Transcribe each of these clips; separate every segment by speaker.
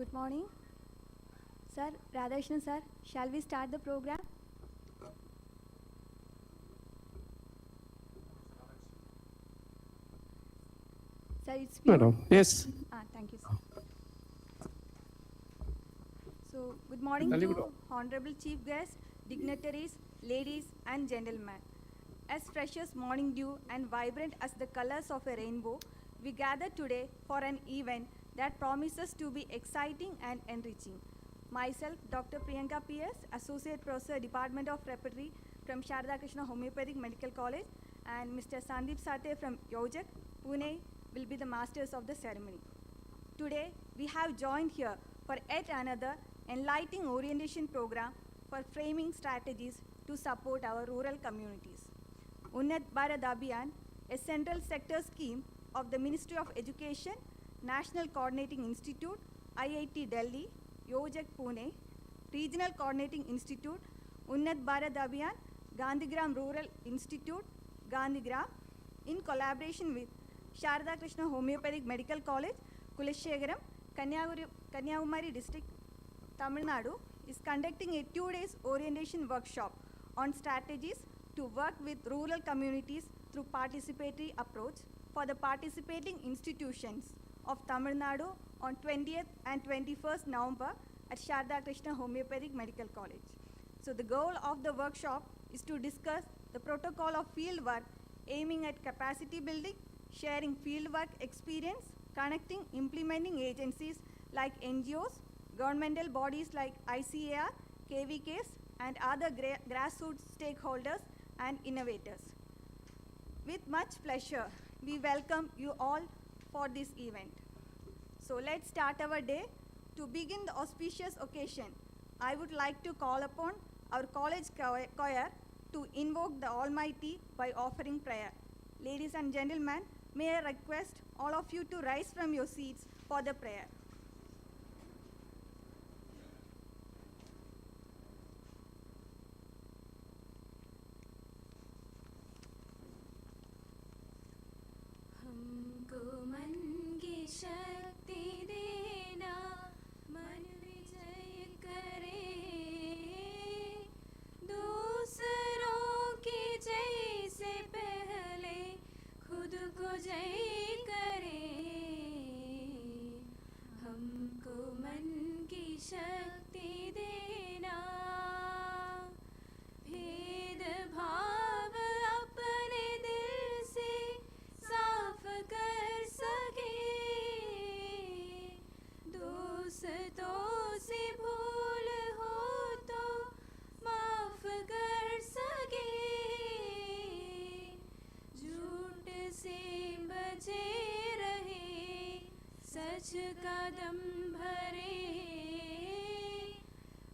Speaker 1: Good morning. Sir, Radhakrishnan sir, shall we start the program? Sir, it's you.
Speaker 2: Madam, yes.
Speaker 1: Thank you, sir. So, good morning to Honorable Chief Guests, dignitaries, ladies and gentlemen. As fresh as morning dew and vibrant as the colors of a rainbow, we gather today for an event that promises to be exciting and enriching. Myself, Dr. Priyanka P.S., Associate Professor, Department of Repertory from Sarada Krishna Homoeopathic Medical College, and Mr. Sandeep Sathe from YOJAK, Pune, will be the masters of the ceremony. Today, we have joined here for yet another enlightening orientation program for framing strategies to support our rural communities. Unnat Bharat Abhiyan, a central sector scheme of the Ministry of Education, National Coordinating Institute, IIT Delhi, YOJAK Pune, Regional Coordinating Institute, Unnat Bharat Abhiyan, Gandhigram Rural Institute, Gandhigram, in collaboration with Sarada Krishna Homoeopathic Medical College, Kulasekharam, Kanniyakumari District, Tamilnadu, is conducting a 2-day orientation workshop on strategies to work with rural communities through participatory approach for the participating institutions of Tamil Nadu on 20th and 21st November at Sarada Krishna Homoeopathic Medical College. So the goal of the workshop is to discuss the protocol of field work aiming at capacity building, sharing field work experience, connecting implementing agencies like NGOs, governmental bodies like ICAR, KVKs, and other grassroots stakeholders and innovators. With much pleasure, we welcome you all for this event. So let's start our day. To begin the auspicious occasion, I would like to call upon our college choir to invoke the Almighty by offering prayer. Ladies and gentlemen, may I request all of you to rise from your seats for the prayer.
Speaker 3: शक्ति देना मन विजय करे दूसरों की जय से पहले खुद को जय करे हमको मन की शक्ति देना भेद भाव अपने दिल से साफ कर सके दोस्तों से भूल हो तो माफ कर सके झूठ से बचे रहे सच का दम भरे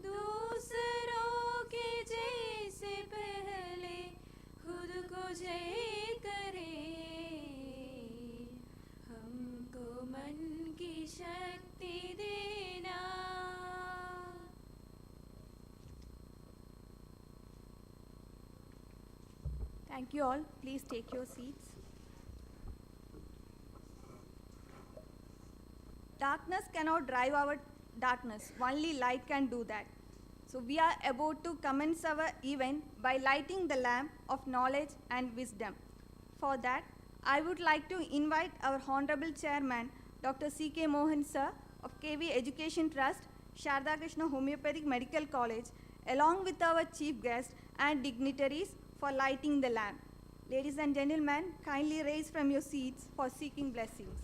Speaker 3: दूसरों के जय से पहले खुद को जय करे हमको मन की शक्ति देना
Speaker 1: Thank you all. Please take your seats. Darkness cannot drive our darkness. Only light can do that. So we are about to commence our event by lighting the lamp of knowledge and wisdom. For that, I would like to invite our Honorable Chairman, Dr. C.K. Mohan Sir of KV Education Trust, Sarada Krishna Homoeopathic Medical College, along with our chief guests and dignitaries for lighting the lamp. Ladies and gentlemen, kindly rise from your seats for seeking blessings.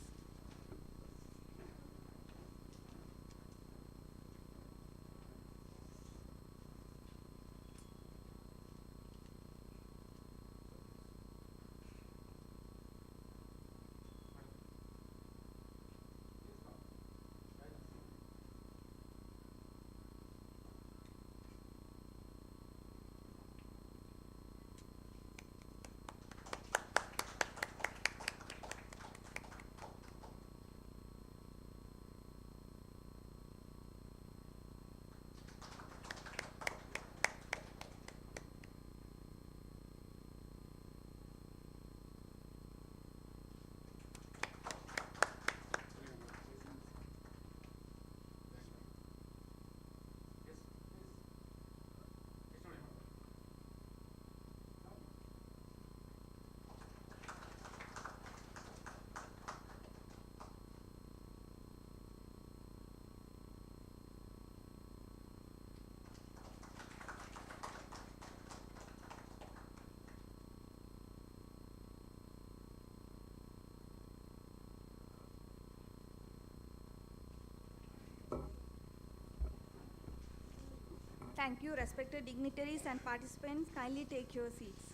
Speaker 1: Thank you, respected dignitaries and participants. Kindly take your seats.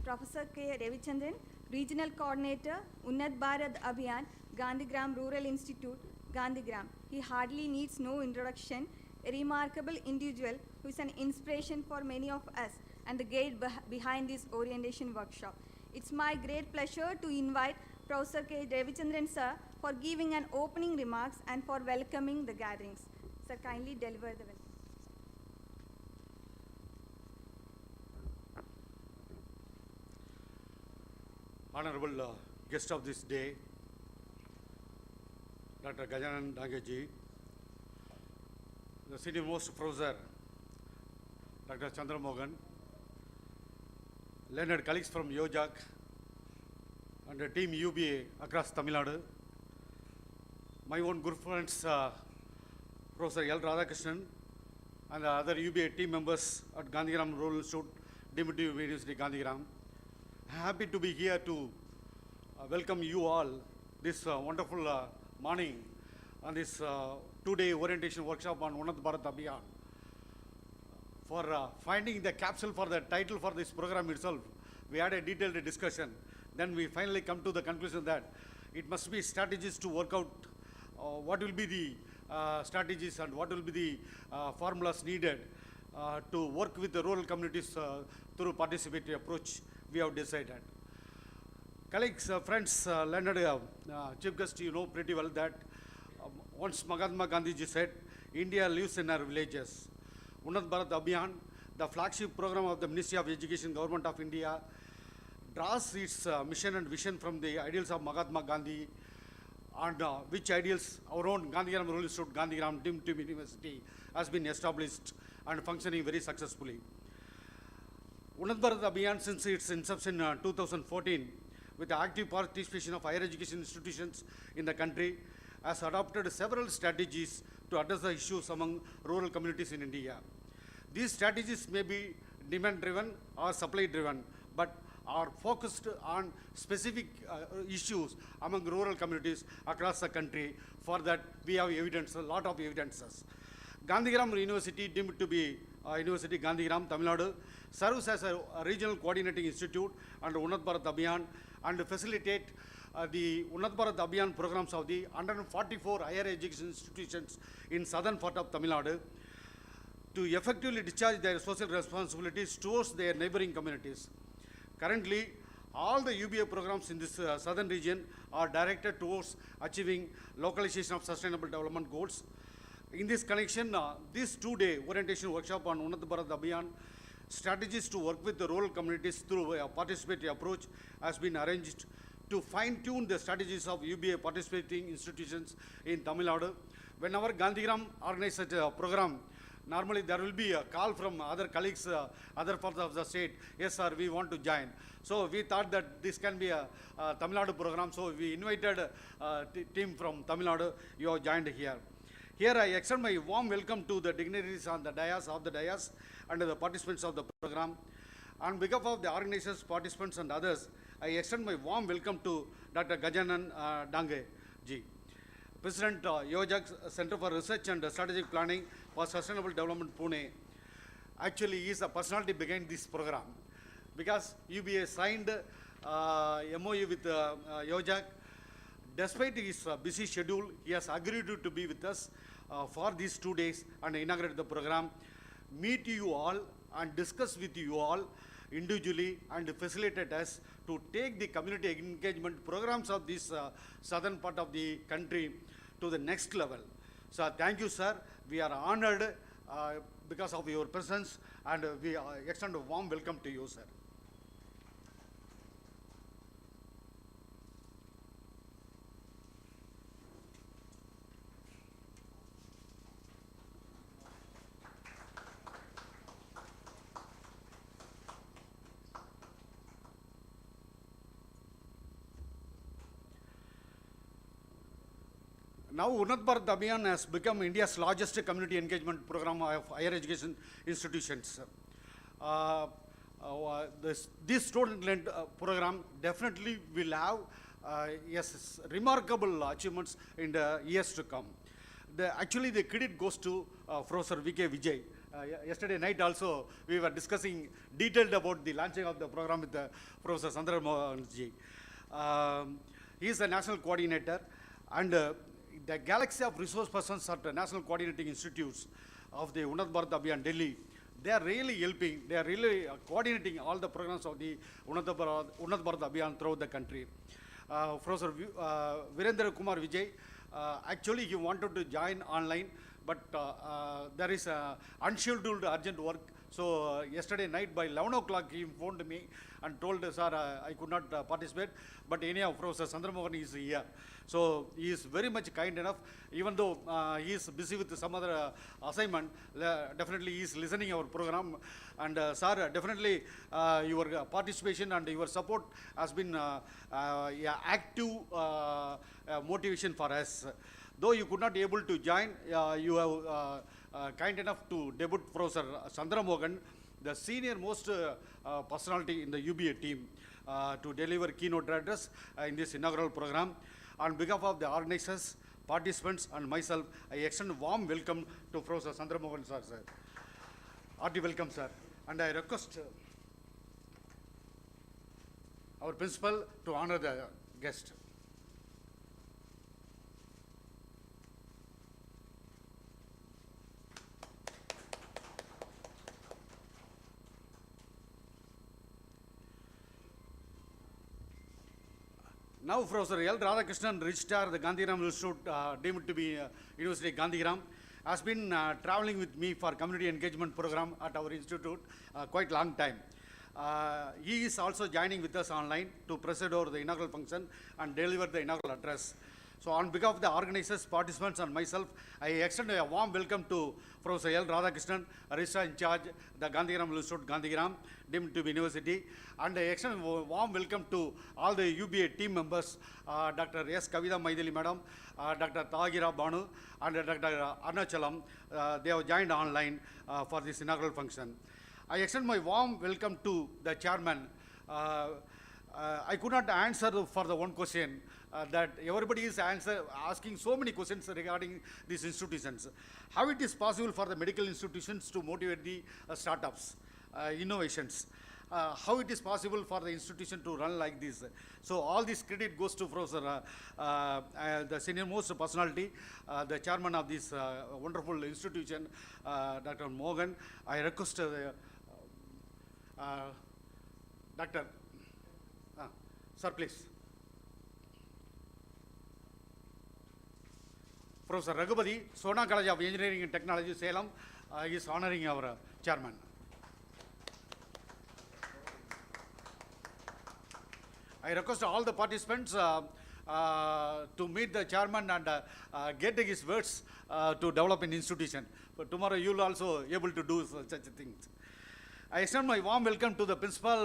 Speaker 1: Professor K. Ravichandran, Regional Coordinator, Unnat Bharat Abhiyan, Gandhigram Rural Institute, Gandhigram. He hardly needs no introduction, a remarkable individual who is an inspiration for many of us and the guide behind this orientation workshop. It's my great pleasure to invite Professor K. Ravichandran sir for giving an opening remarks and for welcoming the gatherings. Sir, kindly deliver the welcome.
Speaker 2: Honorable guest of this day, Dr. Gajanan Dangeji, the senior most professor, Dr. Chandra Mogan, learned colleagues from YOJAK and the team UBA across Tamilnadu, my own good friends, Professor L. Radhakrishnan, and the other UBA team members at Gandhigram Rural Institute, DTBU University, Gandhigram. Happy to be here to welcome you all this wonderful morning on this two-day orientation workshop on Unnat Bharat Abhiyan. For finding the capsule for the title for this program itself, we had a detailed discussion. Then we finally come to the conclusion that it must be strategies to work out what will be the strategies and what will be the formulas needed to work with the rural communities through participatory approach we have decided. Colleagues, friends, learned chief guest, you know pretty well that once Mahatma Gandhiji said, India lives in our villages. Unnat Bharat Abhiyan, the flagship program of the Ministry of Education, Government of India, draws its mission and vision from the ideals of Mahatma Gandhi, and which ideals our own Gandhigram Rural Institute, Gandhigram DTBU University has been established and functioning very successfully. Unnat Bharat Abhiyan, since its inception in 2014, with the active participation of higher education institutions in the country, has adopted several strategies to address the issues among rural communities in India. These strategies may be demand-driven or supply-driven, but are focused on specific issues among rural communities across the country. For that, we have evidence, a lot of evidences. Gandhigram University, deemed to be University Gandhigram, Tamilnadu, serves as a regional coordinating institute under Unnat Bharat Abhiyan and facilitate the Unnat Bharat Abhiyan programs of the 144 higher education institutions in southern part of Tamil Nadu to effectively discharge their social responsibilities towards their neighboring communities. Currently, all the UBA programs in this southern region are directed towards achieving localization of sustainable development goals. In this connection, this two-day orientation workshop on Unnat Bharat Abhiyan, strategies to work with the rural communities through a participatory approach, has been arranged to fine-tune the strategies of UBA participating institutions in Tamil Nadu. Whenever Gandhigram organizes such a program, normally there will be a call from other colleagues, other parts of the state, yes sir, we want to join. So we thought that this can be a Tamil Nadu program, so we invited a team from Tamil Nadu. You have joined here. Here I extend my warm welcome to the dignitaries on the dais, and the participants of the program. On behalf of the organizers, participants and others, I extend my warm welcome to Dr. Gajanan Dangeji, President YOJAK Center for Research and Strategic Planning for Sustainable Development, Pune. Actually, he is the personality behind this program because UBA signed MOU with YOJAK. Despite his busy schedule, he has agreed to be with us for these 2 days and inaugurate the program, meet you all and discuss with you all individually and facilitate us to take the community engagement programs of this southern part of the country to the next level. So thank you, sir. We are honored because of your presence, and we extend a warm welcome to you, sir. Now, Unnat Bharat Abhiyan has become India's largest community engagement program of higher education institutions. This student-led program definitely will have yes, remarkable achievements in the years to come. Actually, the credit goes to Professor V.K. Vijay. Yesterday night also, we were discussing detailed about the launching of the program with Professor Sandra Mohanji. He is the national coordinator, and the galaxy of resource persons at the national coordinating institutes of the Unnat Bharat Abhiyan Delhi, they are really helping, they are really coordinating all the programs of the Unnat Bharat Abhiyan throughout the country. Professor Virendra Kumar Vijay, actually he wanted to join online, but there is unscheduled urgent work. So yesterday night by 11 o'clock he phoned me and told, sir, I could not participate, but anyhow Professor Chandramohan is here. So he is very much kind enough, even though he is busy with some other assignment, definitely he is listening our program. And sir, definitely your participation and your support has been active motivation for us. Though you could not able to join, you have kind enough to debut Professor Chandra Mohan, the senior most personality in the UBA team, to deliver keynote address in this inaugural program. On behalf of the organizers, participants and myself, I extend a warm welcome to Professor Chandra Mohan sir. Hearty welcome, sir. And I request our principal to honor the guest. Now, Professor L. Radhakrishnan, Registrar, the Gandhigram Institute, deemed to be University Gandhigram, has been traveling with me for community engagement program at our institute quite long time. He is also joining with us online to preside over the inaugural function and deliver the inaugural address. So on behalf of the organizers, participants and myself, I extend a warm welcome to Professor L. Radhakrishnan, Registrar in charge, the Gandhigram Institute, Gandhigram, deemed to be University. And I extend a warm welcome to all the UBA team members, Dr. S. Kavita Maidili Madam, Dr. Tagira Banu, and Dr. Arnachalam. They have joined online for this inaugural function. I extend my warm welcome to the chairman. I could not answer for the one question that everybody is asking so many questions regarding these institutions. How it is possible for the medical institutions to motivate the startups, innovations? How it is possible for the institution to run like this? So all this credit goes to Professor, the senior most personality, the chairman of this wonderful institution, Dr. Mohan. I request Dr. Sir, please. Professor Raghupati, Sona College of Engineering and Technology, Salem, is honoring our chairman. I request all the participants to meet the chairman and get his words to develop an institution. But tomorrow you will also able to do such things. I extend my warm welcome to the principal,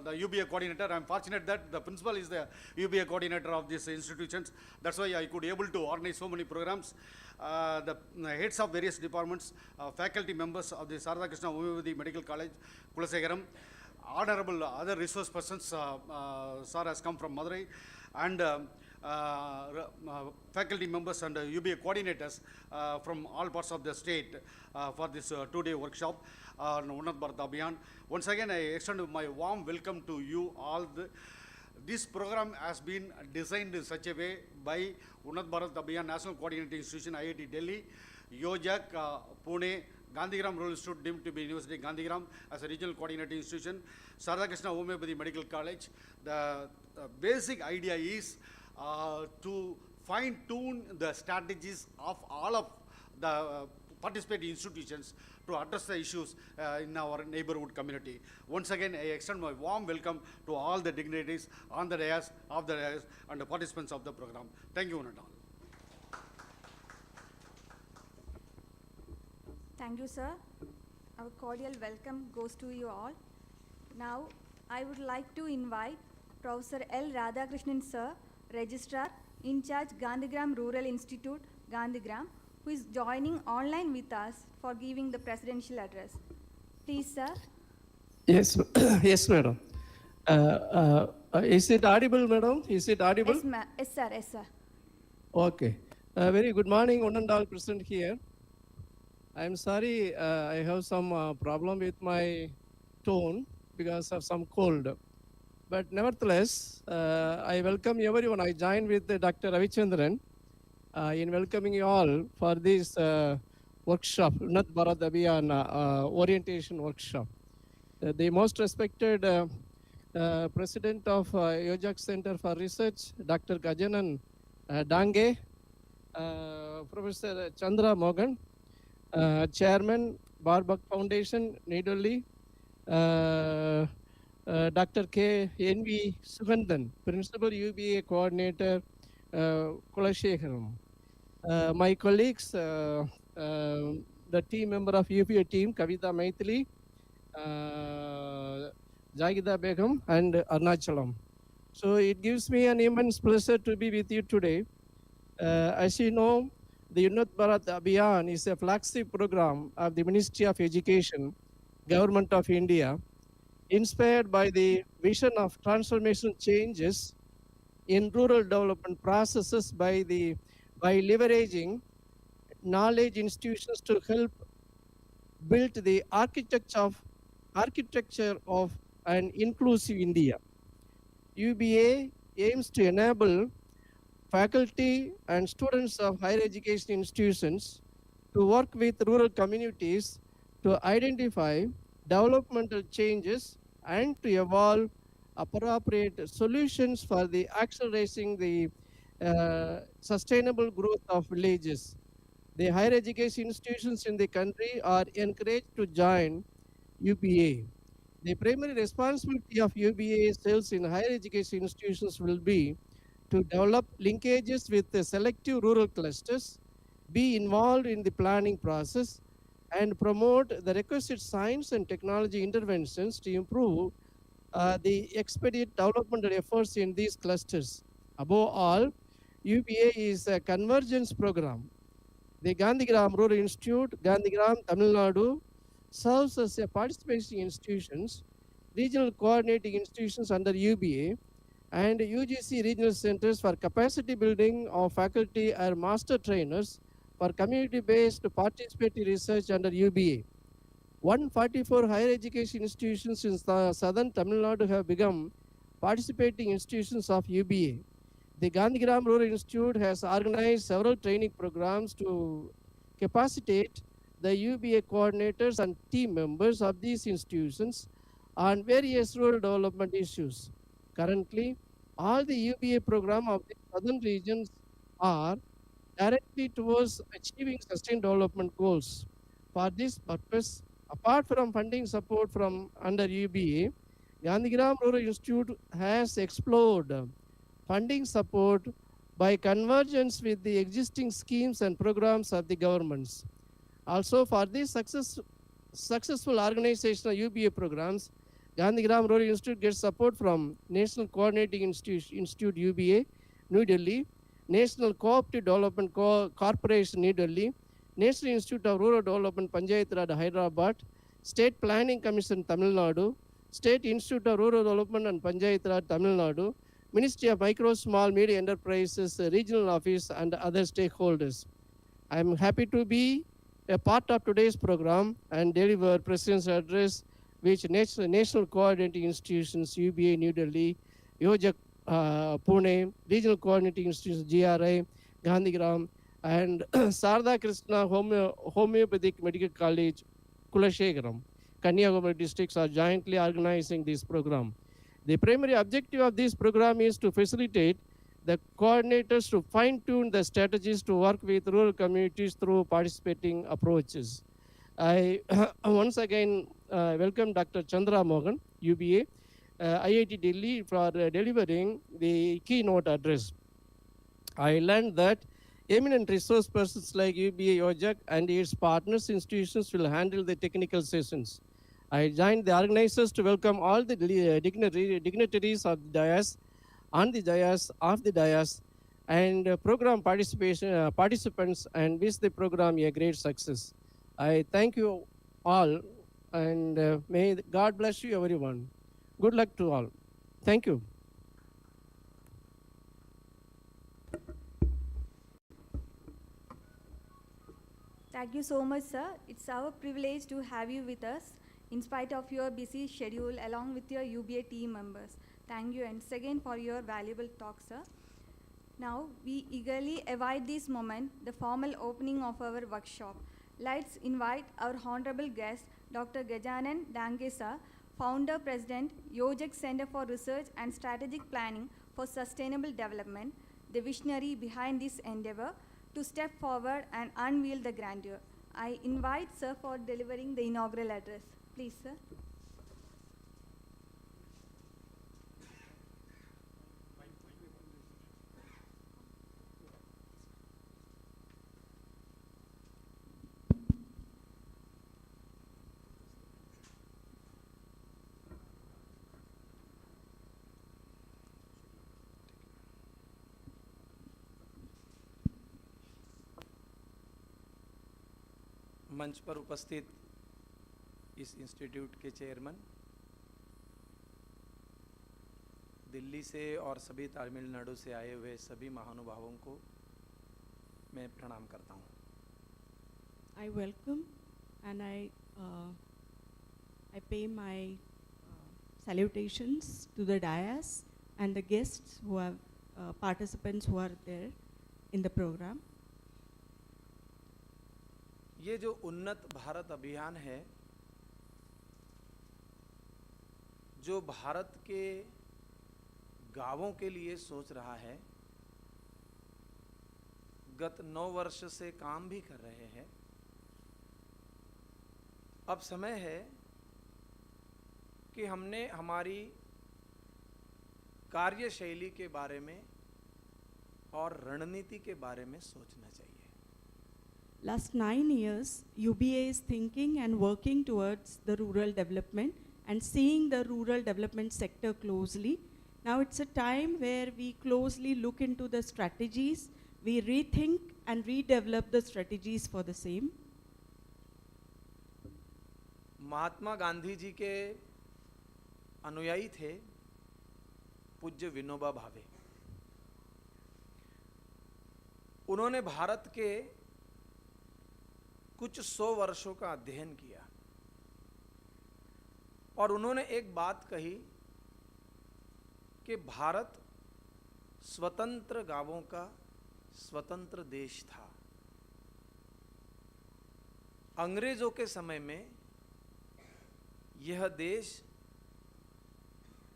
Speaker 2: the UBA coordinator. I am fortunate that the principal is the UBA coordinator of these institutions. That's why I could able to organize so many programs. The heads of various departments, faculty members of the Sarada Krishna Homoeopathic Medical College, Kulasekharam, honorable other resource persons, sir has come from Madurai, and faculty members and UBA coordinators from all parts of the state for this two-day workshop on Unnat Bharat Abhiyan. Once again, I extend my warm welcome to you all. This program has been designed in such a way by Unnat Bharat Abhiyan National Coordinating Institution, IIT Delhi, YOJAK, Pune, Gandhigram Rural Institute deemed to be University Gandhigram as a regional coordinating institution, Sarada Krishna Homoeopathic Medical College. The basic idea is to fine-tune the strategies of all of the participating institutions to address the issues in our neighborhood community. Once again, I extend my warm welcome to all the dignitaries on the dais, off the dais, and the participants of the program. Thank you, Unnat.
Speaker 1: Thank you, sir. Our cordial welcome goes to you all. Now, I would like to invite Professor L. Radhakrishnan, sir, Registrar, in charge Gandhigram Rural Institute, Gandhigram, who is joining online with us for giving the presidential address. Please, sir.
Speaker 4: Yes, yes, madam. Is it audible, madam? Is it audible?
Speaker 1: Yes, yes, sir. Yes, sir.
Speaker 4: Okay. Very good morning, one and all present here. I'm sorry, I have some problem with my tone because of some cold. But nevertheless, I welcome everyone. I join with Dr. Ravichandran in welcoming you all for this workshop, Unnat Bharat Abhiyan orientation workshop. The most respected President of YOJAK Center for Research, Dr. Gajanan Dange, Professor Chandra Mogan, Chairman, Barbak Foundation, New Delhi, Dr. K. N.V. Sugandhan, Principal UBA Coordinator, Kulasekharam. My colleagues, the team member of UBA team, Kavita Maithili, Jagida Begum, and Arnachalam. So it gives me an immense pleasure to be with you today. As you know, the Unnat Bharat Abhiyan is a flagship program of the Ministry of Education, Government of India, inspired by the vision of transformational changes in rural development processes by leveraging knowledge institutions to help build the architecture of an inclusive India. UBA aims to enable faculty and students of higher education institutions to work with rural communities to identify developmental changes and to evolve appropriate solutions for the accelerating the sustainable growth of villages. The higher education institutions in the country are encouraged to join UBA. The primary responsibility of UBA cells in higher education institutions will be to develop linkages with the selective rural clusters, be involved in the planning process, and promote the requisite science and technology interventions to improve the expedite developmental efforts in these clusters. Above all, UBA is a convergence program. The Gandhigram Rural Institute, Gandhigram, Tamilnadu, serves as a participating institutions, regional coordinating institutions under UBA, and UGC regional centers for capacity building of faculty and master trainers for community-based participatory research under UBA. 144 higher education institutions in southern Tamil Nadu have become participating institutions of UBA. The Gandhigram Rural Institute has organized several training programs to capacitate the UBA coordinators and team members of these institutions on various rural development issues. Currently, all the UBA program of the southern regions are directly towards achieving sustained development goals. For this purpose, apart from funding support from under UBA, Gandhigram Rural Institute has explored funding support by convergence with the existing schemes and programs of the governments. Also, for these successful organization of UBA programs, Gandhigram Rural Institute gets support from National Coordinating Institute UBA, New Delhi, National Cooperative Development Corporation, New Delhi, National Institute of Rural Development, Panchayat Raj, Hyderabad, State Planning Commission, Tamil Nadu, State Institute of Rural Development and Panchayat Raj, Tamil Nadu, Ministry of Micro, Small, Medium Enterprises, Regional Office, and other stakeholders. I am happy to be a part of today's program and deliver President's address, which National Coordinating Institutions, UBA, New Delhi, YOJAK, Pune, Regional Coordinating Institutions, GRI, Gandhigram, and Sarada Krishna Homoeopathic Medical College, Kulasekharam, Kanniyakumari districts are jointly organizing this program. The primary objective of this program is to facilitate the coordinators to fine-tune the strategies to work with rural communities through participating approaches. I once again welcome Dr. Chandra Mogan, UBA, IIT Delhi, for delivering the keynote address. I learned that eminent resource persons like UBA, YOJAK, and its partners institutions will handle the technical sessions. I joined the organizers to welcome all the dignitaries of the dais, on the dais, off the dais, and program participants, and wish the program a great success. I thank you all, and may God bless you, everyone. Good luck to all. Thank you.
Speaker 1: Thank you so much, sir. It's our privilege to have you with us in spite of your busy schedule along with your UBA team members. Thank you once again for your valuable talk, sir. Now, we eagerly await this moment, the formal opening of our workshop. Let's invite our honorable guest, Dr. Gajanan Dange, sir, Founder President, YOJAK Center for Research and Strategic Planning for Sustainable Development, the visionary behind this endeavor, to step forward and unveil the grandeur. I invite sir for delivering the inaugural address. Please, sir.
Speaker 5: मंच पर उपस्थित इस institute के chairman, Delhi से और सभी तमिलनाडु से आए हुए सभी महानुभावों को मैं प्रणाम करता हूँ।
Speaker 6: I welcome and I pay my salutations to the dais and the guests who have participants who are there in the program.
Speaker 5: ये जो उन्नत भारत अभियान है, जो भारत के गांवों के लिए सोच रहा है, गत 9 वर्ष से काम भी कर रहे हैं। अब समय है कि हमने हमारी कार्यशैली के बारे में और रणनीति के बारे में सोचना चाहिए।
Speaker 6: Last 9 years, UBA is thinking and working towards the rural development and seeing the rural development sector closely. Now it's a time where we closely look into the strategies, we rethink and redevelop the strategies for the same.
Speaker 5: Mahatma Gandhi ji के अनुयायी थे पूज्य विनोबा भावे। उन्होंने भारत के कुछ 100 वर्षों का अध्ययन किया और उन्होंने एक बात कही कि भारत स्वतंत्र गांवों का स्वतंत्र देश था। अंग्रेजों के समय में यह देश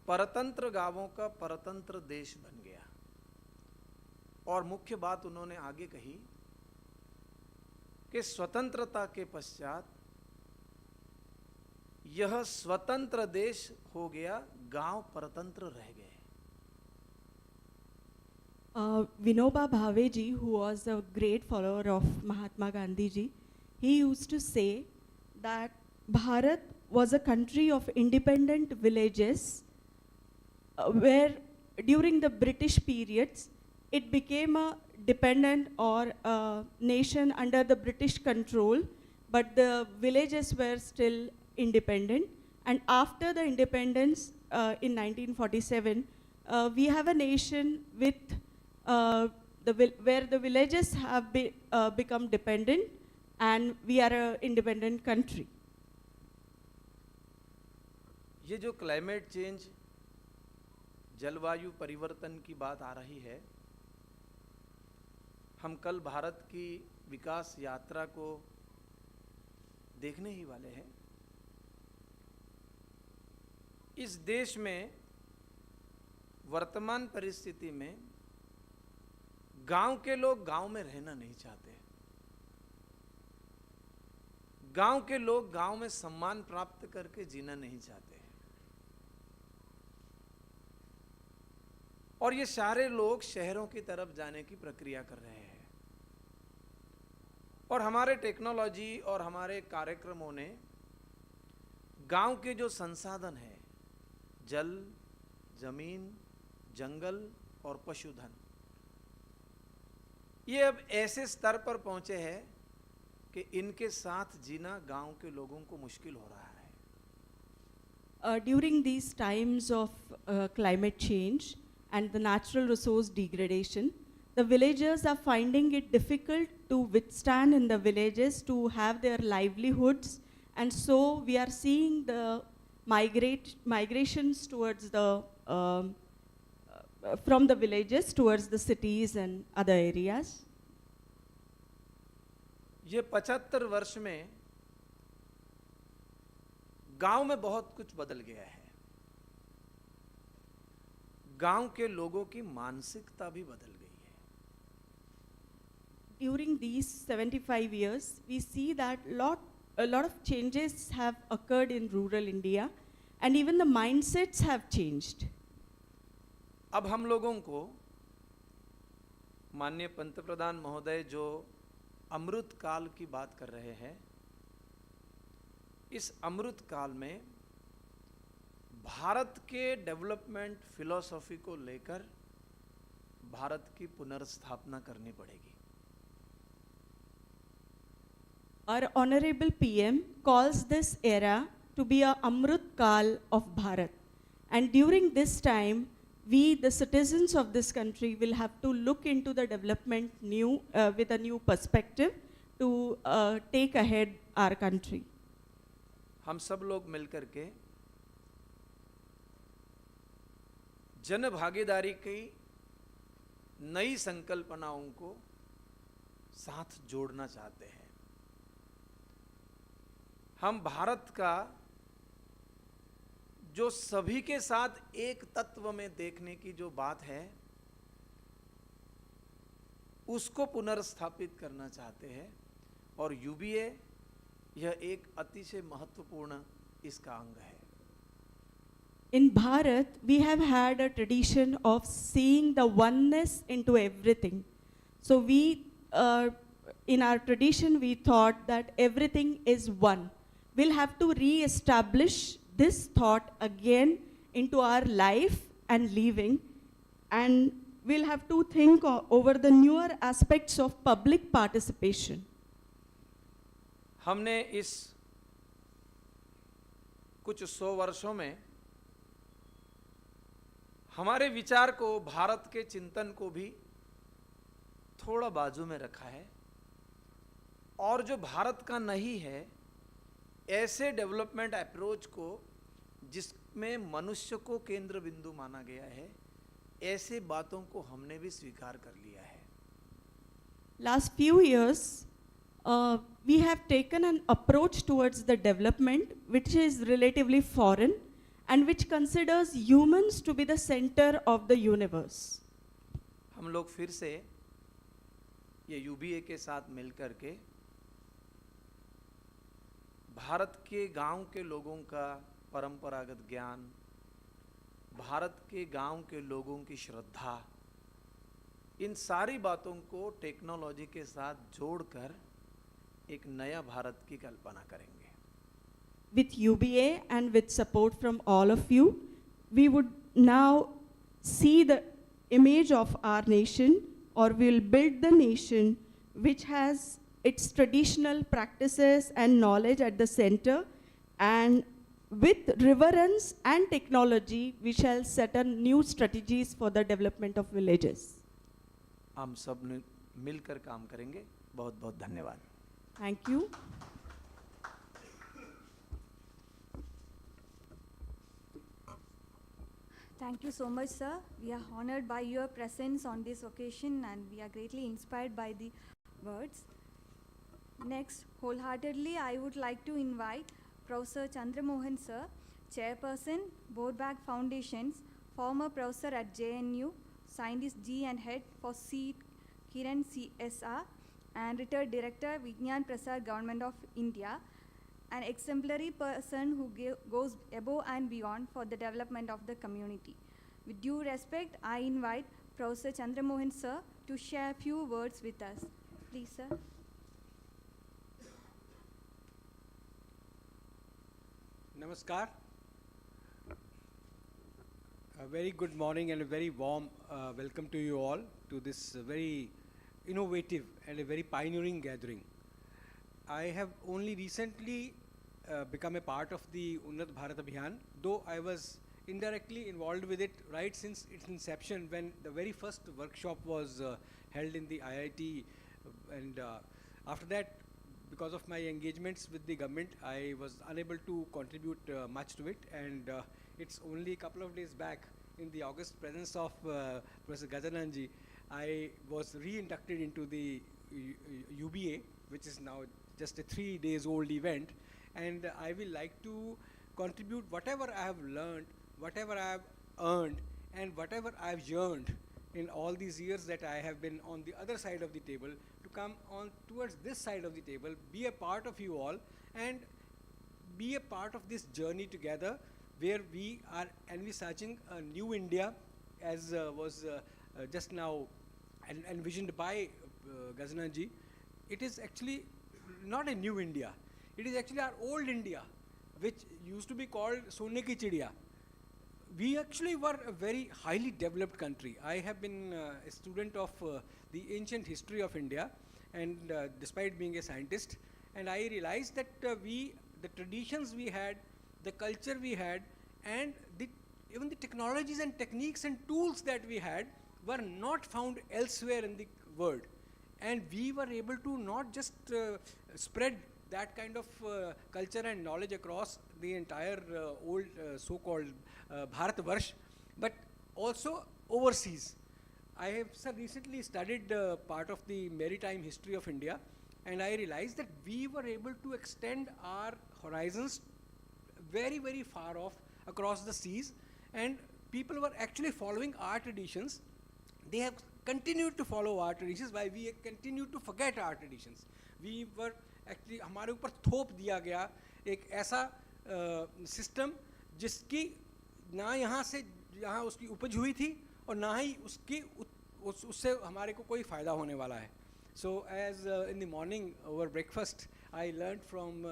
Speaker 5: परतंत्र गांवों का परतंत्र देश बन गया। और मुख्य बात उन्होंने आगे कही कि स्वतंत्रता के पश्चात यह स्वतंत्र देश हो गया, गांव परतंत्र रह गए।
Speaker 6: Vinoba Bhave ji, who was a great follower of Mahatma Gandhi ji, he used to say that Bharat was a country of independent villages where during the British periods it became a dependent or a nation under the British control, but the villages were still independent. And after the independence in 1947, we have a nation with where the villages have become dependent and we are an independent country.
Speaker 5: ये जो climate change, जलवायु परिवर्तन की बात आ रही है, हम कल भारत की विकास यात्रा को देखने ही वाले हैं। इस देश में वर्तमान परिस्थिति में गांव के लोग गांव में रहना नहीं चाहते। गांव के लोग गांव में सम्मान प्राप्त करके जीना नहीं चाहते। और ये सारे लोग शहरों की तरफ जाने की प्रक्रिया कर रहे हैं। और हमारे टेक्नोलॉजी और हमारे कार्यक्रमों ने गांव के जो संसाधन हैं, जल, जमीन, जंगल और पशुधन, ये अब ऐसे स्तर पर पहुंचे हैं कि इनके साथ जीना गांव के लोगों को मुश्किल हो रहा है।
Speaker 6: During these times of climate change and the natural resource degradation, the villagers are finding it difficult to withstand in the villages to have their livelihoods, and so we are seeing the migrations towards the from the villages towards the cities and other areas.
Speaker 5: ये 75 वर्ष में गांव में बहुत कुछ बदल गया है। गांव के लोगों की मानसिकता भी बदल गई है।
Speaker 6: During these 75 years, we see that a lot of changes have occurred in rural India, and even the mindsets have changed.
Speaker 5: अब हम लोगों को माननीय पंतप्रधान महोदय जो अमृत काल की बात कर रहे हैं, इस अमृत काल में भारत के डेवलपमेंट फिलॉसफी को लेकर भारत की पुनर्स्थापना करनी पड़ेगी।
Speaker 6: Our Honorable PM calls this era to be a Amrit Kal of Bharat. And during this time, we, the citizens of this country, will have to look into the development with a new perspective to take ahead our country.
Speaker 5: हम सब लोग मिलकर के जन भागीदारी की नई संकल्पनाओं को साथ जोड़ना चाहते हैं। हम भारत का जो सभी के साथ एक तत्व में देखने की जो बात है, उसको पुनर्स्थापित करना चाहते हैं, और यूबीए यह एक अतिशय महत्वपूर्ण इसका अंग है।
Speaker 6: In Bharat, we have had a tradition of seeing the oneness into everything. So we, in our tradition, we thought that everything is one. We'll have to re-establish this thought again into our life and living, and we'll have to think over the newer aspects of public participation.
Speaker 5: हमने इस कुछ 100 वर्षों में हमारे विचार को, भारत के चिंतन को भी थोड़ा बाजू में रखा है, और जो भारत का नहीं है, ऐसे डेवलपमेंट अप्रोच को जिसमें मनुष्य को केंद्र बिंदु माना गया है, ऐसे बातों को हमने भी स्वीकार कर लिया है।
Speaker 6: Last few years, we have taken an approach towards the development which is relatively foreign and which considers humans to be the center of the universe.
Speaker 5: हम लोग फिर से ये यूबीए के साथ मिलकर के भारत के गांव के लोगों का परंपरागत ज्ञान, भारत के गांव के लोगों की श्रद्धा, इन सारी बातों को टेक्नोलॉजी के साथ जोड़कर एक नया भारत की कल्पना करेंगे।
Speaker 6: With UBA and with support from all of you, we would now see the image of our nation, or we'll build the nation which has its traditional practices and knowledge at the center, and with reverence and technology, we shall set up new strategies for the development of villages.
Speaker 5: हम सब मिलकर काम करेंगे। बहुत बहुत धन्यवाद।
Speaker 6: Thank you.
Speaker 1: Thank you so much, sir. We are honored by your presence on this occasion, and we are greatly inspired by the words. Next, wholeheartedly, I would like to invite Professor Chandramohan sir, Chairperson, Borbag Foundations, former professor at JNU, Scientist G and Head for Seed, Kiran CSR, and retired Director, Vignan Prasad, Government of India, an exemplary person who goes above and beyond for the development of the community. With due respect, I invite Professor Chandramohan sir to share a few words with us. Please, sir.
Speaker 7: Namaskar. A very good morning and a very warm welcome to you all to this very innovative and a very pioneering gathering. I have only recently become a part of the Unnat Bharat Abhiyan, though I was indirectly involved with it right since its inception, when the very first workshop was held in the IIT and after that, because of my engagements with the government, I was unable to contribute much to it, and it's only a couple of days back, in the august presence of Professor Gajananji, I was re-inducted into the UBA, which is now just a 3 days old event, and I will like to contribute whatever I have learned, whatever I have earned, and whatever I have yearned in all these years that I have been on the other side of the table, to come on towards this side of the table, be a part of you all, and be a part of this journey together, where we are envisaging a new India, as was just now envisioned by Gajananji. It is actually not a new India. It is actually our old India, which used to be called Sone ki Chidiya. We actually were a very highly developed country. I have been a student of the ancient history of India, and despite being a scientist, and I realized that the traditions we had, the culture we had, and even the technologies and techniques and tools that we had were not found elsewhere in the world. And we were able to not just spread that kind of culture and knowledge across the entire old so-called Bharatvarsh, but also overseas. I have recently studied part of the maritime history of India, and I realized that we were able to extend our horizons very, very far off across the seas, and people were actually following our traditions. They have continued to follow our traditions while we continue to forget our traditions. We were actually, हमारे ऊपर थोप दिया गया एक ऐसा system जिसकी ना यहाँ से यहाँ उसकी उपज हुई थी और ना ही उससे हमारे को कोई फ़ायदा होने वाला है. So as in the morning over breakfast I learned from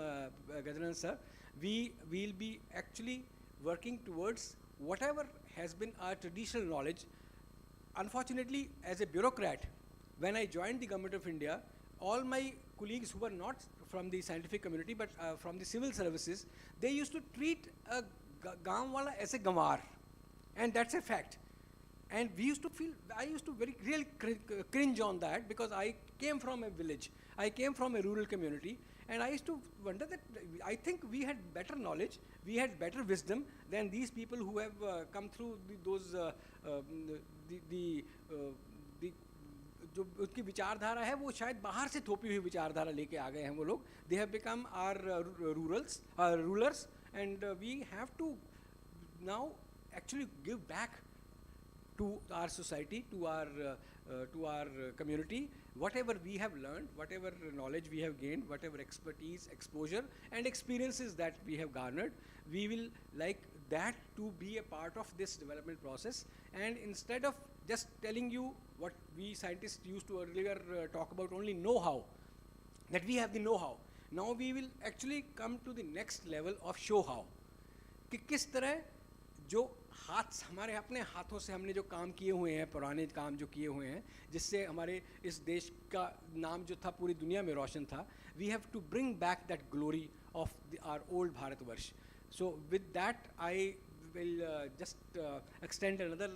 Speaker 7: Gajanan sir, we will be actually working towards whatever has been our traditional knowledge. Unfortunately, as a bureaucrat, when I joined the Government of India, all my colleagues who were not from the scientific community but from the civil services, they used to treat a gaon wala as a gamar, and that's a fact. And we used to feel, I used to really cringe on that, because I came from a village, I came from a rural community, and I used to wonder that I think we had better knowledge, we had better wisdom than these people who have come through those जो उनकी विचारधारा है वो शायद बाहर से थोपी हुई विचारधारा लेके आ गए हैं वो लोग. They have become our rulers, and we have to now actually give back to our society, to our community, whatever we have learned, whatever knowledge we have gained, whatever expertise, exposure, and experiences that we have garnered. We will like that to be a part of this development process. And instead of just telling you what we scientists used to earlier talk about, only know-how, that we have the know-how, now we will actually come to the next level of show-how. कि किस तरह जो हाथ हमारे अपने हाथों से हमने जो काम किए हुए हैं, पुराने काम जो किए हुए हैं, जिससे हमारे इस देश का नाम जो था पूरी दुनिया में रोशन था, we have to bring back that glory of our old Bharatvarsh. So with that, I will just extend another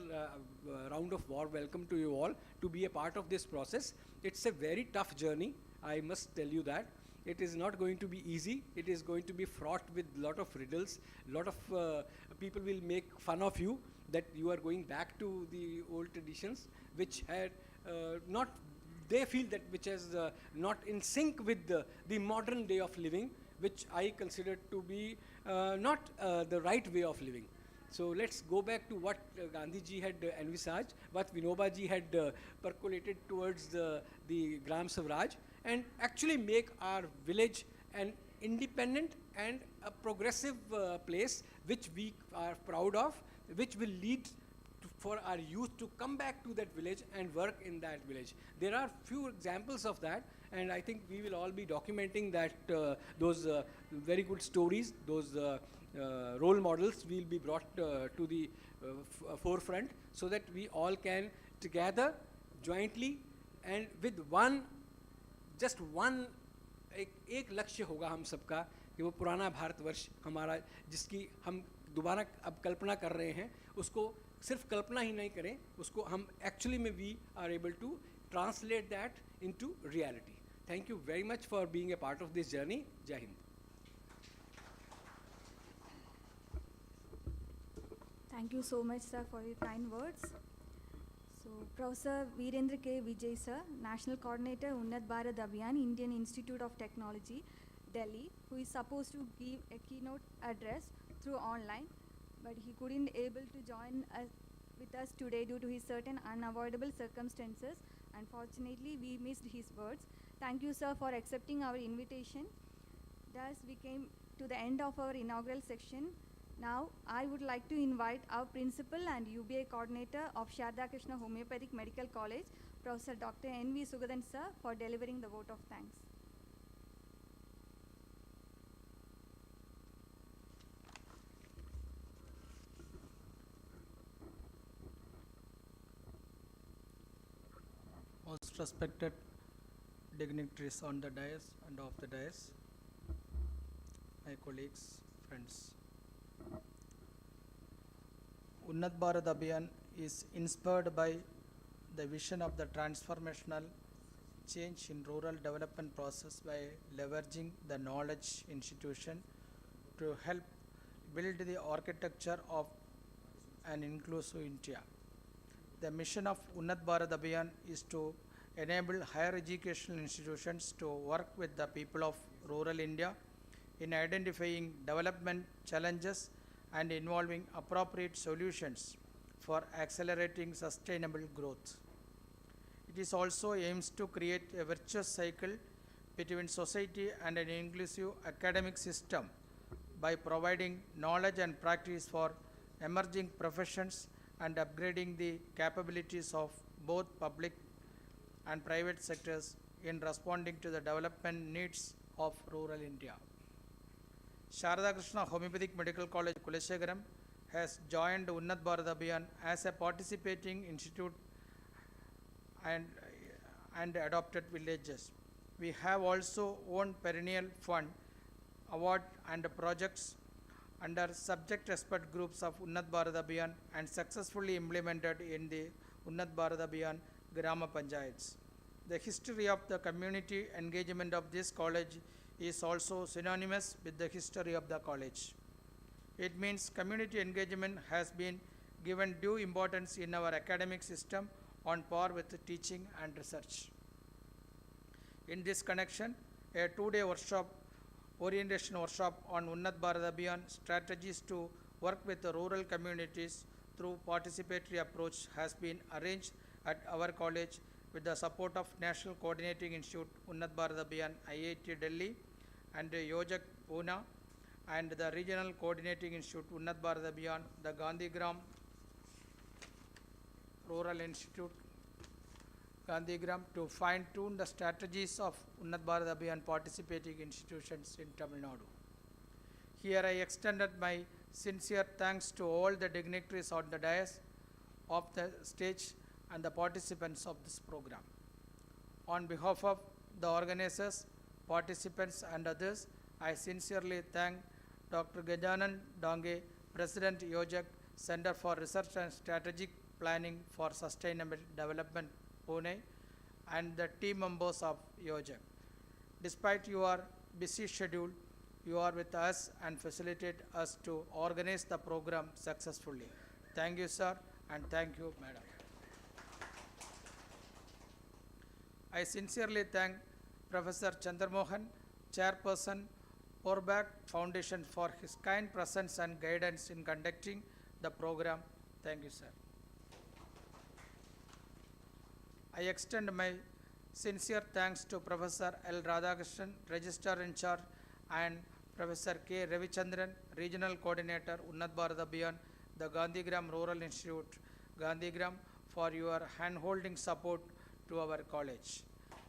Speaker 7: round of warm welcome to you all to be a part of this process. It's a very tough journey, I must tell you that. It is not going to be easy. It is going to be fraught with a lot of riddles. A lot of people will make fun of you that you are going back to the old traditions, which had not, they feel that which is not in sync with the modern day of living, which I consider to be not the right way of living. So let's go back to what Gandhiji had envisaged, what Vinoba ji had percolated towards the Gram Swaraj, and actually make our village an independent and a progressive place which we are proud of, which will lead for our youth to come back to that village and work in that village. There are few examples of that, and I think we will all be documenting that those very good stories, those role models will be brought to the forefront, so that we all can together, jointly, and with one, just one, एक लक्ष्य होगा हम सबका कि वो पुराना भारतवर्ष हमारा, जिसकी हम दोबारा अब कल्पना कर रहे हैं, उसको सिर्फ कल्पना ही नहीं करें, उसको हम actually में we are able to translate that into reality. Thank you very much for being a part of this journey. Jai Hind.
Speaker 1: Thank you so much, sir, for your kind words. So, Professor Virendra K. Vijay, sir, National Coordinator, Unnat Bharat Abhiyan, Indian Institute of Technology, Delhi, who is supposed to give a keynote address through online, but he couldn't able to join us with us today due to his certain unavoidable circumstances. Unfortunately, we missed his words. Thank you, sir, for accepting our invitation. Thus, we came to the end of our inaugural section. Now, I would like to invite our principal and UBA coordinator of Sarada Krishna Homoeopathic Medical College, Professor Dr. N.V. Sugadan, sir, for delivering the vote of thanks.
Speaker 8: Most respected dignitaries on the dais and off the dais, my colleagues, friends. Unnat Bharat Abhiyan is inspired by the vision of the transformational change in rural development process by leveraging the knowledge institution to help build the architecture of an inclusive India. The mission of Unnat Bharat Abhiyan is to enable higher educational institutions to work with the people of rural India in identifying development challenges and involving appropriate solutions for accelerating sustainable growth. It is also aims to create a virtuous cycle between society and an inclusive academic system by providing knowledge and practice for emerging professions and upgrading the capabilities of both public and private sectors in responding to the development needs of rural India. Sarada Krishna Homoeopathic Medical College, Kulasekharam has joined Unnat Bharat Abhiyan as a participating institute and adopted villages. We have also won perennial fund, award and projects under subject expert groups of Unnat Bharat Abhiyan and successfully implemented in the Unnat Bharat Abhiyan Grama Panchayats. The history of the community engagement of this college is also synonymous with the history of the college. It means community engagement has been given due importance in our academic system on par with teaching and research. In this connection, a two-day orientation workshop on Unnat Bharat Abhiyan strategies to work with the rural communities through participatory approach has been arranged at our college with the support of National Coordinating Institute Unnat Bharat Abhiyan IIT Delhi and YOJAK Pune and the Regional Coordinating Institute Unnat Bharat Abhiyan, the Gandhigram Rural Institute Gandhigram to fine-tune the strategies of Unnat Bharat Abhiyan participating institutions in Tamilnadu. Here I extended my sincere thanks to all the dignitaries on the dais, of the stage and the participants of this program. On behalf of the organizers, participants and others, I sincerely thank Dr. Gajanan Dange, President YOJAK, Center for Research and Strategic Planning for Sustainable Development, Pune, and the team members of YOJAK. Despite your busy schedule, you are with us and facilitate us to organize the program successfully. Thank you, sir, and thank you, madam. I sincerely thank Professor Chandramohan, Chairperson, Orbak Foundation, for his kind presence and guidance in conducting the program. Thank you, sir. I extend my sincere thanks to Professor L. Radhakrishnan, Registrar in Charge, and Professor K. Ravichandran, Regional Coordinator, Unnat Bharat Abhiyan, the Gandhigram Rural Institute, Gandhigram, for your hand-holding support to our college.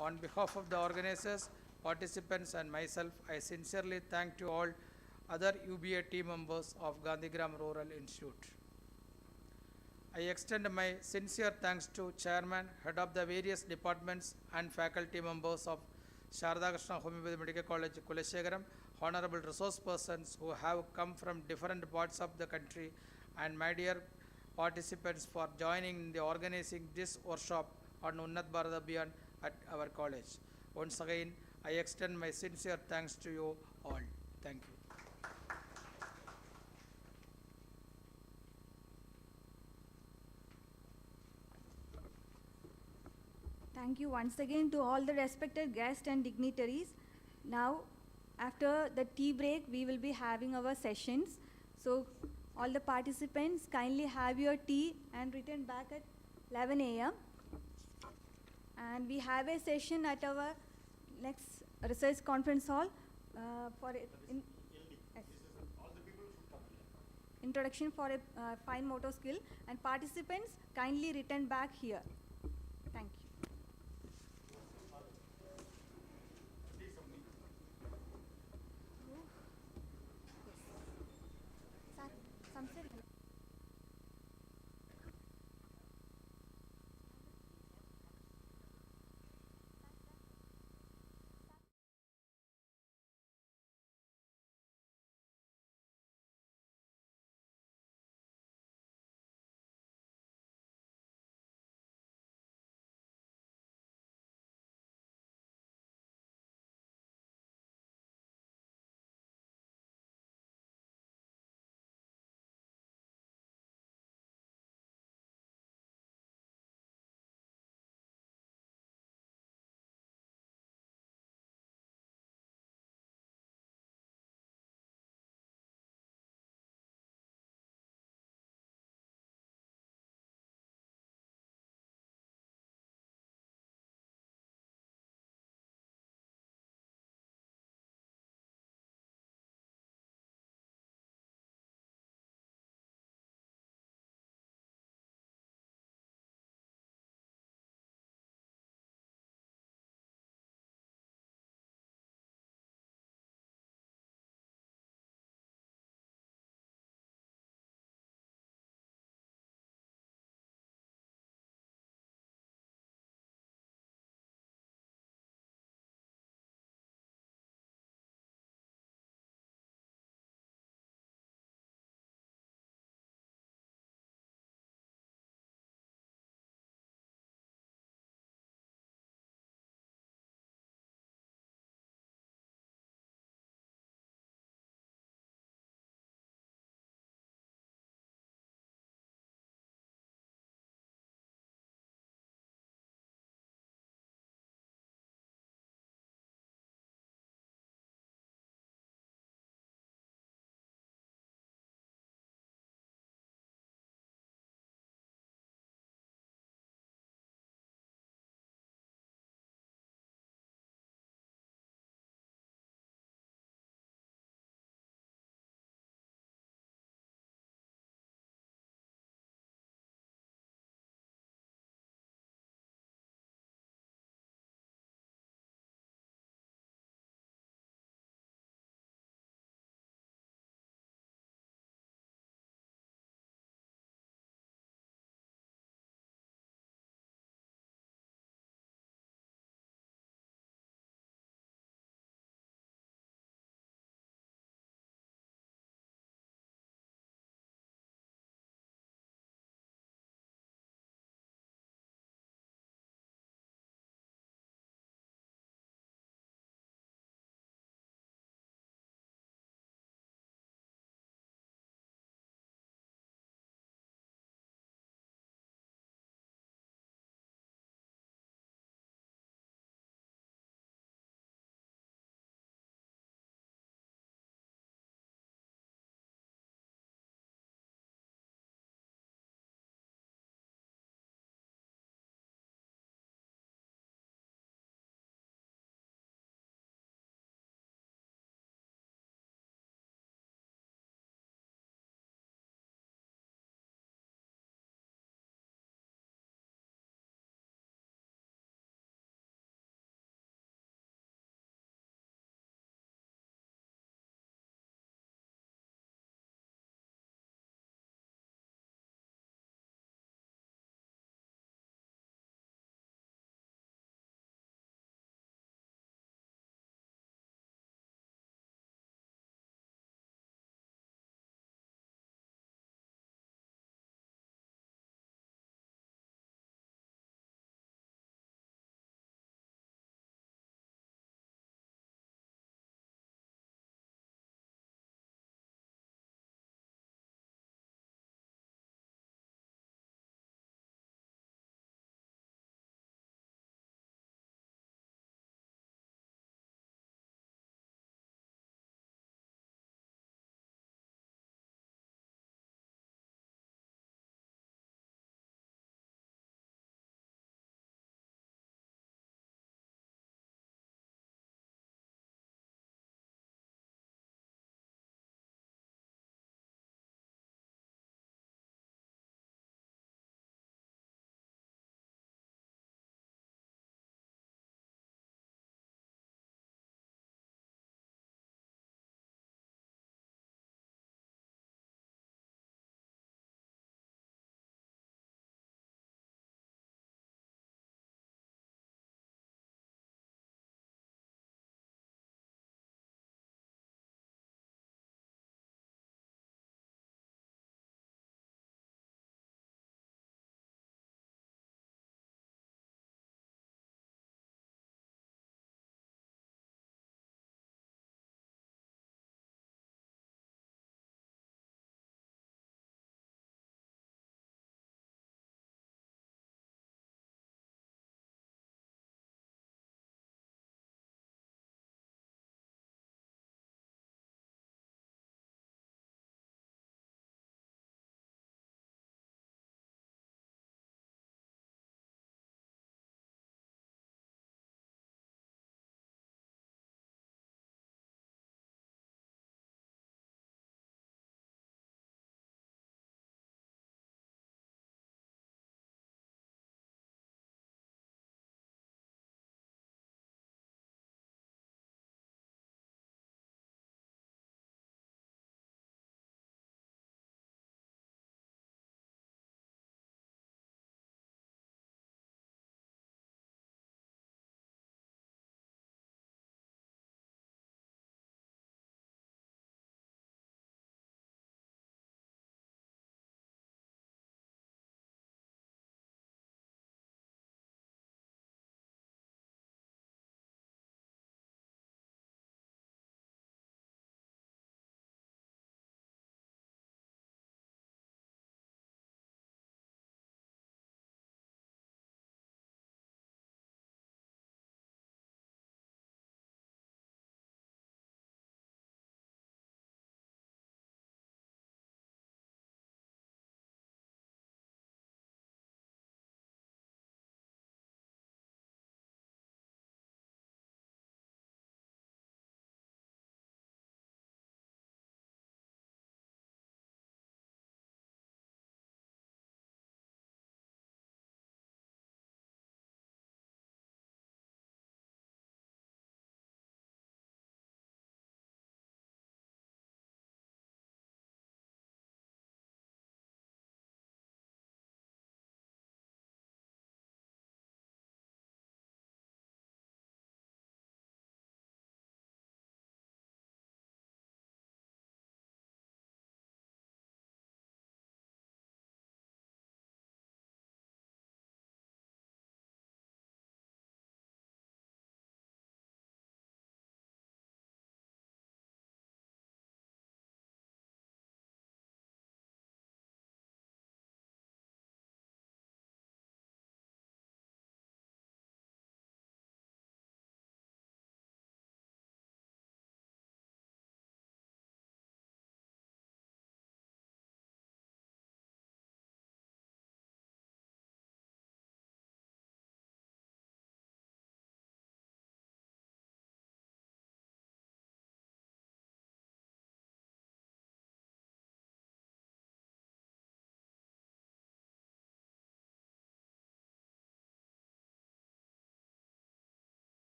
Speaker 8: On behalf of the organizers, participants and myself, I sincerely thank to all other UBA team members of Gandhigram Rural Institute. I extend my sincere thanks to Chairman, Head of the various departments and faculty members of Sarada Krishna Homoeopathic Medical College, Kulasekharam, honorable resource persons who have come from different parts of the country, and my dear participants for joining in the organizing this workshop on Unnat Bharat Abhiyan. at our college. Once again, I extend my sincere thanks to you all. Thank you.
Speaker 1: Thank you once again to all the respected guests and dignitaries. Now, after the tea break, we will be having our sessions. So, all the participants, kindly have your tea and return back at 11 a.m. And we have a session at our next research conference hall for yes. Introduction for a fine motor skill, and participants kindly return back here. Thank you.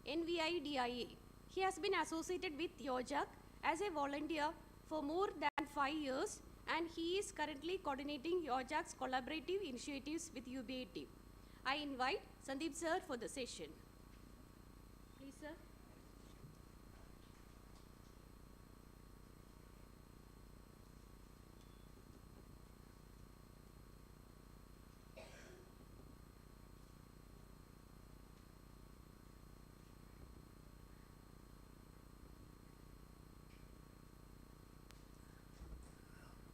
Speaker 9: NVIDIA. He has been associated with YOJAK as a volunteer for more than 5 years, and he is currently coordinating YOJAK's collaborative initiatives with UBA team. I invite Sandeep sir for the session. Please, sir.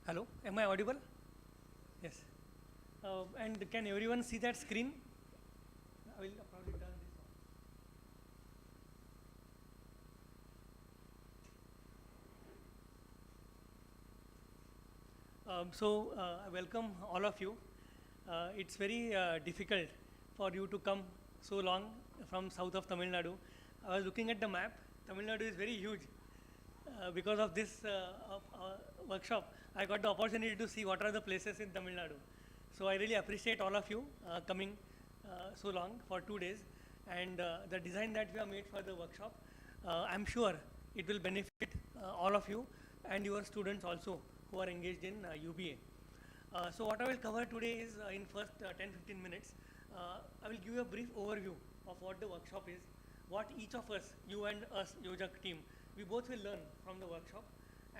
Speaker 10: Hello, am I audible? Yes. And can everyone see that screen? I will probably turn this on. I welcome all of you. It's very difficult for you to come so long from south of Tamil Nadu. I was looking at the map. Tamil Nadu is very huge. Because of this workshop, I got the opportunity to see what are the places in Tamil Nadu. So I really appreciate all of you coming so long for 2 days, and the design that we have made for the workshop. I'm sure it will benefit all of you and your students also who are engaged in UBA. So what I will cover today is in first 10-15 minutes, I will give you a brief overview of what the workshop is, what each of us, you and us, YOJAK team, we both will learn from the workshop,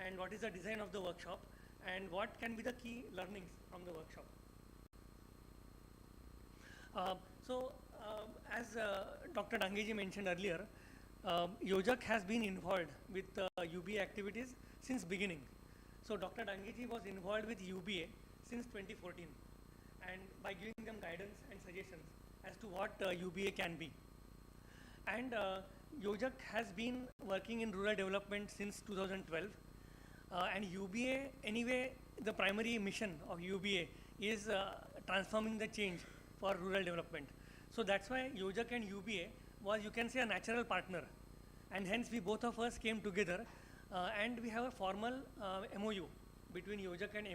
Speaker 10: and what is the design of the workshop, and what can be the key learnings from the workshop. As Dr. Dangeji mentioned earlier, YOJAK has been involved with UBA activities since beginning. So Dr. Dangeji was involved with UBA since 2014, and by giving them guidance and suggestions as to what UBA can be. And YOJAK has been working in rural development since 2012, and UBA, anyway, the primary mission of UBA is transforming the change for rural development. So that's why YOJAK and UBA was, you can say, a natural partner, and hence we both of us came together, and we have a formal MOU between YOJAK and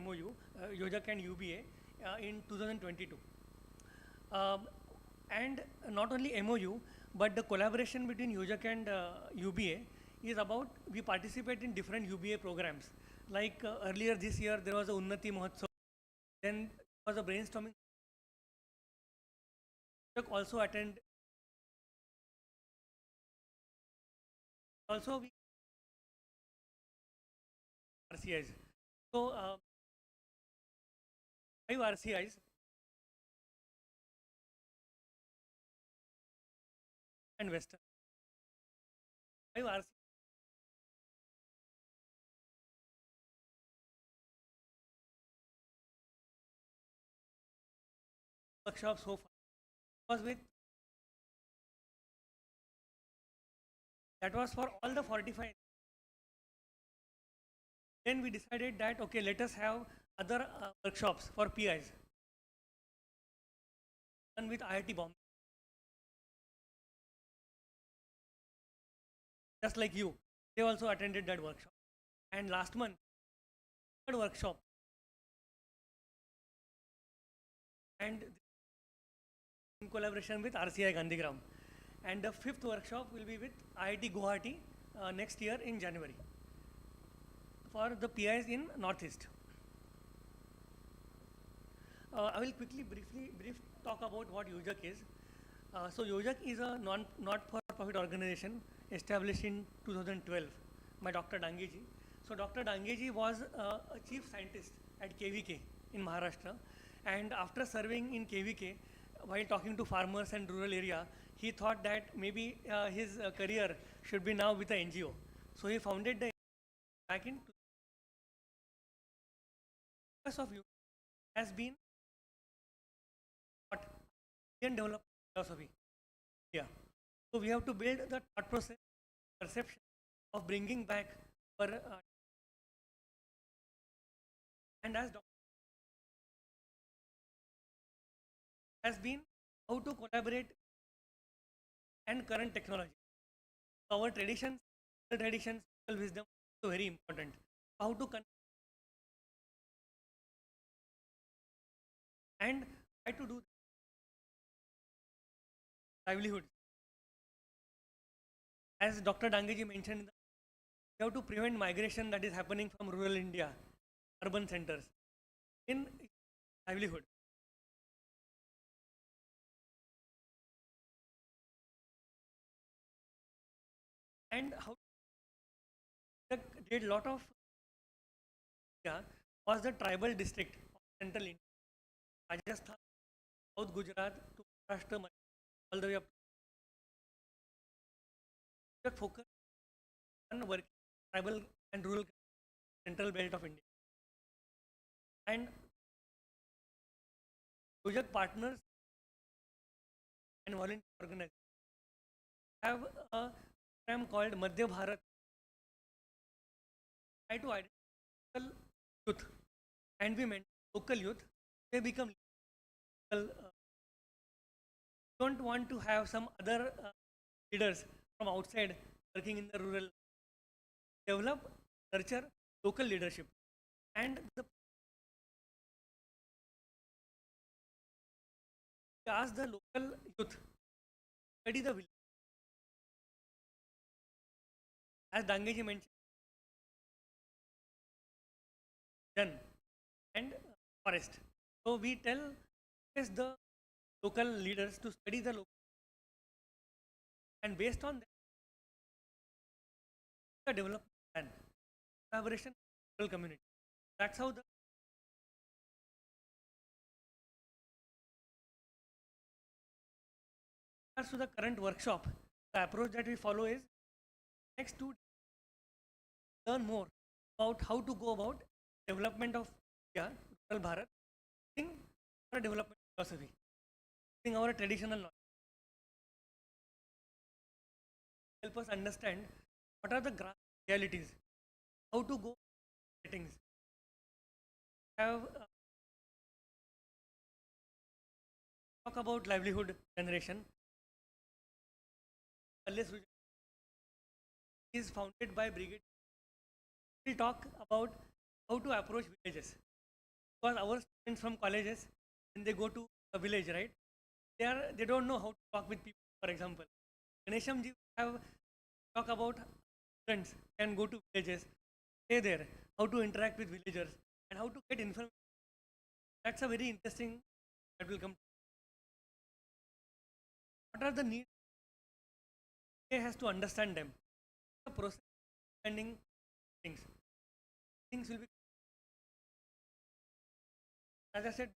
Speaker 10: YOJAK and UBA in 2022. And not only MOU, but the collaboration between YOJAK and UBA is about, we participate in different UBA programs. Like earlier this year, there was a Unnat Bharat Abhiyan, then there was a brainstorming. YOJAK also attend. Also, we RCIs. So, 5 RCIs. And Western. 5 RCIs. Workshop so far was with, that was for all the 45. Then we decided that, okay, let us have other workshops for PIs. Done with IIT Bombay. Just like you, they also attended that workshop. And last month, third workshop. And in collaboration with RCI Gandhigram. And the 5th workshop will be with IIT Guwahati next year in January for the PIs in Northeast. I will quickly brief talk about what YOJAK is. So YOJAK is a not-for-profit organization established in 2012 by Dr. Dangeji. So Dr. Dangeji was a chief scientist at KVK in Maharashtra, and after serving in KVK, while talking to farmers and rural area, he thought that maybe his career should be now with the NGO. So he founded the back in focus of you has been what Indian development philosophy. Yeah. So we have to build the thought process, perception of bringing back our and as Dr. has been how to collaborate and current technology. Our traditions, wisdom, so very important. How to connect and try to do livelihood. as Dr. Dangeji mentioned, we have to prevent migration that is happening from rural India, urban centers, in livelihood. And how did a lot of India was the tribal district of central India, Rajasthan, South Gujarat to Maharashtra, all the way up. The focus on working tribal and rural central belt of India. And YOJAK partners and volunteer organizations have a program called Madhya Bharat, try to identify local youth, and we mention local youth, they become local. Don't want to have some other leaders from outside working in the rural. Develop, nurture local leadership, and ask the local youth study the village. As Dangeji mentioned, done and forest. So we tell the local leaders to study the local, and based on that, the development plan, collaboration, local community. That's how the to the current workshop. The approach that we follow is next 2 days, learn more about how to go about development of rural Bharat, using our development philosophy, using our traditional knowledge. Help us understand what are the realities, how to go settings. Have talk about livelihood generation. Is founded by Brigade. We'll talk about how to approach villages, because our students from colleges, when they go to a village, right, they don't know how to talk with people. For example, Ganeshamji have talk about students can go to villages, stay there, how to interact with villagers, and how to get information. That's a very interesting that will come. What are the needs? He has to understand them. The process of understanding things will be, as I said,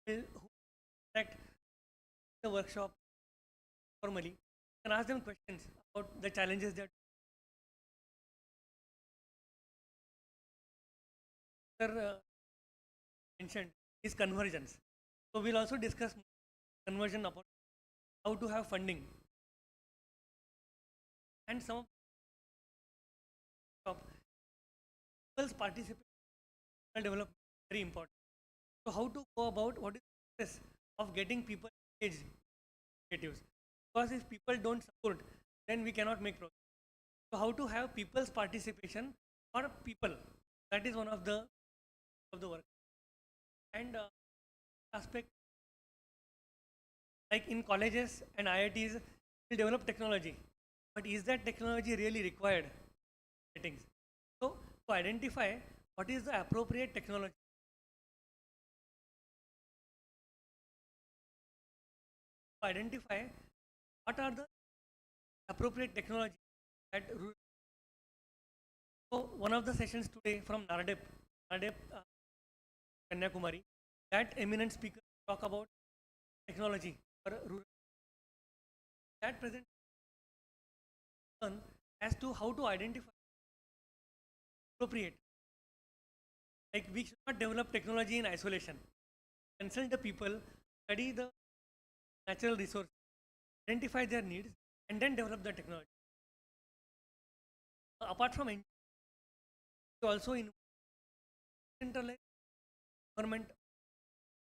Speaker 10: who interact the workshop formally and ask them questions about the challenges that mentioned is convergence. So we'll also discuss conversion about how to have funding, and some of people's participation in development very important. So how to go about what is the process of getting people engaged in initiatives? Because if people don't support, then we cannot make progress. So how to have people's participation for people? That is one of the work. And aspect, like in colleges and IITs, we develop technology, but is that technology really required? Settings. So to identify what is the appropriate technology, to identify what are the appropriate technology that. So one of the sessions today from Naradep, Kanniyakumari, that eminent speaker talk about technology for rural. That present as to how to identify appropriate. Like we should not develop technology in isolation. Consult the people, study the natural resource, identify their needs, and then develop the technology. Apart from we also in centralized government,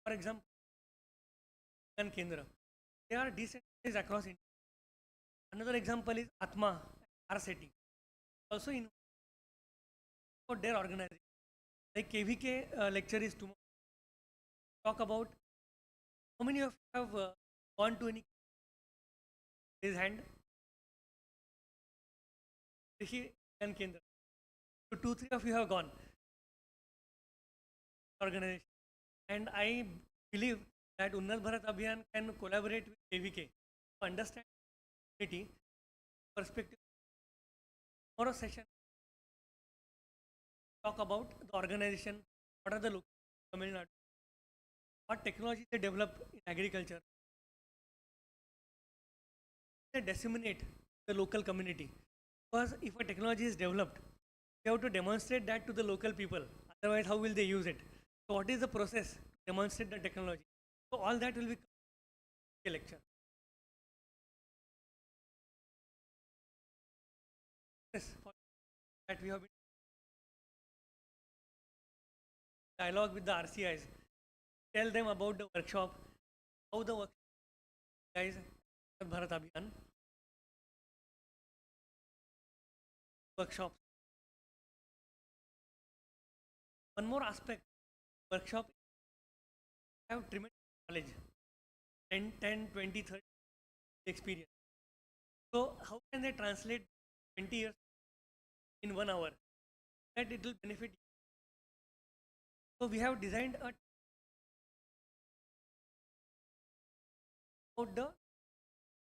Speaker 10: for example, and Kendra, they are decentralized across India. Another example is Atma, RCT, also in their organization. Like KVK lecture is tomorrow. Talk about how many of you have gone to any His hand. Rishi and Kendra. So 2-3 of you have gone. Organization. And I believe that Unnat Bharat Abhiyan can collaborate with AVK to understand community perspective. Tomorrow session talk about the organization, what are the local Tamil Nadu, what technology they develop in agriculture, they disseminate the local community. Because if a technology is developed, you have to demonstrate that to the local people. Otherwise, how will they use it? So, what is the process to demonstrate the technology? So, all that will be a lecture. Yes, for that we have been dialogue with the RCIs. Tell them about the workshop, how the work guys Bharat Abhiyan workshop. One more aspect, workshop have tremendous knowledge, 10, 20, 30 experience. So how can they translate 20 years in 1 hour? That it will benefit you. So we have designed a about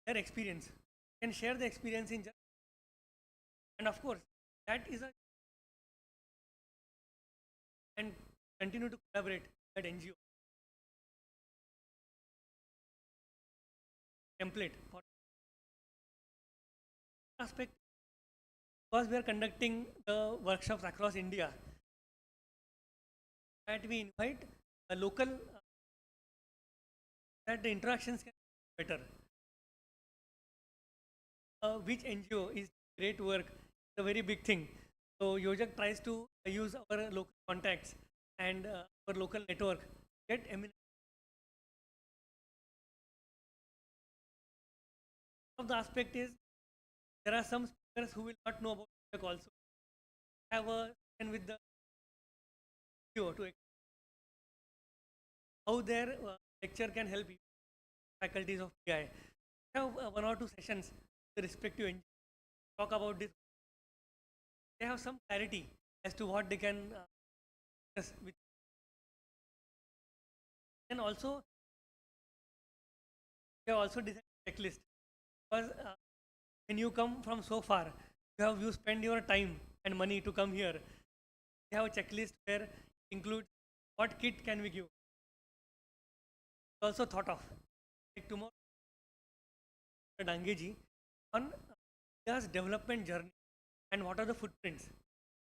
Speaker 10: their experience. Can share the experience in just, and of course that is a and continue to collaborate with that NGO template for aspect, because we are conducting the workshops across India, that we invite a local that the interactions can be better. Which NGO is great work, it's a very big thing. So YOJAK tries to use our local contacts and our local network, get eminent. Of the aspect is there are some speakers who will not know about YOJAK also. Have a and with the NGO to how their lecture can help you, faculties of PI. Have 1 or 2 sessions with the respective NGO, talk about this. They have some clarity as to what they can discuss with. And also, they have also designed a checklist, because when you come from so far, you spend your time and money to come here. They have a checklist where include what kit can we give. Also thought of like tomorrow, Dangeji on India's development journey and what are the footprints.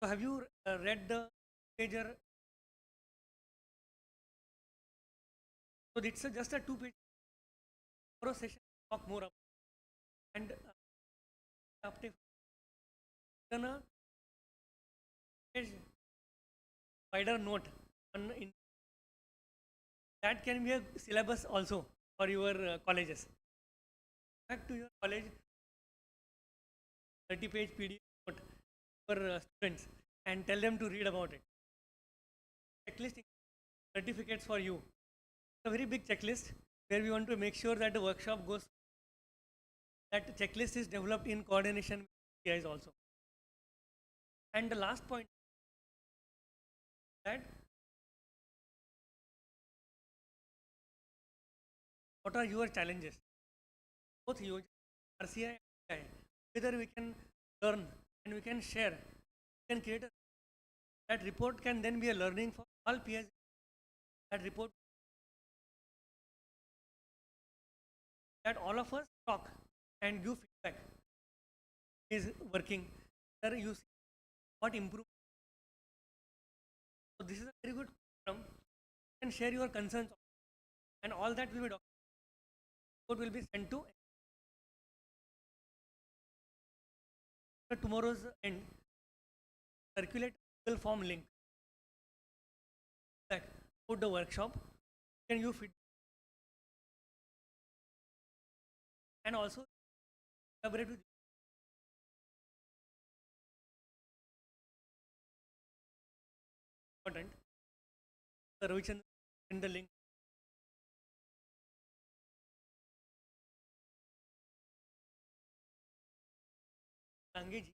Speaker 10: So have you read the major? So it's just a 2-page session. Talk more about and after a wider note on in that can be a syllabus also for your colleges. Back to your college, 30-page PDF note for students and tell them to read about it. Checklist certificates for you. It's a very big checklist where we want to make sure that the workshop goes. That checklist is developed in coordination with PIs also. And the last point that what are your challenges? Both YOJAK, RCI, and PI. Whether we can learn and we can share, we can create that report can then be a learning for all PIs. That report that all of us talk and give feedback is working. There you see what improve. So this is a very good program. You can share your concerns and all that will be documented. Report will be sent to tomorrow's end. Circulate Google form link. Like put the workshop. Can you feedback and also collaborate with important. Ravichandran in the link. Dangeji,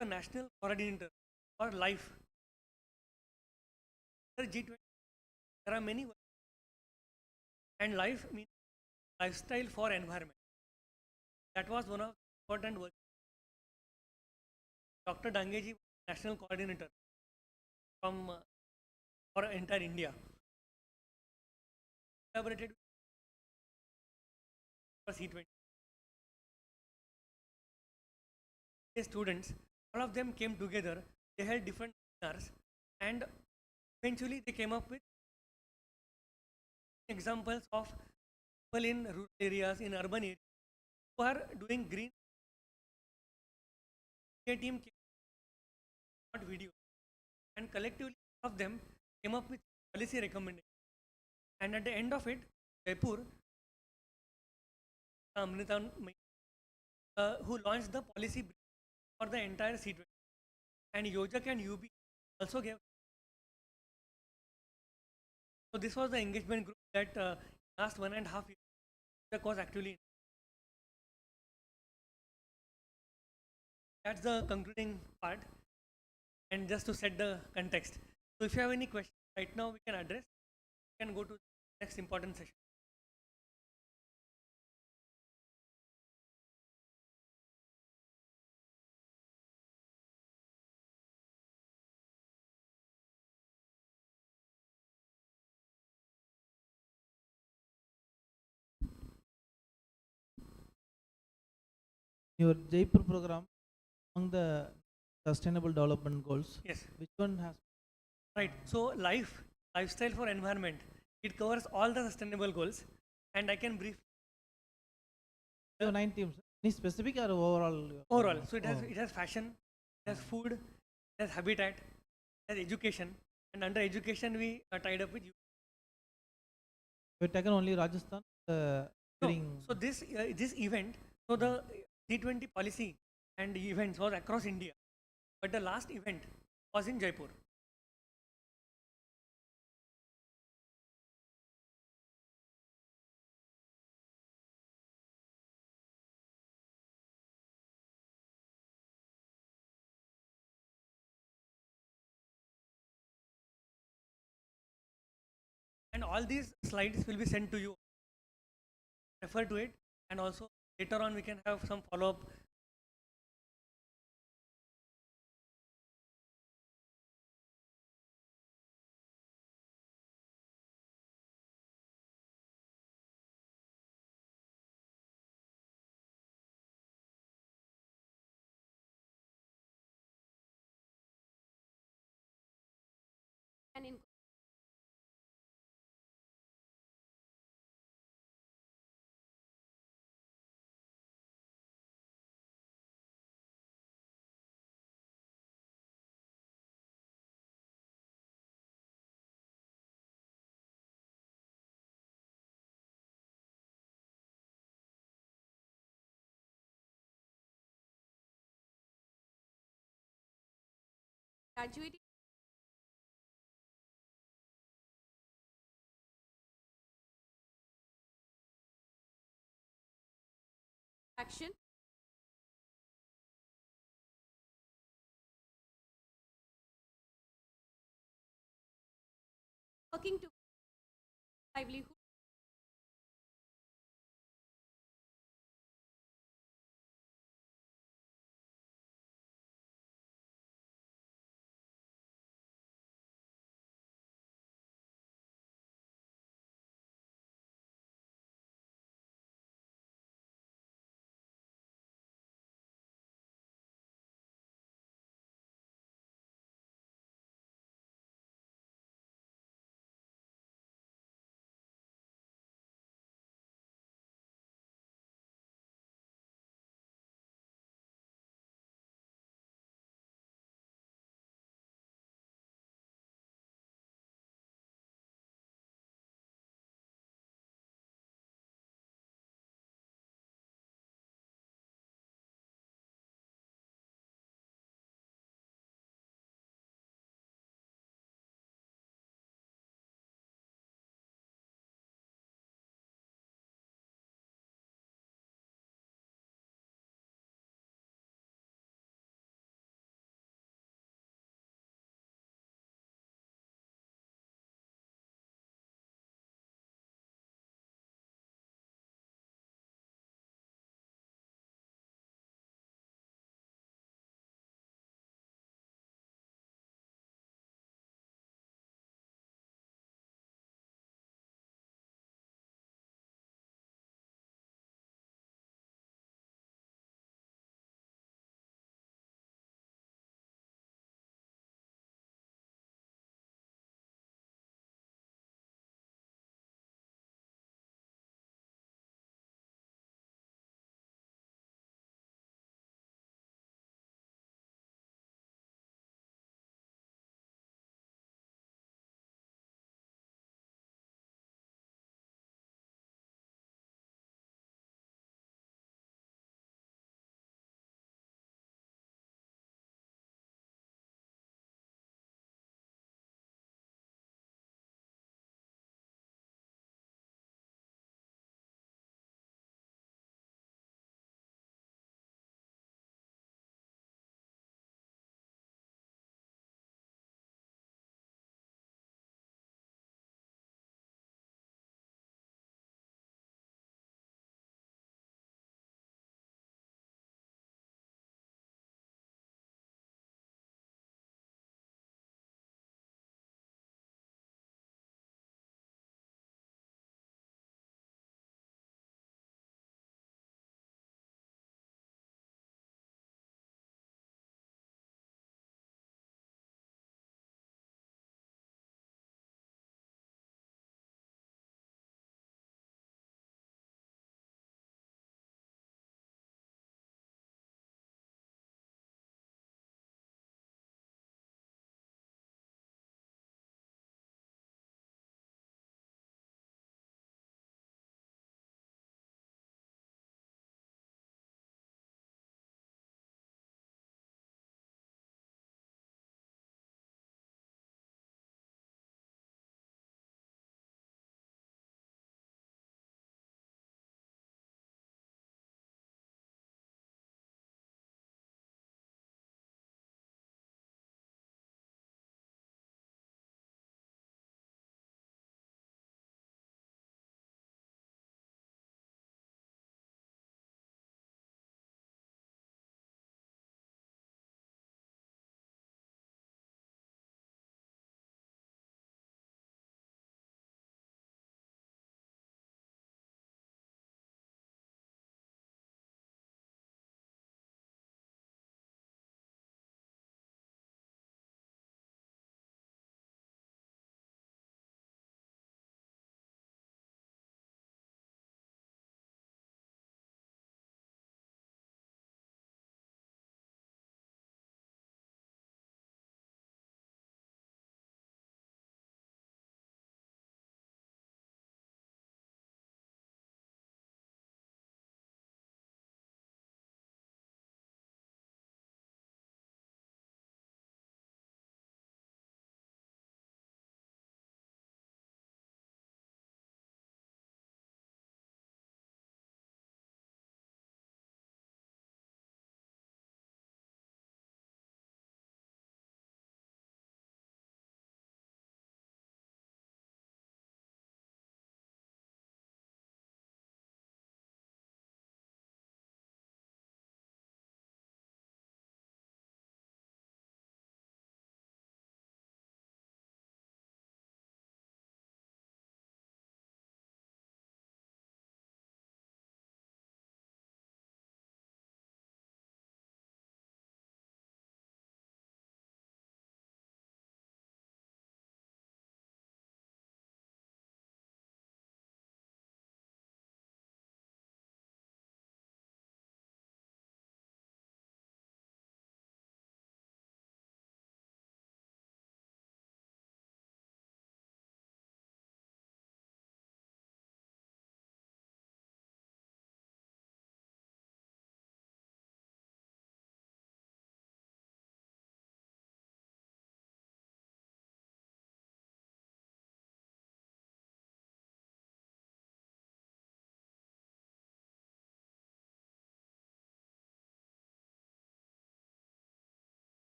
Speaker 10: the national coordinator for life. Under G20, there are many words, and life means lifestyle for environment. That was one of the important words. Dr. Dangeji was national coordinator from for entire India. Collaborated for C20. The students, all of them came together. They held different seminars, and eventually they came up with examples of people in rural areas, in urban areas, who are doing green. A team came out video, and collectively all of them came up with policy recommendations. And at the end of it, Jaipur, who launched the policy brief for the entire C20, and YOJAK and UB also gave. So this was the engagement group that last 1.5 years YOJAK was actually. That's the concluding part, and just to set the context. So if you have any questions right now, we can address. We can go to the next important session.
Speaker 11: Your Jaipur program, among the sustainable development goals,
Speaker 10: Yes.
Speaker 11: which one has?
Speaker 10: Right. So lifestyle for environment, it covers all the sustainable goals, and I can brief.
Speaker 11: So 9 teams. Any specific or overall?
Speaker 10: Overall, so it has fashion, it has food, it has habitat, it has education, and under education we are tied up with you.
Speaker 11: We've taken only Rajasthan.
Speaker 10: No,
Speaker 11: During
Speaker 10: so this event, so the G20 policy and events was across India, but the last event was in Jaipur. And all these slides will be sent to you. Refer to it, and also later on we can have some follow-up.
Speaker 9: And in graduating action, working to livelihood,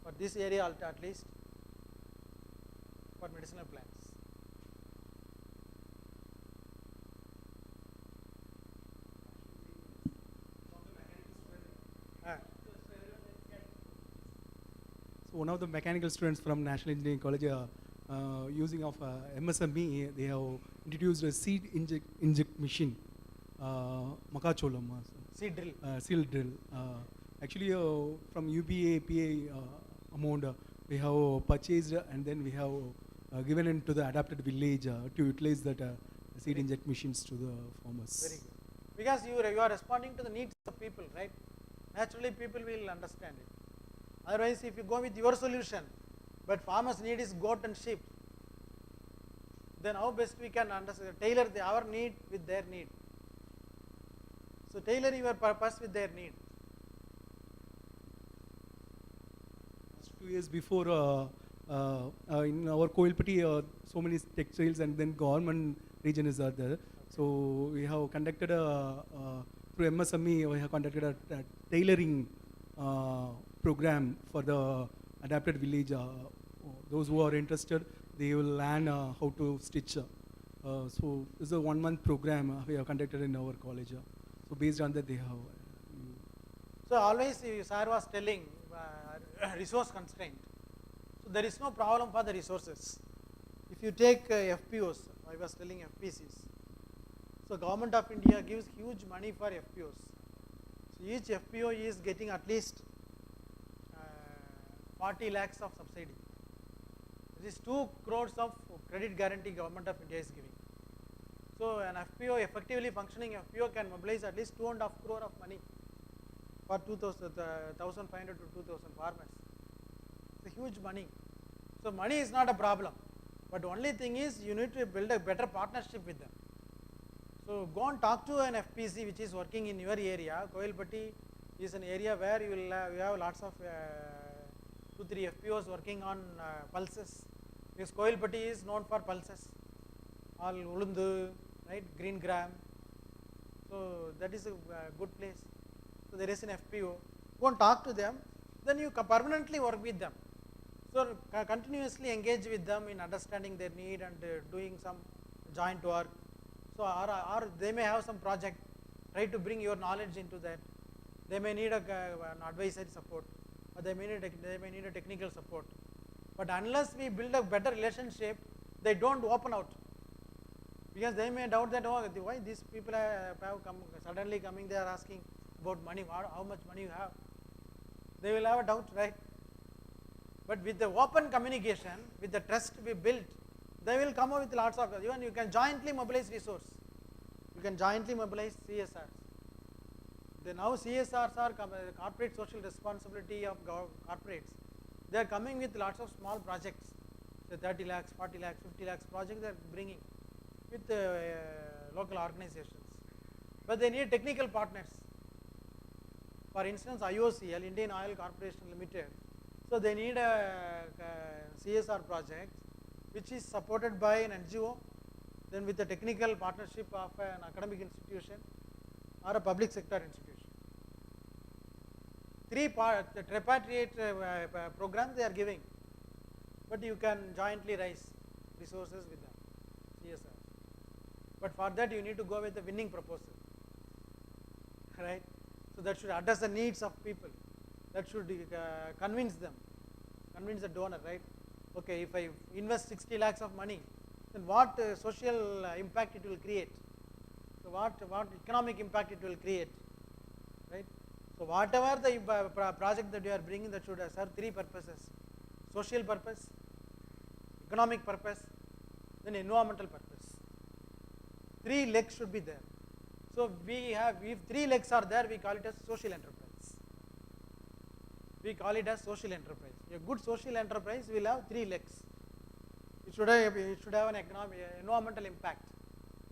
Speaker 8: for this area at least for medicinal plants.
Speaker 12: So one of the mechanical students from National Engineering College using of MSME, they have introduced a seed inject machine, Makacholam.
Speaker 8: Seed drill.
Speaker 12: Seed drill. Actually, from UBA, PA amount, we have purchased and then we have given it to the adapted village to utilize that seed inject machines to the farmers.
Speaker 8: Very good. Because you are responding to the needs of people, right? Naturally, people will understand it. Otherwise, if you go with your solution, but farmers' need is goat and sheep, then how best we can understand, tailor our need with their need. So tailor your purpose with their need.
Speaker 12: 2 years before, in our Koilpati, so many textiles and then government region is there. So we have conducted through MSME, we have conducted a tailoring program for the adapted village. Those who are interested, they will learn how to stitch. So this is a 1 month program we have conducted in our college. So based on that, they have.
Speaker 8: So always, sir was telling resource constraint. So there is no problem for the resources. If you take FPOs, I was telling FPCs. So government of India gives huge money for FPOs. So each FPO is getting at least 40 lakhs of subsidy. This is 2 crores of credit guarantee government of India is giving. So an FPO, effectively functioning FPO, can mobilize at least 2.5 crore of money for 1,500 to 2,000 farmers. It's a huge money. So money is not a problem, but only thing is you need to build a better partnership with them. So go and talk to an FPC which is working in your area. Koilpati is an area where you have lots of 2-3 FPOs working on pulses. Because Koilpati is known for pulses, all ulundu, right, green gram. So that is a good place. So there is an FPO. Go and talk to them, then you permanently work with them. So continuously engage with them in understanding their need and doing some joint work. So or they may have some project, try to bring your knowledge into that. They may need an advisory support, or they may need a technical support. But unless we build a better relationship, they don't open out. Because they may doubt that, oh, why these people have come suddenly coming, they are asking about money, how much money you have. They will have a doubt, right? But with the open communication, with the trust we built,
Speaker 13: They will come up with lots of, even you can jointly mobilize resource. You can jointly mobilize CSRs. Now CSRs are corporate social responsibility of corporates. They are coming with lots of small projects, say 30 lakhs, 40 lakhs, 50 lakhs projects they are bringing with local organizations. But they need technical partners. For instance, IOCL, Indian Oil Corporation Limited, so they need a CSR project which is supported by an NGO, then with the technical partnership of an academic institution or a public sector institution. The tripartite programs they are giving, but you can jointly raise resources with them, CSR. But for that you need to go with a winning proposal, right? So that should address the needs of people, that should convince them, convince the donor, right? Okay, if I invest 60 lakhs of money, then what social impact it will create? So what economic impact it will create, right? So whatever the project that you are bringing, that should serve three purposes: social purpose, economic purpose, then environmental purpose. 3 legs should be there. So we have, if 3 legs are there, we call it as social enterprise. We call it as social enterprise. A good social enterprise will have 3 legs. It should have an environmental impact.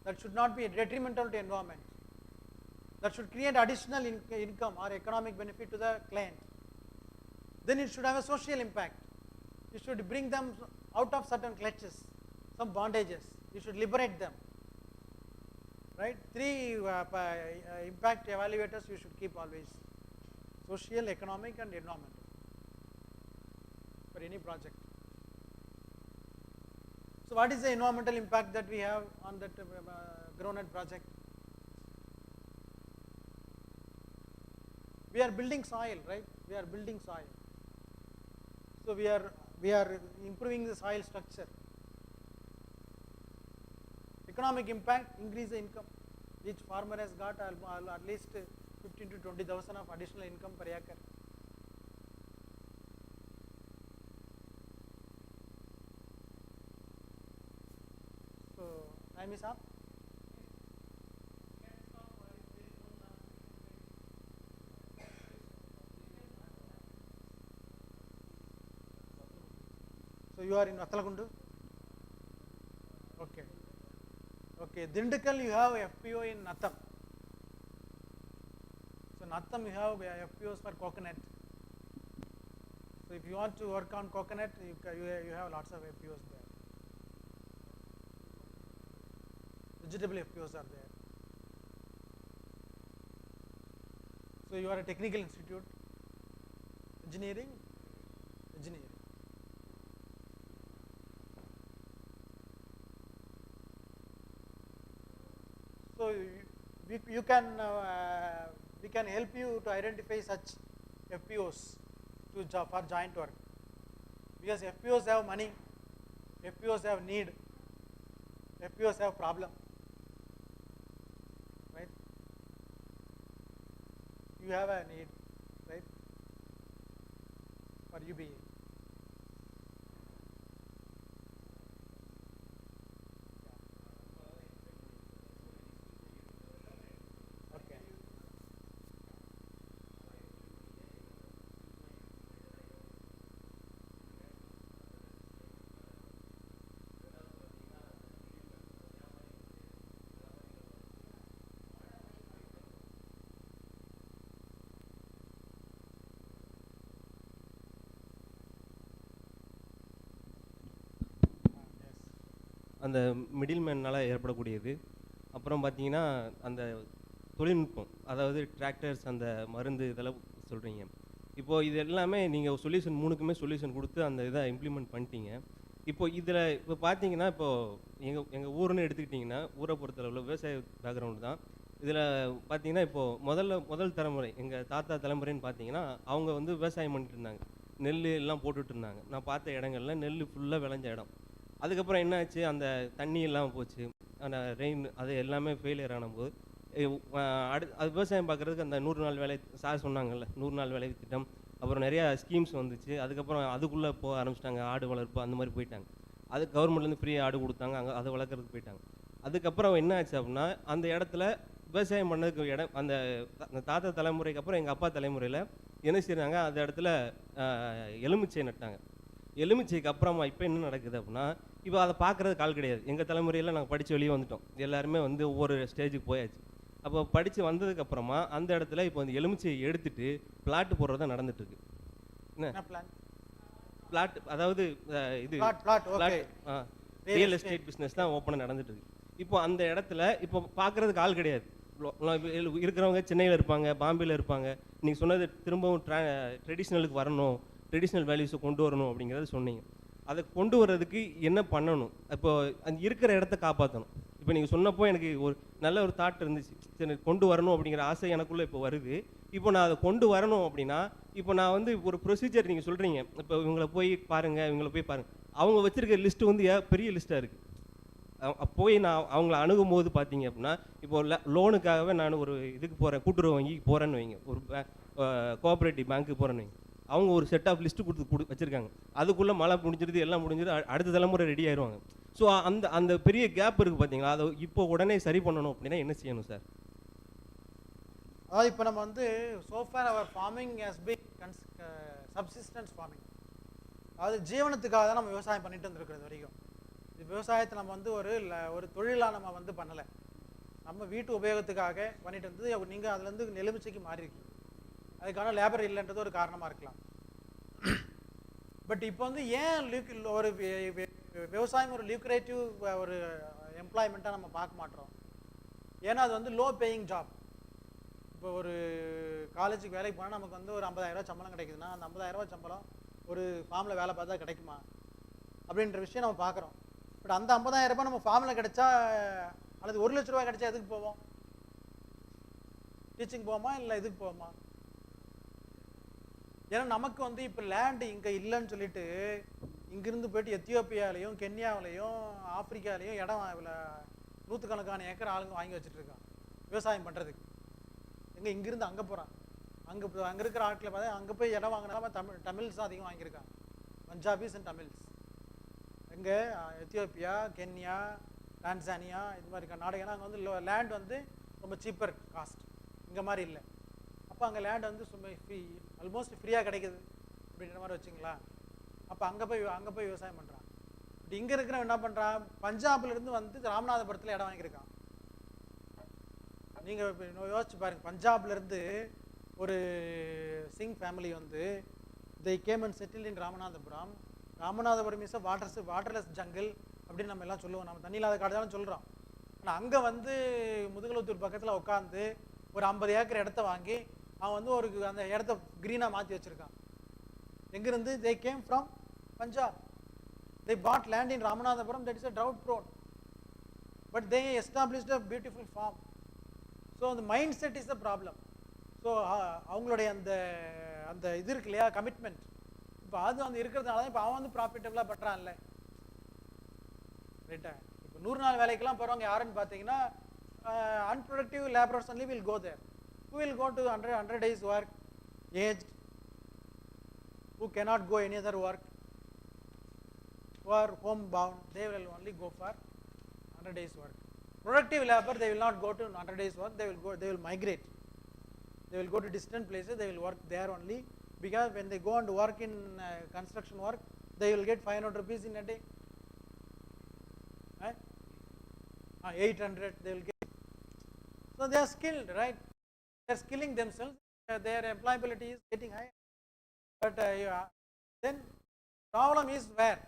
Speaker 13: That should not be detrimental to environment. That should create additional income or economic benefit to the client. Then it should have a social impact. You should bring them out of certain clutches, some bondages. You should liberate them. Right? 3 impact evaluators you should keep always: social, economic, and environmental for any project. So what is the environmental impact that we have on that groundnut project? We are building soil, right? We are building soil. So we are improving the soil structure. Economic impact: increase the income. Each farmer has got at least 15 to 20,000 of additional income per acre. So time is up. So you are in Vatalagundu? Okay. Okay, Dindigul you have FPO in Natham. So Natham you have FPOs for coconut. So if you want to work on coconut, you have lots of FPOs there. Vegetable FPOs are there. So you are a technical institute. Engineering. So we can help you to identify such FPOs for joint work, because FPOs have money, FPOs have need, FPOs have problem, right? You have a need, right, for UBA.
Speaker 14: அந்த middle மேனால் ஏற்படக்கூடியது. அப்புறம் பார்த்தீங்கன்னா அந்த தொழில்நுட்பம், அதாவது tractors, அந்த மருந்து, இதெல்லாம் சொல்கிறீங்க. இப்போது இது எல்லாமே நீங்கள் சொல்யூஷன் 3க்குமே சொல்யூஷன் கொடுத்து அந்த இதை இம்ப்ளிமெண்ட் பண்ணிட்டீங்க. இப்போ இதில் இப்போ பார்த்தீங்கன்னா, இப்போது எங்கள் ஊருன்னு எடுத்துக்கிட்டிங்கன்னா, ஊரை பொறுத்தளவில் விவசாய பேக்ரவுண்டு தான். இதில் பார்த்தீங்கன்னா இப்போது முதல் தலைமுறை, எங்கள் தாத்தா தலைமுறைன்னு பார்த்தீங்கன்னா, அவங்க வந்து விவசாயம் பண்ணிட்டு இருந்தாங்க. நெல் எல்லாம் போட்டுட்டு இருந்தாங்க. நான் பார்த்த இடங்கள்ல நெல் ஃபுல்லாக விளைஞ்ச இடம். அதுக்கப்புறம் என்ன ஆச்சு, அந்த தண்ணி எல்லாம் போச்சு, அந்த ரெயின் அது எல்லாமே ஃபெயிலியர் ஆனபோது அது விவசாயம் பார்க்குறதுக்கு அந்த 100 நாள் வேலை சார் சொன்னாங்கல்ல, 100 நாள் வேலை திட்டம், அப்புறம் நிறையா ஸ்கீம்ஸ் வந்துச்சு. அதுக்கப்புறம் அதுக்குள்ளே போக ஆரம்பிச்சிட்டாங்க, ஆடு வளர்ப்பு அந்த மாதிரி போயிட்டாங்க. அது கவர்மெண்ட்லேருந்து ஃப்ரீ ஆடு கொடுத்தாங்க, அங்கே அதை வளர்க்குறதுக்கு போயிட்டாங்க. அதுக்கப்புறம் என்ன ஆச்சு அப்படின்னா அந்த இடத்துல விவசாயம் பண்ணதுக்கு இடம் அந்த தாத்தா தலைமுறைக்கு அப்புறம் எங்கள் அப்பா தலைமுறையில் என்ன செய்கிறாங்க, அந்த இடத்துல எலுமிச்சை நட்டாங்க. எலுமிச்சைக்கு அப்புறமா இப்போ என்ன நடக்குது அப்படின்னா இப்போ அதை பார்க்குறதுக்கு ஆள் கிடையாது. எங்கள் தலைமுறையில் நாங்கள் படித்து வெளியே வந்துட்டோம், எல்லாருமே வந்து ஒவ்வொரு ஸ்டேஜுக்கு போயாச்சு. அப்போ படித்து வந்ததுக்கப்புறமா அந்த இடத்துல இப்போ அந்த எலுமிச்சையை எடுத்துட்டு பிளாட்டு போடுறதா நடந்துட்டுருக்கு. என்ன பிளாட், அதாவது இது ரியல் எஸ்டேட் பிஸ்னஸ் தான் ஓப்பனாக நடந்துட்டு இருக்கு. இப்போ அந்த இடத்துல இப்போ பார்க்குறதுக்கு ஆள் கிடையாது. இருக்கிறவங்க சென்னையில் இருப்பாங்க, பாம்பேயில் இருப்பாங்க. நீங்கள் சொன்னது திரும்பவும் ட்ரெடிஷ்னலுக்கு வரணும், ட்ரெடிஷ்னல் வேல்யூஸை கொண்டு வரணும் அப்படிங்கிறத சொன்னீங்க. அதை கொண்டு வர்றதுக்கு என்ன பண்ணணும்? இப்போ அந்த இருக்கிற இடத்த காப்பாற்றணும். இப்போ நீங்கள் சொன்னப்போ எனக்கு ஒரு நல்ல ஒரு தாட் இருந்துச்சு, சரி கொண்டு வரணும் அப்படிங்கிற ஆசை எனக்குள்ளே இப்போ வருது. இப்போ நான் அதை கொண்டு வரணும் அப்படின்னா இப்போ நான் வந்து ஒரு ப்ரொசீஜர் நீங்கள் சொல்கிறீங்க, இப்போ இவங்களை போய் பாருங்கள், இவங்களை போய் பாருங்கள், அவங்க வச்சுருக்க லிஸ்ட்டு வந்து பெரிய லிஸ்ட்டாக இருக்குது. போய் நான் அவங்கள அணுகும் போது பார்த்தீங்க அப்படின்னா இப்போ லோனுக்காகவே நான் ஒரு இதுக்கு போகிறேன், கூட்டுறவு வங்கிக்கு போகிறேன்னு வைங்க, ஒரு கோஆப்ரேட்டிவ் பேங்க்கு போகிறேன்னு வைங்க, அவங்க ஒரு செட் ஆஃப் லிஸ்ட்டு கொடுத்து வச்சுருக்காங்க. அதுக்குள்ளே மழை முடிஞ்சிருது, எல்லாம் முடிஞ்சிருது, அடுத்த தலைமுறை ரெடி ஆயிடுவாங்க. ஸோ அந்த பெரிய கேப் இருக்குது பார்த்தீங்களா, அதை இப்போ உடனே சரி பண்ணணும் அப்படின்னா என்ன செய்யணும் சார்?
Speaker 13: அதாவது இப்போ நம்ம வந்து so far our farming has been subsistence farming, அதாவது ஜீவனத்துக்காக தான் நம்ம விவசாயம் பண்ணிட்டு வந்துருக்கிறது வரைக்கும். இது விவசாயத்தை நம்ம வந்து ஒரு தொழிலாக நம்ம வந்து பண்ணலை, நம்ம வீட்டு உபயோகத்துக்காக பண்ணிட்டு இருந்தது. நீங்கள் அதுலேருந்து எலுமிச்சைக்கு மாறியிருக்கீங்க, அதுக்கான லேபர் இல்லைன்றது ஒரு காரணமாக இருக்கலாம். பட் இப்போ வந்து ஏன் ஒரு விவசாயம் ஒரு லியூக்ரேட்டிவ் ஒரு எம்ப்ளாய்மெண்ட்டாக நம்ம பார்க்க மாட்டோம்? ஏன்னா அது வந்து லோ பேயிங் ஜாப். இப்போ ஒரு காலேஜுக்கு வேலைக்கு போனால் நமக்கு வந்து ஒரு 50,000 ரூபா சம்பளம் கிடைக்குதுன்னா அந்த 50,000 ரூபா சம்பளம் ஒரு ஃபார்மில் வேலை பார்த்தா கிடைக்குமா அப்படின்ற விஷயம் நம்ம பார்க்குறோம். பட் அந்த 50,000 ரூபாய் நம்ம ஃபார்மில் கிடைச்சா அல்லது 1 லட்ச ரூபா கிடைச்சா எதுக்கு போவோம்? டீச்சிங் போவோமா இல்லை இதுக்கு போவோமா? ஏன்னா நமக்கு வந்து இப்போ லேண்டு இங்கே இல்லைன்னு சொல்லிட்டு இங்கிருந்து போயிட்டு எத்தியோப்பியாலையும் கென்யாவிலையும் ஆப்பிரிக்காலையும் இடம் நூற்றுக்கணக்கான ஏக்கர் ஆளுங்க வாங்கி வச்சுட்டு இருக்கான் விவசாயம் பண்ணுறதுக்கு. எங்கே இங்கிருந்து அங்கே போகிறான், அங்கே இருக்கிற ஆட்களை பார்த்தா அங்கே போய் இடம் வாங்கினாலும் தமிழ்ஸ் தான் அதிகம் வாங்கியிருக்காங்க, பஞ்சாபிஸ் அண்ட் தமிழ்ஸ். எங்கே எத்தியோப்பியா, கென்யா, டான்சானியா இது மாதிரி நாடுகள் அங்கே வந்து லேண்ட் வந்து ரொம்ப சீப்பர் காஸ்ட், இங்கே மாதிரி இல்லை. அப்போ அங்கே லேண்ட் வந்து சும்மா ஆல்மோஸ்ட் ஃப்ரீயாக கிடைக்குது அப்படின்ற மாதிரி வச்சுங்களா. அப்போ அங்கே போய் விவசாயம் பண்ணுறான். பட் இங்கே இருக்கிறவன் என்ன பண்ணுறான், பஞ்சாப்லேருந்து வந்து ராமநாதபுரத்தில் இடம் வாங்கியிருக்கான். நீங்கள் யோசிச்சு பாருங்க, பஞ்சாப்லேருந்து ஒரு சிங் ஃபேமிலி வந்து they came and settled in Ramanathapuram. Ramanathapuram is waterless jungle அப்படின்னு நம்ம எல்லாம் சொல்லுவோம், நம்ம தண்ணி இல்லாத காடு தான் சொல்கிறோம். ஆனால் அங்கே வந்து முதுகுளத்தூர் பக்கத்தில் உட்காந்து ஒரு 50 ஏக்கர் இடத்த வாங்கி அவன் வந்து ஒரு அந்த இடத்த க்ரீனாக மாற்றி வச்சுருக்கான். எங்கேருந்து? they came from Punjab. They bought land in Ramanathapuram that is a drought prone, but they established a beautiful farm. So the mindset is the problem. So அவங்களுடைய அந்த இது இருக்கு இல்லையா, கமிட்மெண்ட், இப்போ அது வந்து இருக்கிறதுனால தான் இப்போ அவன் வந்து ப்ராஃபிட்டபுளாக பண்ணுறான்ல, ரைட்டா? இப்போ 100 நாள் வேலைக்கெல்லாம் போகிறவங்க யாருன்னு பார்த்தீங்கன்னா unproductive laborers only will go there. Who will go to 100 days work, aged, who cannot go any other work, who are homebound, they will only go for 100 days work. Productive labor, they will not go to 100 days work, they will migrate. They will go to distant places, they will work there only, because when they go and work in construction work, they will get 500 rupees in a day. 800 they will get. So they are skilled, right? They are skilling themselves, their employability is getting high. But then problem is where?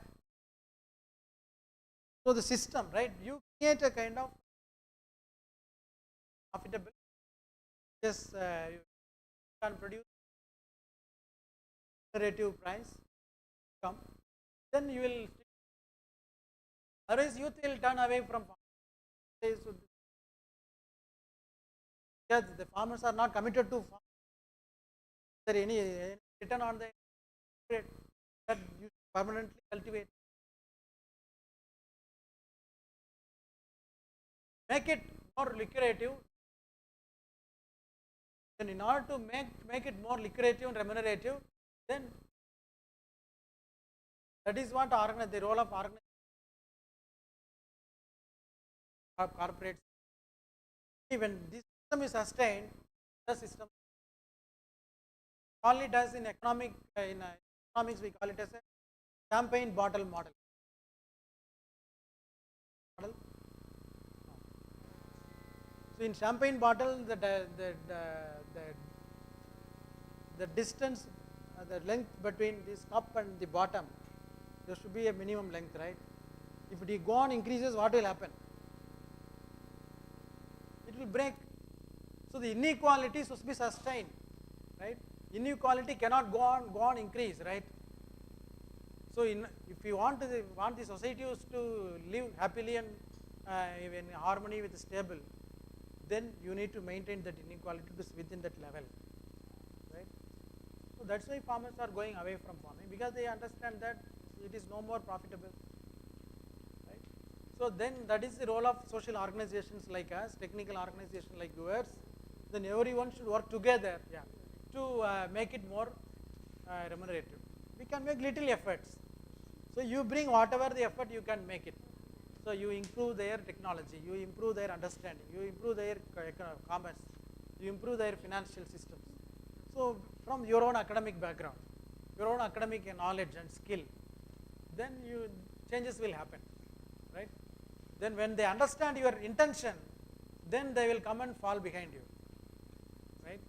Speaker 13: So the system, right? You create a kind of profitable, yes, you can produce relative price come, then you will, otherwise youth will turn away from farming. Yes, the farmers are not committed to farming. Is there any return on the that you permanently cultivate? Make it more lucrative. Then in order to make it more lucrative and remunerative, then that is what the role of organization. corporate. When this system is sustained, the system call it as in economics we call it as a champagne bottle model. So in champagne bottle, the distance, the length between this cup and the bottom, there should be a minimum length, right? If it go on increases, what will happen? It will break. So the inequality should be sustained, right? Inequality cannot go on increase, right? So if you want the societies to live happily and in harmony with stable, then you need to maintain that inequality within that level, right? So that's why farmers are going away from farming, because they understand that it is no more profitable, right? So then that is the role of social organizations like us, technical organizations like yours. Then everyone should work together, to make it more remunerative. We can make little efforts. So you bring whatever the effort you can make it. So you improve their technology, you improve their understanding, you improve their commerce, you improve their financial systems. So from your own academic background, your own academic knowledge and skill, then changes will happen, right? Then when they understand your intention, then they will come and fall behind you, right?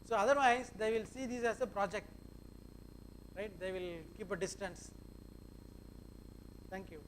Speaker 13: So otherwise they will see this as a project, right? They will keep a distance. Thank you.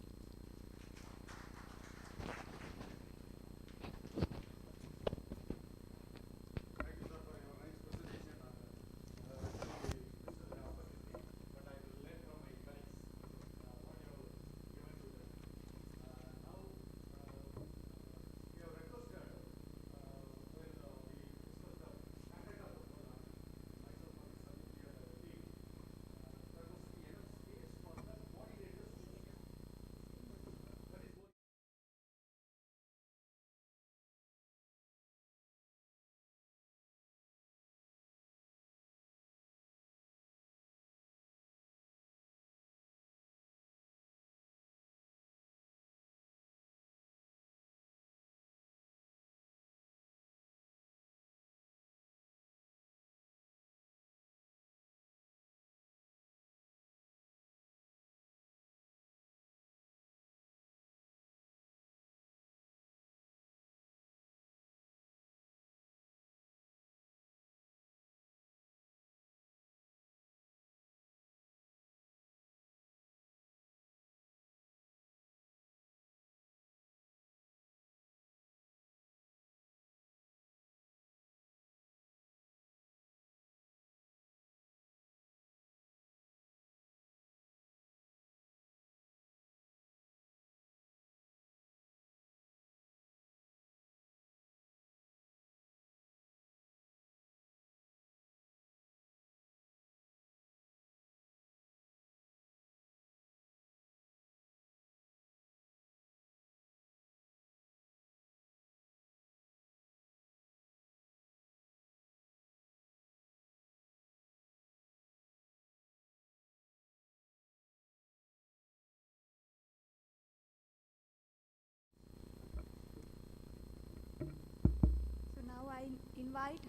Speaker 1: So now I invite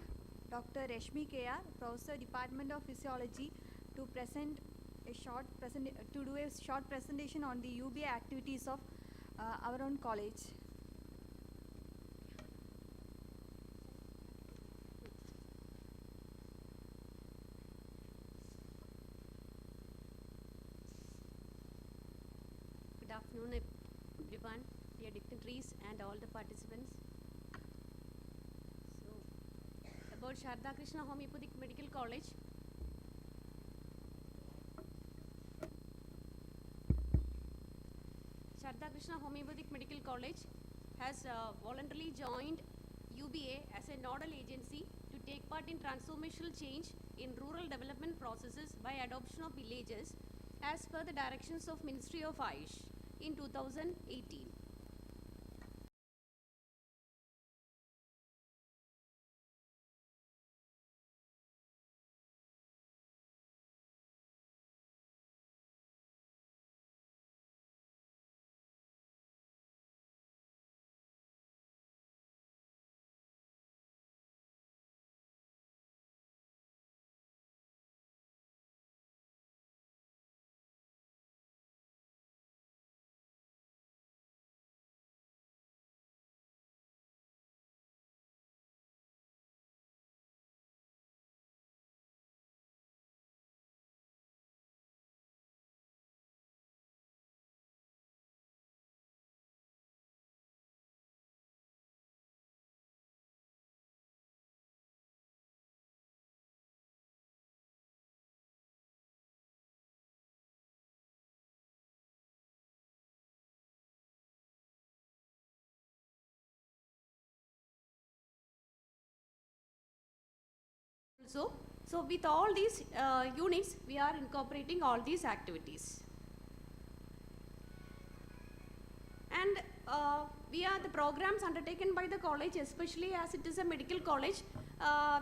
Speaker 1: Dr. Rashmi K.R., Professor, Department of Physiology, to do a short presentation on the UBA activities of our own college.
Speaker 9: Good afternoon, everyone, dear dignitaries and all the participants. So, about Sarada Krishna Homeopathic Medical College. Sarada Krishna Homeopathic Medical College has voluntarily joined UBA as a nodal agency to take part in transformational change in rural development processes by adoption of villages as per the directions of Ministry of Ayush in 2018. So with all these units, we are incorporating all these activities. And we are the programs undertaken by the college, especially as it is a medical college.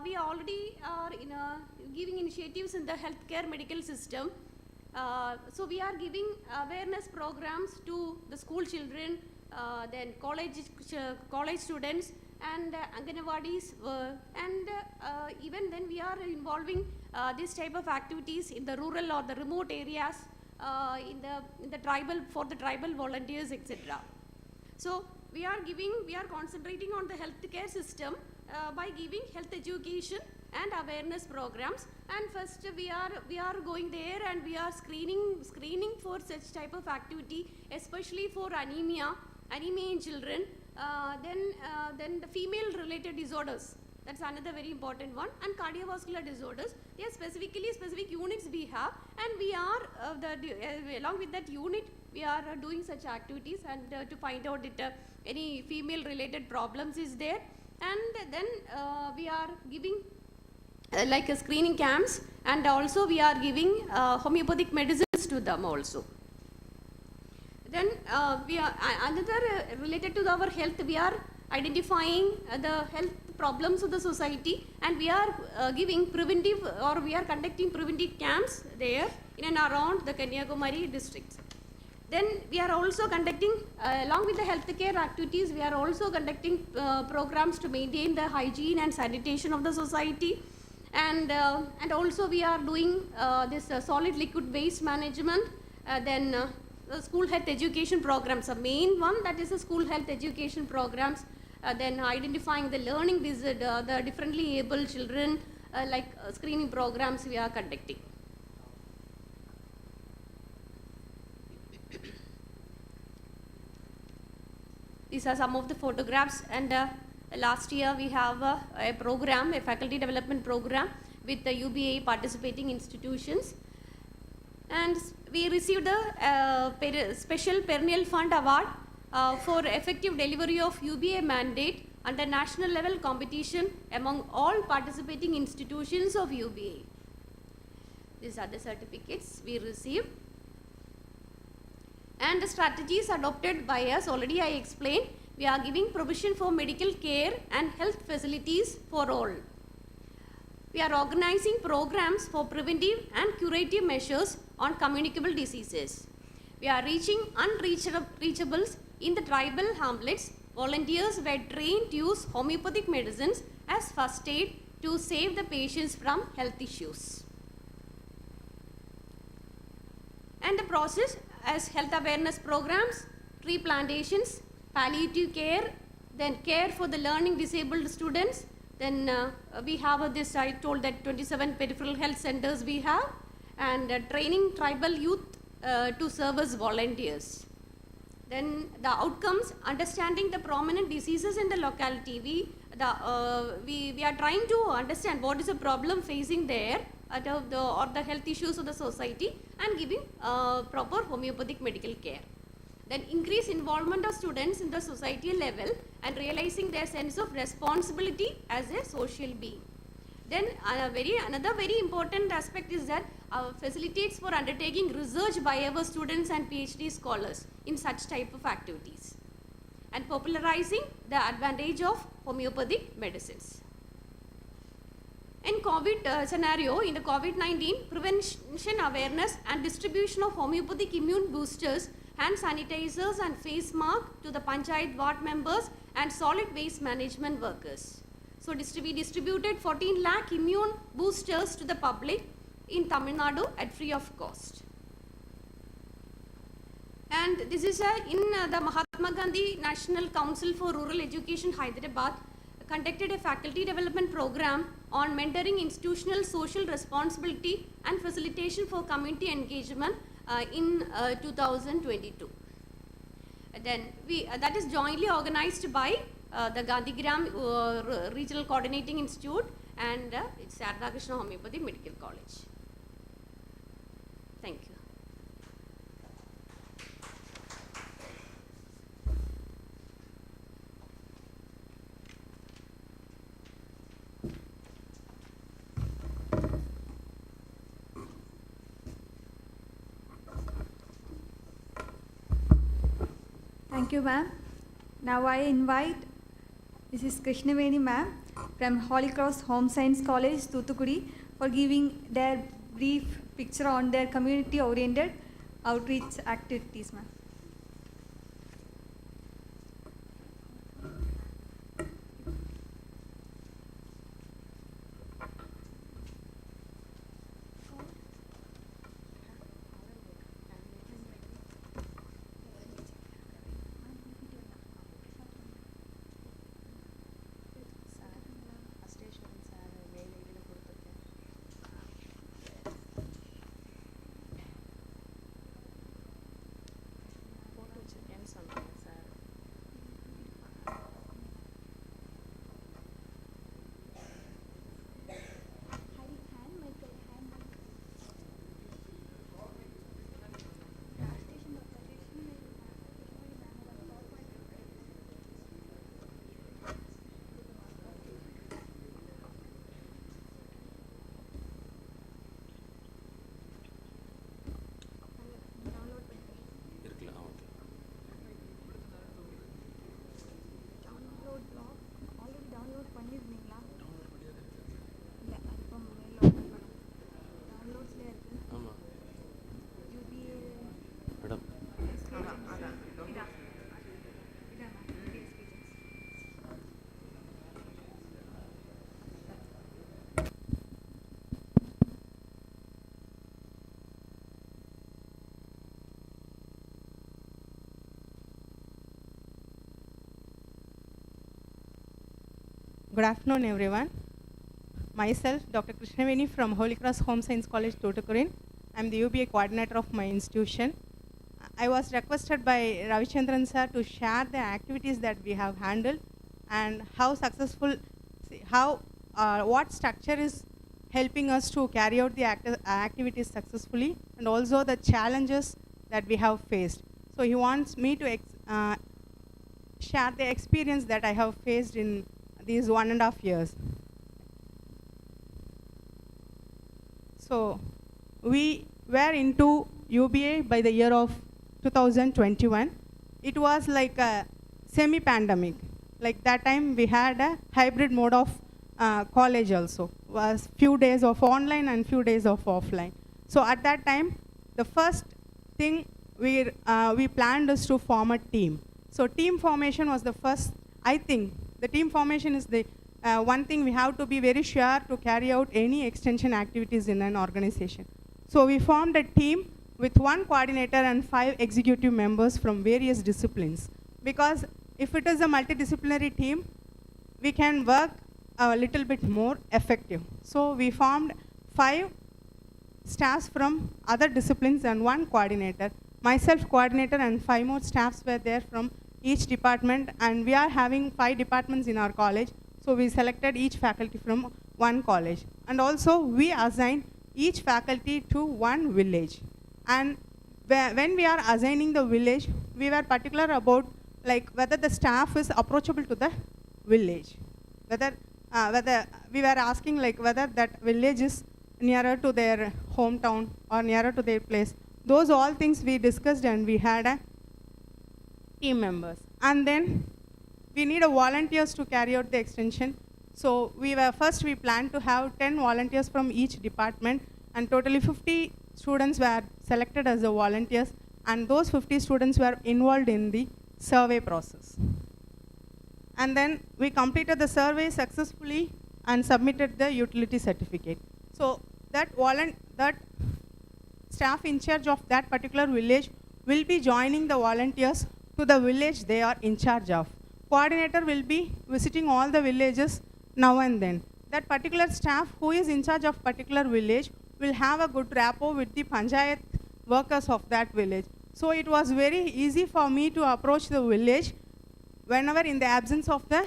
Speaker 9: We already are giving initiatives in the healthcare medical system. So we are giving awareness programs to the school children, then college students, and Anganwadis, and even then we are involving this type of activities in the rural or the remote areas, in the tribal, for the tribal volunteers, etc. So we are concentrating on the healthcare system by giving health education and awareness programs. And first we are going there and we are screening for such type of activity, especially for anemia in children, then the female related disorders, that's another very important one, and cardiovascular disorders. They are specific units we have, and we are along with that unit we are doing such activities, and to find out if any female related problems is there, and then we are giving like a screening camps, and also we are giving homeopathic medicines to them also. Then we are another related to our health, we are identifying the health problems of the society, and we are giving preventive, or we are conducting preventive camps there in and around the Kanniyakumari district. Then we are also conducting, along with the healthcare activities, we are also conducting programs to maintain the hygiene and sanitation of the society, and also we are doing this solid liquid waste management, then the school health education programs, the main one, that is the school health education programs, then identifying the learning the differently able children, like screening programs we are conducting. These are some of the photographs, and last year we have a program, a faculty development program with the UBA participating institutions, and we received a special perennial fund award for effective delivery of UBA mandate under national level competition among all participating institutions of UBA. These are the certificates we received. And the strategies adopted by us, already I explained. We are giving provision for medical care and health facilities for all. We are organizing programs for preventive and curative measures on communicable diseases. We are reaching unreachables in the tribal hamlets. Volunteers were trained to use homeopathic medicines as first aid to save the patients from health issues. And the process as health awareness programs, tree plantations, palliative care, then care for the learning disabled students. Then we have this, I told that 27 peripheral health centers we have, and training tribal youth to serve as volunteers. Then the outcomes, understanding the prominent diseases in the locality. We are trying to understand what is the problem facing there, or the health issues of the society, and giving proper homeopathic medical care. Then increase involvement of students in the societal level and realizing their sense of responsibility as a social being. Then another very important aspect is that facilitates for undertaking research by our students and PhD scholars in such type of activities, and popularizing the advantage of homeopathic medicines. In COVID scenario, in the COVID-19, prevention awareness and distribution of homeopathic immune boosters, hand sanitizers and face mask to the Panchayat ward members and solid waste management workers. So we distributed 14 lakh immune boosters to the public in Tamilnadu at free of cost. And this is in the Mahatma Gandhi National Council for Rural Education, Hyderabad, conducted a faculty development program on mentoring institutional social responsibility and facilitation for community engagement in 2022. Then that is jointly organized by the Gandhigram Regional Coordinating Institute and it's Sarada Krishna Homeopathic Medical College. Thank you.
Speaker 1: Thank you, ma'am. Now I invite Mrs. Krishnaveni, ma'am, from Holy Cross Home Science College, Thuthukudi, for giving their brief picture on their community-oriented outreach activities, ma'am.
Speaker 15: Good afternoon, everyone. Myself, Dr. Krishnaveni from Holy Cross Home Science College, Tuticorin. I'm the UBA coordinator of my institution. I was requested by Ravichandran sir to share the activities that we have handled and how successful, what structure is helping us to carry out the activities successfully, and also the challenges that we have faced. So he wants me to share the experience that I have faced in these 1.5 years. So we were into UBA by the year of 2021. It was like a semi-pandemic. Like that time we had a hybrid mode of college also. Was few days of online and few days of offline. So at that time, the first thing we planned is to form a team. So team formation was the first, I think, the team formation is the one thing we have to be very sure to carry out any extension activities in an organization. So we formed a team with 1 coordinator and 5 executive members from various disciplines. Because if it is a multidisciplinary team, we can work a little bit more effective. So we formed 5 staffs from other disciplines and 1 coordinator. Myself coordinator and 5 more staffs were there from each department, and we are having 5 departments in our college. So we selected each faculty from 1 college. And also we assigned each faculty to 1 village. And when we are assigning the village, we were particular about like whether the staff is approachable to the village. Whether we were asking like whether that village is nearer to their hometown or nearer to their place. Those all things we discussed, and we had a team members. And then we need a volunteers to carry out the extension. So we planned to have 10 volunteers from each department, and totally 50 students were selected as the volunteers, and those 50 students were involved in the survey process. And then we completed the survey successfully and submitted the utility certificate. So that staff in charge of that particular village will be joining the volunteers to the village they are in charge of. Coordinator will be visiting all the villages now and then. That particular staff who is in charge of particular village will have a good rapport with the panchayat workers of that village. So it was very easy for me to approach the village whenever in the absence of the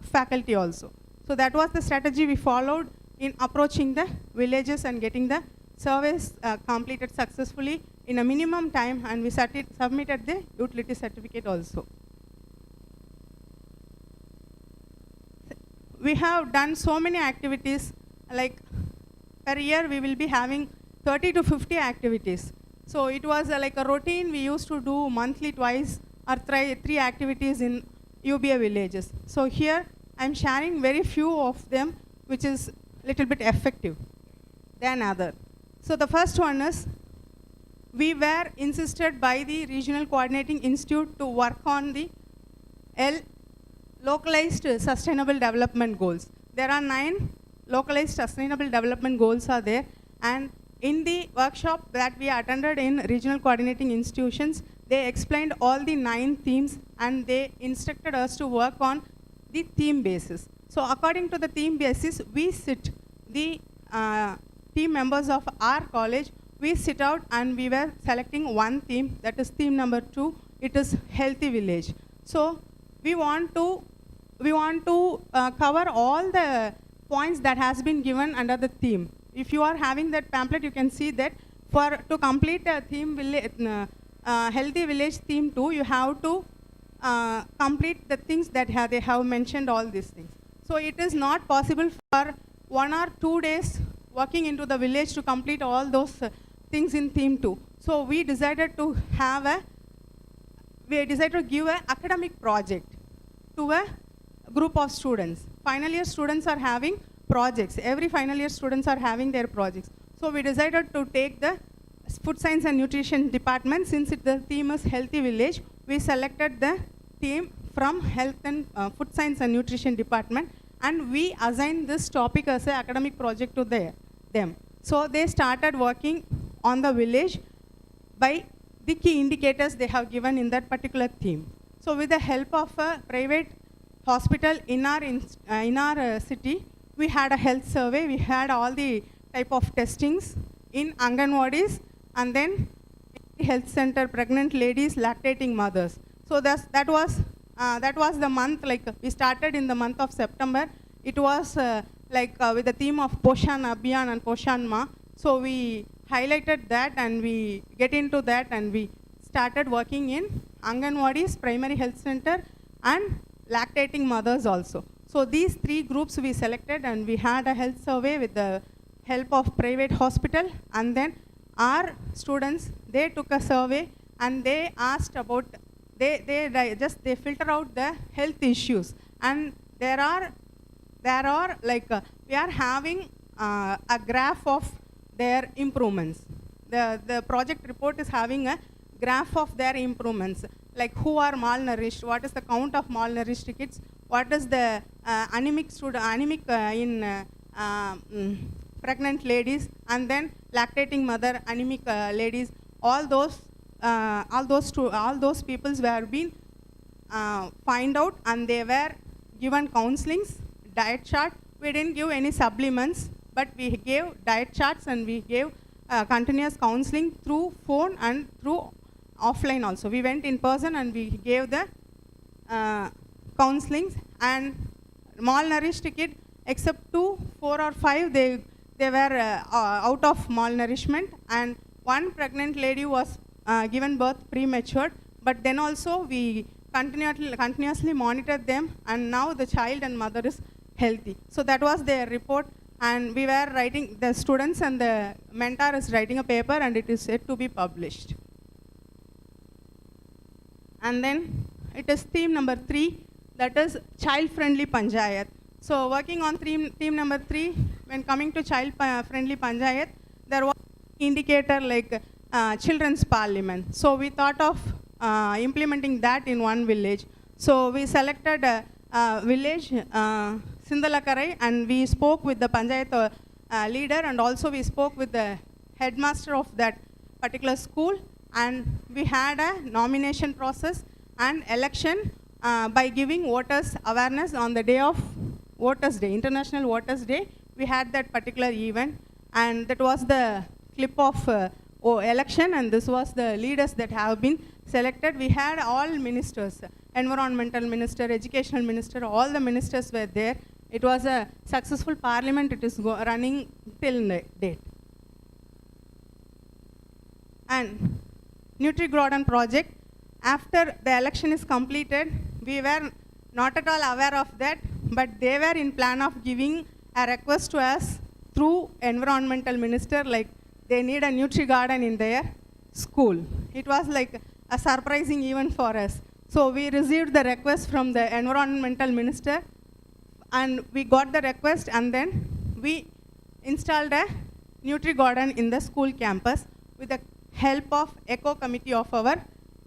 Speaker 15: faculty also. So that was the strategy we followed in approaching the villages and getting the surveys completed successfully in a minimum time, and we submitted the utility certificate also. We have done so many activities, like per year we will be having 30 to 50 activities. So it was like a routine we used to do monthly twice or three activities in UBA villages. So here I'm sharing very few of them, which is little bit effective than other. So the first one is, we were insisted by the Regional Coordinating Institute to work on the localized sustainable development goals. There are 9 localized sustainable development goals are there, and in the workshop that we attended in regional coordinating institutions, they explained all the 9 themes and they instructed us to work on the theme basis. So according to the theme basis, we sit, the team members of our college, we sit out and we were selecting one theme, that is theme number 2, it is healthy village. So we want to cover all the points that has been given under the theme. If you are having that pamphlet, you can see that to complete a theme healthy village theme 2, you have to complete the things that they have mentioned, all these things. So it is not possible for 1 or 2 days working into the village to complete all those things in theme 2. So we decided to give an academic project to a group of students. Final year students are having projects. Every final year students are having their projects. So we decided to take the food science and nutrition department. Since the theme is healthy village, we selected the team from health and food science and nutrition department, and we assigned this topic as an academic project to them. So they started working on the village by the key indicators they have given in that particular theme. So with the help of a private hospital in our city, we had a health survey. We had all the type of testings in Anganwadis, and then health center, pregnant ladies, lactating mothers. So that was the month, like we started in the month of September. It was with the theme of Poshan Abhiyan and Poshan Ma. So we highlighted that and we get into that, and we started working in Anganwadis, primary health center, and lactating mothers also. So these 3 groups we selected, and we had a health survey with the help of private hospital, and then our students, they took a survey and they asked about, they filter out the health issues, and there are we are having a graph of their improvements. The project report is having a graph of their improvements, like who are malnourished, what is the count of malnourished kids, what is the anemic in pregnant ladies, and then lactating mother, anemic ladies, all those peoples were being find out, and they were given counselings, diet chart. We didn't give any supplements, but we gave diet charts, and we gave continuous counseling through phone and through offline also. We went in person and we gave the counselings, and malnourished kid, except 2, 4 or 5, they were out of malnourishment, and one pregnant lady was given birth premature, but then also we continuously monitored them, and now the child and mother is healthy. So that was their report, and we were writing, the students and the mentor is writing a paper, and it is yet to be published. And then it is theme number 3, that is child-friendly Panchayat. So working on theme number 3, when coming to child-friendly Panchayat, there was an indicator like children's parliament. So we thought of implementing that in one village. So we selected a village, Sindalakarai, and we spoke with the Panchayat leader, and also we spoke with the headmaster of that particular school, and we had a nomination process and election by giving voters awareness on the day of Voters Day, International Voters Day. We had that particular event, and that was the clip of election, and this was the leaders that have been selected. We had all ministers, environmental minister, educational minister, all the ministers were there. It was a successful parliament. It is running till date. And Nutri-Garden project, after the election is completed, we were not at all aware of that, but they were in plan of giving a request to us through environmental minister, like they need a Nutri-Garden in their school. It was like a surprising event for us. So we received the request from the environmental minister, and we got the request, and then we installed a Nutri Garden in the school campus with the help of Eco Committee of our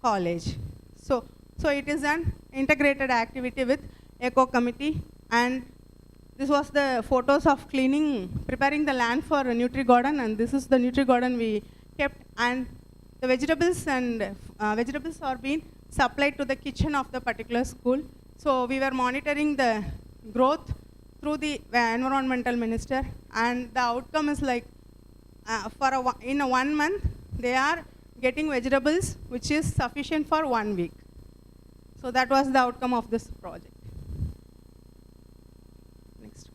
Speaker 15: college. So it is an integrated activity with Eco Committee, and this was the photos of preparing the land for a Nutri Garden, and this is the Nutri Garden we kept, and the vegetables are being supplied to the kitchen of the particular school. So we were monitoring the growth through the environmental minister, and the outcome is like in a 1 month they are getting vegetables which is sufficient for 1 week. So that was the outcome of this project. Next.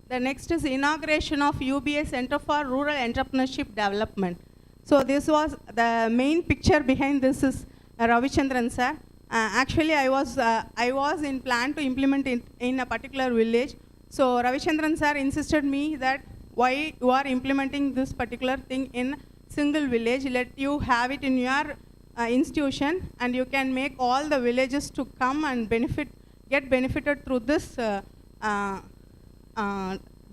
Speaker 15: The next is inauguration of UBA Center for Rural Entrepreneurship Development. So this was the main picture behind this is Ravichandran sir. Actually, I was in plan to implement it in a particular village. So Ravichandran sir insisted me that why you are implementing this particular thing in single village, let you have it in your institution, and you can make all the villages to come and get benefited through this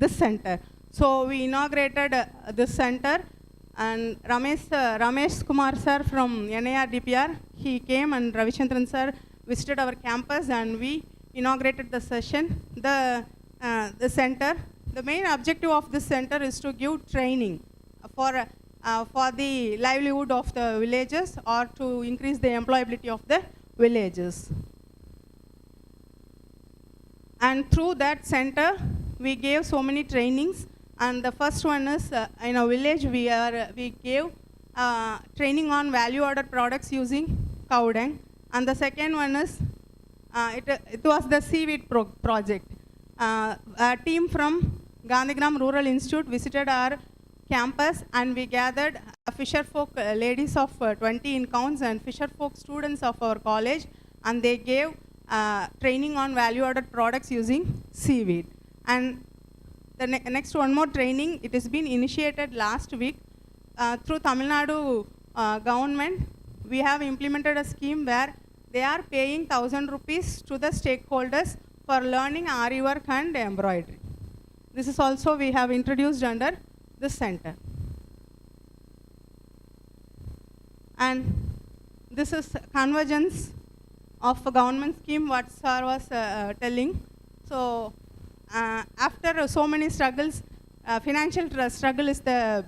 Speaker 15: this center. So we inaugurated this center, and Ramesh Kumar sir from NIRDPR, he came, and Ravichandran sir visited our campus, and we inaugurated the session. The center, the main objective of this center is to give training for the livelihood of the villages, or to increase the employability of the villages. And through that center, we gave so many trainings, and the first one is in a village we gave training on value-added products using cow dung, and the second one is it was the seaweed project. A team from Gandhigram Rural Institute visited our campus, and we gathered fisher folk ladies of 20 in counts and fisher folk students of our college, and they gave training on value-added products using seaweed. And the next one more training, it has been initiated last week through Tamilnadu government. We have implemented a scheme where they are paying 1,000 rupees to the stakeholders for learning Ari work and embroidery. This is also we have introduced under this center. And this is convergence of a government scheme, what sir was telling. So after so many struggles, financial struggle is the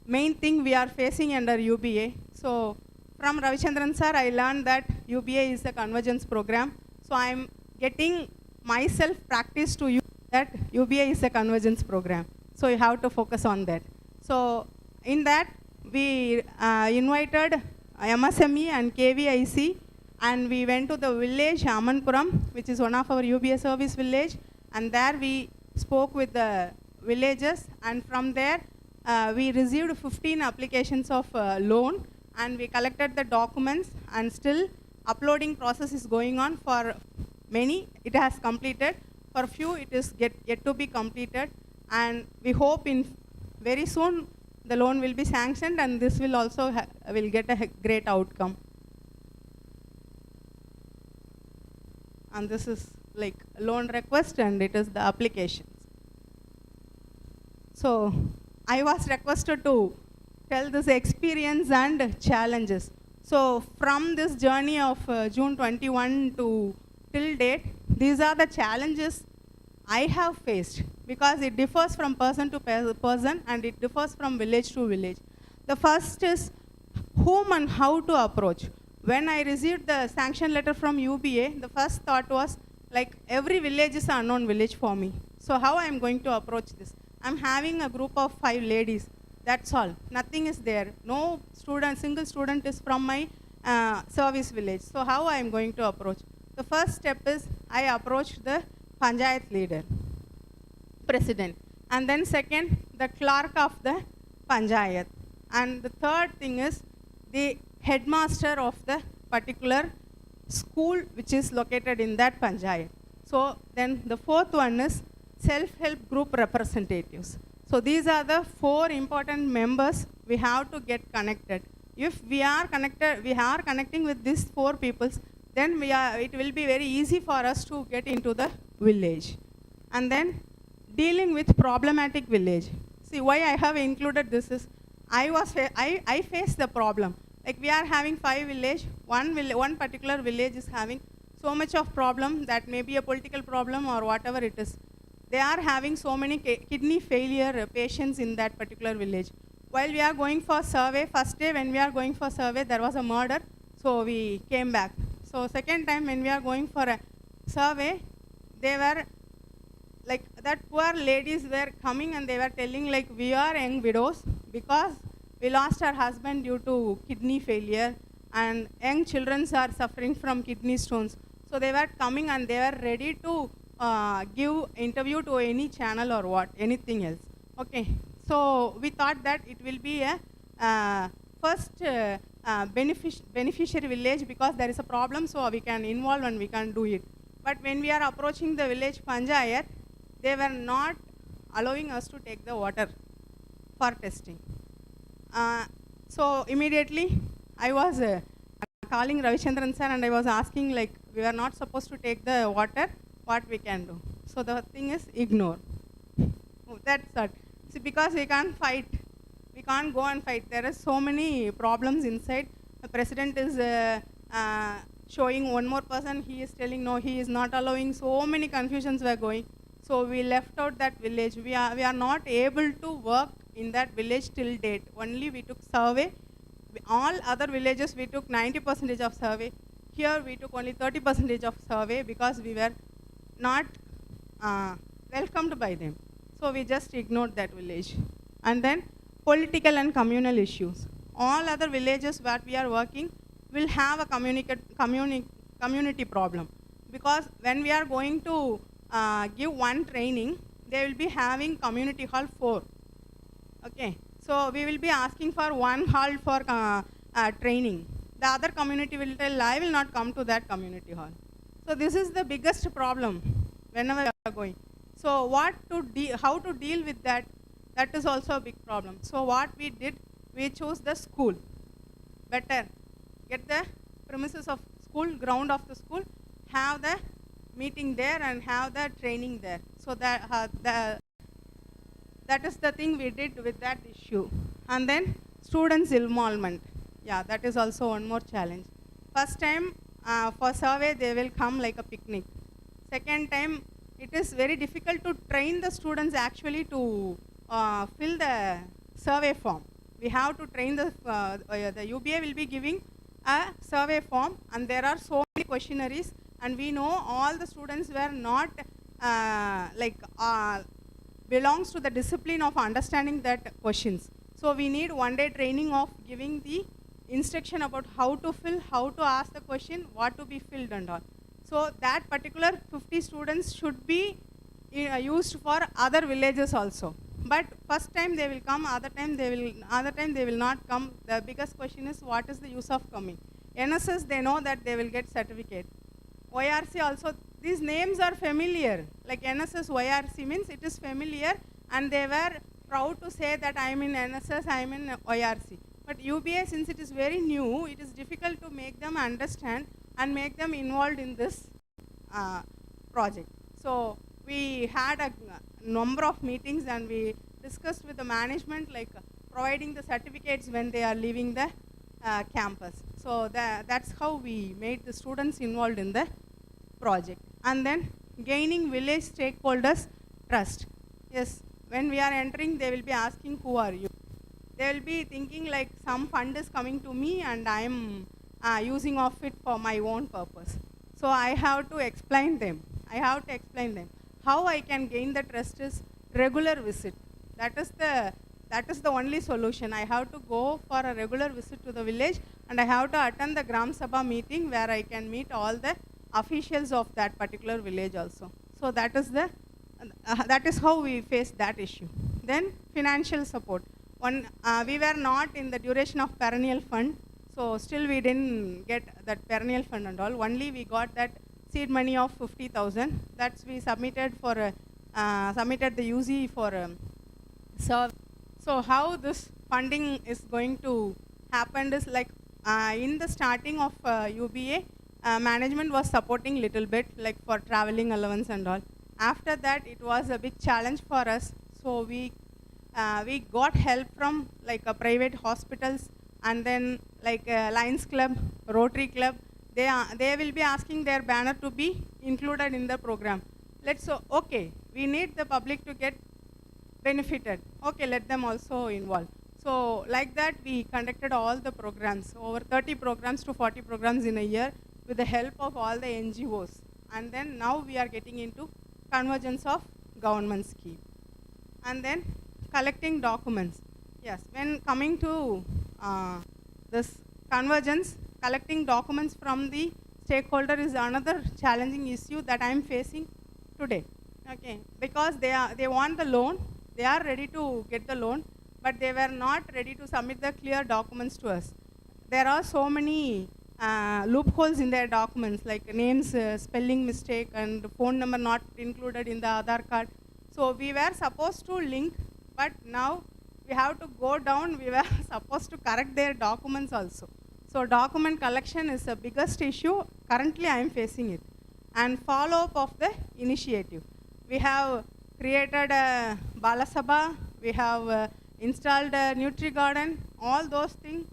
Speaker 15: main thing we are facing under UBA. So from Ravichandran sir, I learned that UBA is a convergence program. So I am getting myself practice to use that UBA is a convergence program. So you have to focus on that. So in that, we invited MSME and KVIC, and we went to the village Amanpuram, which is one of our UBA service village, and there we spoke with the villagers, and from there we received 15 applications of loan, and we collected the documents, and still uploading process is going on. For many it has completed, for few it is yet to be completed, and we hope in very soon the loan will be sanctioned, and this will also will get a great outcome. And this is like loan request, and it is the applications. So I was requested to tell this experience and challenges. So from this journey of June 21 to till date, these are the challenges I have faced, because it differs from person to person, and it differs from village to village. The first is whom and how to approach. When I received the sanction letter from UBA, the first thought was like every village is an unknown village for me. So how I am going to approach this? I'm having a group of 5 ladies. That's all. Nothing is there. No student, single student is from my service village. So how I am going to approach? The first step is I approached the Panchayat leader, president. And then second, the clerk of the panchayat. And the third thing is the headmaster of the particular school which is located in that panchayat. So then the fourth one is self-help group representatives. So these are the 4 important members we have to get connected. If we are connecting with these 4 peoples, then it will be very easy for us to get into the village. And then dealing with problematic village. See, why I have included this is, I faced the problem. Like we are having 5 villages, one particular village is having so much of problem that may be a political problem or whatever it is. They are having so many kidney failure patients in that particular village. While we are going for survey, first day when we are going for survey, there was a murder, so we came back. So second time when we are going for a survey, they were like, that poor ladies were coming and they were telling like, we are young widows because we lost our husband due to kidney failure and young children are suffering from kidney stones. So they were coming and they were ready to give interview to any channel or what, anything else. Okay, so we thought that it will be a first beneficiary village because there is a problem, so we can involve and we can do it. But when we are approaching the village panchayat, they were not allowing us to take the water for testing. So immediately I was calling Ravichandran sir and I was asking like, we are not supposed to take the water, what we can do? So the thing is ignore. That's it. See, because we can't fight. We can't go and fight. There are so many problems inside. The president is showing one more person, he is telling no, he is not allowing. So many confusions were going. So we left out that village. We are not able to work in that village till date. Only we took survey. All other villages we took 90% of survey. Here we took only 30% of survey because we were not welcomed by them. So we just ignored that village. And then political and communal issues. All other villages where we are working will have a community problem. Because when we are going to give one training, they will be having community hall 4. Okay, so we will be asking for one hall for training. The other community will tell, I will not come to that community hall. So this is the biggest problem whenever we are going. So how to deal with that, that is also a big problem. So what we did, we chose the school. Better get the premises of school, ground of the school, have the meeting there and have the training there. So that is the thing we did with that issue. And then students' involvement. Yeah, that is also one more challenge. First time for survey, they will come like a picnic. Second time, it is very difficult to train the students actually to fill the survey form. We have to train the UBA will be giving a survey form and there are so many questionnaires and we know all the students were not belongs to the discipline of understanding that questions. So we need one-day training of giving the instruction about how to fill, how to ask the question, what to be filled and all. So that particular 50 students should be used for other villages also. But first time they will come, other time they will not come. The biggest question is what is the use of coming? NSS, they know that they will get certificate. YRC also, these names are familiar. Like NSS, YRC means it is familiar and they were proud to say that I am in NSS, I am in YRC. But UBA, since it is very new, it is difficult to make them understand and make them involved in this project. So we had a number of meetings and we discussed with the management like providing the certificates when they are leaving the campus. So that's how we made the students involved in the project. And then gaining village stakeholders trust. Yes, when we are entering, they will be asking, who are you? They will be thinking like some fund is coming to me and I am using of it for my own purpose. So I have to explain them. How I can gain the trust is regular visit. That is the only solution. I have to go for a regular visit to the village and I have to attend the Gram Sabha meeting where I can meet all the officials of that particular village also. So that is how we face that issue. Then financial support. We were not in the duration of perennial fund, so still we didn't get that perennial fund and all. Only we got that seed money of 50,000. That's we submitted for submitted the UZ for so how this funding is going to happen is like in the starting of UBA, management was supporting little bit like for traveling allowance and all. After that, it was a big challenge for us. So we got help from like private hospitals and then like Lions Club, Rotary Club. They will be asking their banner to be included in the program. Okay, we need the public to get benefited. Okay, let them also involve. So like that, we conducted all the programs, over 30 programs to 40 programs in a year with the help of all the NGOs. And then now we are getting into convergence of government scheme. And then collecting documents. Yes, when coming to this convergence, collecting documents from the stakeholder is another challenging issue that I am facing today. Okay, because they want the loan, they are ready to get the loan, but they were not ready to submit the clear documents to us. There are so many loopholes in their documents, like names, spelling mistake, and phone number not included in the Aadhaar card. So we were supposed to link, but now we have to go down. We were supposed to correct their documents also. So document collection is the biggest issue. Currently, I am facing it. And follow-up of the initiative. We have created a Balasabha. We have installed a Nutri Garden. All those things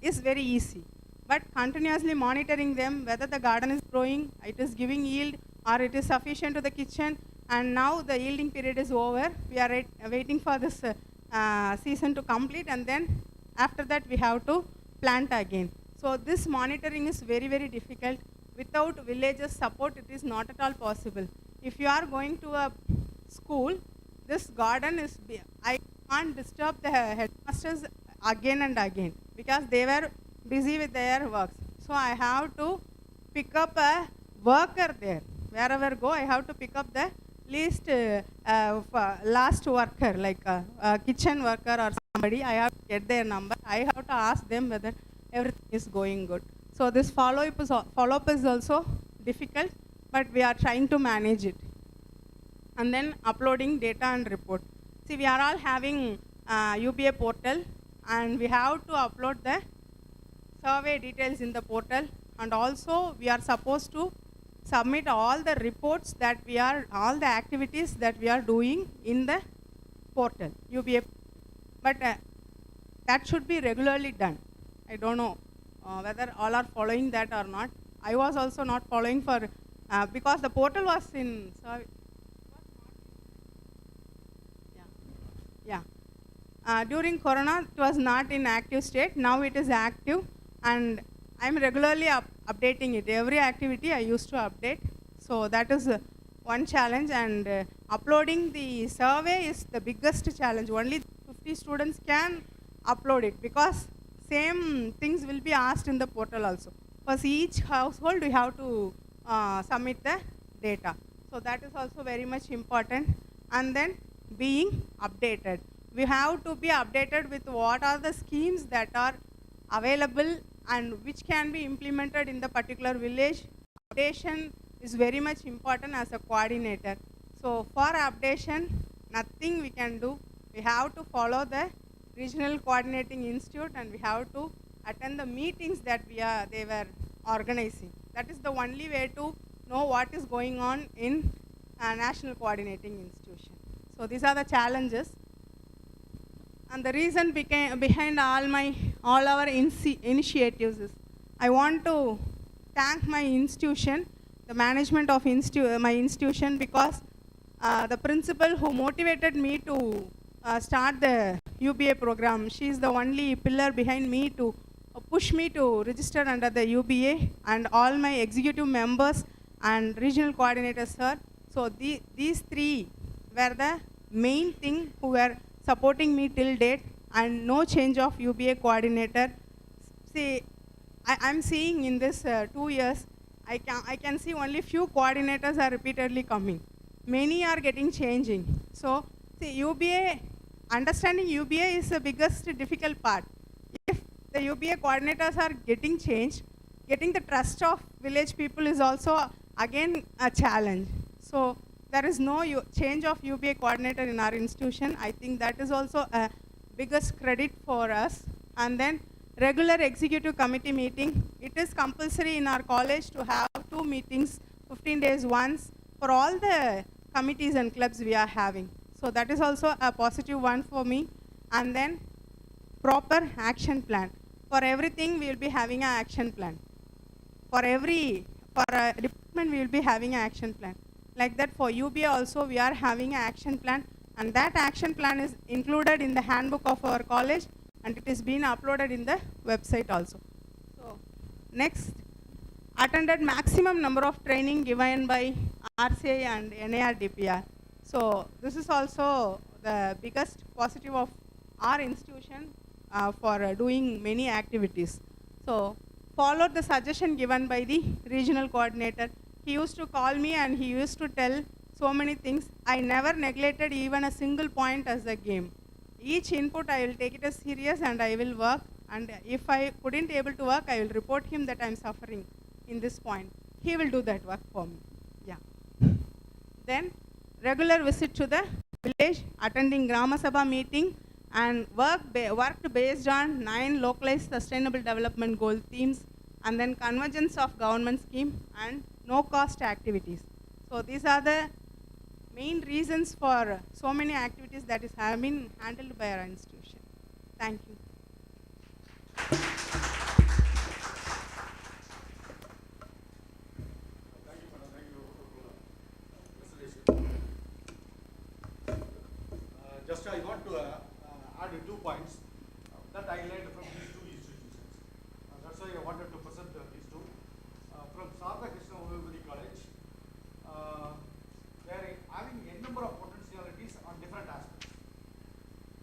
Speaker 15: is very easy. But continuously monitoring them, whether the garden is growing, it is giving yield, or it is sufficient to the kitchen. And now the yielding period is over. We are waiting for this season to complete, and then after that we have to plant again. So this monitoring is very, very difficult. Without villagers' support, it is not at all possible. If you are going to a school, this garden is, I can't disturb the headmasters again and again because they were busy with their works. So I have to pick up a worker there. Wherever go, I have to pick up the least last worker, like a kitchen worker or somebody. I have to get their number. I have to ask them whether everything is going good. So this follow-up is also difficult, but we are trying to manage it. And then uploading data and report. See, we are all having UBA portal, and we have to upload the survey details in the portal, and also we are supposed to submit all the reports that all the activities that we are doing in the portal, UBA. But that should be regularly done. I don't know whether all are following that or not. I was also not following for, because the portal was in, during Corona, it was not in active state. Now it is active, and I'm regularly updating it. Every activity I used to update. So that is one challenge, and uploading the survey is the biggest challenge. Only 50 students can upload it because same things will be asked in the portal also. For each household, we have to submit the data. So that is also very much important. And then being updated. We have to be updated with what are the schemes that are available and which can be implemented in the particular village. Updation is very much important as a coordinator. So for updation, nothing we can do. We have to follow the regional coordinating institute, and we have to attend the meetings that they were organizing. That is the only way to know what is going on in a national coordinating institution. So these are the challenges. And the reason behind all our initiatives is, I want to thank my institution, the management of my institution, because the principal who motivated me to start the UBA program, she is the only pillar behind me to push me to register under the UBA, and all my executive members and regional coordinators, sir. So these three were the main thing who were supporting me till date, and no change of UBA coordinator. See, I'm seeing in this 2 years, I can see only few coordinators are repeatedly coming. Many are getting changing. So see, UBA understanding UBA is the biggest difficult part. If the UBA coordinators are getting changed, getting the trust of village people is also again a challenge. So there is no change of UBA coordinator in our institution. I think that is also a biggest credit for us. And then regular executive committee meeting. It is compulsory in our college to have 2 meetings, 15 days once, for all the committees and clubs we are having. So that is also a positive one for me. And then proper action plan. For everything we will be having an action plan. For a department we will be having an action plan. Like that for UBA also we are having an action plan, and that action plan is included in the handbook of our college, and it is being uploaded in the website also. So next, attended maximum number of training given by RCI and NARDPR. So this is also the biggest positive of our institution for doing many activities. So followed the suggestion given by the regional coordinator. He used to call me and he used to tell so many things. I never neglected even a single point as a game. Each input I will take it as serious and I will work, and if I couldn't able to work, I will report him that I am suffering in this point. He will do that work for me. Yeah. Then regular visit to the village, attending Grama Sabha meeting, and worked based on 9 localized sustainable development goal themes, and then convergence of government scheme and no cost activities. So these are the main reasons for so many activities that have been handled by our institution. Thank you.
Speaker 2: Just I want to add 2 points that I learned from these 2 institutions. That's why I wanted to present these 2. From Sarada Krishna Homoeopathic College, they are having a number of potentialities on different aspects.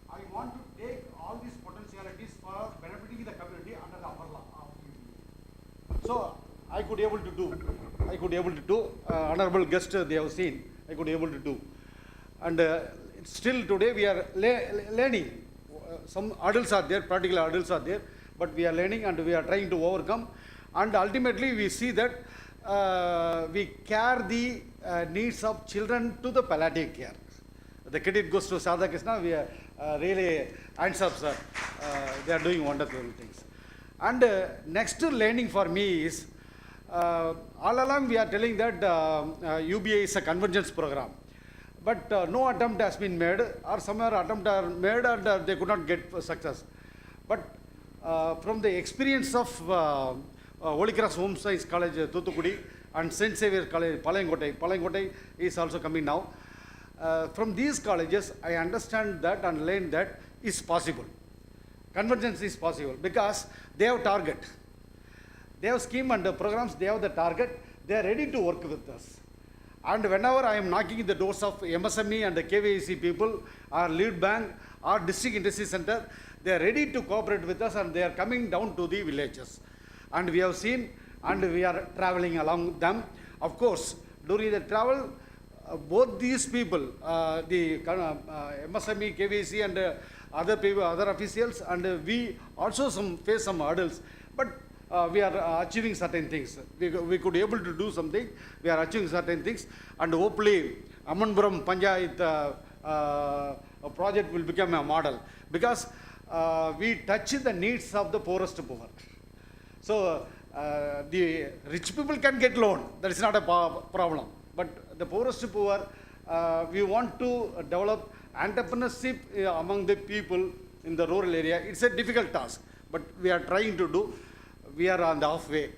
Speaker 2: I want to take all these potentialities for benefiting the community under the umbrella of UBA. So I could able to do, honorable guest they have seen, I could able to do. And still today we are learning. Some adults are there, practical adults are there, but we are learning and we are trying to overcome. And ultimately we see that we care the needs of children to the palliative care. The credit goes to Sarada Krishna. We are really hands up, sir. They are doing wonderful things. And next learning for me is, all along we are telling that UBA is a convergence program. But no attempt has been made, or somewhere attempt are made and they could not get success. But from the experience of Holy Cross Home Science College, Thuthukudi, and St. Xavier College, Palangotai is also coming now. From these colleges, I understand that and learn that is possible. Convergence is possible because they have target. They have scheme and programs, they have the target, they are ready to work with us. And whenever I am knocking the doors of MSME and the KVIC people, or lead bank, or district industry center, they are ready to cooperate with us and they are coming down to the villages. And we have seen and we are traveling along them. Of course, during the travel, both these people, the MSME, KVC and other people, other officials, and we also face some hurdles. But we are achieving certain things. We could able to do something. We are achieving certain things, and hopefully Ammanpuram Panchayat project will become a model because we touch the needs of the poorest poor. So the rich people can get loan. That is not a problem. But the poorest poor, we want to develop entrepreneurship among the people in the rural area. It's a difficult task, but we are trying to do. We are on the halfway.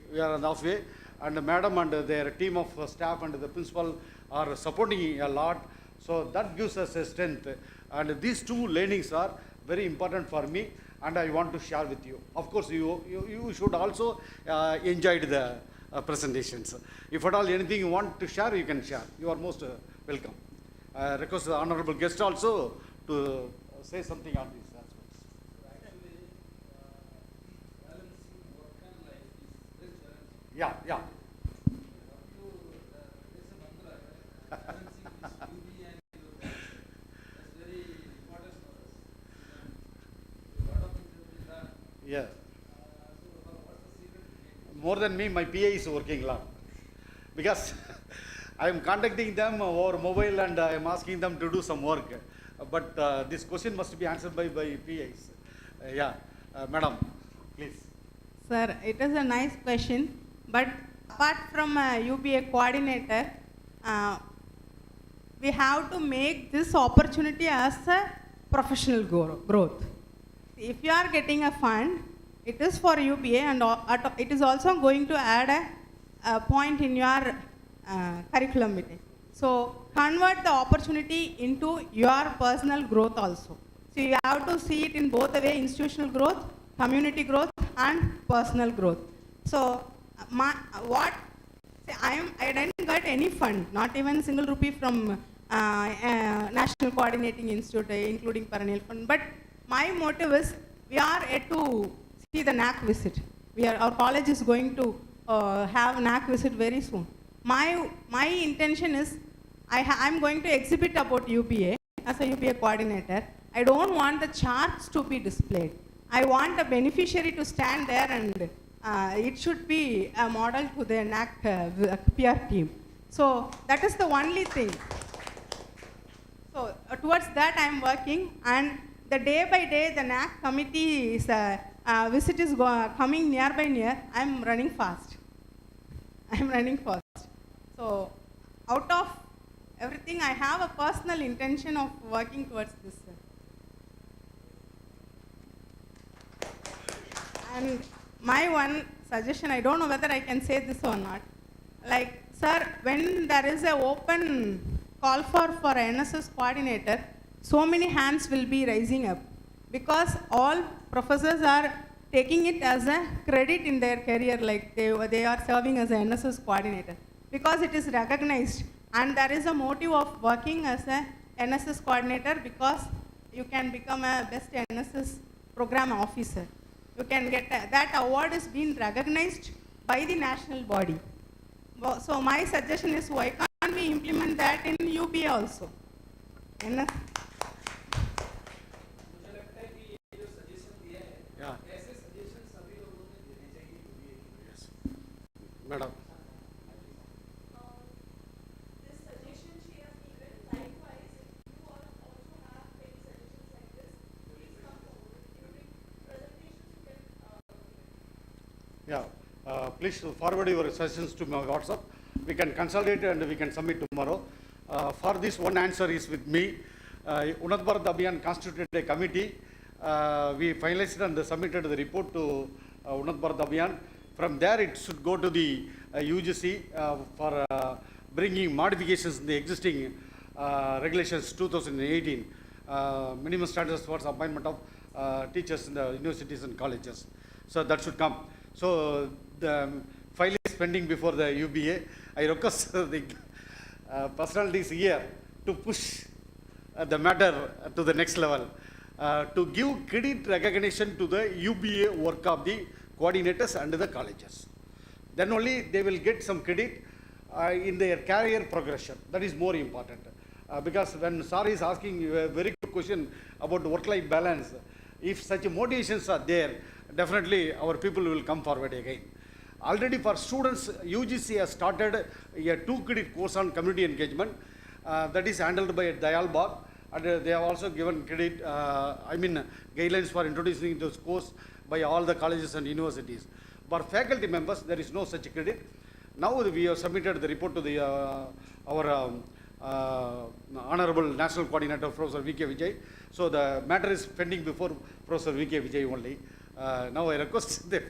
Speaker 2: And the madam and their team of staff and the principal are supporting a lot. So that gives us a strength. And these 2 learnings are very important for me, and I want to share with you. Of course, you should also enjoy the presentations. If at all anything you want to share, you can share. You are most welcome. Request the honorable guest also to say something on this. Yeah. more than me, my PA is working lot. Because I am contacting them over mobile and I am asking them to do some work. But this question must be answered by PAs. Madam, please.
Speaker 15: Sir, it is a nice question, but apart from a UBA coordinator, we have to make this opportunity as a professional growth. If you are getting a fund, it is for UBA and it is also going to add a point in your curriculum meeting. So convert the opportunity into your personal growth also. So you have to see it in both the way, institutional growth, community growth and personal growth. So I didn't get any fund, not even single rupee from National Coordinating Institute, including perennial fund. But my motive is, we are yet to see the NAC visit. Our college is going to have NAC visit very soon. My intention is, I'm going to exhibit about UBA as a UBA coordinator. I don't want the charts to be displayed. I want a beneficiary to stand there and it should be a model to the NAC peer team. So that is the only thing. So towards that I am working, and the day by day the NAC committee is, visit is coming near by near. I am running fast. So out of everything, I have a personal intention of working towards this. And my one suggestion, I don't know whether I can say this or not. Like, sir, when there is an open call for NSS coordinator, so many hands will be rising up, because all professors are taking it as a credit in their career, like they are serving as an NSS coordinator, because it is recognized, and there is a motive of working as a NSS coordinator, because you can become a best NSS program officer. You can get that award is being recognized by the national body. So my suggestion is, why can't we implement that in UBA also?
Speaker 2: Madam. Please forward your suggestions to my WhatsApp. We can consolidate and we can submit tomorrow. For this, one answer is with me. Unnat Bharat Abhiyan constituted a committee. We finalized and submitted the report to Unnat Bharat Abhiyan. From there, it should go to the UGC for bringing modifications in the existing regulations 2018, minimum standards for appointment of teachers in the universities and colleges. So that should come. So the file is pending before the UBA. I request the personalities here to push the matter to the next level, to give credit recognition to the UBA work of the coordinators and the colleges. Then only they will get some credit in their career progression. That is more important. Because when Sir is asking a very good question about work-life balance, if such motivations are there, definitely our people will come forward again. Already for students, UGC has started a 2-credit course on community engagement that is handled by Dayal Bagh, and they have also given credit, guidelines for introducing this course by all the colleges and universities. For faculty members, there is no such credit. Now we have submitted the report to the our Honorable National Coordinator, Professor V.K. Vijay. So the matter is pending before Professor V.K. Vijay only. Now I request the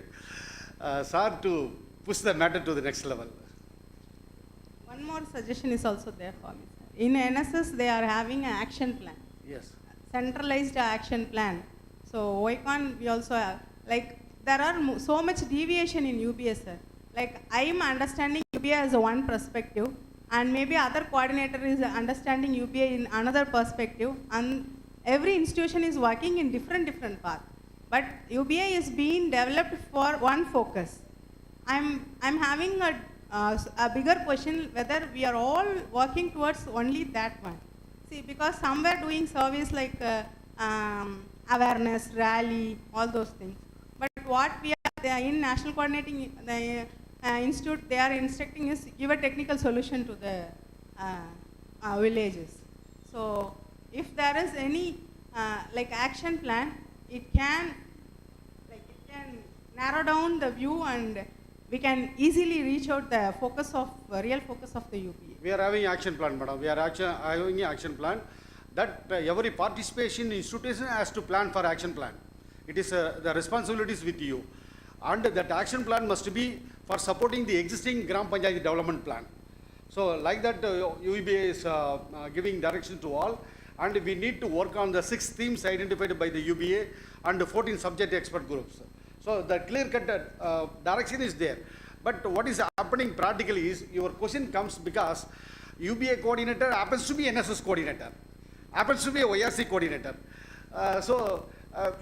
Speaker 2: Sir to push the matter to the next level.
Speaker 15: One more suggestion is also there for me, sir. In NSS, they are having an action plan.
Speaker 2: Yes.
Speaker 15: Centralized action plan. So why can't we also have, like, there are so much deviation in UBA, sir. Like, I am understanding UBA as one perspective, and maybe other coordinator is understanding UBA in another perspective, and every institution is working in different path. But UBA is being developed for one focus. I'm having a bigger question whether we are all working towards only that one. See, because some were doing service like awareness, rally, all those things. But what we are they are in National Coordinating the, Institute, they are instructing us give a technical solution to the villages. So if there is any like action plan, it can narrow down the view and we can easily reach out the focus of real focus of the UPA.
Speaker 2: We are having action plan, madam. We are having action plan that every participation institution has to plan for action plan. It is the responsibility is with you, and that action plan must be for supporting the existing Gram Panchayat development plan. So like that, UBA is giving direction to all, and we need to work on the 6 themes identified by the UBA and the 14 subject expert groups. So the clear-cut direction is there. But what is happening practically is your question comes because UBA coordinator happens to be NSS coordinator, happens to be a YRC coordinator.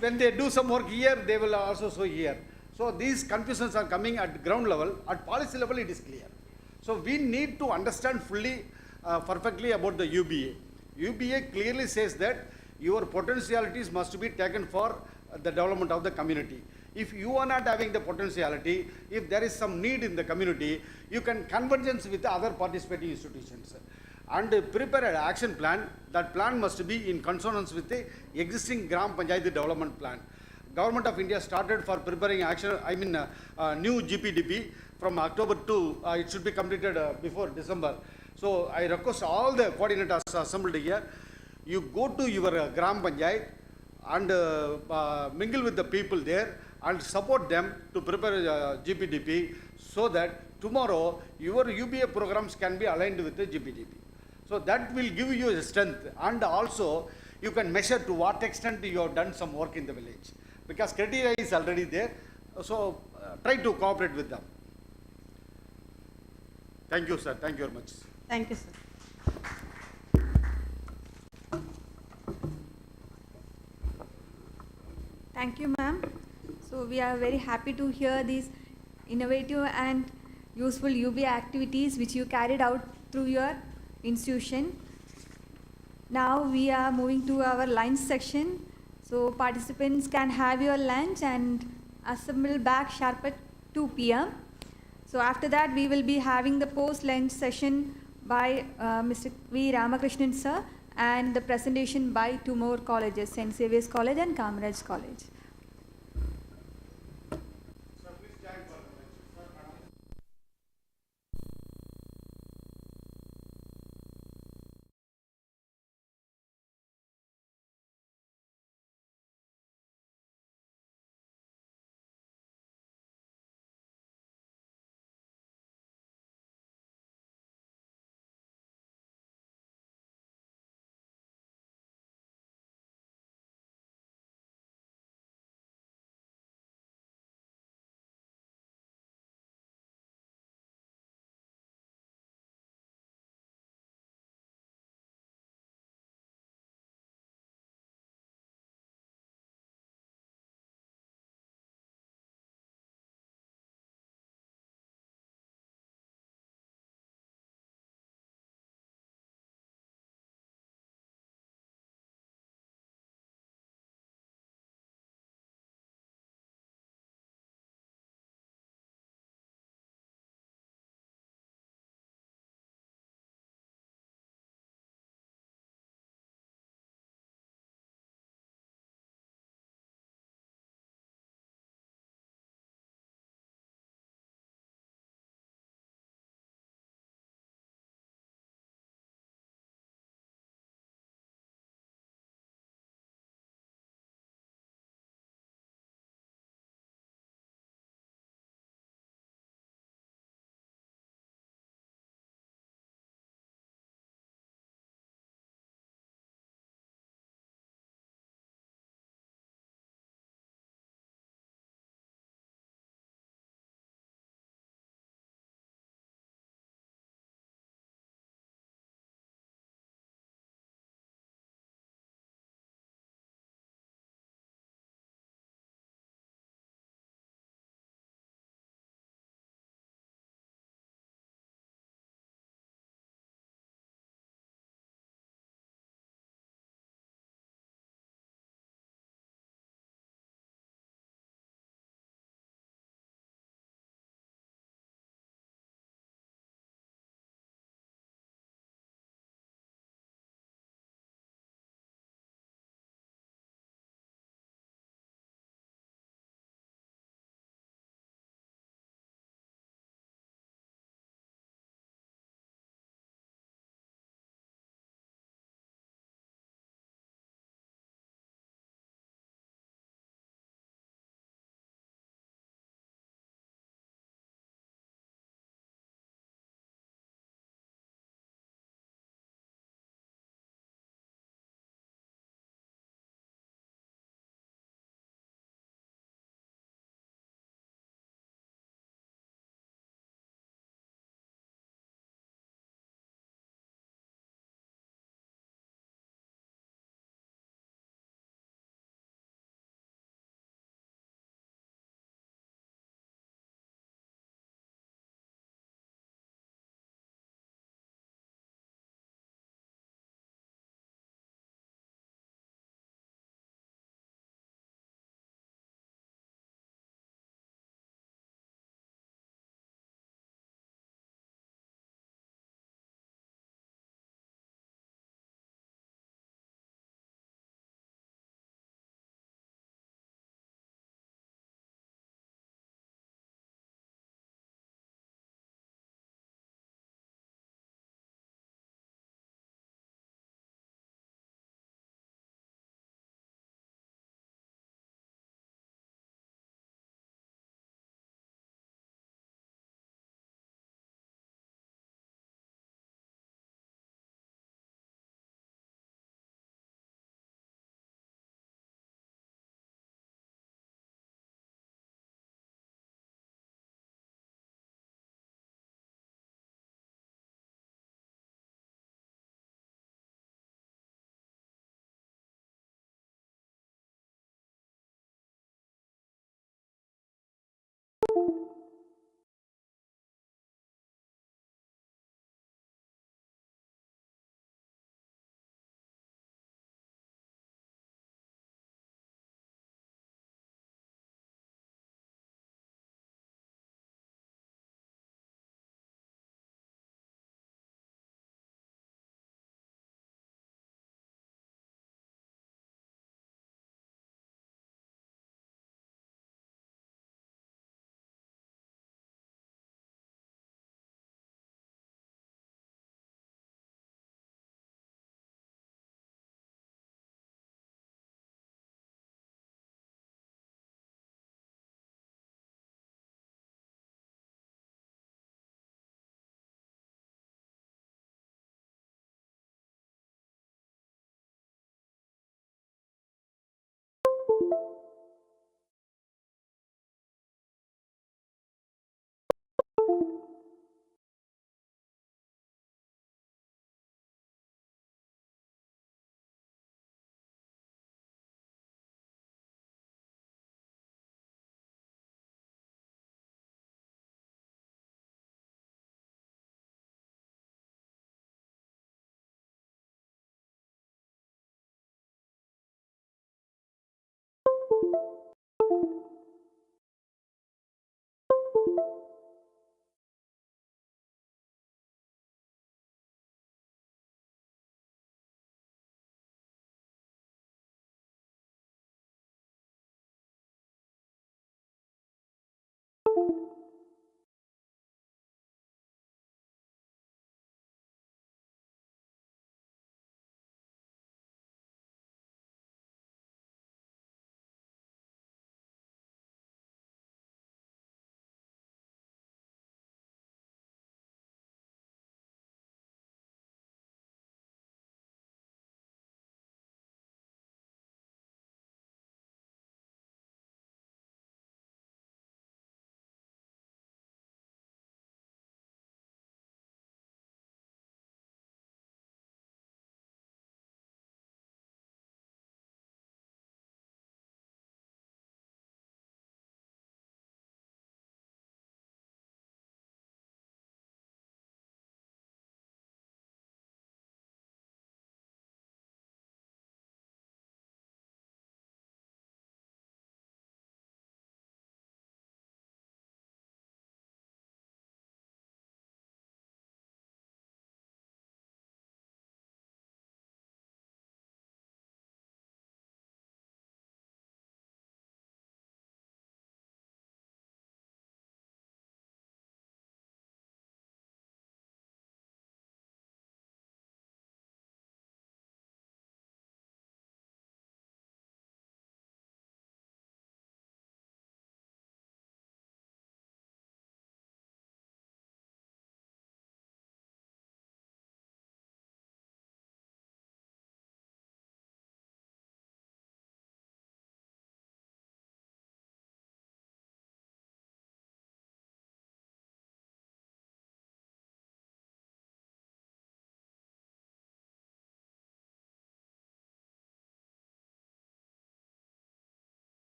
Speaker 2: When they do some work here, they will also show here. So these confusions are coming at ground level. At policy level, it is clear. So we need to understand fully, perfectly about the UBA. UBA clearly says that your potentialities must be taken for the development of the community. If you are not having the potentiality, if there is some need in the community, you can convergence with the other participating institutions and prepare an action plan. That plan must be in consonance with the existing Gram Panchayat development plan. Government of India started for preparing action, new GPDP from October to, it should be completed before December. So I request all the coordinators assembled here, you go to your Gram Panchayat and mingle with the people there and support them to prepare GPDP so that tomorrow your UBA programs can be aligned with the GPDP. So that will give you a strength, and also you can measure to what extent you have done some work in the village, because criteria is already there. So try to cooperate with them. Thank you, sir. Thank you very much.
Speaker 15: Thank you, sir.
Speaker 1: Thank you, ma'am. So we are very happy to hear these innovative and useful UBA activities which you carried out through your institution. Now we are moving to our lunch section. So participants can have your lunch and assemble back sharp at 2 p.m. So after that we will be having the post-lunch session by Mr. V. Ramakrishnan sir, and the presentation by 2 more colleges, St. Xavier's College and Kamaraj College.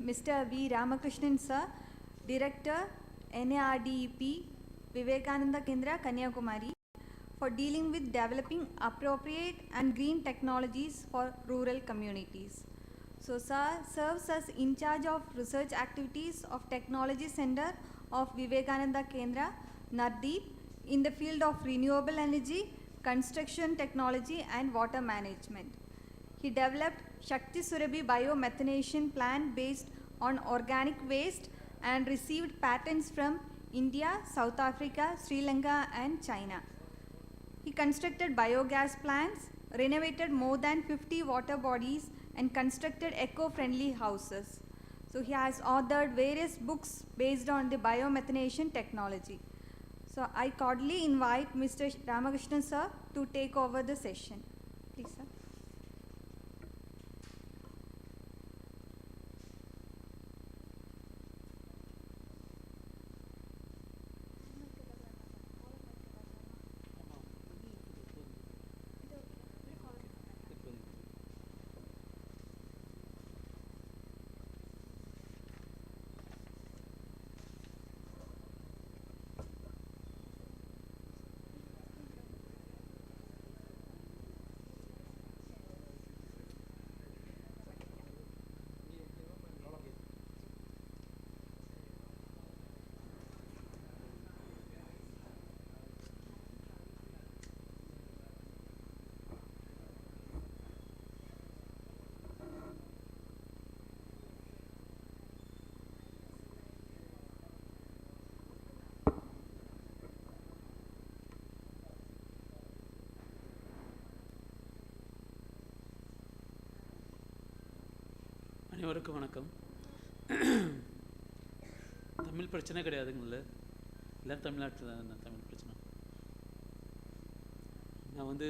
Speaker 1: Mr. V. Ramakrishnan sir, Director, NARDEP, Vivekananda Kendra, Kanniyakumari, for dealing with developing appropriate and green technologies for rural communities. So sir serves as in charge of research activities of Technology Center of Vivekananda Kendra, Nardeep, in the field of renewable energy, construction technology and water management. He developed Shakti Surabhi biomethanation plant based on organic waste and received patents from India, South Africa, Sri Lanka and China. He constructed biogas plants, renovated more than 50 water bodies and constructed eco-friendly houses. So he has authored various books based on the biomethanation technology. So I cordially invite Mr. Ramakrishnan sir to take over the session. Please sir.
Speaker 16: அனைவருக்கும் வணக்கம். தமிழ் பிரச்சனை கிடையாதுங்கள, எல்லோரும் தமிழ்நாட்டில் தான் தமிழ் பிரச்சனை. நான் வந்து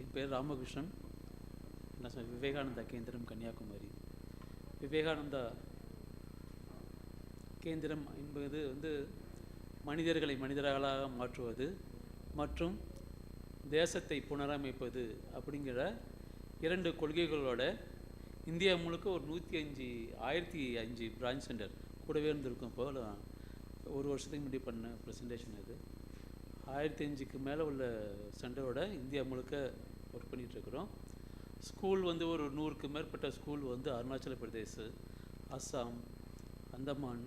Speaker 16: என் பேர் ராமகிருஷ்ணன், நான் விவேகானந்தா கேந்திரம் கன்னியாகுமரி. விவேகானந்தா கேந்திரம் என்பது வந்து மனிதர்களை மனிதர்களாக மாற்றுவது மற்றும் தேசத்தை புனரமைப்பது அப்படிங்கிற 2 கொள்கைகளோட இந்தியா முழுக்க ஒரு 1005 பிரான்ச் சென்டர் கூடவே இருந்திருக்கும். இப்போ ஒரு வருஷத்துக்கு முன்னாடி பண்ண ப்ரெசன்டேஷன் இது. 1005க்கு மேலே உள்ள சென்டரோட இந்தியா முழுக்க ஒர்க் பண்ணிகிட்ருக்குறோம். ஸ்கூல் வந்து ஒரு 100க்கு மேற்பட்ட ஸ்கூல் வந்து Arunachal Pradesh, Assam, Andaman,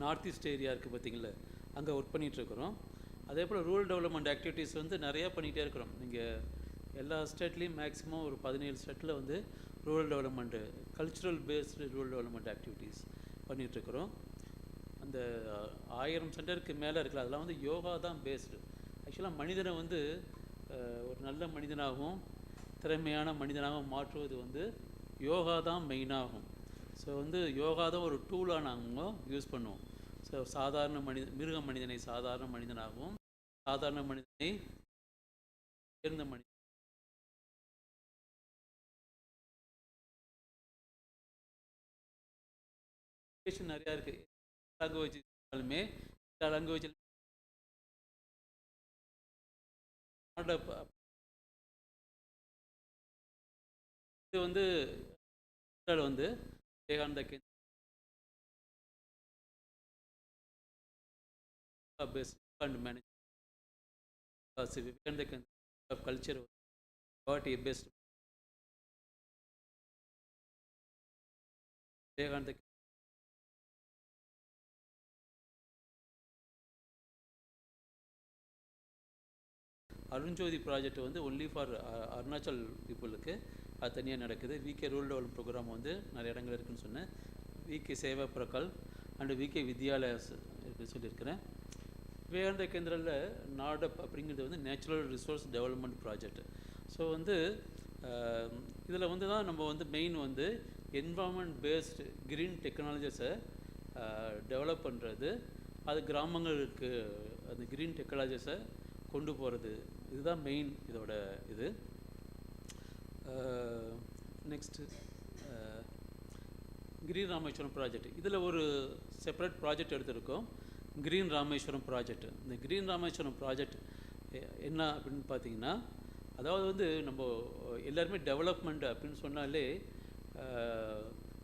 Speaker 16: north east area இருக்குது பார்த்திங்களா, அங்கே ஒர்க் பண்ணிகிட்ருக்குறோம். அதே போல் ரூரல் டெவலப்மெண்ட் ஆக்டிவிட்டீஸ் வந்து நிறையா பண்ணிகிட்டே இருக்கிறோம். நீங்கள் எல்லா ஸ்டேட்லேயும் மேக்ஸிமம் ஒரு 17 ஸ்டேட்டில் வந்து rural development, cultural based rural development activities பண்ணிகிட்ருக்குறோம். அந்த 1000 சென்டருக்கு மேலே இருக்குல்ல, அதெல்லாம் வந்து யோகா தான் பேஸ்டு. ஆக்சுவலாக மனிதனை வந்து ஒரு நல்ல மனிதனாகவும் திறமையான மனிதனாகவும் மாற்றுவது வந்து யோகா தான் மெயினாகும். ஸோ வந்து யோகா தான் ஒரு டூலாக நாங்கள் யூஸ் பண்ணுவோம். ஸோ சாதாரண மிருக மனிதனை சாதாரண மனிதனாகவும், சாதாரண மனிதனை உயர்ந்த மனிதன் நிறையா இருக்குது. லாங்குவேஜ் இருந்தாலுமே எல்லா லாங்குவேஜில் இது வந்து Vivekananda Vivekananda culture what best Vivekananda Arunjyoti project வந்து ஒன்லி ஃபார் அருணாச்சல் பீப்புளுக்கு அது தனியாக நடக்குது. விகே ரூரல் டெவலப்மெண்ட் ப்ரோக்ராம் வந்து நிறைய இடங்கள் இருக்குதுன்னு சொன்னேன். VK Seva Prakalp and VK Vidyalayas இருக்குன்னு சொல்லியிருக்கிறேன். விவேகானந்தா கேந்திராவில் நாடப் அப்படிங்கிறது வந்து natural resource development project. So வந்து இதில் வந்து தான் நம்ம வந்து மெயின் வந்து என்வரான்மெண்ட் பேஸ்டு க்ரீன் டெக்னாலஜிஸை டெவலப் பண்ணுறது, அது கிராமங்களுக்கு அந்த க்ரீன் டெக்னாலஜிஸை கொண்டு போகிறது, இதுதான் மெயின் இதோட இது. Next green Rameswaram project. இதில் ஒரு செப்பரேட் ப்ராஜெக்ட் எடுத்திருக்கோம், கிரீன் ராமேஸ்வரம் ப்ராஜெக்ட். இந்த கிரீன் ராமேஸ்வரம் ப்ராஜெக்ட் என்ன அப்படின்னு பார்த்தீங்கன்னா, அதாவது வந்து நம்ம எல்லாருமே டெவலப்மெண்ட் அப்படின்னு சொன்னாலே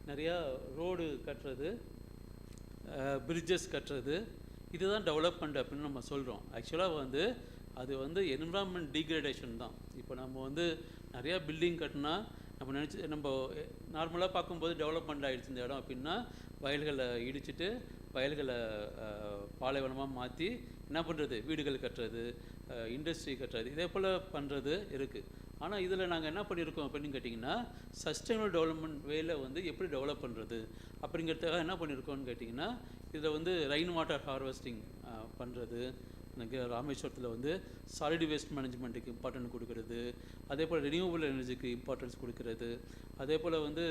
Speaker 16: நிறையா ரோடு கட்டுறது, பிரிட்ஜஸ் கட்டுறது, இதுதான் டெவலப்மெண்ட் அப்படின்னு நம்ம சொல்கிறோம். ஆக்சுவலாக வந்து அது வந்து என்விரான்மெண்ட் டீக்ரேடேஷன் தான். இப்போ நம்ம வந்து நிறையா பில்டிங் கட்டினா நம்ம நார்மலாக பார்க்கும்போது டெவலப்மெண்ட் ஆகிடுச்சு இந்த இடம் அப்படின்னா, வயல்களை இடிச்சிட்டு வயல்களை பாலைவனமாக மாற்றி என்ன பண்ணுறது, வீடுகள் கட்டுறது, இண்டஸ்ட்ரி கட்டுறது, இதே போல் பண்ணுறது இருக்குது. ஆனால் இதில் நாங்கள் என்ன பண்ணியிருக்கோம் அப்படின்னு கேட்டிங்கன்னா, சஸ்டைனபிள் டெவலப்மெண்ட் வேல வந்து எப்படி டெவலப் பண்ணுறது அப்படிங்கிறதுக்காக என்ன பண்ணியிருக்கோம்னு கேட்டிங்கன்னா, இதில் வந்து ரெயின் வாட்டர் ஹார்வெஸ்டிங் பண்ணுறது, எனக்கு ராமேஸ்வரத்தில் வந்து சாலிட் வேஸ்ட் மேனேஜ்மெண்ட்டுக்கு இம்பார்ட்டன்ட் கொடுக்கறது, அதே போல் ரினியூவபிள் எனர்ஜிக்கு இம்பார்ட்டன்ஸ் கொடுக்கறது, அதே போல் வந்து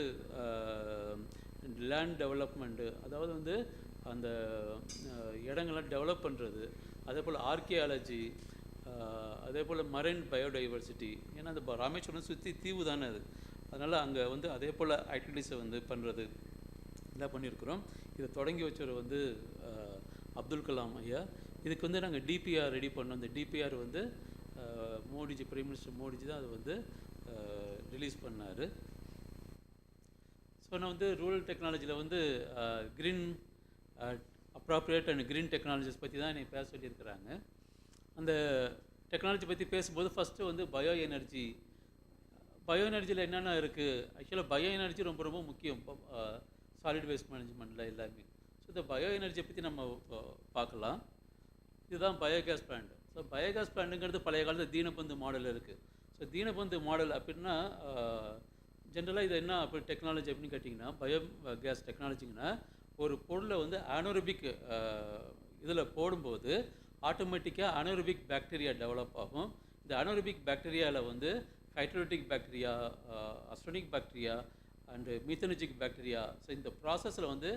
Speaker 16: லேண்ட் டெவலப்மெண்ட்டு, அதாவது வந்து அந்த இடங்கள்லாம் டெவலப் பண்ணுறது, அதே போல் ஆர்கியாலஜி, அதே போல் மரைன் பயோடைவர்சிட்டி. ஏன்னா அந்த ராமேஸ்வரம் சுற்றி தீவு தானே அது, அதனால் அங்கே வந்து அதே போல் ஆக்டிவிட்டீஸை வந்து பண்ணுறது எல்லாம் பண்ணியிருக்கிறோம். இதை தொடங்கி வச்சவர் வந்து அப்துல் கலாம் ஐயா. இதுக்கு வந்து நாங்கள் டிபிஆர் ரெடி பண்ணோம். அந்த டிபிஆர் வந்து மோடிஜி, பிரைம் மினிஸ்டர் மோடிஜி தான் அதை வந்து ரிலீஸ் பண்ணார். ஸோ நான் வந்து ரூரல் டெக்னாலஜியில் வந்து green appropriate and green technologies பற்றி தான் என்னை பேச சொல்லியிருக்கிறாங்க. அந்த டெக்னாலஜி பற்றி பேசும்போது ஃபஸ்ட்டு வந்து பயோ எனர்ஜி. பயோ எனர்ஜியில் என்னென்ன இருக்குது, ஆக்சுவலாக பயோ எனர்ஜி ரொம்ப ரொம்ப முக்கியம் சாலிட் வேஸ்ட் மேனேஜ்மெண்ட்டில் எல்லாமே. ஸோ இந்த பயோ எனர்ஜியை பற்றி நம்ம பார்க்கலாம். இதுதான் பயோகேஸ் பிளான்ட். ஸோ பயோகேஸ் பிளான்ட்டுங்கிறது பழைய காலத்தில் தீனபந்து மாடல் இருக்குது. ஸோ தீனபந்து மாடல் அப்படின்னா ஜென்ரலாக இது என்ன அப்படி டெக்னாலஜி அப்படின்னு கேட்டிங்கன்னா, பயோ கேஸ் டெக்னாலஜிங்கன்னா ஒரு பொருளை வந்து அனோரபிக் இதில் போடும்போது ஆட்டோமேட்டிக்காக அனோரபிக் பாக்டீரியா டெவலப் ஆகும். இந்த அனோரபிக் பாக்டீரியாவில் வந்து hydrolytic bacteria, acetogenic bacteria and methanogenic bacteria. So இந்த ப்ராசஸில் வந்து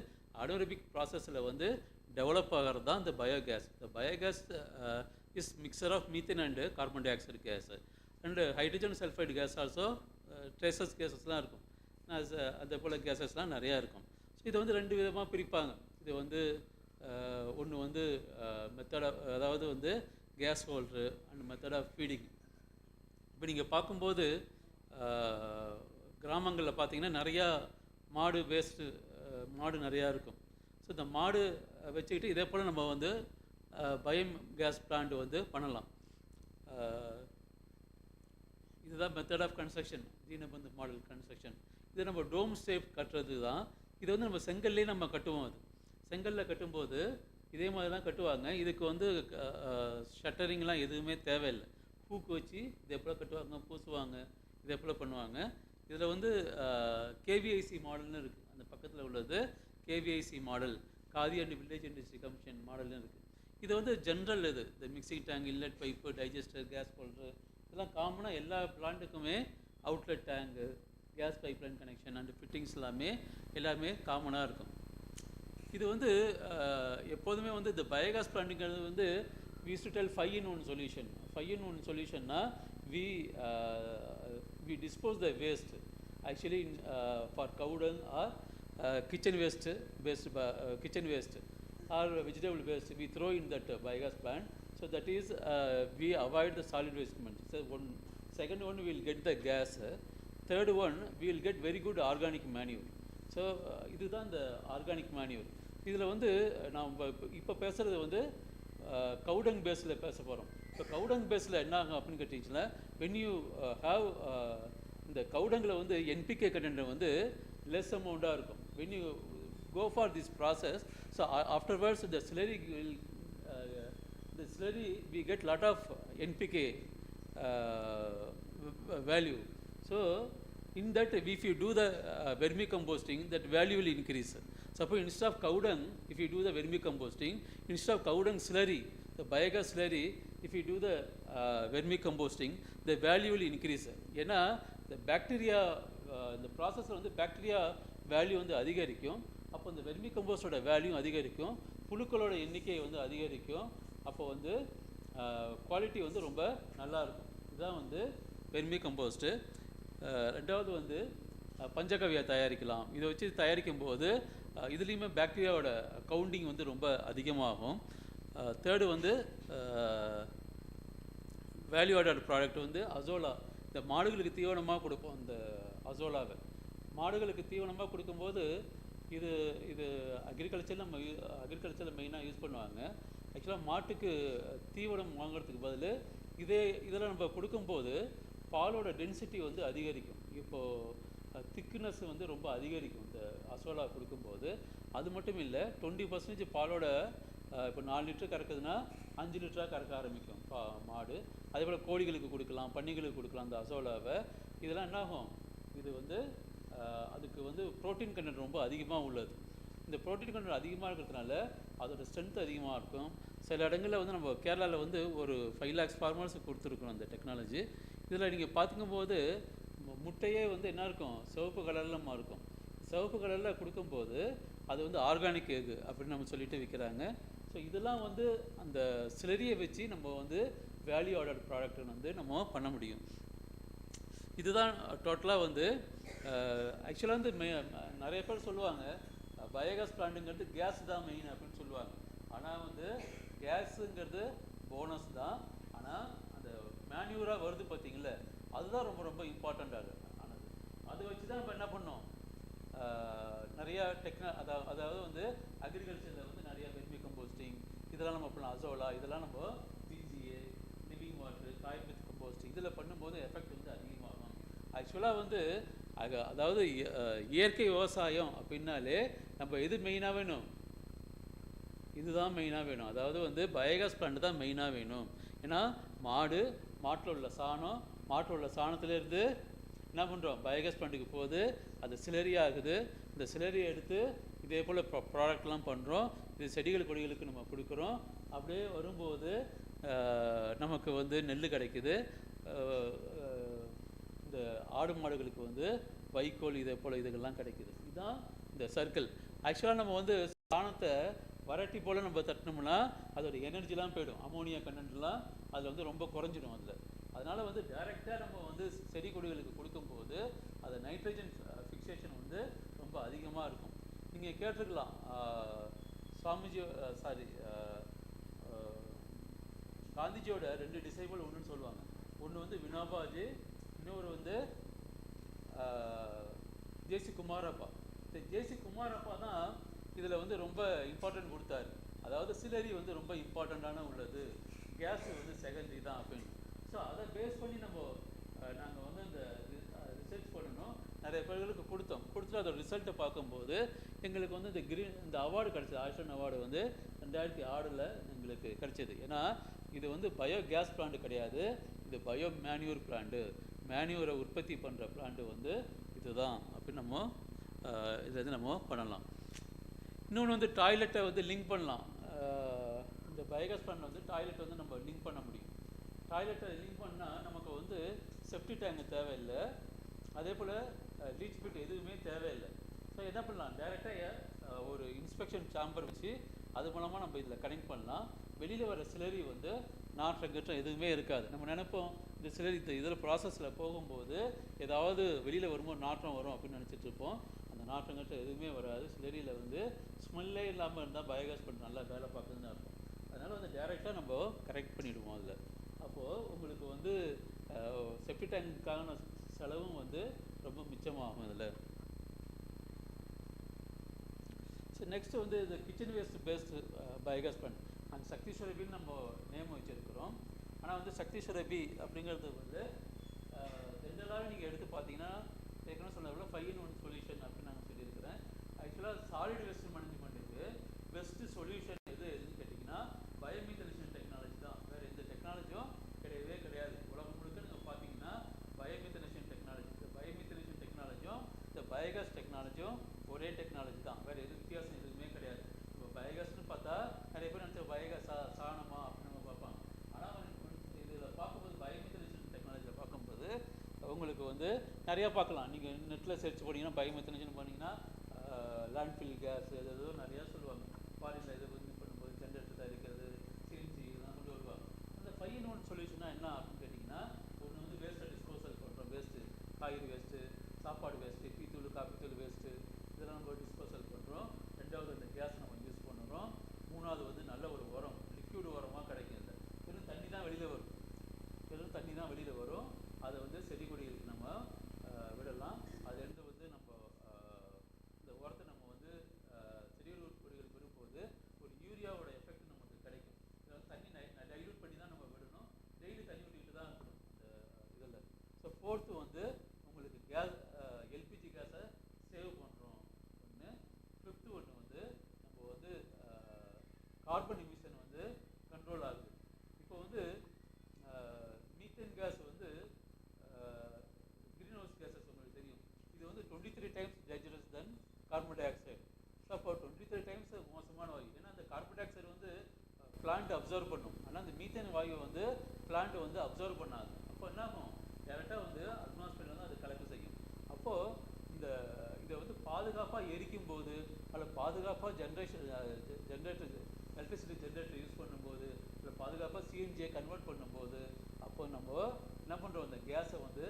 Speaker 16: அனோரபிக் ப்ராசஸில் வந்து டெவலப் ஆகிறது தான் இந்த பயோகேஸ். இந்த biogas is mixture of methane and carbon dioxide gas and hydrogen sulphide gas also, traces கேஸஸ்லாம் இருக்கும், அதே போல் கேஸஸ்லாம் நிறையா இருக்கும். ஸோ இதை வந்து ரெண்டு விதமாக பிரிப்பாங்க. இது வந்து ஒன்று வந்து மெத்தட் ஆஃப், அதாவது வந்து gas holder and method of feeding. இப்போ நீங்கள் பார்க்கும்போது கிராமங்களில் பார்த்தீங்கன்னா நிறையா மாடு வேஸ்ட்டு, மாடு நிறையா இருக்கும். ஸோ இந்த மாடு வச்சுக்கிட்டு இதே போல் நம்ம வந்து பயோ கேஸ் பிளான்ட் வந்து பண்ணலாம். இதுதான் method of construction, Deenabandhu model construction. இது நம்ம டோம் ஷேப் கட்டுறது தான். இது வந்து நம்ம செங்கல்லே நம்ம கட்டுவோம். அது செங்கலில் கட்டும்போது இதே மாதிரி தான் கட்டுவாங்க. இதுக்கு வந்து ஷட்டரிங்லாம் எதுவுமே தேவையில்லை. பூக்கு வச்சு இதே போல் கட்டுவாங்க, பூசுவாங்க, இதே போல் பண்ணுவாங்க. இதில் வந்து கேவிஐசி மாடல்னு இருக்குது, அந்த பக்கத்தில் உள்ளது KVIC model, Khadi and village industry commission மாடல்னு இருக்குது. இது வந்து ஜென்ரல், இது இந்த mixing tank, inlet pipe, digester, gas holder, இதெல்லாம் காமனாக எல்லா பிளான்ட்டுக்குமே outlet tank, gas pipeline connection and fittings எல்லாமே காமனாக இருக்கும். இது வந்து எப்போதுமே வந்து இந்த பயோகேஸ் பிளான்ட்டுங்கிறது வந்து we used to tell 5-in-1 solution. 5-in-1 solution-na we dispose the waste actually for cow dung or kitchen waste based kitchen waste or vegetable waste we throw in that biogas plant. So that is we avoid the solid waste management. So second one we will get the gas. Third one we will get very good organic manure. So இதுதான் இந்த organic manure. இதில் வந்து நாம் இப்போ பேசுகிறது வந்து cow dung பேஸில் பேச போகிறோம். இப்போ கவுடங் பேஸில் என்ன ஆகும் அப்படின்னு கேட்டிங்கன்னா, வென் யூ ஹாவ் இந்த கவுடங்கில் வந்து என்பிகே கண்டென்ட் வந்து லெஸ் அமௌண்ட்டாக இருக்கும். When you go for this process, so afterwards the slurry we get lot of NPK value. So in that if you do the vermicomposting, that value will increase. Suppose instead of cow dung, if you do the vermicomposting, instead of cow dung slurry, the biogas slurry, if you do the vermicomposting, the value will increase. ஏன்னா the bacteria இந்த ப்ராசஸில் வந்து bacteria value வந்து அதிகரிக்கும். அப்போ இந்த வெர்மிகம்போஸ்டோட value அதிகரிக்கும், புழுக்களோட எண்ணிக்கை வந்து அதிகரிக்கும். அப்போ வந்து குவாலிட்டி வந்து ரொம்ப நல்லாயிருக்கும். இதுதான் வந்து வெர்மிகம்போஸ்ட்டு. ரெண்டாவது வந்து பஞ்சகவ்யா தயாரிக்கலாம். இதை வச்சு தயாரிக்கும் போது இதுலேயுமே பாக்டீரியாவோட கவுண்டிங் வந்து ரொம்ப அதிகமாகும். தேர்டு வந்து வேல்யூ ஆடட் ப்ராடக்ட் வந்து அசோலா. இந்த மாடுகளுக்கு தீவனமாக கொடுப்போம் இந்த அசோலாவை. மாடுகளுக்கு தீவனமாக கொடுக்கும்போது இது இது அக்ரிகல்ச்சரில் மெயினாக யூஸ் பண்ணுவாங்க. ஆக்சுவலாக மாட்டுக்கு தீவனம் வாங்குறதுக்கு பதில் இதில் நம்ம கொடுக்கும்போது பாலோட டென்சிட்டி வந்து அதிகரிக்கும். இப்போது திக்னஸ் வந்து ரொம்ப அதிகரிக்கும் இந்த அசோலா கொடுக்கும்போது. அது மட்டும் இல்லை, 20% பாலோட இப்போ 4 லிட்டர் கறக்குதுன்னா 5 லிட்டராக கறக்க ஆரம்பிக்கும் மாடு. அதே போல் கோழிகளுக்கு கொடுக்கலாம், பன்னிகளுக்கு கொடுக்கலாம் அந்த அசோலாவை. இதெல்லாம் என்னாகும், இது வந்து அதுக்கு வந்து ப்ரோட்டீன் கண்டென்ட் ரொம்ப அதிகமாக உள்ளது. இந்த ப்ரோட்டீன் கண்டென்ட் அதிகமாக இருக்கிறதுனால அதோட ஸ்ட்ரென்த் அதிகமாக இருக்கும். சில இடங்களில் வந்து நம்ம கேரளாவில் வந்து ஒரு 5 lakhs ஃபார்மர்ஸுக்கு கொடுத்துருக்கோம் அந்த டெக்னாலஜி. இதில் நீங்கள் பார்த்துக்கும்போது முட்டையே வந்து என்ன இருக்கும், சிவப்பு கலரில் இருக்கும். சிவப்பு கலரில் கொடுக்கும்போது அது வந்து ஆர்கானிக் எக் அப்படின்னு நம்ம சொல்லிட்டு விற்கிறாங்க. ஸோ இதெல்லாம் வந்து அந்த ஸ்லரியை வச்சு நம்ம வந்து வேல்யூ ஆடட் ப்ராடக்ட் வந்து நம்ம பண்ண முடியும். இதுதான் டோட்டலாக வந்து ஆக்சுவலாக வந்து நிறைய பேர் சொல்லுவாங்க பயோகேஸ் பிளான்ட்டுங்கிறது கேஸ் தான் மெயின் அப்படின்னு சொல்லுவாங்க. ஆனால் வந்து கேஸுங்கிறது போனஸ் தான். ஆனால் அந்த மேன்யூராக வருது பார்த்தீங்களா, அதுதான் ரொம்ப ரொம்ப இம்பார்ட்டண்ட்டாக ஆனது. அதை வச்சு தான் நம்ம என்ன பண்ணோம், நிறையா அதாவது வந்து அக்ரிகல்ச்சரில் வந்து நிறையா வெர்மி கம்போஸ்டிங் இதெல்லாம் நம்ம பண்ணலாம். அசோலா இதெல்லாம் நம்ம BGA, living water, soil with composting இதில் பண்ணும்போது எஃபெக்ட் வந்து அதிகமாகும். ஆக்சுவலாக வந்து அதாவது இயற்கை விவசாயம் அப்படின்னாலே நம்ம எது மெயினாக வேணும், இதுதான் மெயினாக வேணும். அதாவது வந்து பயோகேஸ் பிளான்ட் தான் மெயினாக வேணும். ஏன்னா மாட்டில் உள்ள சாணம், மாட்டில் உள்ள சாணத்துலேருந்து என்ன பண்ணுறோம், பயோகேஸ் பிளான்ட்டுக்கு போகுது, அது சிலரி ஆகுது. இந்த சிலரியை எடுத்து இதே போல் ப்ராடக்ட்லாம் பண்ணுறோம். இது செடிகள் கொடிகளுக்கு நம்ம கொடுக்குறோம். அப்படியே வரும்போது நமக்கு வந்து நெல் கிடைக்குது. இந்த ஆடு மாடுகளுக்கு வந்து வைக்கோல் இதே போல் இதுகள்லாம் கிடைக்குது. இதுதான் இந்த சர்க்கிள். ஆக்சுவலாக நம்ம வந்து சாணத்தை வரட்டி போல் நம்ம தட்டினோம்னா அதோட எனர்ஜிலாம் போயிடும், அமோனியா கண்டென்ட்லாம் அதில் வந்து ரொம்ப குறைஞ்சிடும் அதில். அதனால் வந்து டைரெக்டாக நம்ம வந்து செடி கொடிகளுக்கு கொடுக்கும்போது அது நைட்ரஜன் ஃபிக்சேஷன் வந்து ரொம்ப அதிகமாக இருக்கும். நீங்கள் கேட்டிருக்கலாம் காந்திஜியோட 2 டிசைபிள் ஒன்றுன்னு சொல்லுவாங்க. ஒன்று வந்து வினோபாஜி, இன்னொரு வந்து ஜேசி குமாரப்பா. இந்த ஜேசி குமாரப்பா தான் இதில் வந்து ரொம்ப இம்பார்ட்டன்ட் கொடுத்தாரு. அதாவது சிலரி வந்து ரொம்ப இம்பார்ட்டண்ட்டான உள்ளது, கேஸ் வந்து செகண்டரி தான் அப்படின்னு. ஸோ அதை பேஸ் பண்ணி நாங்கள் வந்து அந்த ரிசர்ச் பண்ணணும், நிறைய பேர்களுக்கு கொடுத்துட்டு அதோட ரிசல்ட்டை பார்க்கும்போது எங்களுக்கு வந்து இந்த அவார்டு கிடச்சிது. ஆயுஷ்மான் அவார்டு வந்து 2006 எங்களுக்கு கிடச்சிது. ஏன்னா இது வந்து பயோ கேஸ் பிளான்ட் கிடையாது, இது பயோ மேன்யூர் பிளான்ட்டு. மேன்யூரை உற்பத்தி பண்ணுற பிளான்ட்டு வந்து இதுதான் அப்படின்னு நம்ம இதில் வந்து நம்ம பண்ணலாம். இன்னொன்று வந்து டாய்லெட்டை வந்து லிங்க் பண்ணலாம். இந்த பயோகேஸ் பிளான்ட் வந்து டாய்லெட் வந்து நம்ம லிங்க் பண்ண முடியும். டாய்லெட்டை லிங்க் பண்ணால் நமக்கு வந்து செப்டி டேங்கு தேவையில்லை, அதே போல் லீச் பிட் எதுவுமே தேவையில்லை. ஸோ என்ன பண்ணலாம், டைரெக்டாக ஒரு இன்ஸ்பெக்ஷன் சாம்பர் வச்சு அது மூலமாக நம்ம இதில் கனெக்ட் பண்ணலாம். வெளியில் வர சிலரி வந்து நாற்றங்கற்றம் எதுவுமே இருக்காது. நம்ம நினைப்போம் இந்த சிலரி இதில் ப்ராசஸில் போகும்போது ஏதாவது வெளியில் வரும்போது நாற்றம் வரும் அப்படின்னு நினச்சிட்டு இருப்போம். அந்த நாற்றங்கற்றம் எதுவுமே வராது. சிலரியில் வந்து ஸ்மெல்லே இல்லாமல் இருந்தால் பயோகேஸ் பிளான்ட் நல்லா வேலை பார்க்குதுன்னு இருக்கும். அதனால் வந்து டைரெக்டாக நம்ம கரெக்ட் பண்ணிவிடுவோம் அதில். அப்போது உங்களுக்கு வந்து செப்டி டேங்க்கான செலவும் வந்து ரொம்ப மிச்சமாகும் இதில். ஸோ நெக்ஸ்ட்டு வந்து இந்த kitchen waste based biogas plant அந்த சக்தி சுரபின்னு நம்ம நேம் வச்சுருக்கிறோம். ஆனால் வந்து சக்தி சுரபி அப்படிங்கிறது வந்து ஜென்ரலாக நீங்கள் எடுத்து பார்த்தீங்கன்னா ஏற்கனவே சொன்னதில் 5-in-1 சொல்யூஷன் அப்படின்னு நான் சொல்லியிருக்கிறேன். ஆக்சுவலாக சாலிட் வேஸ்ட் மேனேஜ்மெண்ட்டுக்கு பெஸ்ட்டு சொல்யூஷன் எதுன்னு கேட்டிங்கன்னா பயோமித்தனேஷன் டெக்னாலஜி தான். வேறு எந்த டெக்னாலஜியும் கிடையவே கிடையாது. உலகம் முழுக்க நீங்கள் பார்த்தீங்கன்னா பயோமித்தனேஷன் டெக்னாலஜி, இந்த பயோமித்தனேஷன் டெக்னாலஜியும் இந்த பயோகேஸ் டெக்னாலஜியும் ஒரே டெக்னாலஜி தான், வேறு எதுவும் வித்தியாசம் எதுவுமே கிடையாது. இப்போ பயோகேஸ்னு பார்த்தா நிறைய பேர் நினச்ச பயோகேஸ் சாணமா அப்படின்னு நம்ம பார்ப்பாங்க. ஆனால் இதில் பார்க்கும்போது பயோமித்தனேஷன் டெக்னாலஜியில் பார்க்கும்போது உங்களுக்கு வந்து நிறையா பார்க்கலாம். நீங்கள் நெட்டில் சர்ச் பண்ணிங்கன்னா பயோமித்தனேஷன் பண்ணிங்கன்னா லேண்ட்ஃபில் கேஸ் ஏதோ நிறையா சொல்லுவாங்க. ஃபாரினில் எது வந்து பண்ணும்போது ஜென்ரேட்டர் தயாரிக்கிறது, சிஎன்சி இதெல்லாம் கொண்டு வருவாங்க. அந்த 5-in-1 சொல்யூஷனாக என்ன அப்படின்னு கேட்டிங்கன்னா, ஒன்று வந்து வேஸ்ட்டை டிஸ்போசல் பண்ணுறோம். வேஸ்ட்டு காய்கறி வேஸ்ட்டு, சாப்பாடு வேஸ்ட்டு, டீத்தூள் காப்பித்தூள் வேஸ்ட்டு இதெல்லாம் நம்ம டிஸ்போசல் பண்ணுறோம். 2வது அந்த கேஸ் நம்ம யூஸ் பண்ணுறோம். 3வது வந்து நல்ல ஒரு உரம், லிக்யூட் உரமாக கிடைக்கும். இல்லை வெறும் தண்ணி தான் வெளியில் வரும், வெறும் தண்ணி தான் வெளியில் வரும். அதை வந்து செடி கொடிகளுக்கு நம்ம விடலாம். அதுலேருந்து வந்து நம்ம ஃபோர்த்து வந்து உங்களுக்கு கேஸ் எல்பிஜி கேஸை சேவ் பண்ணுறோம் ஒன்று. ஃபிஃப்த்து ஒன்று வந்து நம்ம வந்து கார்பன் எமிஷன் வந்து கண்ட்ரோல் ஆகுது. இப்போ வந்து மீத்தேன் கேஸ் வந்து க்ரீன் ஹவுஸ் கேஸஸ் உங்களுக்கு தெரியும், இது வந்து 23 டைம்ஸ் டேஞ்சரஸ் தென் கார்பன் டை ஆக்சைடு. ஸோ அப்போ 23 டைம்ஸ் மோசமான வாயு. ஏன்னா அந்த கார்பன் டை ஆக்சைடு வந்து பிளான்ட் அப்சர்வ் பண்ணும், ஆனால் அந்த மீத்தேன் வாயு வந்து பிளான்ட் வந்து அப்சர்வ் பண்ணாது. அப்போ என்ன ஆகும், டேரெக்டாக வந்து அட்மாஸ்பியர் வந்து அது கலெக்ட் செய்யும். அப்போது இதை வந்து பாதுகாப்பாக எரிக்கும் போது அதில் பாதுகாப்பாக ஜென்ரேட்டர் எலக்ட்ரிசிட்டி ஜென்ரேட்டர் யூஸ் பண்ணும்போது இல்லை பாதுகாப்பாக சிஎன்ஜியை கன்வெர்ட் பண்ணும்போது அப்போ நம்ம என்ன பண்ணுறோம், அந்த கேஸை வந்து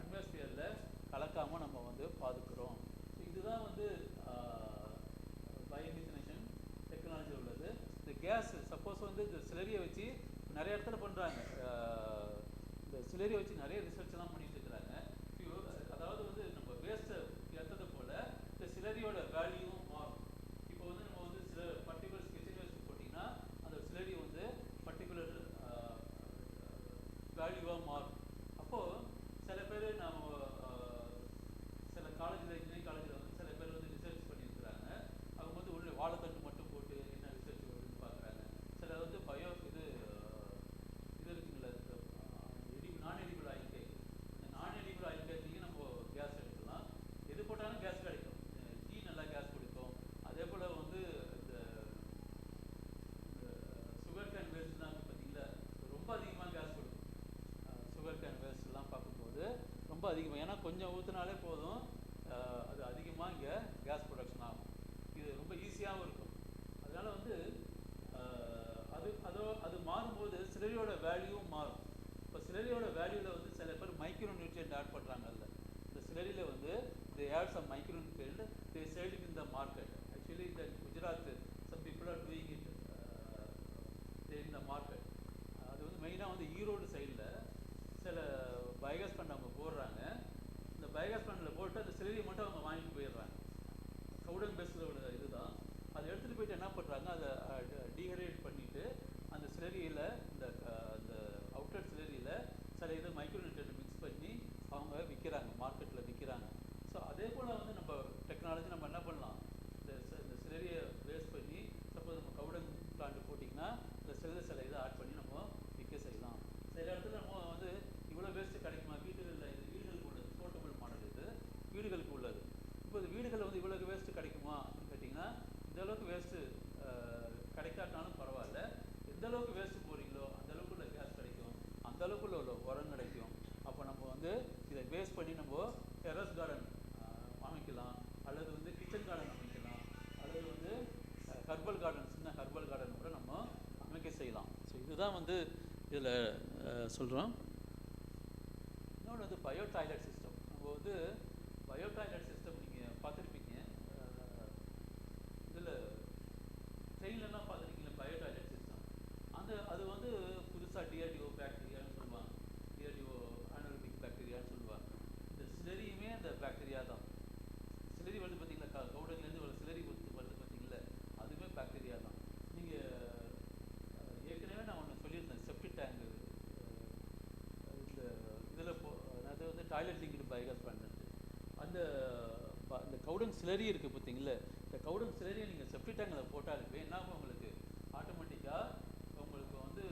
Speaker 16: அட்மாஸ்பியரில் கலக்காமல் நம்ம வந்து பாதுக்கிறோம். ஸோ இதுதான் வந்து பயோமித்தனேஷன் டெக்னாலஜி உள்ளது. இந்த கேஸ் சப்போஸ் வந்து இந்த சிலரியை வச்சு நிறைய இடத்துல பண்ணுறாங்க, இந்த சிலரியை வச்சு நிறைய ரிசர்ச்லாம் பண்ணிட்டு இருக்கிறாங்க. அதாவது வந்து நம்ம வேஸ்ட்டை ஏற்றதை போல் இந்த சிலரியோட வேல்யூவும் மாறும். இப்போ வந்து நம்ம வந்து சில பர்டிகுலர் கிச்சன் வேஸ்ட் போட்டிங்கன்னா அந்த சிலரி வந்து பர்டிகுலர் வேல்யூவாக மாறும். அப்போது சில பேர் நம்ம சில காலேஜில் இன்ஜினியரிங் காலேஜில் வந்து சில பேர் வந்து ரிசர்ச் பண்ணியிருக்கிறாங்க. அவங்க வந்து உள்ள வாழைத்தண்டு மட்டும் போட்டு என்ன ரிசர்ச் வருதுன்னு பார்க்குறாங்க. சில வந்து இது இருக்குங்களா, நான் எரிபிள் ஆயில் கேக். இந்த நான் எரிபிள் ஆயில் கேக்லேயும் நம்ம கேஸ் எடுக்கலாம், எது போட்டாலும் கேஸ் கிடைக்கும். டீ நல்லா கேஸ் கொடுக்கும். அதே போல் வந்து இந்த சுகர் கேன் வேஸ்ட்லாம் பார்த்தீங்களா ரொம்ப அதிகமாக கேஸ் கொடுக்கும். சுகர் கேன் வேஸ்ட்லாம் பார்க்கும்போது ரொம்ப அதிகமாக, ஏன்னா கொஞ்சம் ஊற்றினாலே போதும் அது அதிகமாக இங்கே கேஸ் ப்ரொடக்ஷன் ஆகும். இது ரொம்ப ஈஸியாகவும் இருக்கும். அதனால் வந்து அது மாறும்போது சிலரியோட வேல்யூவும் மாறும். இப்போ சிலரியோட வேல்யூவில் வந்து சில பேர் மைக்ரோ நியூட்ரியன்ட் ஆட் பண்ணுறாங்கல்ல, இந்த சிலரியில் வந்து they add some micro nutrient, they sell it in the market. Actually in the Gujarat some people are doing it in the market. அது வந்து மெயினாக வந்து ஈரோடு சைடில் சில பயோகேஸ் பண்ண அவங்க போடுறாங்க. இந்த பயோகேஸ் பண்ணில் போட்டு அந்த சிலரியை மட்டும் அவங்க வாங்கிட்டு போயிடுறாங்க. கவுடன் பேஸில் உள்ள இதுதான். அதை எடுத்துகிட்டு போயிட்டு என்ன பண்ணுறாங்க, அதை டீஹைட்ரேட் பண்ணிவிட்டு அந்த சிலரியில் இந்த அவுட்லெட் சிலரியில் சில இது மைக்ரோ நியூட்ரியன்ட் மிக்ஸ் பண்ணி அவங்க விற்கிறாங்க, மார்க்கெட்டில் விற்கிறாங்க. ஸோ அதே போல் வந்து நம்ம டெக்னாலஜி நம்ம என்ன பண்ணலாம், இந்த சிலரியை வேஸ்ட் பண்ணி சப்போஸ் நம்ம கவுடன் பிளான்ட் போட்டிங்கன்னா இந்த சில இதை ஆட் பண்ணி நம்ம விற்க செய்யலாம். சில இடத்துல நம்ம வந்து இவ்வளோ வேஸ்ட்டு கிடைக்குமா, வீடுகளில் இது வீடுகளுக்கு உள்ளது, போர்ட்டபிள் மாடல் இது வீடுகளுக்கு உள்ளது. இப்போ இது வீடுகளில் வந்து இவ்வளோ வேஸ்ட்டு கிடைக்குமா அப்படின்னு கேட்டிங்கன்னா இந்த அளவுக்கு வேஸ்ட்டு கிடைக்காட்டாலும் பரவாயில்ல, எந்த அளவுக்கு வேஸ்ட்டு போகிறீங்களோ அந்த அளவுக்கு உள்ள கேஸ் கிடைக்கும், அந்த அளவுக்கு உள்ள உரம் கிடைக்கும். அப்போ நம்ம வந்து இதை வேஸ்ட் பண்ணி நம்ம டெரஸ் கார்டன் அமைக்கலாம், அல்லது வந்து கிச்சன் கார்டன் அமைக்கலாம், அல்லது வந்து ஹர்பல் கார்டன், சின்ன ஹர்பல் கார்டன் கூட நம்ம அமைக்க செய்யலாம். ஸோ இதுதான் வந்து இதில் சொல்கிறோம். இன்னொன்று வந்து பயோ டாய்லெட் சிஸ்டம். நம்ம வந்து பயோ டாய்லெட் சிஸ்டம் நீங்கள் பார்த்துருப்பீங்க, இதில் ட்ரெயின்லலாம் பார்த்துருக்கீங்களா பயோ டாய்லெட் சிஸ்டம். அது வந்து புதுசாக டிஆர்டிஓ பாக்டீரியான்னு சொல்லுவாங்க, டிஆர்டிஓ ஆனரோபிக் பாக்டீரியான்னு சொல்லுவாங்க. இந்த சிலரியுமே அந்த பாக்டீரியா தான். சிலரி வந்து பார்த்தீங்களா, கவுடன்லேருந்து ஒரு சிலரி வருது பார்த்தீங்களா, அதுவுமே பாக்டீரியா தான். நீங்கள் ஏற்கனவே நான் ஒன்று சொல்லியிருந்தேன், செப்டிக் டேங்கு இந்த இதில் அது வந்து டாய்லெட் லிங்க்டு பயோகேஸ் பண்ணுறது. அந்த கவுடன் சிலரி இருக்குது பார்த்தீங்களா, இந்த கவுடன் சிலரியை நீங்கள் செப்டிக் டேங்கில் போட்டாலுமே என்ன ஆகும், உங்களுக்கு ஆட்டோமேட்டிக்காக உங்களுக்கு வந்து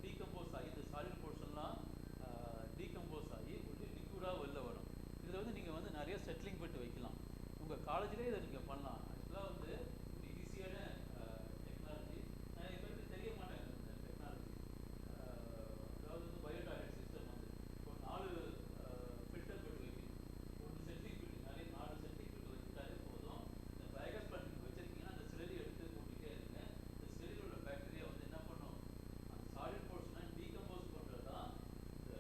Speaker 16: டீகம்போஸ் ஆகி இந்த சாலிட் போர்ஷன்லாம் டீகம்போஸ் ஆகி ஒரு லிக்விடாக வெளில வரும். இதில் வந்து நீங்கள் வந்து நிறைய செட்டிலிங் பெட்டு வைக்கலாம். உங்கள் காலேஜ்லேயே இதை நீங்கள் பண்ணலாம். ஆக்சுவலாக வந்து ஒரு ஈஸியான டெக்னாலஜி, நிறைய பேருக்கு தெரிய மாட்டாங்க இந்த டெக்னாலஜி. அதாவது வந்து பயோ டாய்லெட் சிஸ்டம் வந்து ஒரு 4 ஃபில்டர் பெட்டு வைக்கணும், ஒரு செட்டிலிங் பெட்டு, நிறைய 4 செட்டிலிங் பெட்டு வச்சுட்டாலே போதும். இந்த பயோகேஸ் பிளான்ட் வச்சுருக்கீங்கன்னா அந்த சிலரி எடுத்து போட்டுகிட்டே இருங்க. இந்த சிலரியில் உள்ள பாக்டீரியா வந்து என்ன பண்ணும், அந்த சாலிட் போர்ஷனை டீகம்போஸ் பண்ணுறது தான் இந்த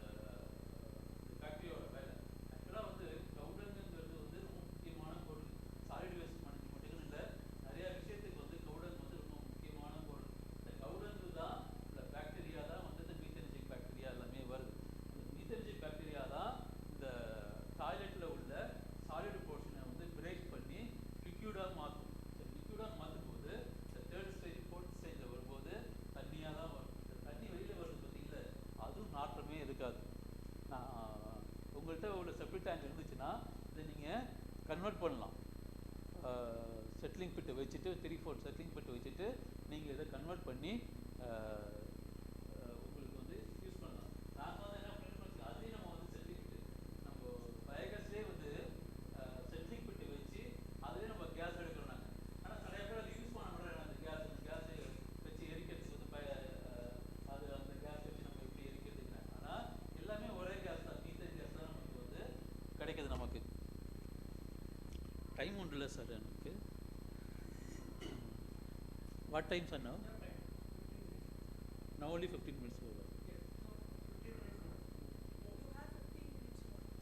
Speaker 16: பாக்டீரியாவோட வேலை. ஆக்சுவலாக வந்து கவுடன்ங்கிறது வந்து ரொம்ப முக்கியமான பொருள். சாலிட் வேஸ்ட் மேனேஜ் மட்டும் இல்லை, நிறையா விஷயத்துக்கு வந்து கவுடன் வந்து ரொம்ப முக்கியமான பொருள். இந்த கவுடன்கு தான் இந்த பாக்டீரியா தான் வந்து இந்த மீத்தனஜிக் பாக்டீரியா எல்லாமே வருது. இந்த மீத்தனஜிக் பாக்டீரியா தான் இந்த டாய்லெட்டில் உள்ள சாலிட் போர்ஷனை வந்து பிரேக் பண்ணி லிக்யூடாக மாற்றும். இந்த லிக்யூடாக மாற்றும் போது இந்த 3rd ஸ்டேஜ் 4th ஸ்டேஜில் வரும்போது தண்ணியாக தான் வரும். இந்த தண்ணி வெளியில் வருது பார்த்தீங்களா, அதுவும் நாற்றமே இருக்காது. நான் உங்கள்கிட்ட ஒரு செப்டிக் டேங்க் இருந்துச்சுன்னா இதை நீங்கள் கன்வெர்ட் பண்ணலாம். செட்டிலிங் பிட்டு வச்சுட்டு 3-4 செட்டிலிங் பிட்டு வச்சுட்டு நீங்கள் இதை கன்வெர்ட் பண்ணி உங்களுக்கு வந்து யூஸ் பண்ணலாம். நாங்கள் வந்து என்ன பண்ணிட்டு அதையும் நம்ம வந்து செட்டிலிங் பிட்டு நம்ம பயோகேஸ்லேயே வந்து செட்டிலிங் பிட்டு வச்சு அதுலேயே நம்ம கேஸ் எடுக்கிறோம் நாங்கள். ஆனால் நிறைய பேர் அதை யூஸ் பண்ண முடியாது. அந்த கேஸ் வச்சு எரிக்கிறதுக்கு வந்து அது அந்த கேஸ் வச்சு நம்ம எப்படி எரிக்கிறதுக்கு. ஆனால் எல்லாமே ஒரே கேஸ் தான், மீத்தேன் கேஸ் தான் நமக்கு வந்து கிடைக்குது. நமக்கு டைம் உண்டு இல்லை சார் எனக்கு. What time sir? now only 15 minutes over.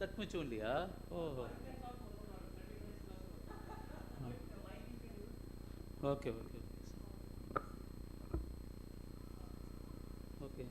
Speaker 16: That much only, ah? Oh. Okay. Okay.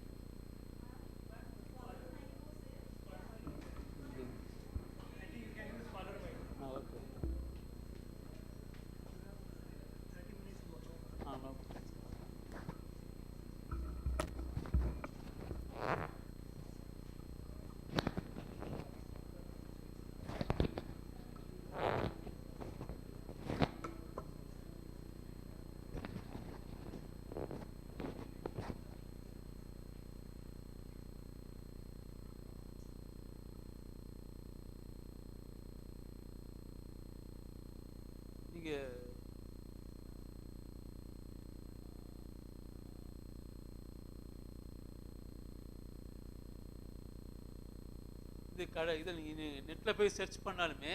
Speaker 16: இது இதில் நீங்கள் நெட்டில் போய் சர்ச் பண்ணாலுமே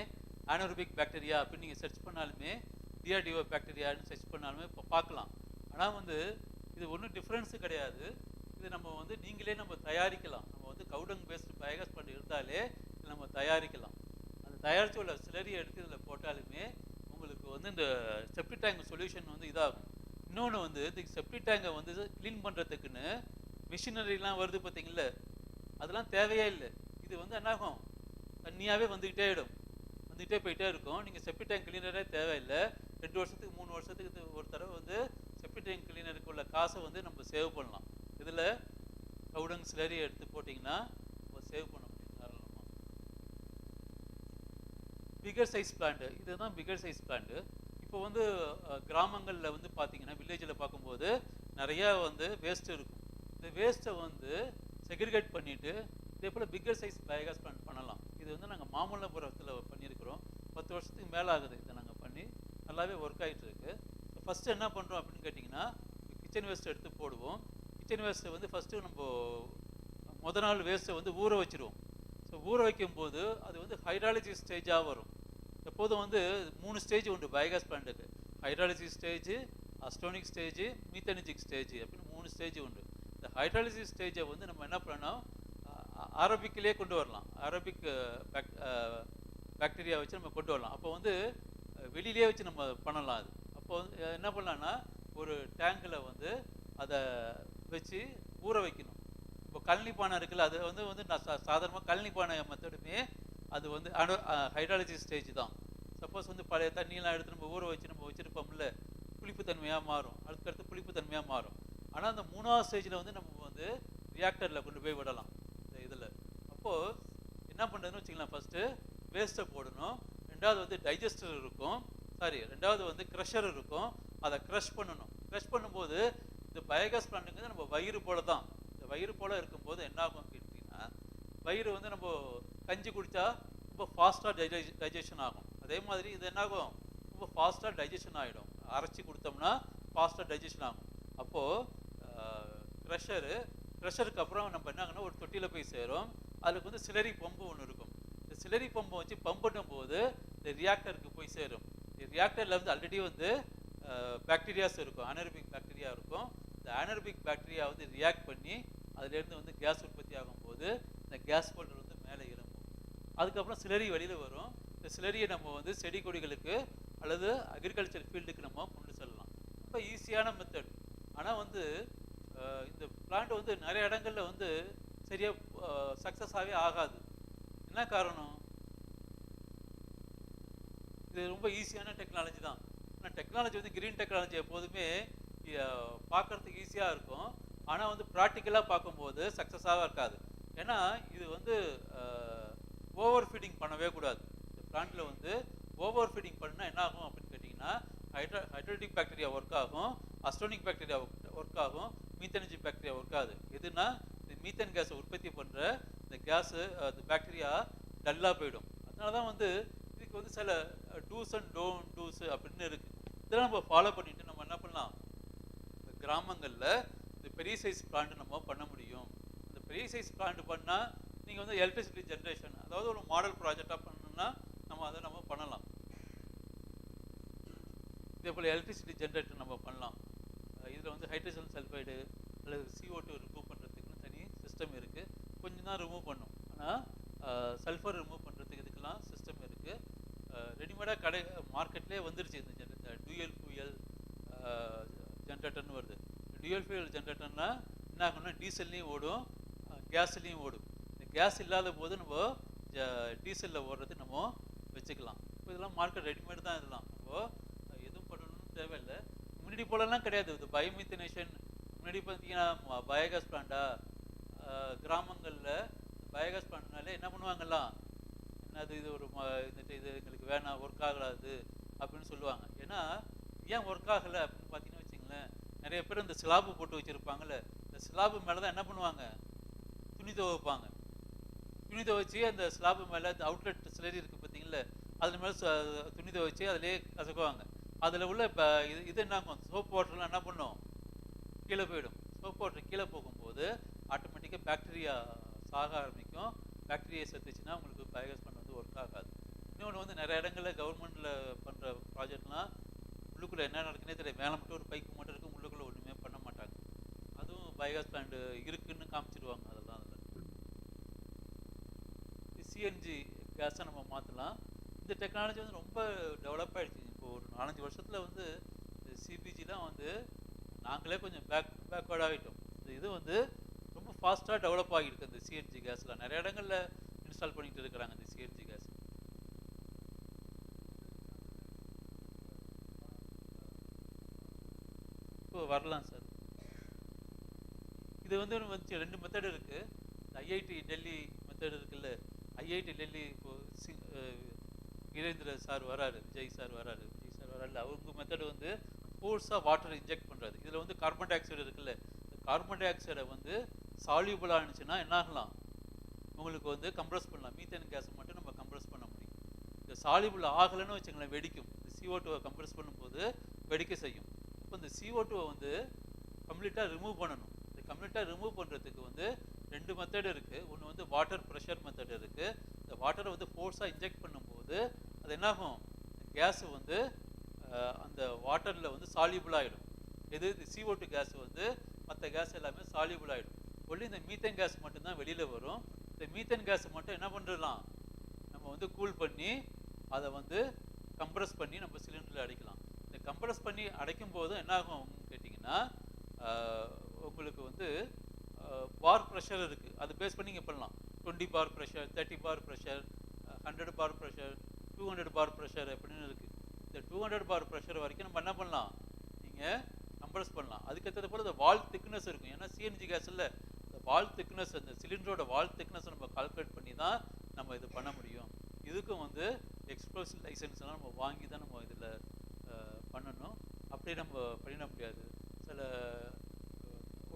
Speaker 16: அனரோபிக் பாக்டீரியா அப்படின்னு நீங்கள் சர்ச் பண்ணாலுமே டிஆர்டிஓ பாக்டீரியான்னு சர்ச் பண்ணாலுமே இப்போ பார்க்கலாம். ஆனால் வந்து இது ஒன்றும் டிஃப்ரென்ஸு கிடையாது. இது நம்ம வந்து நீங்களே நம்ம தயாரிக்கலாம். நம்ம வந்து கவுடங் பேஸ்டு பயோகேஸ் பிளான்ட் இருந்தாலே நம்ம தயாரிக்கலாம். அந்த தயாரித்து உள்ள சிலரி எடுத்து இதில் போட்டாலுமே உங்களுக்கு வந்து இந்த செப்டிக் டேங்க் சொல்யூஷன் வந்து இதாகும். இன்னொன்று வந்து இந்த செப்டிக் டேங்கை வந்து க்ளீன் பண்ணுறதுக்குன்னு மிஷினரிலாம் வருது பார்த்தீங்களா, அதெல்லாம் தேவையே இல்லை. இது வந்து என்னாகும், தண்ணியாகவே வந்துக்கிட்டே போயிட்டே இருக்கும். நீங்கள் செப்டிக் டேங்க் கிளீனரே தேவையில்லை. 2 வருஷத்துக்கு 3 வருஷத்துக்கு ஒரு தடவை வந்து செப்டிக் டேங்க் கிளீனருக்கு உள்ள காசை வந்து நம்ம சேவ் பண்ணலாம். இதில் கவுடங் ஸ்லரி எடுத்து போட்டிங்கன்னா நம்ம சேவ் பண்ண முடியும் தாராளமாக. பிகர் சைஸ் பிளான்ட்டு, இதுதான் பிகர் சைஸ் பிளான்ட்டு. இப்போ வந்து கிராமங்களில் வந்து பார்த்தீங்கன்னா வில்லேஜில் பார்க்கும்போது நிறையா வந்து வேஸ்ட்டு இருக்கும். இந்த வேஸ்ட்டை வந்து செக்ரிகேட் பண்ணிவிட்டு இதே போல் பிக்கர் சைஸ் பயோகேஸ் பிளான்ட் பண்ணலாம். இது வந்து நாங்கள் மாமல்லபுரத்தில் பண்ணியிருக்கிறோம். 10 வருஷத்துக்கு மேலே ஆகுது இதை நாங்கள் பண்ணி. நல்லாவே ஒர்க் ஆகிட்டு இருக்கு. ஃபஸ்ட்டு என்ன பண்ணுறோம் அப்படின்னு கேட்டிங்கன்னா, கிச்சன் வேஸ்ட்டை எடுத்து போடுவோம். கிச்சன் வேஸ்ட்டை வந்து ஃபஸ்ட்டு நம்ம முதல் நாள் வேஸ்ட்டை வந்து ஊற வச்சுருவோம். ஸோ ஊற வைக்கும்போது அது வந்து ஹைட்ராலஜி ஸ்டேஜாக வரும். எப்போதும் வந்து 3 ஸ்டேஜ் உண்டு பயோகேஸ் பிளான்ட்டுக்கு. Hydrology stage, acetogenic stage, methanogenic stage அப்படின்னு 3 ஸ்டேஜ் உண்டு. இந்த ஹைட்ராலஜி ஸ்டேஜை வந்து நம்ம என்ன பண்ணோம், அரபிக்கிலே கொண்டு வரலாம். அரபிக் பாக்டீரியா வச்சு நம்ம கொண்டு வரலாம். அப்போ வந்து வெளியிலே வச்சு நம்ம பண்ணலாம். அது அப்போ வந்து என்ன பண்ணலான்னா, ஒரு டேங்கில் வந்து அதை வச்சு ஊற வைக்கணும். இப்போ கழனி பானை இருக்குல்ல, அது வந்து நான் சாதாரணமாக கழனி பானை மெத்தடுமே அது வந்து ஹைட்ராலஜி ஸ்டேஜ் தான். சப்போஸ் வந்து பழைய தண்ணியெல்லாம் எடுத்து நம்ம ஊற வச்சு நம்ம வச்சுருப்போம்ல, புளிப்புத்தன்மையாக மாறும். அடுத்தடுத்து புளிப்புத்தன்மையாக மாறும். ஆனால் அந்த 3ஆவது ஸ்டேஜில் வந்து நம்ம வந்து ரியாக்டரில் கொண்டு போய் விடலாம். இதில் அப்போது என்ன பண்ணுறதுன்னு வச்சுக்கலாம், ஃபஸ்ட்டு வேஸ்ட்டை போடணும். ரெண்டாவது வந்து டைஜஸ்டர் இருக்கும், ரெண்டாவது வந்து க்ரஷர் இருக்கும். அதை க்ரஷ் பண்ணணும். க்ரஷ் பண்ணும்போது இந்த பயோகேஸ் பிளான்ட்டுங்கிறது நம்ம வயிறு போல தான். இந்த வயிறு போல் இருக்கும்போது என்ன ஆகும் கேட்டிங்கன்னா, வயிறு வந்து நம்ம கஞ்சி குடித்தா ரொம்ப ஃபாஸ்ட்டாக டைஜஷன் ஆகும். அதே மாதிரி இது என்னாகும், ரொம்ப ஃபாஸ்ட்டாக டைஜஷன் ஆகிடும். அரைச்சி கொடுத்தோம்னா ஃபாஸ்ட்டாக டைஜஷன் ஆகும். அப்போது க்ரஷருக்கு அப்புறம் நம்ம என்ன ஆகுனா, ஒரு தொட்டியில் போய் சேரும். அதுக்கு வந்து சிலரி பம்பு ஒன்று இருக்கும். இந்த சிலரி பம்பை வச்சு பம்ப் பண்ணும்போது இந்த ரியாக்டருக்கு போய் சேரும். இந்த ரியாக்டரில் வந்து ஆல்ரெடி வந்து பாக்டீரியாஸ் இருக்கும், அனரோபிக் பாக்டீரியா இருக்கும். இந்த அனரோபிக் பாக்டீரியா வந்து ரியாக்ட் பண்ணி அதுலேருந்து வந்து கேஸ் உற்பத்தி ஆகும்போது இந்த கேஸ் ஹோல்டர் வந்து மேலே எழும்பும். அதுக்கப்புறம் சிலரி வெளியில் வரும். இந்த சிலரியை நம்ம வந்து செடி கொடிகளுக்கு அல்லது அக்ரிகல்ச்சர் ஃபீல்டுக்கு நம்ம கொண்டு செல்லலாம். ரொம்ப ஈஸியான மெத்தட். ஆனால் வந்து இந்த பிளான்ட் வந்து நிறைய இடங்களில் வந்து சரியாக சக்ஸஸாகவே ஆகாது. என்ன காரணம்? இது ரொம்ப ஈஸியான டெக்னாலஜி தான். ஆனால் டெக்னாலஜி வந்து கிரீன் டெக்னாலஜி எப்போதுமே பார்க்குறதுக்கு ஈஸியாக இருக்கும். ஆனால் வந்து ப்ராக்டிக்கலாக பார்க்கும்போது சக்ஸஸாக இருக்காது. ஏன்னா இது வந்து ஓவர் ஃபீடிங் பண்ணவே கூடாது. இந்த பிளான்ட்டில் வந்து ஓவர் ஃபீடிங் பண்ணால் என்ன ஆகும் அப்படின்னு கேட்டிங்கன்னா ஹைட்ரோடிக் பாக்டீரியா ஒர்க் ஆகும், அஸ்டோனிக் பாக்டீரியா ஒர்க் ஆகும், மீத்தனஜி பாக்டீரியா ஒர்க் ஆகுது. எதுனா இந்த மீத்தன் கேஸை உற்பத்தி பண்ணுற இந்த கேஸு அந்த பாக்டீரியா டல்லாக போயிடும். அதனால தான் வந்து இதுக்கு வந்து சில டூஸ் அண்ட் டோன்ட் டூஸ் அப்படின்னு இருக்குது. இதெல்லாம் நம்ம ஃபாலோ பண்ணிவிட்டு நம்ம என்ன பண்ணலாம், இந்த கிராமங்களில் இந்த பெரிய சைஸ் பிளான்ட் நம்ம பண்ண முடியும். இந்த பெரிய சைஸ் பிளான்ட் பண்ணால் நீங்கள் வந்து எலக்ட்ரிசிட்டி ஜென்ரேஷன், அதாவது ஒரு மாடல் ப்ராஜெக்டாக பண்ணணும்னா நம்ம பண்ணலாம். இதே போல் எலக்ட்ரிசிட்டி ஜென்ரேட்டர் நம்ம பண்ணலாம். இதில் வந்து ஹைட்ரஜன் சல்ஃபைடு அல்லது CO2 ரிமூவ் பண்ணுறதுக்குன்னு தனி சிஸ்டம் இருக்குது. கொஞ்சம் தான் ரிமூவ் பண்ணும், ஆனால் சல்ஃபர் ரிமூவ் பண்ணுறதுக்கு இதுக்கெல்லாம் சிஸ்டம் இருக்குது. ரெடிமேடாக மார்க்கெட்லேயே வந்துருச்சு. இந்த டூயல் ஃபியூயல் ஜென்ரேட்டர்னு வருது. டூயல் ஃபியூயல் ஜென்ரேட்டர்னா என்ன ஆகும்னா டீசல்லையும் ஓடும், கேஸ்லேயும் ஓடும். இந்த கேஸ் இல்லாத போது நம்ம டீசலில் ஓடுறது நம்ம வச்சுக்கலாம். இப்போ இதெல்லாம் மார்க்கெட் ரெடிமேட் தான். இதெல்லாம் நம்ம எதுவும் பண்ணணும்னு தேவையில்லை. முன்னாடி போலலாம் கிடையாது. இது பயோமித்தனேஷன் முன்னாடி பார்த்தீங்கன்னா பயோகேஸ் பிளான்ட்டா கிராமங்களில் பயோகேஸ் பிளான்ட்னாலே என்ன பண்ணுவாங்கலாம், என்னது இது ஒரு இது எங்களுக்கு வேணாம், ஒர்க் ஆகலாது அப்படின்னு சொல்லுவாங்க. ஏன்னா ஏன் ஒர்க் ஆகலை அப்படின்னு பார்த்தீங்கன்னா வச்சுங்களேன், நிறைய பேர் இந்த ஸ்லாபு போட்டு வச்சுருப்பாங்கல்ல, இந்த ஸ்லாபு மேலே தான் என்ன பண்ணுவாங்க, துணி துவைப்பாங்க. துணி துவைச்சி அந்த ஸ்லாபு மேலே இந்த அவுட்லெட் சிலரி இருக்குது பார்த்தீங்களா, அதில் மேலே துணி துவைச்சி அதிலே கசக்குவாங்க. அதில் உள்ள இப்போ இது என்ன ஆகும், சோப் வாட்டர்லாம் என்ன பண்ணும், கீழே போயிடும். சோப் வாட்டர் கீழே போகும்போது ஆட்டோமேட்டிக்காக பாக்டீரியா சாக ஆரம்பிக்கும். பாக்டீரியா செத்துச்சுன்னா உங்களுக்கு பயோகேஸ் பண்ண வந்து ஒர்க் ஆகாது. இன்னொன்று வந்து நிறைய இடங்களில் கவர்மெண்ட்டில் பண்ணுற ப்ராஜெக்ட்லாம் உள்ளுக்குள்ளே என்ன நடக்குன்னே தெரியும். மேலே மட்டும் ஒரு பைப்பு மட்டும் இருக்கும், உள்ளுக்குள்ளே ஒன்றுமே பண்ண மாட்டாங்க. அதுவும் பயோகேஸ் பிளான்ட் இருக்குன்னு காமிச்சிடுவாங்க. அதெல்லாம் சிஎன்ஜி கேஸை நம்ம மாற்றலாம். இந்த டெக்னாலஜி வந்து ரொம்ப டெவலப் ஆகிடுச்சு. இப்போ ஒரு 4-5 வருஷத்தில் வந்து சிபிஜிலாம் வந்து நாங்களே கொஞ்சம் பேக்வேர்ட் ஆகிட்டோம். இது வந்து ரொம்ப ஃபாஸ்ட்டாக டெவலப் ஆகிருக்கு. இந்த சிஎன்ஜி கேஸ்லாம் நிறைய இடங்களில் இன்ஸ்டால் பண்ணிட்டு இருக்கிறாங்க. இந்த சிஎன்ஜி கேஸ் இப்போ வரலாம் சார். இது வந்து 2 மெத்தட் இருக்குது. ஐஐடி டெல்லி மெத்தட் இருக்குல்ல, ஐஐடி டெல்லி இப்போ வீரேந்திர சார் வராரு, விஜய் சார் வராரு அவங்க மெத்தடு வந்து ஃபோர்ஸாக வாட்டர் இன்ஜெக்ட் பண்ணுறது. இதில் வந்து கார்பன் டை ஆக்சைடு இருக்குல்ல, கார்பன் டை ஆக்சைடை வந்து சால்யூபிளாக இருந்துச்சுன்னா என்ன ஆகலாம், உங்களுக்கு வந்து கம்ப்ரஸ் பண்ணலாம். மீத்தேன் கேஸை மட்டும் நம்ம கம்ப்ரஸ் பண்ண முடியும். இந்த சால்யூபிள் ஆகலைன்னு வச்சுங்களேன் வெடிக்கும். இந்த CO2 கம்ப்ரஸ் பண்ணும்போது வெடிக்க செய்யும். இப்போ இந்த CO2 வந்து கம்ப்ளீட்டாக ரிமூவ் பண்ணணும். இந்த கம்ப்ளீட்டாக ரிமூவ் பண்ணுறதுக்கு வந்து 2 மெத்தட் இருக்குது. ஒன்று வந்து வாட்டர் ப்ரெஷர் மெத்தட் இருக்குது. இந்த வாட்டரை வந்து ஃபோர்ஸாக இன்ஜெக்ட் பண்ணும்போது அது என்னாகும், கேஸு வந்து அந்த வாட்டரில் வந்து சால்யூபிள் ஆகிடும். இது CO2 கேஸ் வந்து மற்ற கேஸ் எல்லாமே சால்யூபிள் ஆகிடும். ஒன்லி இந்த மீத்தேன் கேஸ் மட்டும்தான் வெளியில் வரும். இந்த மீத்தேன் கேஸ் மட்டும் என்ன பண்ணிடலாம், நம்ம வந்து கூல் பண்ணி அதை வந்து கம்ப்ரஸ் பண்ணி நம்ம சிலிண்டரில் அடைக்கலாம். இந்த கம்ப்ரஸ் பண்ணி அடைக்கும் போது என்ன ஆகும் கேட்டிங்கன்னா, உங்களுக்கு வந்து பார் ப்ரெஷர் இருக்குது. அது பேஸ் பண்ணி நீங்கள் பண்ணலாம். 20 bar pressure, 30 bar pressure, 100 bar pressure, 200 bar pressure அப்படின்னு இருக்குது. இந்த 200 பார் ப்ரெஷர் வரைக்கும் நம்ம என்ன பண்ணலாம், நீங்கள் கம்ப்ரஸ் பண்ணலாம். அதுக்கேற்றது போல் இந்த வால் திக்னஸ் இருக்கும். ஏன்னா சிஎன்ஜி கேஸில் இந்த வால் திக்னஸ், அந்த சிலிண்டரோட வால் திக்னஸை நம்ம கால்குலேட் பண்ணி தான் நம்ம இது பண்ண முடியும். இதுக்கும் வந்து எக்ஸ்ப்ளோசிவ் லைசன்ஸ்லாம் நம்ம வாங்கி தான் நம்ம இதில் பண்ணணும். அப்படி நம்ம பண்ணிட முடியாது. சில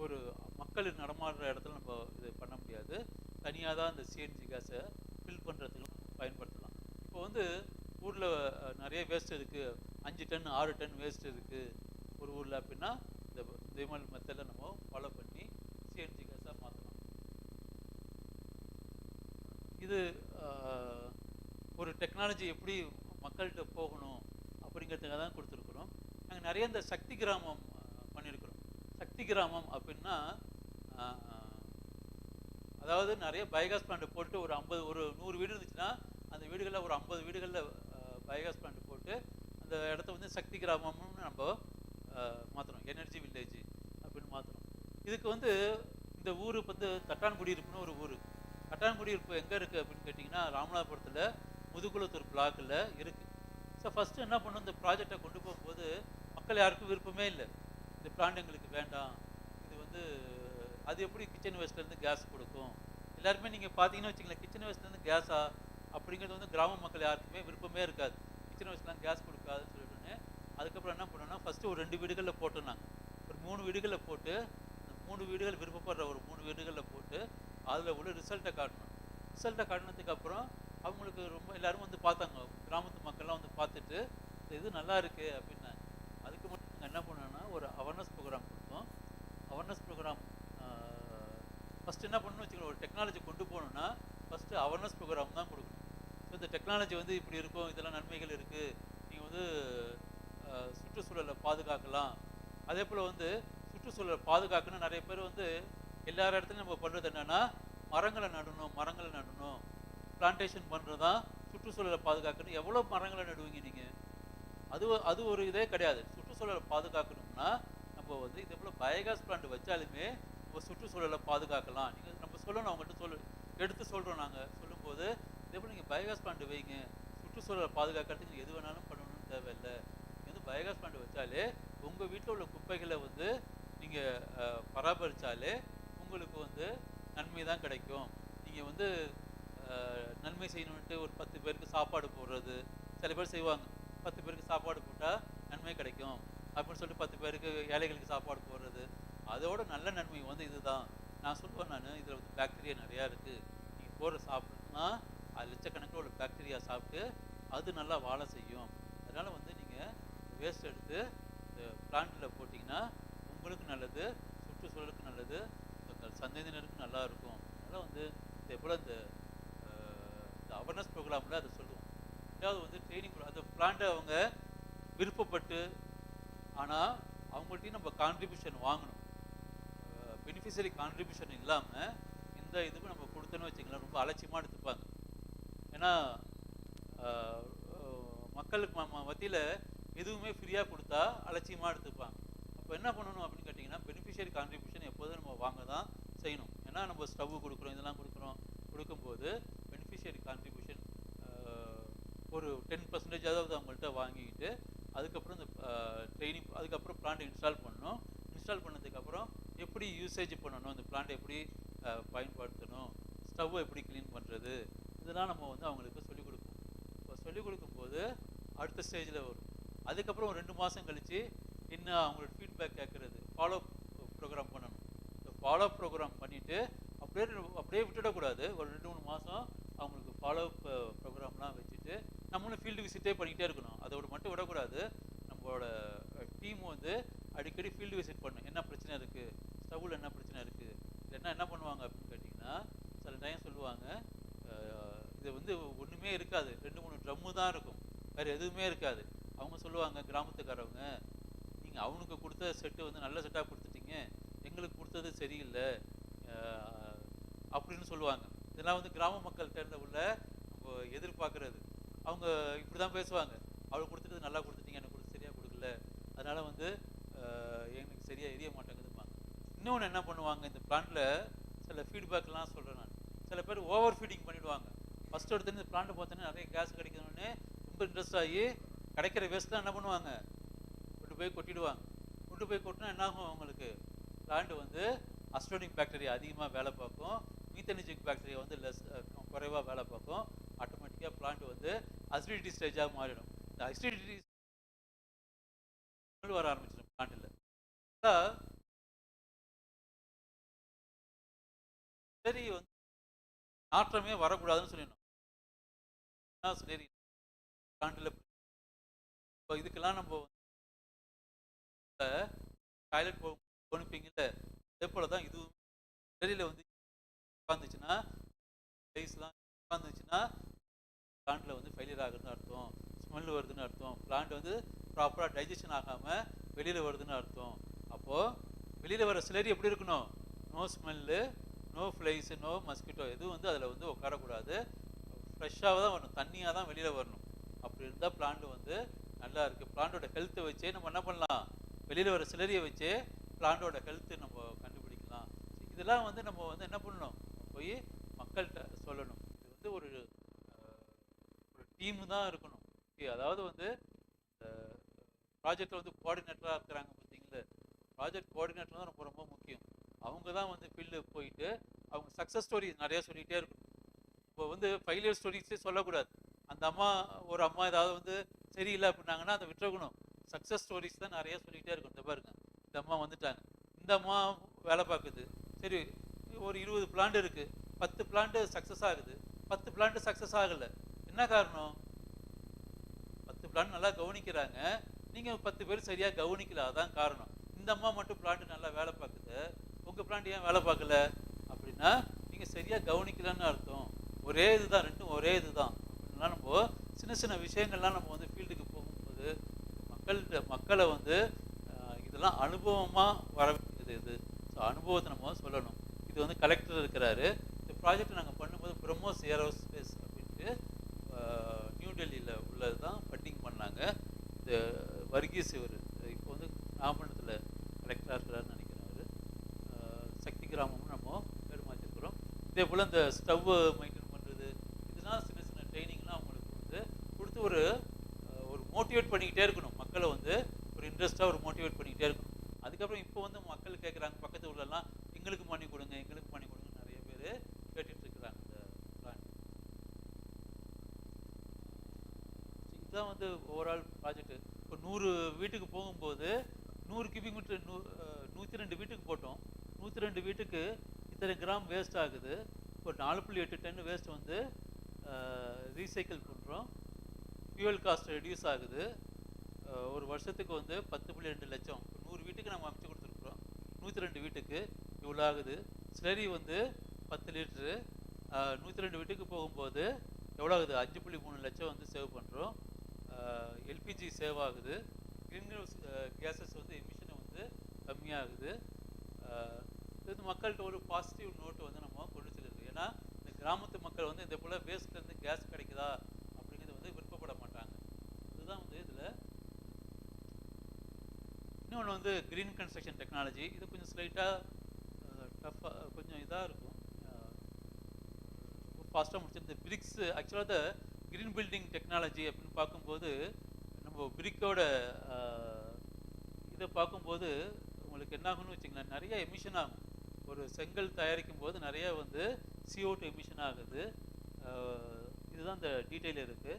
Speaker 16: ஒரு மக்கள் நடமாடுற இடத்துல நம்ம இது பண்ண முடியாது. தனியாக தான் இந்த சிஎன்ஜி கேஸை ஃபில் பண்ணுறதுக்கு பயன்படுத்தலாம். இப்போ வந்து ஊரில் நிறைய வேஸ்ட் இருக்குது, 5 டன் 6 டன் வேஸ்ட் இருக்குது ஒரு ஊரில் அப்படின்னா, இந்த மாதிரி மெத்தடில் நம்ம ஃபாலோ பண்ணி சிஎன்ஜி கேஸாக மாற்றலாம். இது ஒரு டெக்னாலஜி எப்படி மக்கள்கிட்ட போகணும் அப்படிங்கிறதுக்காக தான் கொடுத்துருக்குறோம். நாங்கள் நிறைய இந்த சக்தி கிராமம் பண்ணியிருக்கிறோம். சக்தி கிராமம் அப்படின்னா அதாவது நிறைய பயோகேஸ் பிளான்ட் போட்டு ஒரு 100 வீடு இருந்துச்சுன்னா அந்த வீடுகளில் ஒரு 50 வீடுகளில் பயோகேஸ் பிளான்ட் போட்டு அந்த இடத்த வந்து சக்தி கிராமம்னு நம்ம மாற்றுறோம். எனர்ஜி வில்லேஜ் அப்படின்னு மாற்றுறோம். இதுக்கு வந்து இந்த ஊர் வந்து தட்டான்குடியிருப்புன்னு ஒரு ஊர். தட்டான்குடியிருப்பு எங்கே இருக்குது அப்படின்னு கேட்டிங்கன்னா, ராமநாதபுரத்தில் முதுகுளத்தூர் பிளாக்கில் இருக்குது. ஸோ ஃபஸ்ட்டு என்ன பண்ணணும், இந்த ப்ராஜெக்டை கொண்டு போகும்போது மக்கள் யாருக்கும் விருப்பமே இல்லை. இந்த பிளான்ட் எங்களுக்கு வேண்டாம், இது வந்து அது எப்படி கிச்சன் வேஸ்ட்லேருந்து கேஸ் கொடுக்கும். எல்லாருமே நீங்கள் பார்த்தீங்கன்னு வச்சுங்களேன், கிச்சன் வேஸ்ட்லேருந்து கேஸா அப்படிங்கிறது வந்து கிராம மக்கள் யாருக்குமே விருப்பமே இருக்காது. கிச்சன் வச்சுலாம் கேஸ் கொடுக்காதுன்னு சொல்லிட்டுன்னு அதுக்கப்புறம் என்ன பண்ணோன்னா ஃபஸ்ட்டு ஒரு 2 வீடுகளில் போட்டோம். நாங்கள் ஒரு 3 வீடுகளில் போட்டு அந்த 3 வீடுகள் விருப்பப்படுற ஒரு 3 வீடுகளில் போட்டு அதில் உள்ள ரிசல்ட்டை காட்டணும். ரிசல்ட்டை காட்டினதுக்கப்புறம் அவங்களுக்கு ரொம்ப எல்லோரும் வந்து பார்த்தாங்க, கிராமத்து மக்கள்லாம் வந்து பார்த்துட்டு இது நல்லா இருக்குது அப்படின்னாங்க. அதுக்கு மட்டும் நாங்கள் என்ன பண்ணோன்னா ஒரு அவேர்னஸ் ப்ரோக்ராம் கொடுத்தோம். அவேர்னஸ் ப்ரோக்ராம் ஃபஸ்ட்டு என்ன பண்ணணும்னு வச்சுக்கோங்க, ஒரு டெக்னாலஜி கொண்டு போகணுன்னா ஃபஸ்ட்டு அவேர்னஸ் ப்ரோக்ராம் தான் கொடுக்கணும். ஸோ இந்த டெக்னாலஜி வந்து இப்படி இருக்கும், இதெல்லாம் நன்மைகள் இருக்குது, நீங்கள் வந்து சுற்றுச்சூழலை பாதுகாக்கலாம். அதே போல் வந்து சுற்றுச்சூழலை பாதுகாக்கணும். நிறைய பேர் வந்து எல்லா இடத்துலையும் நம்ம பண்ணுறது என்னென்னா மரங்களை நடணும், பிளான்டேஷன் பண்ணுறது தான் சுற்றுச்சூழலை பாதுகாக்கணும். எவ்வளோ மரங்களை நடுவீங்க நீங்கள்? அது ஒரு இதே கிடையாது. சுற்றுச்சூழலை பாதுகாக்கணும்னா நம்ம வந்து இதே போல் பயோகேஸ் பிளான்ட் வச்சாலுமே நம்ம சுற்றுச்சூழலை பாதுகாக்கலாம். நீங்கள் நம்ம சொல்லணும், அவங்கள்ட்ட எடுத்து சொல்கிறோம். நாங்கள் சொல்லும்போது இதே போல் நீங்கள் பயோகேஸ் பிளான்ட் வைங்க, சுற்றுச்சூழலை பாதுகாக்கிறதுக்கு நீங்கள் எது வேணாலும் பண்ணணும்னு தேவையில்லை. நீங்கள் வந்து பயோகேஸ் பிளான்ட் வச்சாலே உங்கள் வீட்டில் உள்ள குப்பைகளை வந்து நீங்கள் பராமரித்தாலே உங்களுக்கு வந்து நன்மை தான் கிடைக்கும். நீங்கள் வந்து நன்மை செய்யணுன்ட்டு ஒரு 10 பேருக்கு சாப்பாடு போடுறது, சில பேர் செய்வாங்க, 10 பேருக்கு சாப்பாடு போட்டால் நன்மை கிடைக்கும் அப்படின்னு சொல்லிட்டு 10 பேருக்கு ஏழைகளுக்கு சாப்பாடு போடுறது, அதோட நல்ல நன்மை வந்து இதுதான். நான் சொல்லுவேன், இதில் வந்து பாக்டீரியா நிறையா இருக்குது. நீங்கள் போடுற சாப்பிட்னா அது லட்சக்கணக்கில் உள்ள பாக்டீரியா சாப்பிட்டு அது நல்லா வாழை செய்யும். அதனால் வந்து நீங்கள் வேஸ்ட் எடுத்து இந்த பிளான்ட்டில் போட்டிங்கன்னா உங்களுக்கு நல்லது, சுற்றுச்சூழலுக்கு நல்லது, சந்ததியினருக்கு நல்லா இருக்கும். அதனால் வந்து இதே போல் இந்த அவேர்னஸ் ப்ரோக்ராமில் அதை சொல்லுவோம். ரெண்டாவது வந்து ட்ரைனிங், அந்த பிளான்ட்டை அவங்க விருப்பப்பட்டு, ஆனால் அவங்கள்ட்டையும் நம்ம கான்ட்ரிபியூஷன் வாங்கணும். பெனிஃபிஷரி கான்ட்ரிபியூஷன் இல்லாமல் இந்த இதுக்கு நம்ம கொடுத்தோன்னு வச்சுக்கலாம், ரொம்ப அலட்சியமாக எடுத்துப்பாங்க. ஏன்னா மக்களுக்கு மத்தியில் எதுவுமே ஃப்ரீயாக கொடுத்தா அலட்சியமாக எடுத்துப்பாங்க. அப்போ என்ன பண்ணணும் அப்படின்னு கேட்டிங்கன்னா, பெனிஃபிஷியரி கான்ட்ரிபியூஷன் எப்போதும் நம்ம வாங்க தான் செய்யணும். ஏன்னா நம்ம ஸ்டவ்வு கொடுக்குறோம், இதெல்லாம் கொடுக்கும்போது பெனிஃபிஷியரி கான்ட்ரிபியூஷன் ஒரு 10% அவங்கள்ட்ட வாங்கிக்கிட்டு அதுக்கப்புறம் இந்த ட்ரைனிங், அதுக்கப்புறம் பிளான்ட்டை இன்ஸ்டால் பண்ணணும். இன்ஸ்டால் பண்ணதுக்கப்புறம் எப்படி யூசேஜ் பண்ணணும், இந்த பிளான்ட்டை எப்படி பயன்படுத்தணும், ஸ்டவ்வை எப்படி க்ளீன் பண்ணுறது, இதெல்லாம் நம்ம வந்து அவங்களுக்கு சொல்லிக் கொடுப்போம். இப்போ சொல்லிக் கொடுக்கும்போது அடுத்த ஸ்டேஜில் வரும். அதுக்கப்புறம் ஒரு 2 மாதம் கழித்து இன்னும் அவங்களோட ஃபீட்பேக் கேட்குறது, ஃபாலோ ப்ரோக்ராம் பண்ணணும். ஃபாலோ ப்ரோக்ராம் பண்ணிவிட்டு அப்படியே விட்டுடக்கூடாது. ஒரு 2-3 மாதம் அவங்களுக்கு ஃபாலோ ப்ரோக்ராம்லாம் வச்சுட்டு நம்மளும் ஃபீல்டு விசிட்டே பண்ணிக்கிட்டே இருக்கணும். அதோடு மட்டும் விடக்கூடாது. நம்மளோட டீம் வந்து அடிக்கடி ஃபீல்டு விசிட் பண்ணணும். என்ன பிரச்சனை இருக்குது, ஸ்டவ்வில் என்ன பிரச்சனை இருக்குது, என்ன பண்ணுவாங்க அப்படின்னு கேட்டிங்கன்னா, சில டைம் சொல்லுவாங்க, இது வந்து ஒன்றுமே இருக்காது, 2-3 ட்ரம்மு தான் இருக்கும், வேறு எதுவுமே இருக்காது. அவங்க சொல்லுவாங்க, கிராமத்துக்காரவங்க, நீங்கள் அவனுக்கு கொடுத்த செட்டு வந்து நல்ல செட்டாக கொடுத்துட்டீங்க, எங்களுக்கு கொடுத்தது சரியில்லை அப்படின்னு சொல்லுவாங்க. இதெல்லாம் வந்து கிராம மக்கள்கிட்ட உள்ள நம்ம எதிர்பார்க்குறது. அவங்க இப்படி தான் பேசுவாங்க, அவளுக்கு கொடுத்துட்டு நல்லா கொடுத்துட்டீங்க, எனக்கு கொடுத்து சரியாக கொடுக்கல, அதனால் வந்து எனக்கு சரியாக எரிய மாட்டேங்குதுமா. இன்னொன்று என்ன பண்ணுவாங்க, இந்த பிளான்ட்டில் சில ஃபீட்பேக்லாம் சொல்கிறேன் நான். சில பேர் ஓவர் ஃபீடிங் பண்ணிவிடுவாங்க. ஃபஸ்ட் எடுத்து இந்த பிளான்ட்டை பார்த்தோன்னே நிறைய கேஸ் கிடைக்கணுன்னே ரொம்ப இன்ட்ரெஸ்ட் ஆகி கிடைக்கிற வேஸ்ட்லாம் என்ன பண்ணுவாங்க, கொண்டு போய் கொட்டிடுவாங்க. கொண்டு போய் கொட்டினா என்னாகும், அவங்களுக்கு பிளான்ட் வந்து அஸ்டோனிக் பாக்டீரியா அதிகமாக வேலை பார்க்கும், மீத்தனிஜிக் பாக்டீரியா வந்து குறைவாக வேலை பார்க்கும். ஆட்டோமேட்டிக்காக பிளான்ட் வந்து அசிடிட்டி ஸ்டேஜாக மாறிடும். இந்த அசிடிட்டி வர ஆரம்பிச்சிடும் பிளான்ட்டில். சரி வந்து நாற்றமே வரக்கூடாதுன்னு சொல்லிடணும். சரி பிளான்ட்டில் இப்போ இதுக்கெல்லாம் நம்ம டாய்லெட் போனிப்பீங்கல்ல, அதே போல் தான் இதுவும் வெளியில் வந்து உட்காந்துச்சுன்னா ரைஸ்லாம் உட்காந்துச்சுன்னா பிளான்ட்டில் வந்து ஃபெயிலியர் ஆகுதுன்னு அர்த்தம், ஸ்மெல் வருதுன்னு அர்த்தம், பிளான்ட் வந்து ப்ராப்பராக டைஜஷன் ஆகாமல் வெளியில் வருதுன்னு அர்த்தம். அப்போது வெளியில் வர சிலரி எப்படி இருக்கணும், no smell, no flies, no mosquito, எதுவும் வந்து அதில் வந்து உட்காரக்கூடாது, ஃப்ரெஷ்ஷாக தான் வரணும், தண்ணியாக தான் வெளியில் வரணும். அப்படி இருந்தால் பிளான்ட் வந்து நல்லா இருக்குது. பிளான்ட்டோட ஹெல்த்தை வச்சே நம்ம என்ன பண்ணலாம், வெளியில் வர சிலரியை வச்சே பிளான்ட்டோட ஹெல்த்து நம்ம கண்டுபிடிக்கலாம். இதெல்லாம் வந்து நம்ம வந்து என்ன பண்ணணும், போய் மக்கள்கிட்ட சொல்லணும். இது வந்து ஒரு டீமு தான் இருக்கணும். அதாவது வந்து ப்ராஜெக்டில் வந்து கோஆர்டினேட்டராக இருக்கிறாங்க பார்த்தீங்களா, ப்ராஜெக்ட் கோஆர்டினேட்டர் தான் ரொம்ப முக்கியம். அவங்க தான் வந்து ஃபீல்டு போயிட்டு அவங்க சக்ஸஸ் ஸ்டோரி நிறையா சொல்லிகிட்டே இருக்கணும். நம்ம வந்து ஃபெயிலியர் ஸ்டோரிஸே சொல்லக்கூடாது. அந்த அம்மா ஒரு அம்மா ஏதாவது வந்து சரியில்லை அப்படின்னாங்கன்னா அதை விட்டுறக்கணும். சக்ஸஸ் ஸ்டோரிஸ் தான் நிறைய சொல்லிகிட்டே இருக்கும். இந்த பாருங்க, இந்த அம்மா வந்துட்டாங்க, இந்த அம்மா வேலை பார்க்குது, சரி ஒரு 20 பிளான்ட் இருக்குது, 10 பிளான்ட் சக்ஸஸ் ஆகுது, 10 பிளான்ட் சக்ஸஸ் ஆகலை. என்ன காரணம்? 10 பிளான்ட் நல்லா கவனிக்கிறாங்க, நீங்கள் 10 பேர் சரியாக கவனிக்கல, அதான் காரணம். இந்த அம்மா மட்டும் பிளான்ட் நல்லா வேலை பார்க்குது, உங்கள் பிளான்ட் ஏன் வேலை பார்க்கல அப்படின்னா நீங்கள் சரியாக கவனிக்கலன்னு அர்த்தம். ஒரே இதுதான், ரெண்டும் ஒரே இதுதான். அப்படின்னா நம்ம சின்ன சின்ன விஷயங்கள்லாம் நம்ம வந்து ஃபீல்டுக்கு போகும்போது மக்களை வந்து இதெல்லாம் அனுபவமாக வர வேண்டியது இது. ஸோ அனுபவத்தை நம்ம சொல்லணும். இது வந்து கலெக்டர் இருக்கிறாரு. இந்த ப்ராஜெக்ட் நாங்கள் பண்ணும்போது பிரம்மோஸ் ஏரோஸ்பேஸ் அப்படின்ட்டு நியூ டெல்லியில் உள்ளது தான் ஃபண்டிங் பண்ணாங்க. இந்த வர்கீஸ் இவர் இப்போ வந்து நாமக்கல்ல கலெக்டராக இருக்கிறாருன்னு நினைக்கிறாரு. சக்தி கிராமமும் நம்ம பேர் மாற்றிருக்கிறோம். இதே போல் இந்த ஸ்டவ் மெயின்டைன் பண்ணுறது, இதெல்லாம் சின்ன சின்ன ட்ரைனிங்லாம் அவங்களுக்கு வந்து கொடுத்து ஒரு மோட்டிவேட் பண்ணிக்கிட்டே இருக்கணும். மக்களை வந்து ஒரு இன்ட்ரெஸ்ட்டாக ஒரு மோட்டிவேட் பண்ணிக்கிட்டே இருக்கணும். அதுக்கப்புறம் இப்போ வந்து மக்கள் கேட்குறாங்க, பக்கத்து ஊர்லலாம் எங்களுக்கு பண்ணி கொடுங்க, எங்களுக்கு பண்ணி கொடுங்க, நிறைய பேர் கேட்டுட்டு இருக்கிறாங்க இந்த பிளான். இதுதான் வந்து ஓவரால் ப்ராஜெக்ட். இப்போ 100 வீட்டுக்கு போகும்போது 100 கியூபிக் மீட்டர் 102 வீட்டுக்கு போட்டோம். 102 வீட்டுக்கு இத்தனை கிராம் வேஸ்ட் ஆகுது. இப்போ 4.8 டன் வேஸ்ட் வந்து ரீசைக்கிள் பண்ணுறோம். ஃபியூவல் காஸ்ட் ரெடியூஸ் ஆகுது. ஒரு வருஷத்துக்கு வந்து 10.2 லட்சம். 100 வீட்டுக்கு நம்ம அமைச்சு கொடுத்துருக்குறோம். 102 வீட்டுக்கு இவ்வளோ ஆகுது. ஸ்லரி வந்து 10 லிட்ரு. 102 வீட்டுக்கு போகும்போது எவ்வளோ ஆகுது? 5.3 லட்சம் வந்து சேவ் பண்ணுறோம். எல்பிஜி சேவ் ஆகுது. க்ரீன் ஹவுஸ் கேஸஸ் வந்து எமிஷனை வந்து கம்மியாகுது. இது மக்கள்கிட்ட ஒரு பாசிட்டிவ் நோட்டு வந்து நம்ம கொண்டு செல்லுது. ஏன்னா இந்த கிராமத்து மக்கள் வந்து இந்த போல் வேஸ்ட்லேருந்து கேஸ் கிடைக்குதா அப்படிங்கிறது வந்து விருப்பப்பட மாட்டாங்க. இதுதான் வந்து இதில். இன்னொன்று வந்து க்ரீன் கன்ஸ்ட்ரக்ஷன் டெக்னாலஜி. இது கொஞ்சம் ஸ்லைட்டாக டஃப்பாக கொஞ்சம் இதாக இருக்கும், ஃபாஸ்ட்டாக முடிச்சு. இந்த பிரிக்ஸ் ஆக்சுவலாக த க்ரீன் பில்டிங் டெக்னாலஜி அப்படின்னு பார்க்கும்போது நம்ம பிரிக்கோட இதை பார்க்கும்போது உங்களுக்கு என்ன ஆகும்னு வச்சுங்களேன், நிறைய எமிஷன் ஆகும். ஒரு செங்கல் தயாரிக்கும் போது நிறைய வந்து CO2 எமிஷன் ஆகுது. இதுதான் இந்த டீட்டெயில் இருக்குது.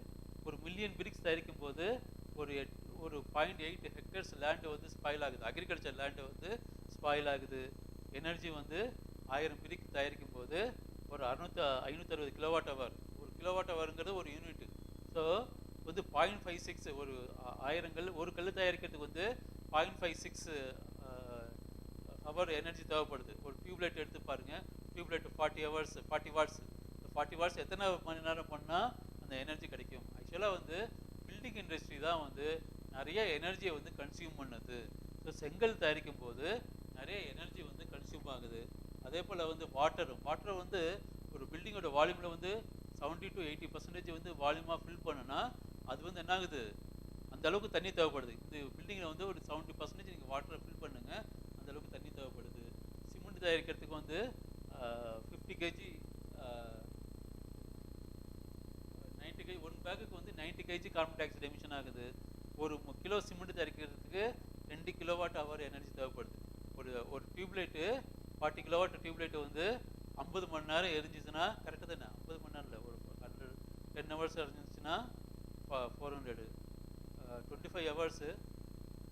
Speaker 16: ஒரு மில்லியன் பிரிக்ஸ் தயாரிக்கும் போது ஒரு 0.8 ஹெக்டர்ஸ் லேண்டு வந்து ஸ்பாயில் ஆகுது. அக்ரிகல்ச்சர் லேண்டு வந்து ஸ்பாயில் ஆகுது. எனர்ஜி வந்து 1000 பிரிக் தயாரிக்கும் போது ஒரு 560 கிலோவாட் ஹவர். ஒரு கிலோவாட் ஹவருங்கிறது ஒரு யூனிட்டு. ஸோ வந்து 0.56 ஒரு 1000 கல், ஒரு கல் தயாரிக்கிறதுக்கு வந்து 0.56 ஹவர் எனர்ஜி தேவைப்படுது. ஒரு டியூப்லைட் எடுத்து பாருங்கள், டியூப்லைட் 40 வாட்ஸ். 40 வாட்ஸ் எத்தனை மணி நேரம் பண்ணால் அந்த எனர்ஜி கிடைக்கும்? ஆக்சுவலாக வந்து பில்டிங் இண்டஸ்ட்ரி தான் வந்து நிறைய எனர்ஜியை வந்து கன்சியூம் பண்ணுது. ஸோ செங்கல் தயாரிக்கும் போது நிறைய எனர்ஜி வந்து கன்சியூம் ஆகுது. அதே போல் வந்து வாட்டர் வந்து ஒரு பில்டிங்கோட வால்யூமில் வந்து 70 to 80% வந்து வால்யூமாக ஃபில் பண்ணுன்னா அது வந்து என்ன ஆகுது? அந்த அளவுக்கு தண்ணி தேவைப்படுது. இந்த பில்டிங்கில் வந்து ஒரு 70% நீங்கள் வாட்டரை ஃபில் பண்ணுங்கள், அந்த அளவுக்கு தண்ணி தேவைப்படுது. சிமெண்ட் தயாரிக்கிறதுக்கு வந்து 50 kg 90 kg ஒன் பேக்குக்கு வந்து 90 kg carbon di oxide emission ஆகுது. ஒரு கிலோ சிமெண்ட் தயாரிக்கிறதுக்கு 2 கிலோவாட் ஹவர் எனர்ஜி தேவைப்படுது. ஒரு டியூப்லைட்டு 40 கிலோவாட் டியூப்லைட்டு வந்து 50 மணி நேரம் எரிஞ்சிச்சுன்னா கரெக்டாக தானே? 50 மணி நேரம் இல்லை, ஒரு 10 ஹவர்ஸ் எரிஞ்சிச்சுன்னா 400, 25 ஹவர்ஸு,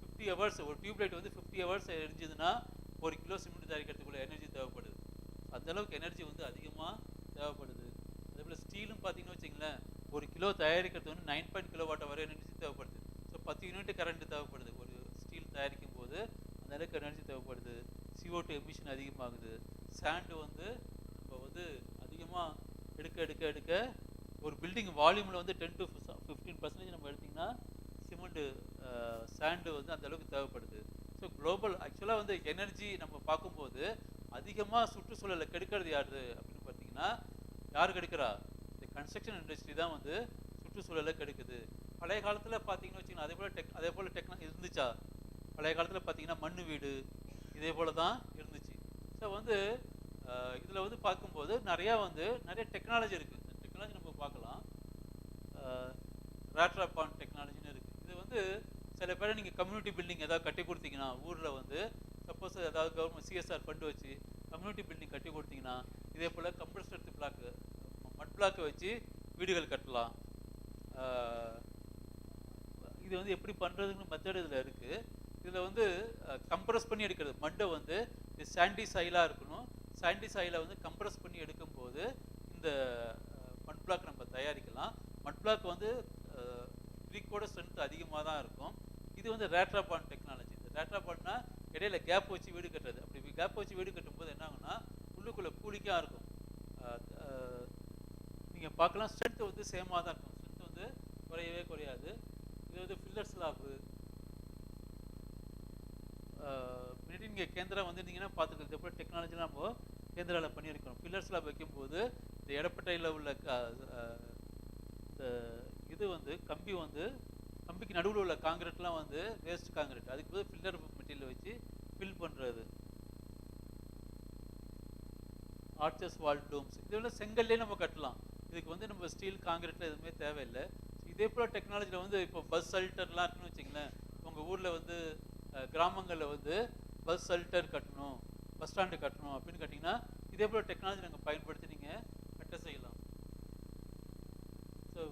Speaker 16: 50 ஹவர்ஸ். ஒரு டியூப்லைட் வந்து 50 ஹவர்ஸ் எரிஞ்சுதுன்னா 1 கிலோ சிமெண்ட் தயாரிக்கிறதுக்குள்ள எனர்ஜி தேவைப்படுது. அந்தளவுக்கு எனர்ஜி வந்து அதிகமாக தேவைப்படுது. அதேபோல் ஸ்டீலும் பார்த்தீங்கன்னு வச்சிங்களேன், 1 கிலோ தயாரிக்கிறது வந்து 9 கிலோவாட் ஹவர் எனர்ஜி தேவைப்படுது. ஸோ 10 யூனிட் கரண்ட் தேவைப்படுது. ஒரு ஸ்டீல் தயாரிக்கும் போது அந்த அளவுக்கு எனர்ஜி தேவைப்படுது. CO2 எமிஷன் அதிகமாகுது. சாண்டு வந்து நம்ம வந்து அதிகமாக எடுக்க ஒரு பில்டிங் வால்யூமில் வந்து 10 to 15% நம்ம எடுத்திங்கன்னா சிமெண்ட்டு சாண்டு வந்து அந்தளவுக்கு தேவைப்படுது. ஸோ குளோபல் ஆக்சுவலாக வந்து எனர்ஜி நம்ம பார்க்கும்போது அதிகமாக சுற்றுச்சூழலை கெடுக்கிறது யாரு அப்படின்னு பார்த்தீங்கன்னா, யார் கெடுக்கிறா? இந்த கன்ஸ்ட்ரக்ஷன் இண்டஸ்ட்ரி தான் வந்து சுற்றுச்சூழலை கெடுக்குது. பழைய காலத்தில் பார்த்தீங்கன்னு வச்சிங்கன்னா அதே போல் டெக்னாலஜி இருந்துச்சா? பழைய காலத்தில் பார்த்தீங்கன்னா மண் வீடு இதே போல் தான் இருந்துச்சு. ஸோ வந்து இதில் வந்து பார்க்கும்போது நிறைய டெக்னாலஜி இருக்குது. இந்த டெக்னாலஜி நம்ம பார்க்கலாம். ரேட்ராபான் டெக்னாலஜின்னு இருக்குது. இது வந்து சில பேரை நீங்கள் கம்யூனிட்டி பில்டிங் ஏதாவது கட்டி கொடுத்தீங்கன்னா, ஊரில் வந்து சப்போஸ் ஏதாவது கவர்மெண்ட் CSR ஃபண்டு வச்சு கம்யூனிட்டி பில்டிங் கட்டி கொடுத்தீங்கன்னா, இதே போல் கம்ப்ரஸ்ட் எர்த் பிளாக்கு மட் பிளாக்கை வச்சு வீடுகள் கட்டலாம். இது வந்து எப்படி பண்ணுறதுன்னு மெத்தட் இதில் இருக்குது. இதில் வந்து கம்ப்ரஸ் பண்ணி எடுக்கிறது. மட்டை வந்து இது சாண்டி சாயிலாக இருக்கணும். சாண்டி சாயிலை வந்து கம்ப்ரஸ் பண்ணி எடுக்கும்போது இந்த மண் பிளாக் நம்ம தயாரிக்கலாம். மண் பிளாக் வந்து ப்ரீக்கோட ஸ்ட்ரென்த் அதிகமாக தான் இருக்கும். இது வந்து ரேட்ராபான் டெக்னாலஜி. இந்த ரேட்ராபான்னா இடையில கேப் வச்சு வீடு கட்டுறது. அப்படி கேப் வச்சு வீடு கட்டும்போது என்ன ஆகும்னா உள்ளுக்குள்ளே கூலிக்காக இருக்கும். நீங்கள் பார்க்கலாம் ஸ்ட்ரென்த் வந்து சேமாக தான் இருக்கும். ஸ்ட்ரென்த் வந்து குறையவே குறையாது. இது வந்து ஃபில்லர் ஸ்லாப்பு. முன்னாடி நீங்கள் கேந்திரா வந்துருந்தீங்கன்னா பார்த்துக்கிறது எப்படி டெக்னாலஜிலாம் நம்ம கேந்திராவில் பண்ணியிருக்கோம். ஃபில்லர் ஸ்லாப் வைக்கும்போது இந்த எடப்பட்டையில் உள்ள இந்த இது வந்து கம்பிக்கு நடுவில் உள்ள காங்கிரீட்லாம் வந்து வேஸ்ட் காங்கிரீட். அதுக்கு போது ஃபில்லர் மெட்டீரியல் வச்சு ஃபில் பண்ணுறது. ஆர்ச்சஸ் வால் டோம்ஸ் இதெல்லாம் செங்கல்லே நம்ம கட்டலாம். இதுக்கு வந்து நம்ம ஸ்டீல் காங்கிரீட்டில் எதுவுமே தேவையில்லை. இதே போல் டெக்னாலஜியில் வந்து இப்போ பஸ் ஷெல்டர்லாம் இருக்குன்னு வச்சிங்களேன். உங்கள் ஊரில் வந்து கிராமங்களில் வந்து பஸ் ஷெல்டர் கட்டணும், பஸ் ஸ்டாண்டு கட்டணும் அப்படின்னு கேட்டிங்கன்னா இதே போல் டெக்னாலஜி நாங்கள் பயன்படுத்தி நீங்கள் கட்ட செய்யலாம். ஸோ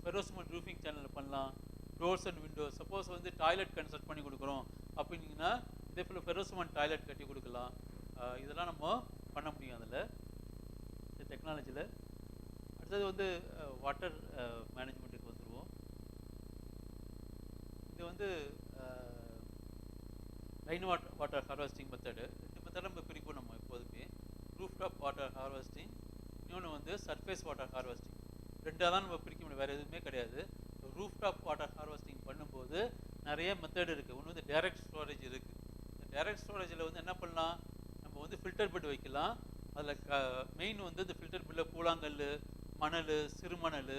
Speaker 16: ஃபெரோசிமெண்ட் ரூஃபிங் சேனலில் பண்ணலாம். டோர்ஸ் அண்ட் விண்டோஸ் சப்போஸ் வந்து டாய்லெட் கன்ஸ்ட்ரக்ட் பண்ணி கொடுக்குறோம் அப்படின்னா இதே போல் ஃபெரோசிமெண்ட் டாய்லெட் கட்டி கொடுக்கலாம். இதெல்லாம் நம்ம பண்ண முடியும் அதில் இந்த டெக்னாலஜியில். அடுத்தது வந்து வாட்டர் மேனேஜ்மெண்ட்டுக்கு வந்துடுவோம். இது வந்து rain water harvesting method. 2 method நம்ம பிரிப்போம் நம்ம எப்போதுமே. ரூஃப் டாப் வாட்டர் ஹார்வெஸ்டிங், இன்னொன்று வந்து சர்ஃபேஸ் வாட்டர் ஹார்வெஸ்டிங். 2ஆக தான் நம்ம பிரிக்க முடியும், வேறு எதுவுமே கிடையாது. ரூஃப் டாப் வாட்டர் ஹார்வெஸ்டிங் பண்ணும்போது நிறைய மெத்தட் இருக்குது. ஒன்று வந்து டைரக்ட் ஸ்டோரேஜ் இருக்குது. இந்த டைரக்ட் ஸ்டோரேஜில் வந்து என்ன பண்ணலாம், நம்ம வந்து ஃபில்டர் பெட் வைக்கலாம். அதில் மெயின் வந்து இந்த ஃபில்டர் பெட்டில் கூழாங்கல், மணல், சிறுமணல்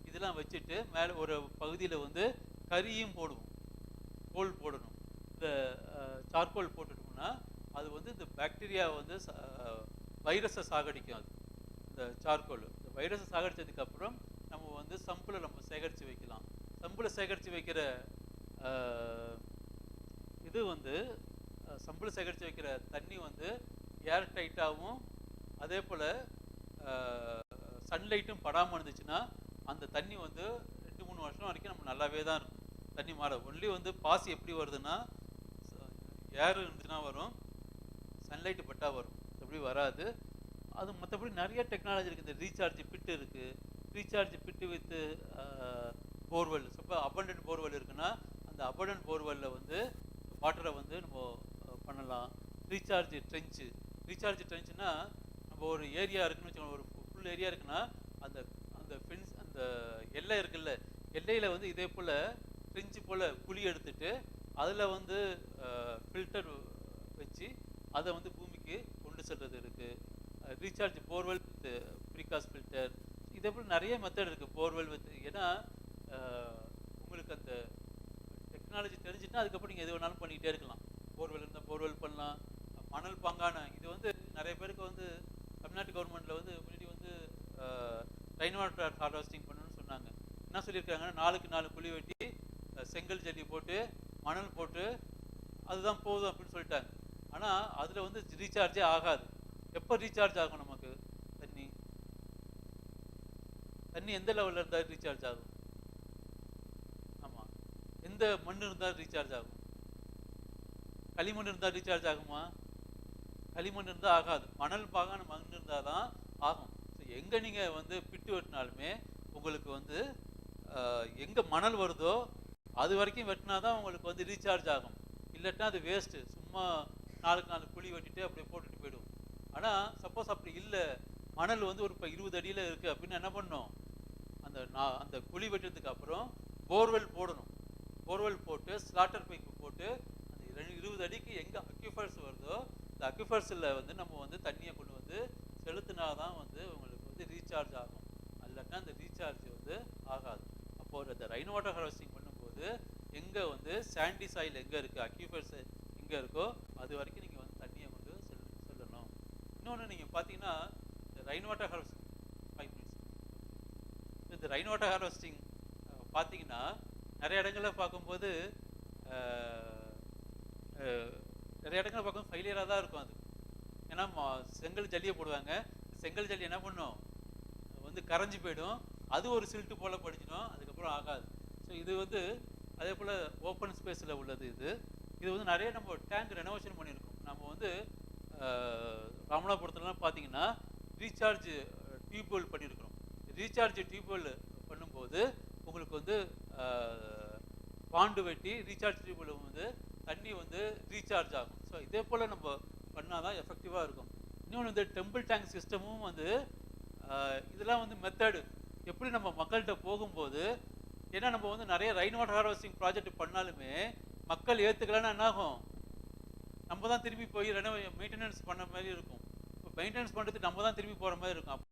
Speaker 16: இதெல்லாம் வச்சுட்டு மேலே ஒரு பகுதியில் வந்து கரியும் போடுவோம், கோல் போடணும். இந்த சார்கோல் போட்டுட்டோம்னா அது வந்து இந்த பாக்டீரியா வந்து வைரஸை சாகடிக்கும். அது இந்த சார்கோல் இந்த வைரஸை சாகடித்ததுக்கப்புறம் நம்ம வந்து சம்பில் நம்ம சேகரித்து வைக்கலாம். சம்பில் சேகரித்து வைக்கிற இது வந்து சம்பில் சேகரித்து வைக்கிற தண்ணி வந்து ஏர் டைட்டாகவும் அதே போல் சன்லைட்டும் படாமல் இருந்துச்சுன்னா அந்த தண்ணி வந்து 2-3 வருஷம் வரைக்கும் நம்ம நல்லாவே தான் இருக்கும். தண்ணி மாற ஒன்லி வந்து பாசி எப்படி வருதுன்னா ஏர் இருந்துச்சுன்னா வரும், சன்லைட்டு பட்டால் வரும், எப்படி வராது. அது மற்றபடி நிறைய டெக்னாலஜி இருக்குது. இந்த ரீசார்ஜ் பிட்டு இருக்குது. Recharge bit with borewell. இப்போ அபண்டன்ட் போர்வெல் இருக்குன்னா அந்த அபண்டன்ட் போர்வெல்லில் வந்து வாட்டரை வந்து நம்ம பண்ணலாம். Recharge trench. ரீசார்ஜ் ட்ரென்ச்சுன்னா நம்ம ஒரு ஏரியா இருக்குன்னு வச்சுக்கோங்க, ஒரு ஃபுல் ஏரியா இருக்குன்னா அந்த அந்த ஃபென்ஸ் அந்த எல்லை இருக்குல்ல, எல்லையில் வந்து இதே போல் ட்ரென்ச்சு போல் குழி எடுத்துட்டு அதில் வந்து ஃபில்டர் வச்சு அதை வந்து பூமிக்கு கொண்டு செல்வது இருக்குது. Recharge borewell with precast filter. இதே போல் நிறைய மெத்தட் இருக்குது போர்வெல் வித். ஏன்னா உங்களுக்கு அந்த டெக்னாலஜி தெரிஞ்சுட்டுனா அதுக்கப்புறம் நீங்கள் எது வேணாலும் பண்ணிக்கிட்டே இருக்கலாம். போர்வெல் இருந்தால் போர்வெல் பண்ணலாம். மணல் பாங்கான இது வந்து நிறைய பேருக்கு வந்து தமிழ்நாட்டு கவர்மெண்ட்டில் வந்து முன்னாடி வந்து ரைன் வாட்டர் ஹார்வெஸ்டிங் பண்ணணும்னு சொன்னாங்க. என்ன சொல்லியிருக்காங்கன்னா 4க்கு 4 குழி வெட்டி செங்கல் ஜல்லி போட்டு மணல் போட்டு அதுதான் போதும் அப்படின்னு சொல்லிட்டாங்க. ஆனால் அதில் வந்து ரீசார்ஜே ஆகாது. எப்போ ரீசார்ஜ் ஆகும் நமக்கு தண்ணி? தண்ணி எந்த லெவலில் இருந்தால் ரீசார்ஜ் ஆகும்? ஆமாம், எந்த மண் இருந்தால் ரீசார்ஜ் ஆகும்? களிமண் இருந்தால் ரீசார்ஜ் ஆகுமா? களிமண் இருந்தால் ஆகாது. மணல் பாகான மண் இருந்தால் தான் ஆகும். ஸோ எங்கே நீங்கள் வந்து பிட்டு வெட்டினாலுமே உங்களுக்கு வந்து எங்கே மணல் வருதோ அது வரைக்கும் வெட்டினா தான் உங்களுக்கு வந்து ரீசார்ஜ் ஆகும். இல்லைன்னா அது வேஸ்ட்டு. சும்மா 4க்கு 4 குழி வெட்டிட்டு அப்படியே போட்டுட்டு போயிடும். ஆனால் சப்போஸ் அப்படி இல்லை, மணல் வந்து ஒரு இப்போ 20 அடியில் இருக்குது அப்படின்னு என்ன பண்ணணும், அந்த குழி வெட்டுறதுக்கு அப்புறம் போர்வெல் போடணும். போர்வெல் போட்டு ஸ்லாட்டர் பைப்பு போட்டு அந்த 20 அடிக்கு எங்கே அக்யூஃபர்ஸ் வருதோ இந்த அக்யூஃபர்ஸில் வந்து நம்ம வந்து தண்ணியை கொண்டு வந்து செலுத்தினா தான் வந்து உங்களுக்கு வந்து ரீசார்ஜ் ஆகும். இல்லைன்னா அந்த ரீசார்ஜ் வந்து ஆகாது. அப்போது அந்த ரைன் வாட்டர் ஹார்வெஸ்டிங் பண்ணும்போது எங்கே வந்து சாண்டி சாயில் எங்கே இருக்குது, அக்யூஃபர்ஸ் எங்கே இருக்கோ அது வரைக்கும் நீங்கள் வந்து தண்ணியை கொண்டு செல்லணும். இன்னொன்று நீங்கள் பார்த்தீங்கன்னா இந்த ரைன் வாட்டர் ஹார்வெஸ்டிங் 5 minutes. இந்த ரைன் வாட்டர் ஹார்வெஸ்டிங் பார்த்தீங்கன்னா நிறைய இடங்களில் பார்க்கும்போது நிறைய இடங்களில் பார்க்கும்போது ஃபெயிலியராக தான் இருக்கும். அது ஏன்னா செங்கல் ஜல்லியை போடுவாங்க. செங்கல் ஜல்லி என்ன பண்ணும் வந்து கரைஞ்சி போயிடும், அது ஒரு சில்ட்டு போல் படிச்சிடும், அதுக்கப்புறம் ஆகாது. ஸோ இது வந்து அதே போல் ஓப்பன் ஸ்பேஸில் உள்ளது. இது வந்து நிறைய நம்ம டேங்க் ரெனோவேஷன் பண்ணியிருக்கோம். நம்ம வந்து ராமநாதபுரத்துலலாம் பார்த்தீங்கன்னா ரீசார்ஜ் டியூப்வெல் பண்ணியிருக்கிறோம். ரீசார்ஜ் டியூப்வெல் பண்ணும்போது உங்களுக்கு வந்து பாண்டு வெட்டி ரீசார்ஜ் டியூப்வெல் வந்து தண்ணி வந்து ரீசார்ஜ் ஆகும். ஸோ இதே போல் நம்ம பண்ணால் தான் எஃபெக்டிவாக இருக்கும். இன்னொன்று வந்து டெம்பிள் டேங்க் சிஸ்டமும் வந்து இதெல்லாம் வந்து மெத்தடு எப்படி நம்ம மக்கள்கிட்ட போகும்போது, ஏன்னா நம்ம வந்து நிறைய ரெயின் வாட்டர் ஹார்வெஸ்டிங் ப்ராஜெக்ட் பண்ணாலுமே மக்கள் ஏற்றுக்கலன்னா என்னாகும், நம்ம தான் திரும்பி போய் மெயின்டெனன்ஸ் பண்ண மாதிரி இருக்கும். இப்போ மெயின்டெனன்ஸ் பண்ணுறதுக்கு நம்ம தான் திரும்பி போகிற மாதிரி இருக்கும்.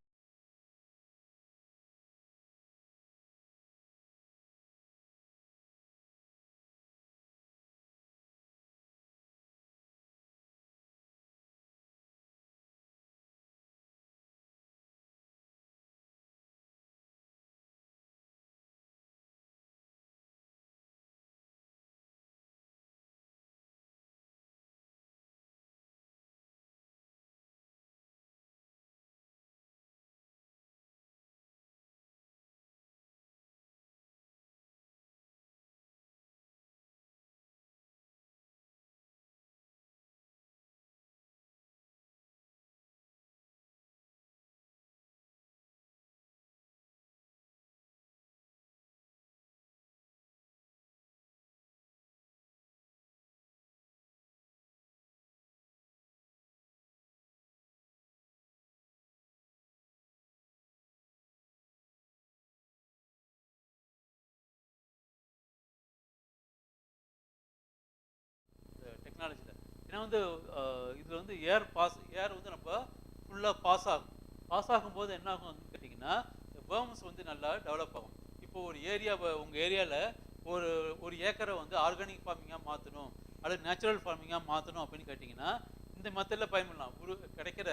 Speaker 16: டெக்னாலஜியில் ஏன்னா வந்து இதில் வந்து ஏர் வந்து நம்ம ஃபுல்லாக பாஸ் ஆகும்போது என்ன ஆகும் வந்து கேட்டிங்கன்னா வேர்ம்ஸ் வந்து நல்லா டெவலப் ஆகும். இப்போ ஒரு உங்கள் ஏரியாவில் ஒரு ஏக்கரை வந்து ஆர்கானிக் ஃபார்மிங்காக மாற்றணும் அல்லது நேச்சுரல் ஃபார்மிங்காக மாற்றணும் அப்படின்னு கேட்டிங்கன்னா இந்த மெத்தடில் பயன்படலாம். கிடைக்கிற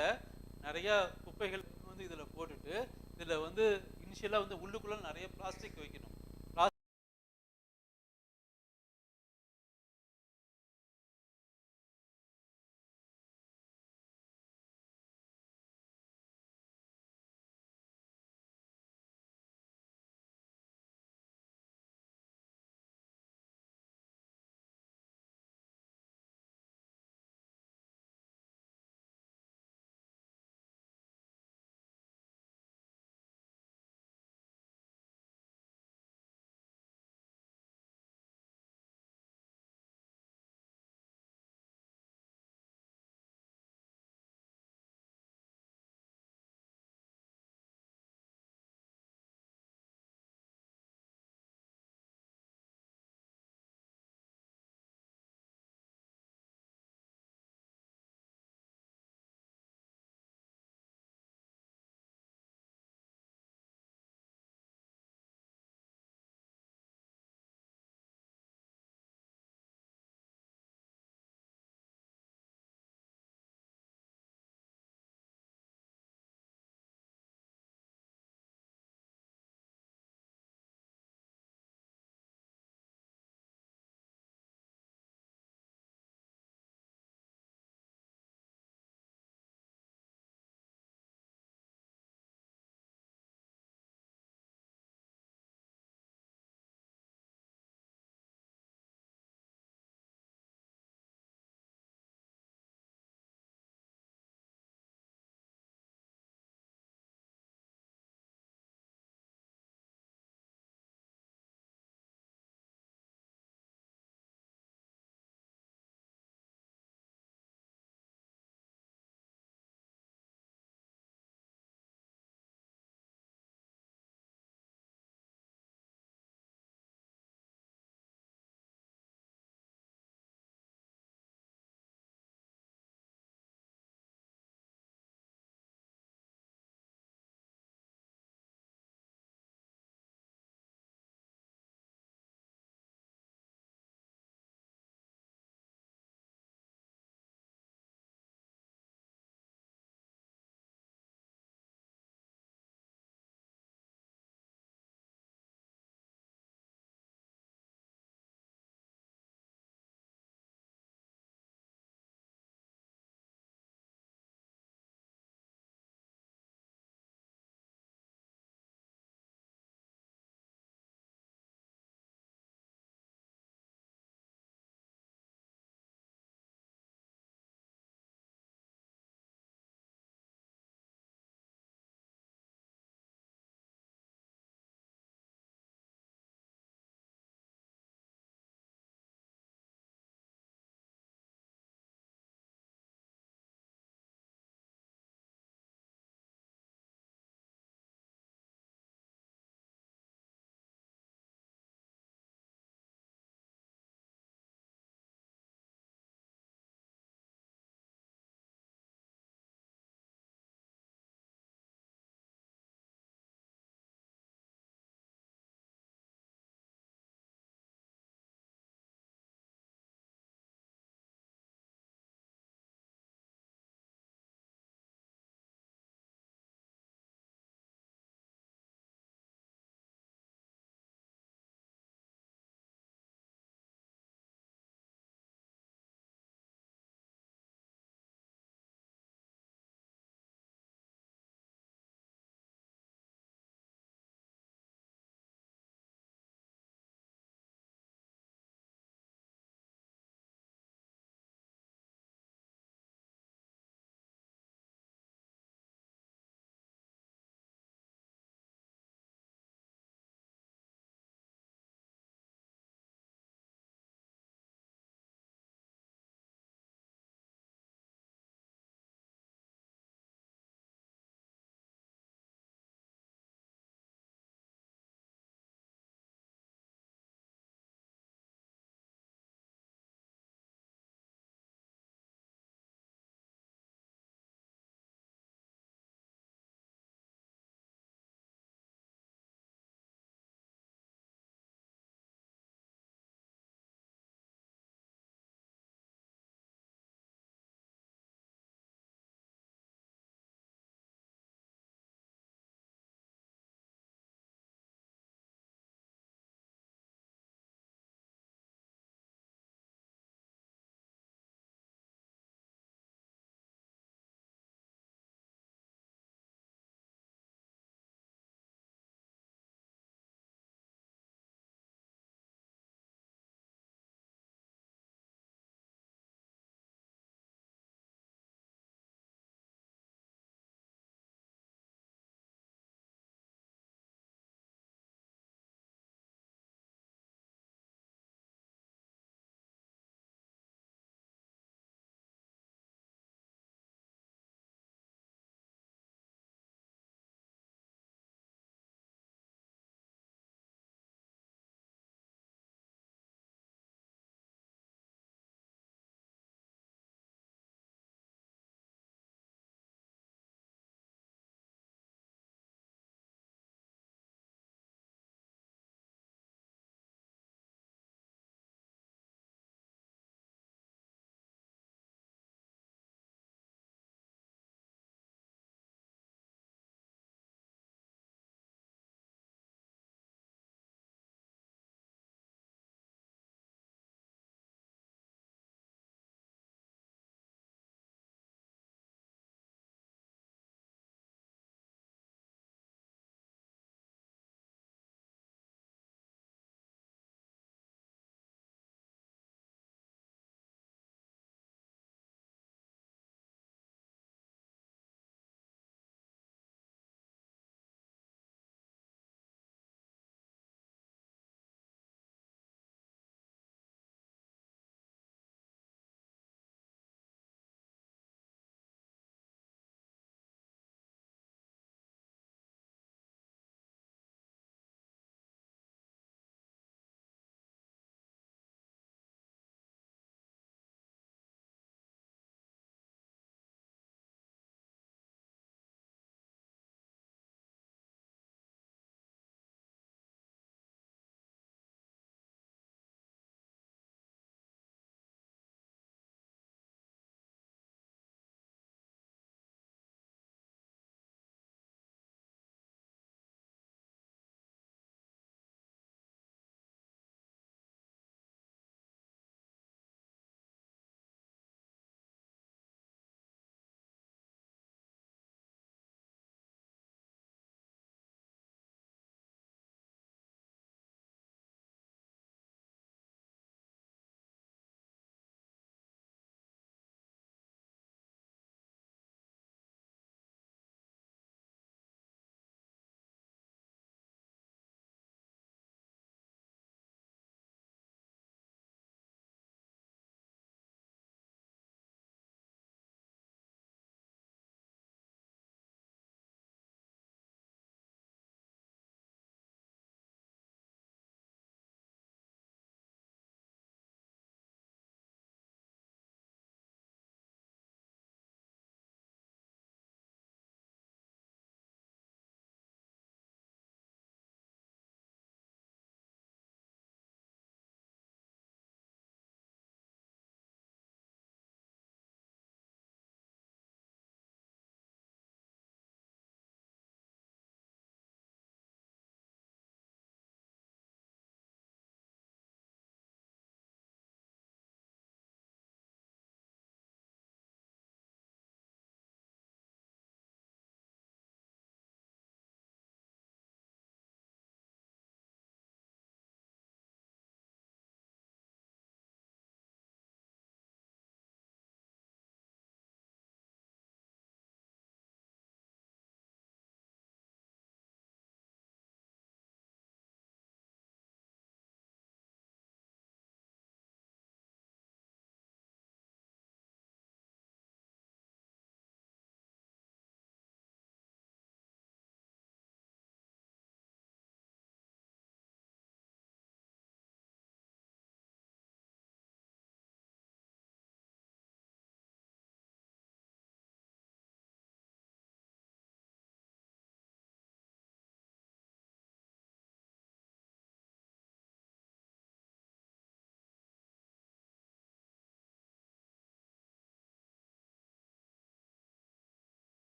Speaker 16: நிறையா குப்பைகள் வந்து இதில் போட்டுட்டு இதில் வந்து இனிஷியலாக வந்து உள்ளுக்குள்ளே நிறைய பிளாஸ்டிக் வைக்கணும்.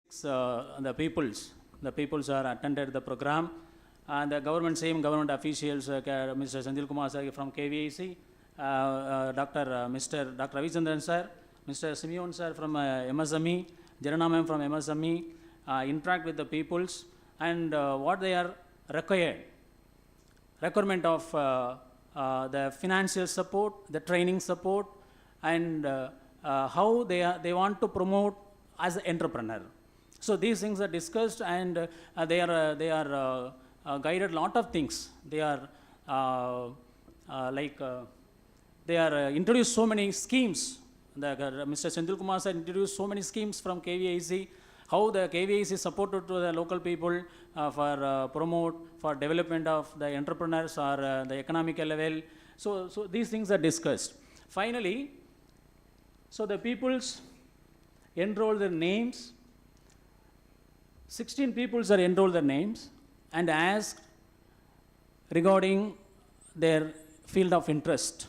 Speaker 16: The peoples are attended the program, and the government, same government officials, Mr. Sandil Kumar sir from KVIC, Mr. Dr. Ravichandran sir, Mr. Simeon sir from MSME, Jarana ma'am from MSME, interact with the peoples, and what they are requirement of the financial support, the training support, and how they want to promote as an entrepreneur. So these things are discussed, and they are guided lot of things. They are introduced so many schemes. Mr. Sandil Kumar sir introduced so many schemes from KVIC, how the KVIC supported to the local people for promote, for development of the entrepreneurs or the economic level. So these things are discussed. Finally, so the peoples enroll their names. 16 peoples are enrolled their names and asked regarding their field of interest.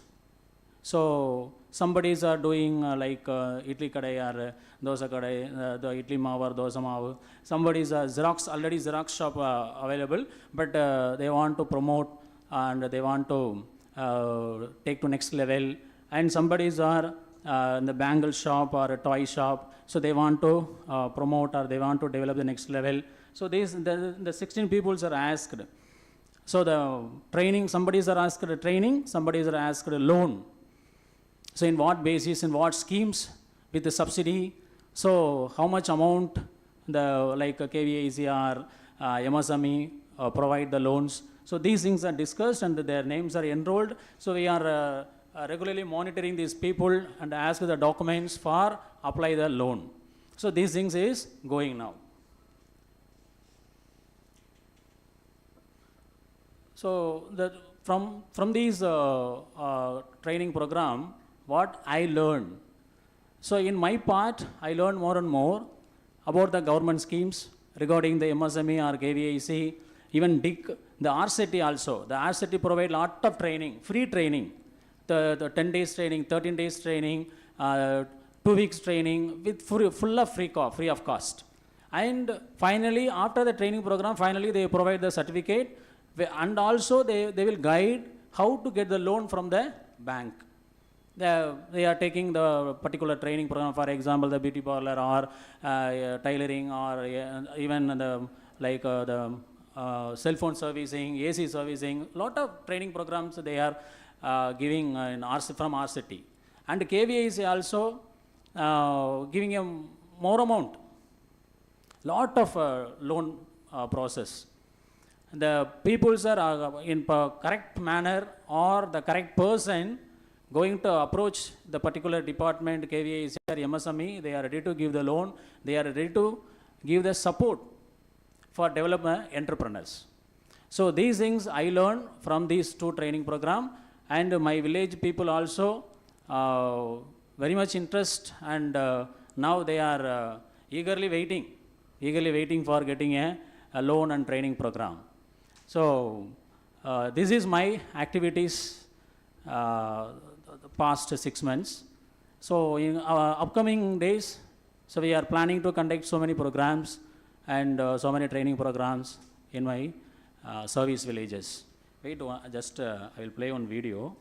Speaker 16: So somebody's are doing idli kadai or dosa kadai, the idli maav or dosa maav. Somebody's already Xerox shop available, but they want to promote and they want to take to next level. And somebody's are in the bangle shop or a toy shop, so they want to promote or they want to develop the next level. So the 16 peoples are asked. So the training, somebody's are asked training, somebody's are asked loan. So in what basis, in what schemes with the subsidy, so how much amount the KVIC or MSME provide the loans. So these things are discussed and their names are enrolled. So we are regularly monitoring these people and ask the documents for apply the loan. So these things is going now. So from these training program, what I learned. So in my part, I learned more and more about the government schemes regarding the MSME or KVIC, even DIC, the RCT also. The RCT provide lot of training, free training. The 10 days training, 13 days training, 2 weeks training with full of free of cost. And finally, after the training program, finally they provide the certificate, and also they will guide how to get the loan from the bank. They are taking the particular training program, for example, the beauty parlor or tailoring or even the cell phone servicing, AC servicing, lot of training programs they are giving from RCT. And KVI is also giving a more amount, lot of loan process. The peoples are in correct manner or the correct person going to approach the particular department, KVI or MSME, they are ready to give the loan, they are ready to give the support for development entrepreneurs. So these things I learned from these 2 training program, and my village people also very much interest, and now they are eagerly waiting for getting a loan and training program. So this is my activities the past 6 months. So in our upcoming days, so we are planning to conduct so many programs and so many training programs in my service villages. Wait, just I will play one video.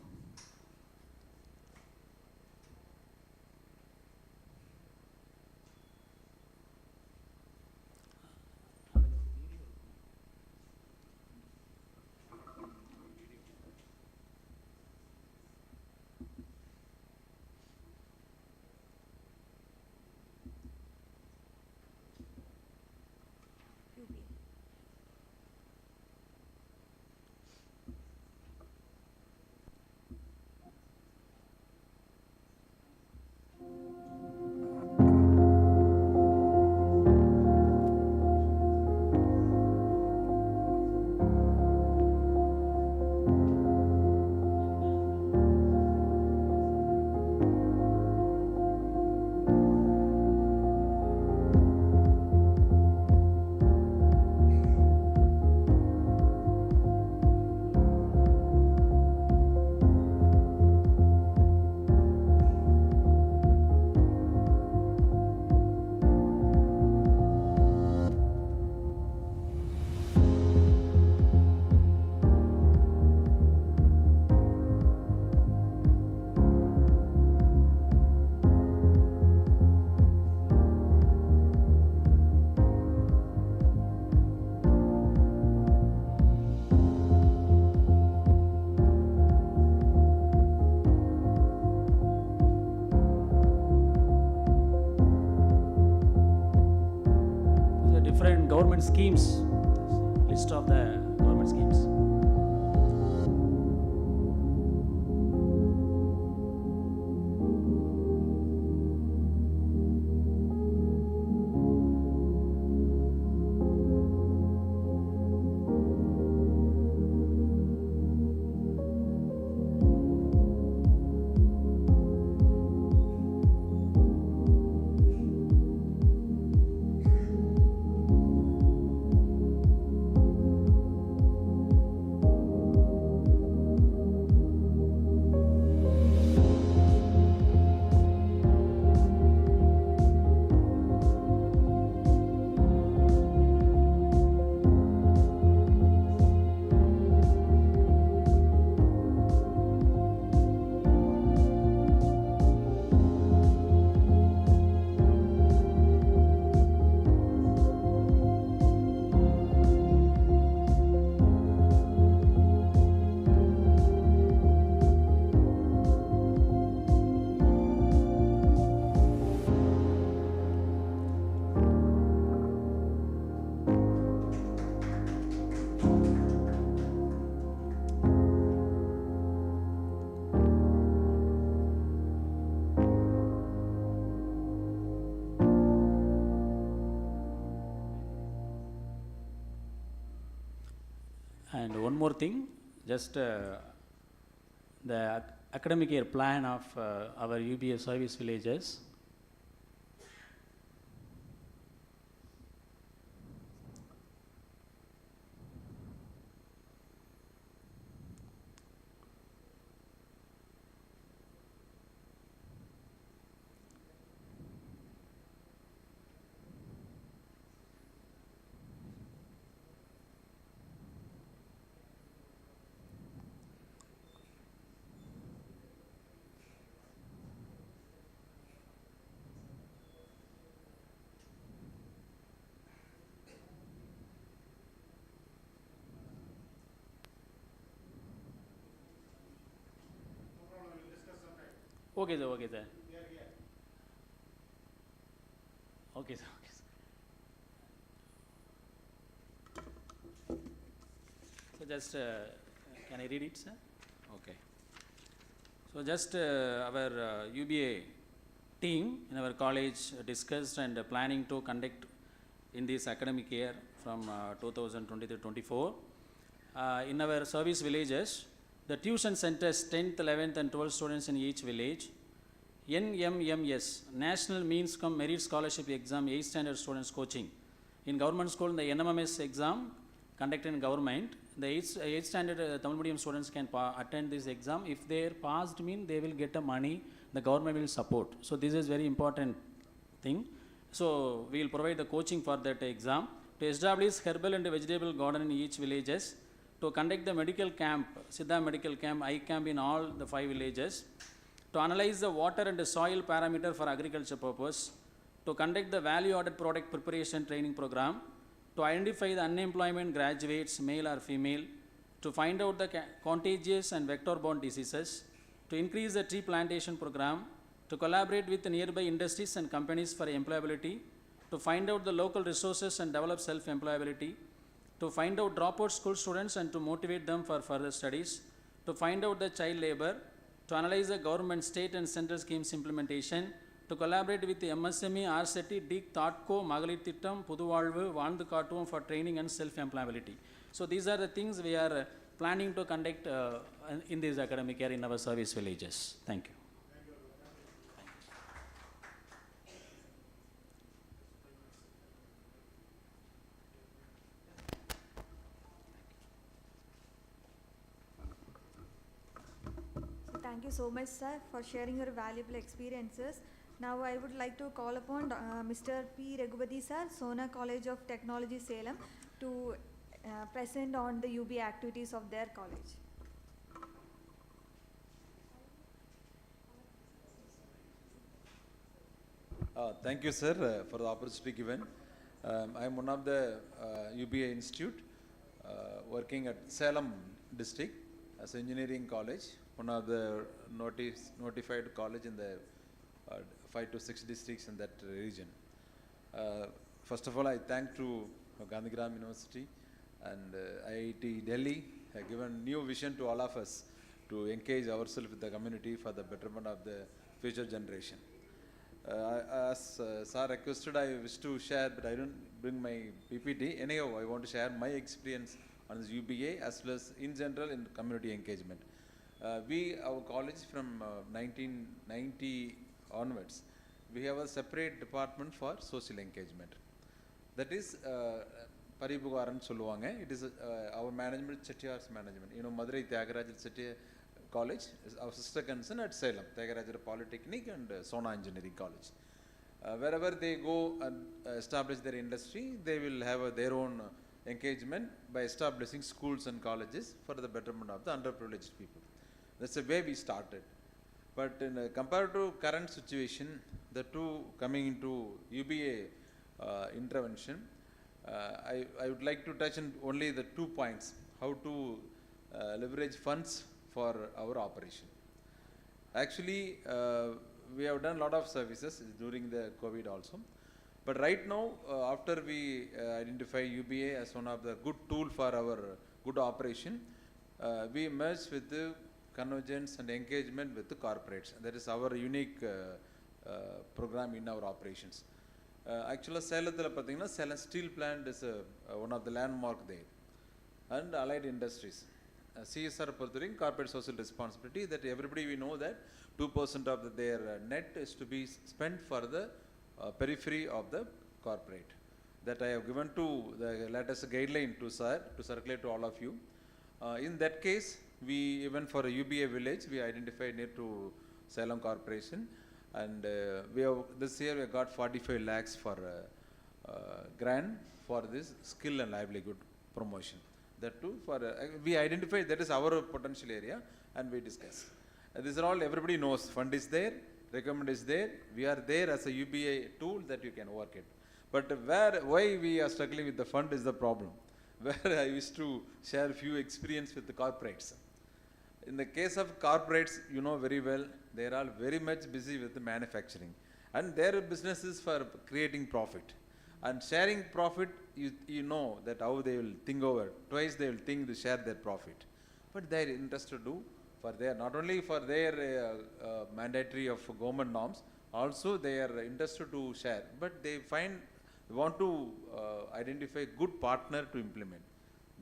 Speaker 16: different government schemes, list of the government schemes. And one more thing, just the academic year plan of our UBA service villages. Okay, sir. Okay, sir. Okay, sir. Okay, sir. So just can I read it, sir? Okay. So just our UBA team in our college discussed and planning to conduct in this academic year from 2023-24 in our service villages. The tuition centers, 10th, 11th and 12th students in each village. NMMS, National Means Cum Merit Scholarship Exam, 8th standard students coaching. In government school, the NMMS exam conducted in government, the 8th standard Tamil medium students can attend this exam. If they are passed, they will get the money, the government will support. So this is very important thing. So we will provide the coaching for that exam. To establish herbal and vegetable garden in each villages. To conduct the medical camp, Siddha medical camp, eye camp in all the 5 villages, to analyze the water and the soil parameter for agriculture purpose, to conduct the value-added product preparation training program, to identify the unemployment graduates, male or female, to find out the contagious and vector-borne diseases, to increase the tree plantation program, to collaborate with the nearby industries and companies for employability, to find out the local resources and develop self-employability, to find out dropout school students and to motivate them for further studies, to find out the child labor, to analyze the government, state and central schemes implementation, to collaborate with the MSME, RCET, DIC, THOTCO, Magalir Thittam, Puduvalvu, Valndu Kaatuvam for training and self-employability. So these are the things we are planning to conduct in this academic year in our service villages. Thank you.
Speaker 1: Thank you so much, sir, for sharing your valuable experiences. Now I would like to call upon Mr. P. Raghupati sir, Sona College of Technology, Salem, to present on the UB activities of their college.
Speaker 17: Thank you, sir, for the opportunity given. I am one of the UBA Institute working at Salem district as engineering college, one of the notified college in the 5 to 6 districts in that region. First of all, I thank to Gandhigram University and IIT Delhi have given new vision to all of us to engage ourselves with the community for the betterment of the future generation. As sir requested, I wish to share, but I don't bring my PPT. Anyhow, I want to share my experience on this UBA as well as in general in community engagement. Our college from 1990 onwards, we have a separate department for social engagement. That is Paribugaran Solluvaanga. It is our management, Chettiar's management. You know, Madurai Tyagaraja Chettiar College is our sister concern at Salem, Tyagaraja Polytechnic and Sona Engineering College. Wherever they go and establish their industry, they will have their own engagement by establishing schools and colleges for the betterment of the underprivileged people. That's the way we started. But compared to current situation, the two coming into UBA intervention, I would like to touch on only the 2 points: how to leverage funds for our operation. Actually, we have done a lot of services during the COVID also. But right now, after we identify UBA as one of the good tool for our good operation, we merge with the convergence and engagement with the corporates. That is our unique program in our operations. Actually, Salem steel plant is one of the landmark there, and allied industries. CSR pursuing corporate social responsibility, that everybody we know that 2% of their net is to be spent for the periphery of the corporate. That I have given to the latest guideline to sir to circulate to all of you. In that case, we even for a UBA village, we identified near to Salem Corporation, and we have this year we got 45 lakhs for grant for this skill and livelihood promotion. That too for we identified that is our potential area, and we discuss. These are all everybody knows. Fund is there, recommend is there. We are there as a UBA tool that you can work it. But why we are struggling with the fund is the problem. Where I wish to share a few experience with the corporates. In the case of corporates, you know very well, they are all very much busy with the manufacturing, and their business is for creating profit. And sharing profit, you know that how they will think over. Twice they will think to share their profit. But they are interested to, for their, not only for their mandatory of government norms, also they are interested to share. But they want to identify good partner to implement.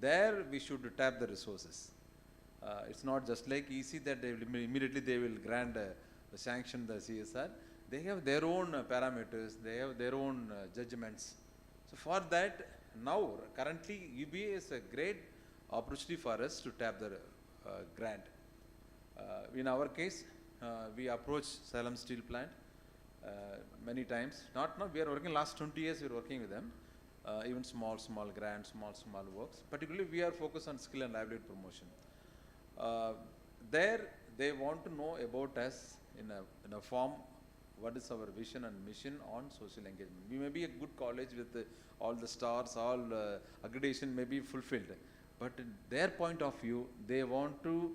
Speaker 17: There we should tap the resources. It's not just like easy that they will immediately they will grant sanction the CSR. They have their own parameters, they have their own judgments. So for that, now currently UBA is a great opportunity for us to tap the grant. In our case, we approached Salem Steel Plant many times. Not now, we are working last 20 years, we are working with them. Even small grants, small works. Particularly we are focused on skill and livelihood promotion. There they want to know about us in a form, what is our vision and mission on social engagement. We may be a good college with all the stars, all accreditation may be fulfilled, but in their point of view, they want to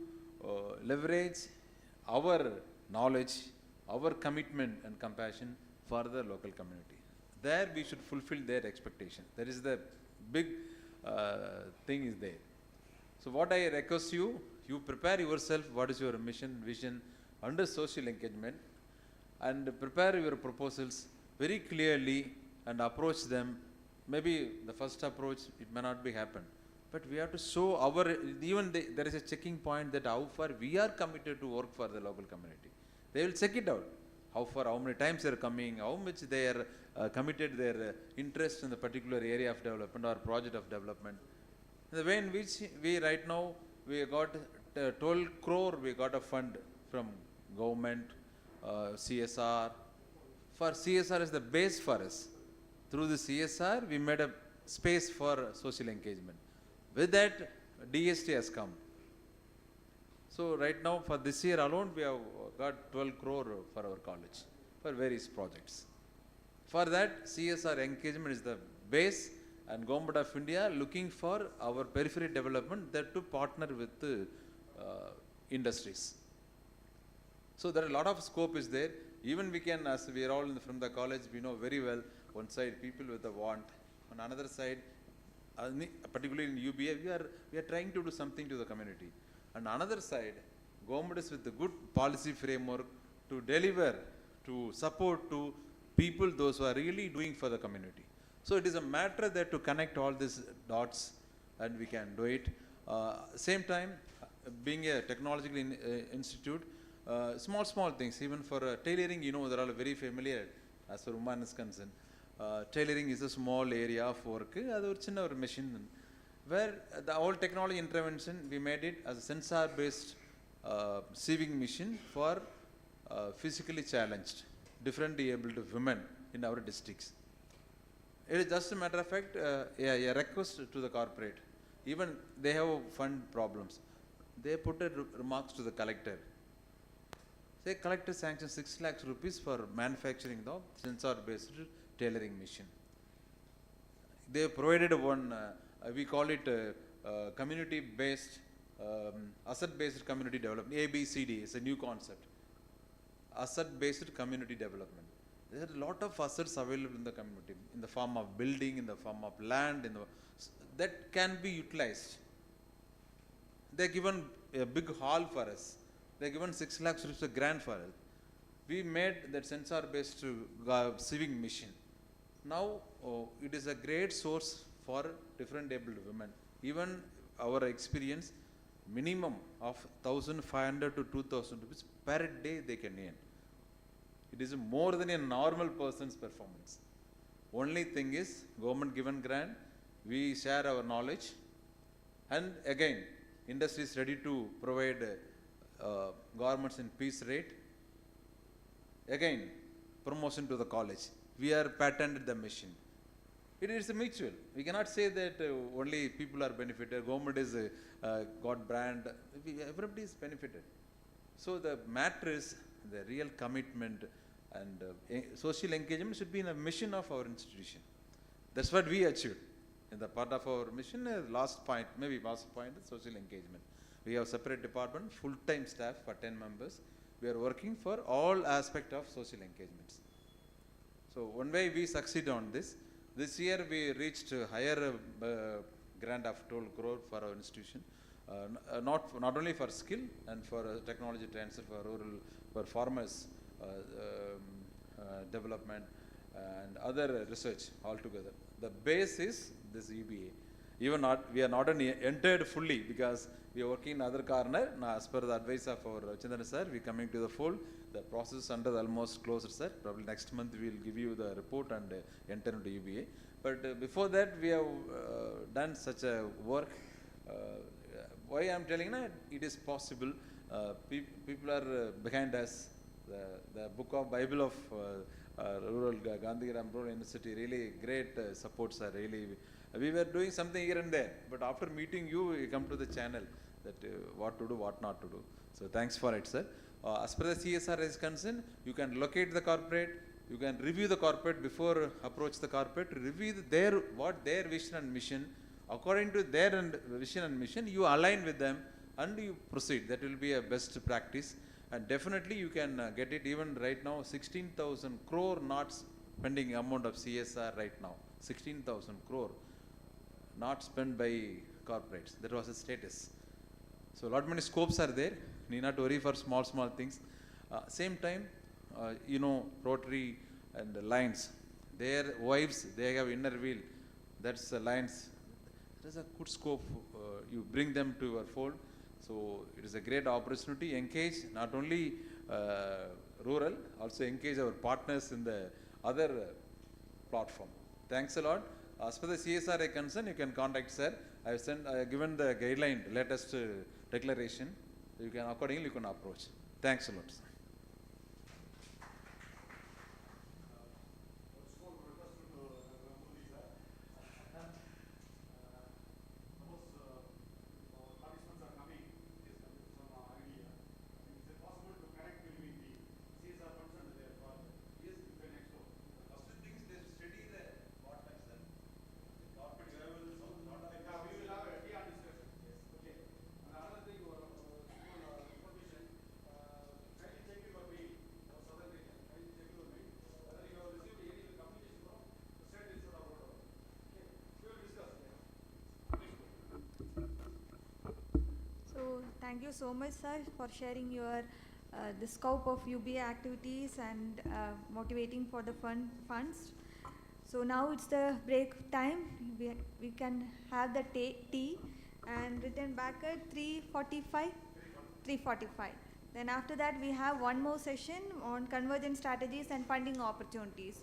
Speaker 17: leverage our knowledge, our commitment and compassion for the local community. There we should fulfill their expectation. That is the big thing is there. So what I request you prepare yourself, what is your mission, vision under social engagement, and prepare your proposals very clearly and approach them. Maybe the first approach, it may not be happen, but we have to show our, there is a checking point that how far we are committed to work for the local community. They will check it out. How far, how many times they are coming, how much they are committed their interest in the particular area of development or project of development. The way in which we right now, we got 12 crore, we got a fund from government, CSR. For CSR is the base for us. Through the CSR, we made a space for social engagement. With that, DST has come. So right now, for this year alone, we have got 12 crore for our college, for various projects. For that, CSR engagement is the base, and Government of India looking for our periphery development, that to partner with the industries. So there are a lot of scope is there. Even we can, as we are all from the college, we know very well One side people with a want, on another side, particularly in UBA, we are trying to do something to the community. And another side, government is with a good policy framework to deliver, to support to people, those who are really doing for the community. So it is a matter that to connect all these dots, and we can do it. Same time, being a technological institute, small things, even for tailoring, you know, they're all very familiar as far as woman is concerned. Tailoring is a small area of work, that's a machine. Where the whole technology intervention, we made it as a sensor-based sewing machine for physically challenged, differently abled women in our districts. It is just a matter of fact, a request to the corporate. Even they have fund problems. They put a remarks to the collector. Say collector sanctioned 6 lakhs rupees for manufacturing the sensor-based tailoring machine. They provided one, we call it community-based, asset-based community development. ABCD is a new concept. Asset-based community development. There are a lot of assets available in the community, in the form of building, in the form of land, that can be utilized. They are given a big hall for us. They are given 6 lakhs rupees a grant for us. We made that sensor-based sewing machine. Now it is a great source for different abled women. Even our experience, minimum of 1,500 to 2,000 rupees per day they can earn. It is more than a normal person's performance. Only thing is, government given grant, we share our knowledge, and again, industry is ready to provide garments in piece rate. Again, promotion to the college. We are patented the machine. It is a mutual. We cannot say that only people are benefited. Government is got brand. Everybody is benefited. So the matter is the real commitment and social engagement should be in a mission of our institution. That's what we achieved. In the part of our mission, last point is social engagement. We have separate department, full-time staff for 10 members. We are working for all aspects of social engagements. So one way we succeed on this. This year we reached higher grant of 12 crore for our institution. Not only for skill and for technology transfer for rural, for farmers development and other research altogether. The base is this EBA. Even we are not entered fully because we are working in other corner. Now, as per the advice of our Chandana sir, we are coming to the fold. The process is under almost closer, sir. Probably next month we will give you the report and enter into UBA. But before that, we have done such a work. Why I am telling that it is possible. People are behind us. The book of Bible of rural Gandhigram rural university really great supports are really. We were doing something here and there, but after meeting you, we come to the channel that what to do, what not to do. So thanks for it, sir. As per the CSR is concerned, you can locate the corporate, you can review the corporate before approach the corporate, review what their vision and mission. According to their vision and mission, you align with them and you proceed. That will be a best practice. And definitely you can get it even right now, 16,000 crore not spending amount of CSR right now. 16,000 crore not spent by corporates. That was a status. So a lot many scopes are there. Need not worry for small things. Same time, Rotary and the Lions, their wives, they have inner wheel. That's the Lions. It is a good scope. You bring them to your fold. So it is a great opportunity. Engage not only rural, also engage our partners in the other platform. Thanks a lot. As per the CSR concern, you can contact sir. I have given the guideline, latest declaration. You can accordingly you can approach. Thanks a lot, sir.
Speaker 1: Thank you so much, sir, for sharing your the scope of UBA activities and motivating for the funds. So now it's the break time. We can have the tea and return back at 3:45. 3:45. Then after that we have one more session on convergence strategies and funding opportunities.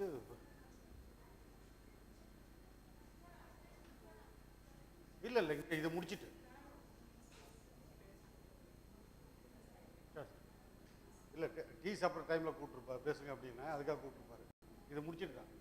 Speaker 2: முடிச்சுட்டு இல்லை இல்லை இங்கே இதை முடிச்சுட்டு இல்லை tea சாப்பிட்ற டைமில் கூப்பிட்ருப்பார் பேசுங்க அப்படின்னா அதுக்காக கூப்பிட்ருப்பாரு. இதை முடிச்சுட்டு தான்.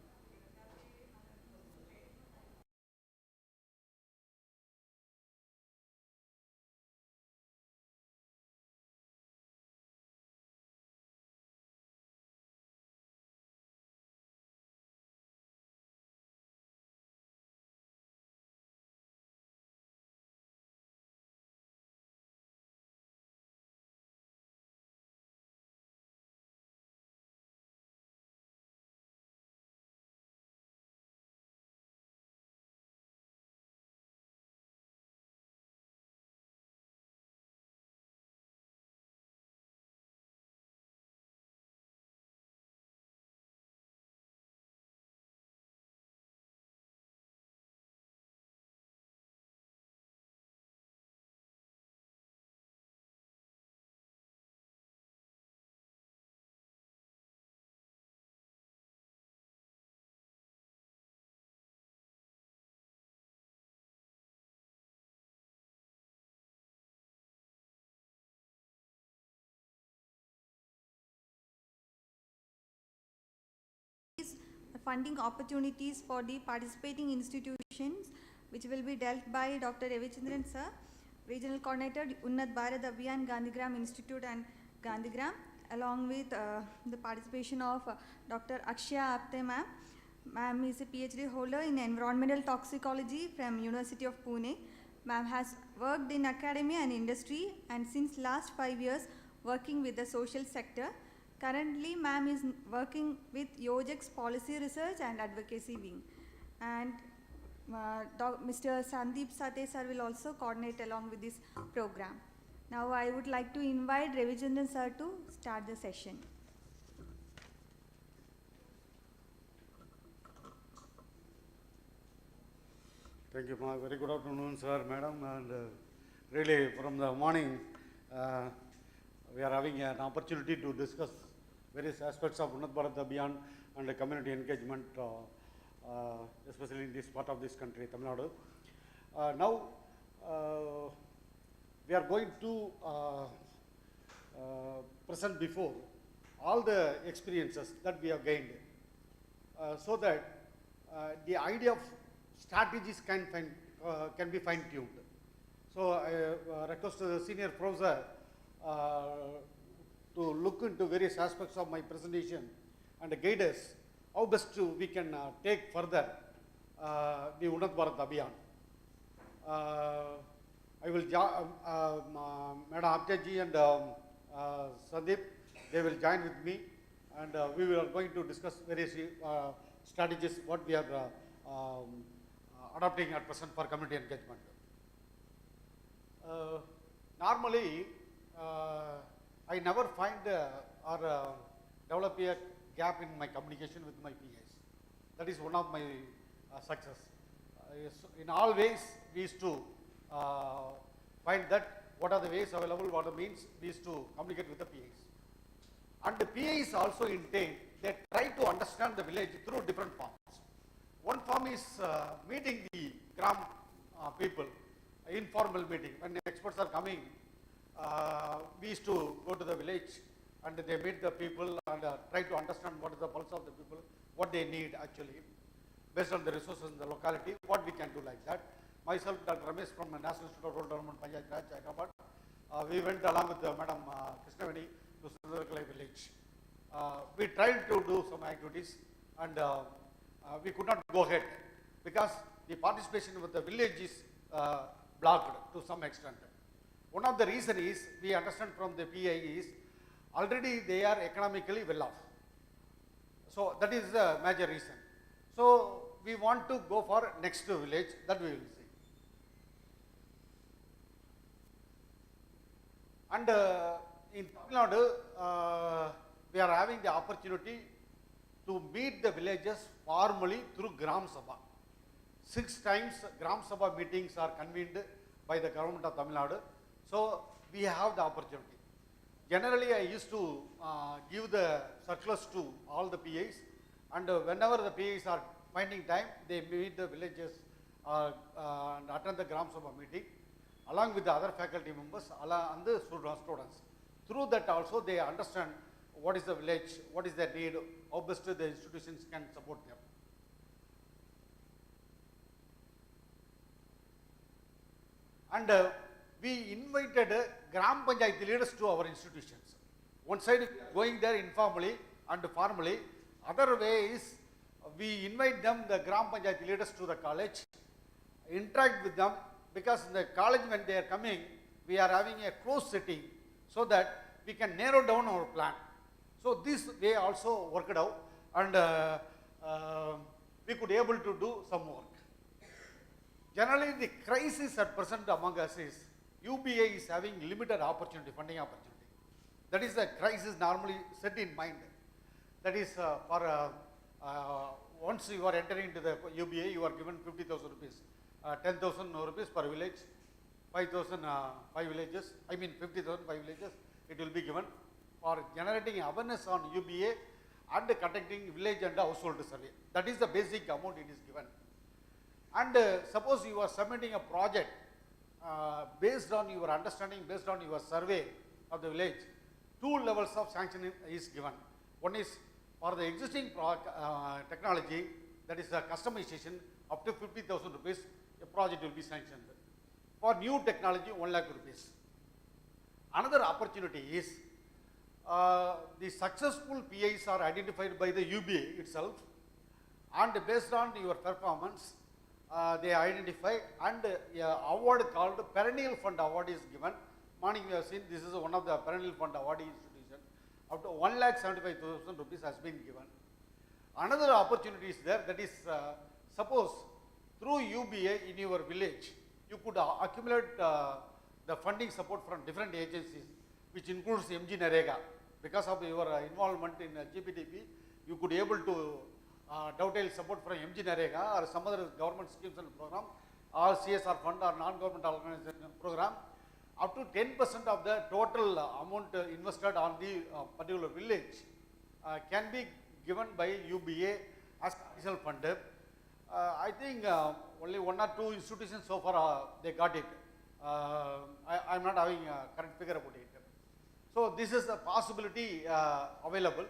Speaker 1: Funding opportunities for the participating institutions, which will be dealt by Dr. Ravichandran sir, Regional Coordinator, Unnat Bharat Abhiyan, Gandhigram Institute and Gandhigram, along with the participation of Dr. Akshaya Apte ma'am. Ma'am is a PhD holder in environmental toxicology from University of Pune. Ma'am has worked in academia and industry, and since last 5 years working with the social sector. Currently, ma'am is working with YOJAK's policy research and advocacy wing. And Mr. Sandeep Sathe sir will also coordinate along with this program. Now I would like to invite Ravichandran sir to start the session.
Speaker 2: Thank you, ma. Very good afternoon, sir, madam. And really, from the morning, we are having an opportunity to discuss various aspects of Unnat Bharat Abhiyan and community engagement, especially in this part of this country, Tamilnadu. Now, we are going to present before all the experiences that we have gained, so that the idea of strategies can be fine-tuned. So I request the senior professor to look into various aspects of my presentation and guide us how best we can take further the Unnat Bharat Abhiyan. I will Madam Abjaji and Sandeep, they will join with me, and we are going to discuss various strategies what we are adopting at present for community engagement. Normally, I never find or develop a gap in my communication with my PAs. That is one of my success. In all ways, we used to find that what are the ways available, what are the means, we used to communicate with the PAs. And the PAs also intend, they try to understand the village through different forms. One form is meeting the Gram people, informal meeting. When the experts are coming, we used to go to the village and they meet the people and try to understand what is the pulse of the people, what they need actually, based on the resources in the locality, what we can do like that. Myself, Dr. Ramesh from the National Institute of Rural Development, Panchayat Raj, Hyderabad, we went along with Madam Krishna to Sarada village. We tried to do some activities and we could not go ahead because the participation with the village is blocked to some extent. One of the reasons is, we understand from the PI is, already they are economically well off. So that is the major reason. So we want to go for next village, that we will see. And in Tamil Nadu, we are having the opportunity to meet the villagers formally through Gram Sabha. 6 times Gram Sabha meetings are convened by the government of Tamil Nadu. So we have the opportunity. Generally, I used to give the circulars to all the PAs And whenever the PAs are finding time, they meet the villages and attend the Gram Sabha meeting along with the other faculty members and the students. Through that also they understand what is the village, what is their need, how best the institutions can support them. And we invited Gram Panchayat leaders to our institutions. One side going there informally and formally, other way is we invite them, the Gram Panchayat leaders, to the college, interact with them, because in the college when they are coming, we are having a close setting so that we can narrow down our plan. So this way also worked out, and we could able to do some work. Generally the crisis at present among us is UBA is having limited opportunity, funding opportunity. That is the crisis normally set in mind. That is once you are entering into the UBA, you are given 50,000 rupees, 10,000 rupees per village, 5,000 5 villages, 50,000 5 villages, it will be given for generating awareness on UBA and conducting village and household survey. That is the basic amount it is given. And suppose you are submitting a project based on your understanding, based on your survey of the village, 2 levels of sanction is given. One is for the existing technology, that is customization, up to 50,000 rupees, a project will be sanctioned. For new technology, 1 lakh rupees. Another opportunity is the successful PIs are identified by the UBA itself, and based on your performance, they identify, and award called Perennial Fund Award is given. Morning we have seen this is one of the Perennial Fund awardee institution. Up to 1,75,000 rupees has been given. Another opportunity is there, that is suppose through UBA in your village, you could accumulate the funding support from different agencies, which includes MG Narega. Because of your involvement in GPTP, you could able to dovetail support from MG Narega or some other government schemes and program, or CSR fund or non-government organization program. Up to 10% of the total amount invested on the particular village can be given by UBA as additional fund. I think only 1 or 2 institutions so far they got it. I am not having a current figure about it. So this is a possibility available,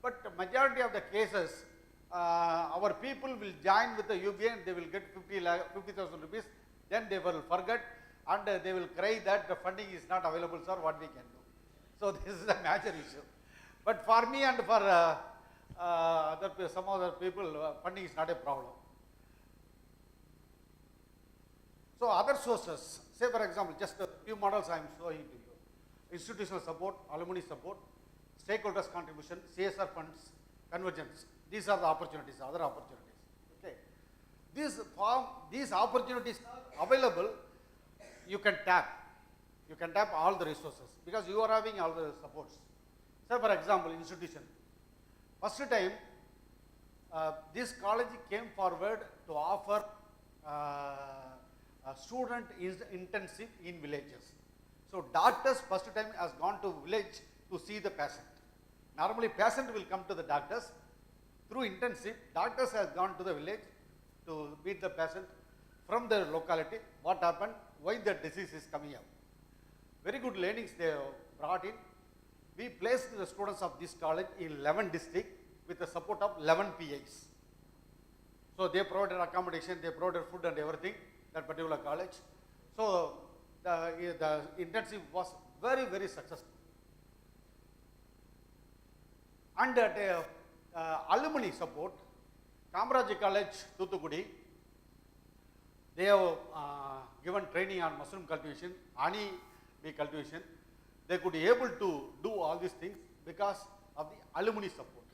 Speaker 2: but majority of the cases our people will join with the UBA and they will get 50,000 rupees, then they will forget and they will cry that the funding is not available, sir, what we can do. So this is a major issue. But for me and for some other people, funding is not a problem. So other sources, say for example, just a few models I am showing to you. Institutional support, alumni support, stakeholders contribution, CSR funds, convergence. These are the opportunities, other opportunities. Okay. These opportunities are available, you can tap. You can tap all the resources because you are having all the supports. Say for example, institution. First time, this college came forward to offer student intensive in villages. So doctors first time has gone to village to see the patient. Normally patient will come to the doctors. Through intensive, doctors has gone to the village to meet the patient from their locality, what happened, why the disease is coming up. Very good learnings they brought in. We placed the students of this college in 11 districts with the support of 11 PIs. So they provided accommodation, they provided food and everything, that particular college. So the intensive was very, very successful. And alumni support, Kamaraji College, Thuthukudi, they have given training on mushroom cultivation, honey bee cultivation. They could be able to do all these things because of the alumni support.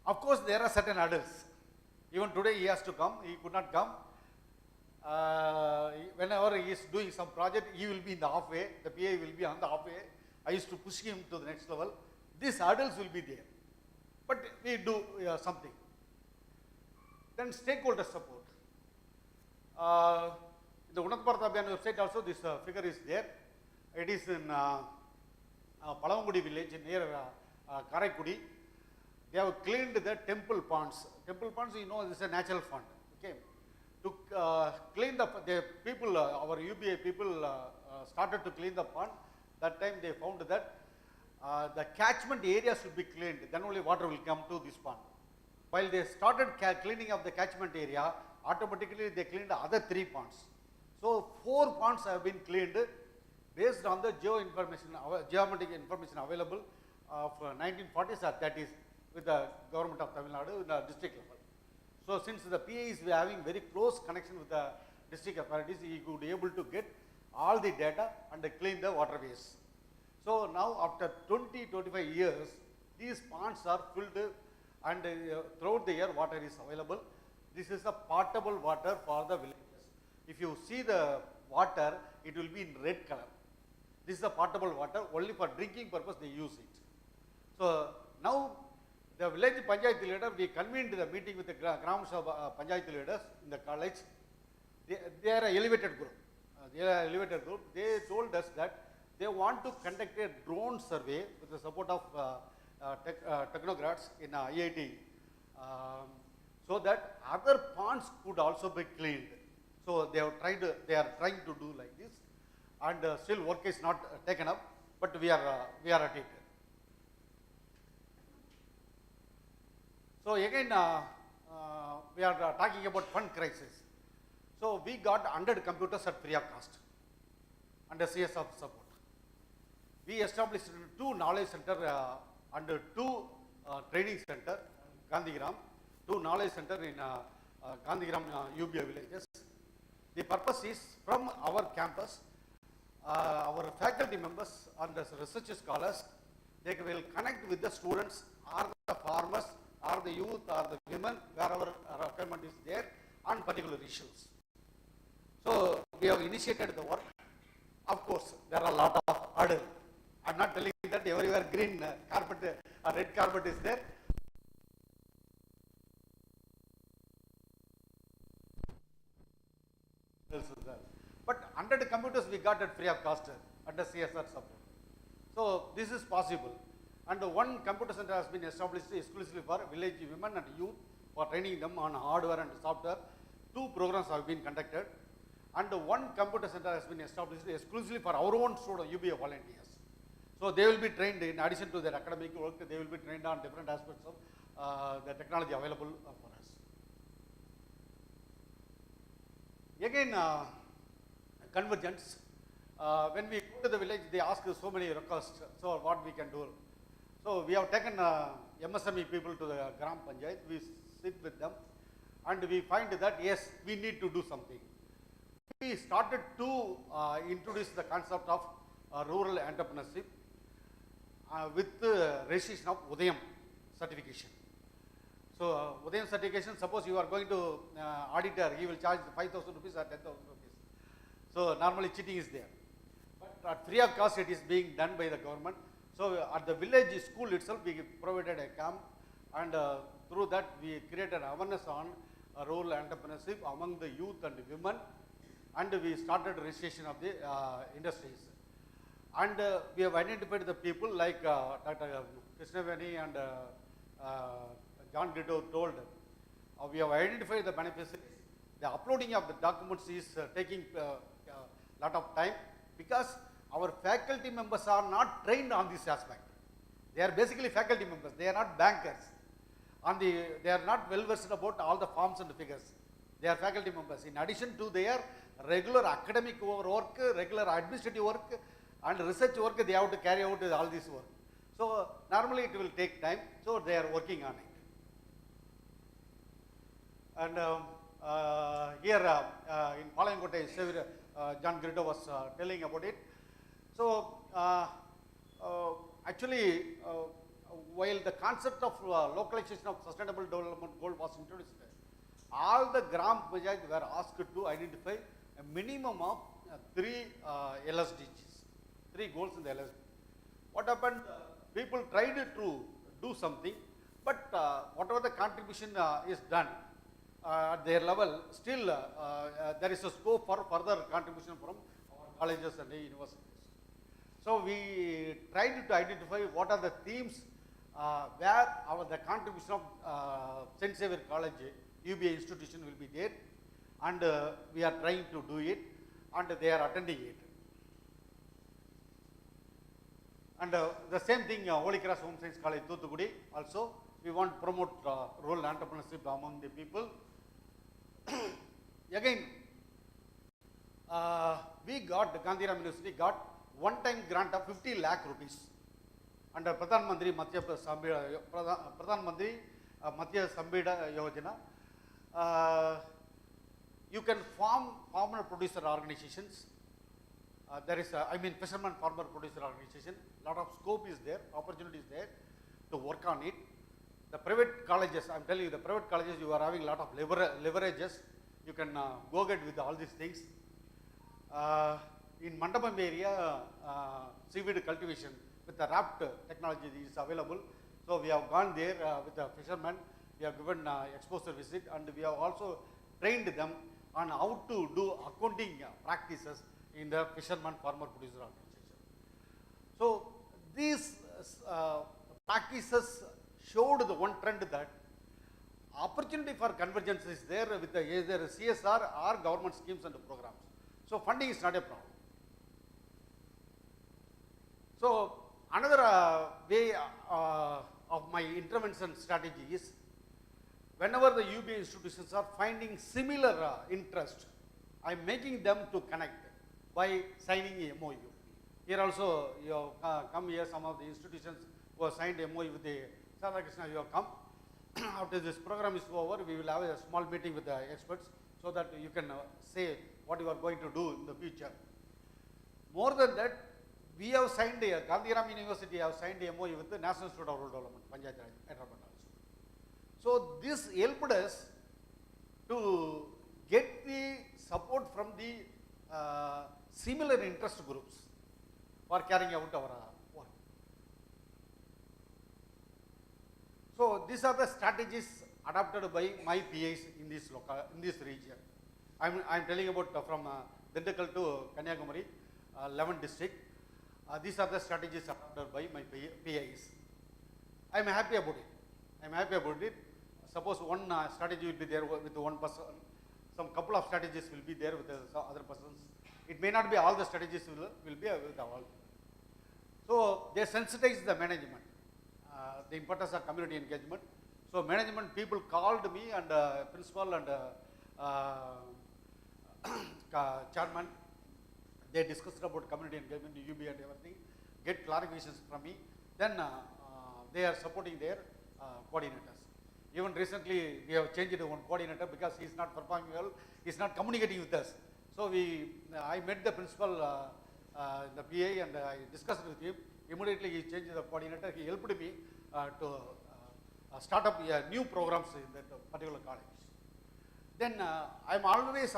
Speaker 2: Of course, there are certain adults. Even today he has to come, he could not come. Whenever he is doing some project, he will be in the halfway, the PA will be on the halfway. I used to push him to the next level. These adults will be there. But we do something. Then stakeholder support. In the Unnat Bharat Abhiyan website also this figure is there. It is in Palavangudi village near Karaikudi. they have cleaned the temple ponds. Temple ponds, you know, this is a natural fund. Okay, to clean the people, our UBA people started to clean the pond. That time they found that the catchment area should be cleaned. Then only water will come to this pond. While they started cleaning of the catchment area, automatically they cleaned the other 3 ponds. So 4 ponds have been cleaned based on the geometric information available of 1940s or 30s with the government of Tamilnadu in the district level. So since the PA is having very close connection with the district authorities, he could be able to get all the data and clean the waterways. So now after 20-25 years, these ponds are filled and throughout the year water is available. This is a potable water for the villages. If you see the water, it will be in red color. This is a potable water, only for drinking purpose they use it. So now the village Panchayat leader, we convened the meeting with the Gram Sabha Panchayat leaders in the college. They are an elevated group. They told us that they want to conduct a drone survey with the support of technocrats in IIT, so that other ponds could also be cleaned. So they are trying to do like this, and still work is not taken up, but we are at it. So again, we are talking about fund crisis. So we got 100 computers at free of cost under CSR support. We established 2 knowledge center and 2 training center, Gandhigram, 2 knowledge center in Gandhigram UBA villages. The purpose is from our campus, our faculty members and the research scholars, they will connect with the students or the farmers or the youth or the women, wherever requirement is there, on particular issues. So we have initiated the work. Of course, there are a lot of hurdles. I am not telling that everywhere green carpet or red carpet is there. But 100 computers we got at free of cost under CSR support. So this is possible. And 1 computer center has been established exclusively for village women and youth for training them on hardware and software. 2 programs have been conducted. And 1 computer center has been established exclusively for our own student UBA volunteers. So they will be trained, in addition to their academic work, they will be trained on different aspects of the technology available for us. Again, convergence. When we go to the village, they ask so many requests, so what we can do. So we have taken MSME people to the Gram Panchayat, we sit with them, and we find that yes, we need to do something. We started to introduce the concept of rural entrepreneurship with the registration of Udayam certification. So Udayam certification, suppose you are going to auditor, he will charge 5,000 rupees or 10,000 rupees. So normally cheating is there. But at free of cost it is being done by the government. So at the village school itself we provided a camp, and through that we created awareness on rural entrepreneurship among the youth and women, and we started registration of the industries. And we have identified the people like Dr. Krishna and John Guido told. We have identified the beneficiaries. The uploading of the documents is taking a lot of time because our faculty members are not trained on this aspect. They are basically faculty members. They are not bankers. They are not well versed about all the forms and figures. They are faculty members. In addition to their regular academic work, regular administrative work, and research work, they have to carry out all this work. So normally it will take time. So they are working on it. And here in Palankote, John Guido was telling about it. So actually, while the concept of localization of sustainable development goal was introduced, all the Gram Panchayat were asked to identify a minimum of 3 LSDGs, 3 goals in the LSD. What happened? People tried to do something, but whatever the contribution is done at their level, still there is a scope for further contribution from our colleges and the universities. So we tried to identify what are the themes where the contribution of St. Xavier College, UBA institution will be there, and we are trying to do it, and they are attending it. And the same thing, Holy Cross Home Science College, Thuthukudi, also, we want to promote rural entrepreneurship among the people. Again, we got, the Gandhigram University got one-time grant of 50 lakh rupees under Pradhan Mantri Matsya Sambheda Yojana. You can form farmer producer organizations. There is, fisherman farmer producer organization. Lot of scope is there, opportunity is there to work on it. The private colleges, I'm telling you, the private colleges, you are having a lot of leverages. You can go ahead with all these things. In Mandapam area, seaweed cultivation with the raft technology is available. So we have gone there with the fishermen. We have given exposure visit, and we have also trained them on how to do accounting practices in the fisherman farmer producer organization. So these practices showed the one trend that opportunity for convergence is there with either CSR or government schemes and programs. So funding is not a problem. So another way of my intervention strategy is, whenever the UBA institutions are finding similar interest, I am making them to connect by signing a MOU. Here also, you have come here, some of the institutions who have signed MOU with the Sarada Krishna, you have come. After this program is over, we will have a small meeting with the experts so that you can say what you are going to do in the future. More than that, we have signed, Gandhigram University have signed a MOU with the National Institute of Rural Development, Panchayat Raj, Hyderabad also. So this helped us to get the support from the similar interest groups for carrying out our work. So these are the strategies adopted by my PAs in this region. I'm telling about from Dindigul to Kanniyakumari, 11 district. These are the strategies adopted by my PAs. I'm happy about it. Suppose one strategy will be there with one person, some couple of strategies will be there with some other persons. It may not be all the strategies will be with all. So they sensitize the management, the importance of community engagement. So management people called me and principal and chairman. They discussed about community engagement, UB and everything, get clarifications from me. Then they are supporting their coordinators. Even recently, we have changed one coordinator because he is not performing well, he is not communicating with us. So I met the principal, the PA, and I discussed with him. Immediately he changed the coordinator. He helped me to start up new programs in that particular college. Then I am always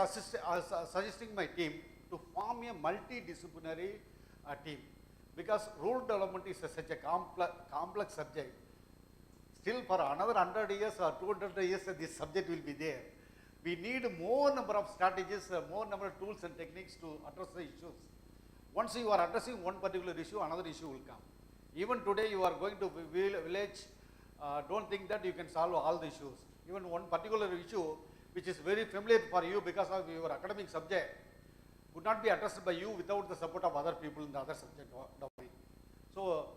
Speaker 2: suggesting my team to form a multidisciplinary team, because rural development is such a complex subject. Still for another 100 years or 200 years this subject will be there. We need more number of strategies, more number of tools and techniques to address the issues. Once you are addressing one particular issue, another issue will come. Even today you are going to village, don't think that you can solve all the issues. Even one particular issue which is very familiar for you because of your academic subject could not be addressed by you without the support of other people in the other subject domain. So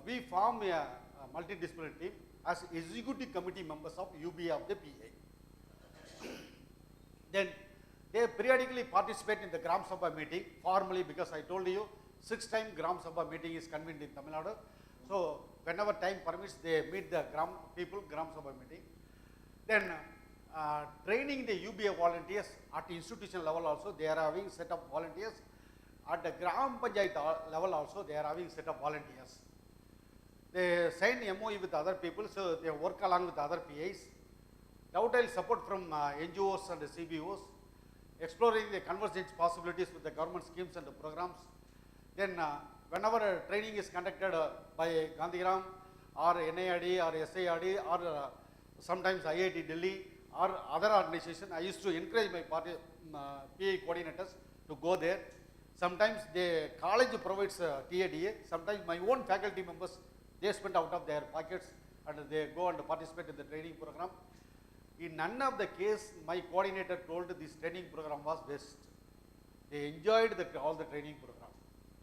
Speaker 2: we form a multidisciplinary team as executive committee members of UBA of the PA. Then they periodically participate in the Gram Sabha meeting formally, because I told you 6 times Gram Sabha meeting is convened in Tamilnadu. So whenever time permits, they meet the Gram Sabha meeting. Then training the UBA volunteers at institution level also, they are having set of volunteers. At the Gram Panchayat level also, they are having set of volunteers. They sign MOE with other people, so they work along with other PAs. Doubtile support from NGOs and CBOs, exploring the convergence possibilities with the government schemes and the programs. Then whenever training is conducted by Gandhigram or NIRD or SIRD or sometimes IIT Delhi or other organization, I used to encourage my PA coordinators to go there. Sometimes the college provides TADA, sometimes my own faculty members they spend out of their pockets and they go and participate in the training program. In none of the case, my coordinator told this training program was waste. They enjoyed all the training program.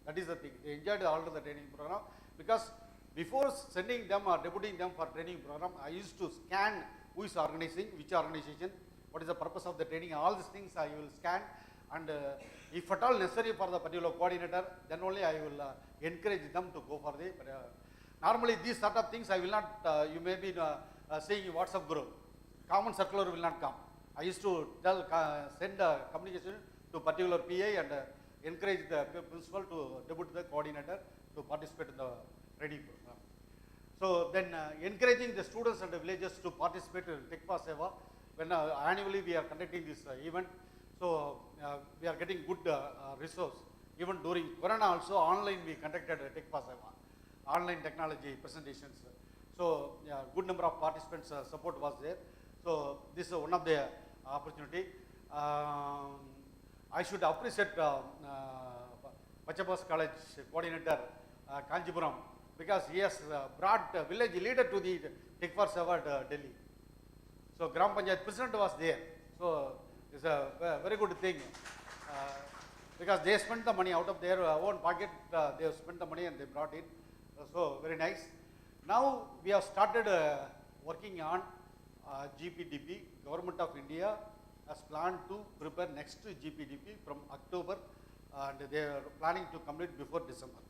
Speaker 2: That is the thing. They enjoyed all of the training program because before sending them or deputing them for training program, I used to scan who is organizing, which organization, what is the purpose of the training, all these things I will scan, and if at all necessary for the particular coordinator, then only I will encourage them to go for the, normally these sort of things I will not, you may be seeing in WhatsApp group, common circular will not come. I used to tell, send a communication to particular PA and encourage the principal to depute the coordinator to participate in the training program. So then encouraging the students and the villagers to participate in Tekpa Seva, when annually we are conducting this event, so we are getting good resource. Even during Corona also, online we conducted Tekpa Seva, online technology presentations. So good number of participants support was there. So this is one of the opportunity. I should appreciate Pachabas College coordinator Kanniyakumari, because he has brought village leader to the Tekpa Seva at Delhi. So Gram Panchayat president was there. So it's a very good thing because they spent the money out of their own pocket. They have spent the money and they brought it. So very nice. Now we have started working on GPDP. Government of India has planned to prepare next GPDP from October, and they are planning to complete before December.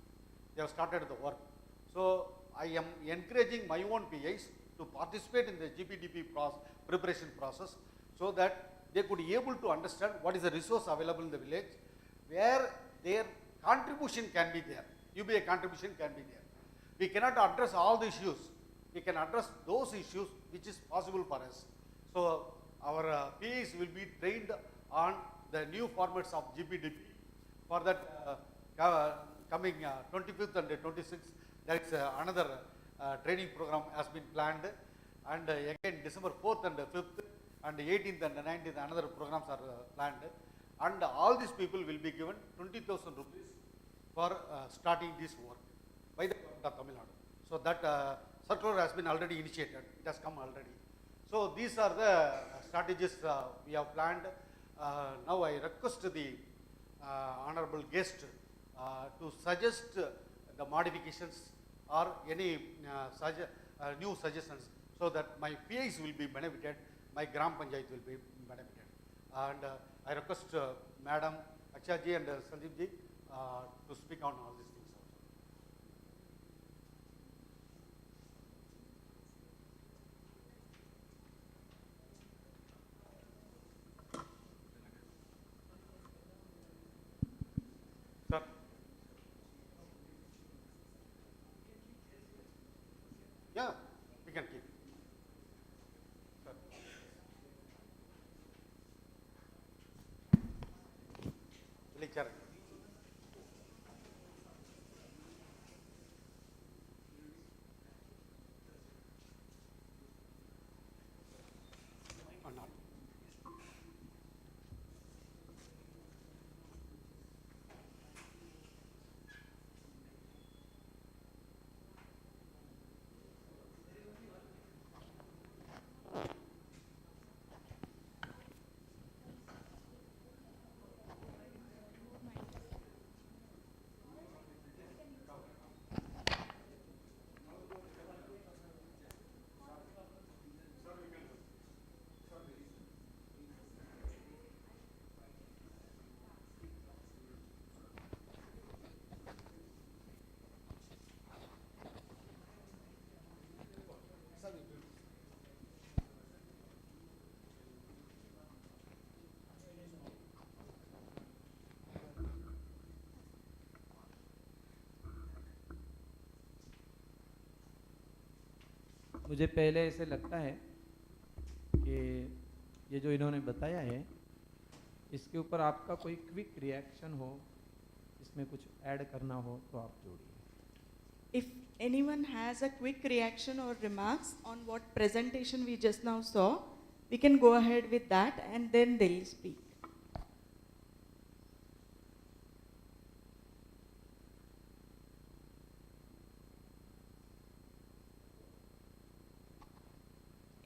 Speaker 2: They have started the work. So I am encouraging my own PIs to participate in the GPDP preparation process, so that they could be able to understand what is the resource available in the village, where their contribution can be there. UBA contribution can be there. We cannot address all the issues. We can address those issues which is possible for us. So our PAs will be trained on the new formats of GPDP. For that coming 25th and 26th, there is another training program has been planned, and again December 4th and 5th and 18th and 19th another programs are planned, and all these people will be given 20,000 rupees for starting this work by the government of Tamilnadu. So that circular has been already initiated, it has come already. So these are the strategies we have planned. Now I request the honorable guest to suggest the modifications or any new suggestions, so that my PIs will be benefited, my Gram Panchayat will be benefited. And I request Madam Akshaji and Sandeepji to speak on all these things also. Sir. Yeah, we can keep. Sir. Lecture. Or not.
Speaker 11: मुझे पहले ऐसे लगता है कि ये जो इन्होंने बताया है, इसके ऊपर आपका कोई क्विक रिएक्शन हो, इसमें कुछ ऐड करना हो तो आप जोड़िए.
Speaker 6: If anyone has a quick reaction or remarks on what presentation we just now saw, we can go ahead with that and then they'll speak.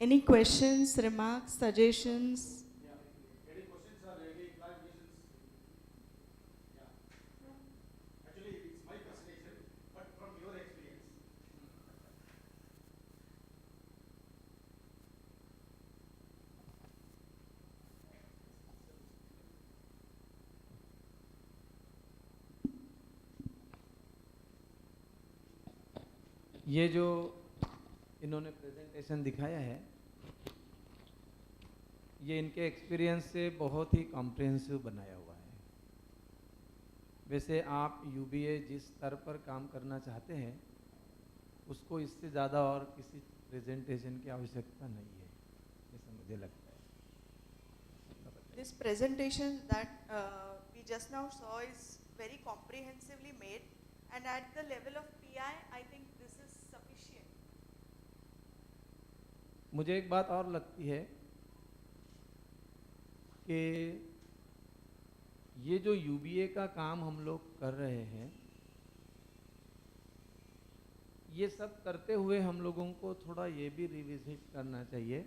Speaker 6: Any questions, remarks, suggestions?
Speaker 2: Any questions or any clarifications? Yeah. Actually, it's my presentation, but from your experience.
Speaker 11: ये जो इन्होंने presentation दिखाया है, ये इनके experience से बहुत ही comprehensive बनाया हुआ है। वैसे आप यूबीए जिस स्तर पर काम करना चाहते हैं, उसको इससे ज़्यादा और किसी प्रेजेंटेशन की आवश्यकता नहीं है, ऐसा मुझे लगता है।
Speaker 6: This presentation that we just now saw is very comprehensively made, and at the level of PI, I think this is sufficient.
Speaker 11: मुझे एक बात और लगती है कि ये जो यूबीए का काम हम लोग कर रहे हैं, ये सब करते हुए हम लोगों को थोड़ा ये भी रिविजिट करना चाहिए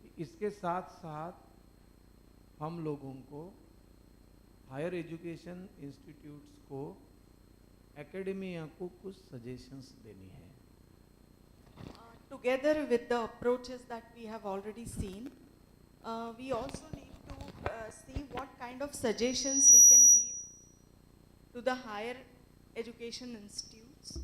Speaker 11: कि इसके साथ साथ हम लोगों को हायर एजुकेशन इंस्टीट्यूट्स को, एकेडमिया को कुछ सजेशंस देनी है।
Speaker 6: Together with the approaches that we have already seen, we also need to see what kind of suggestions we can give to the higher education institutes.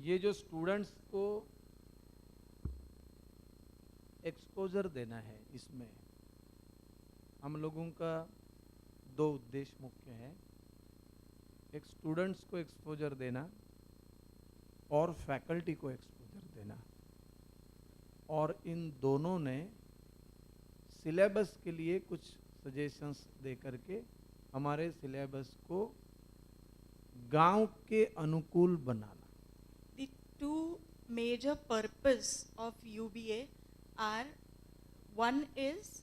Speaker 11: ये जो students को exposure देना है, इसमें हम लोगों का दो उद्देश्य मुख्य है। एक स्टूडेंट्स को एक्सपोजर देना और फैकल्टी को एक्सपोजर देना, और इन दोनों ने सिलेबस के लिए कुछ सजेशंस दे करके हमारे सिलेबस को गांव के अनुकूल बनाना।
Speaker 6: The two major purpose of UBA are, one is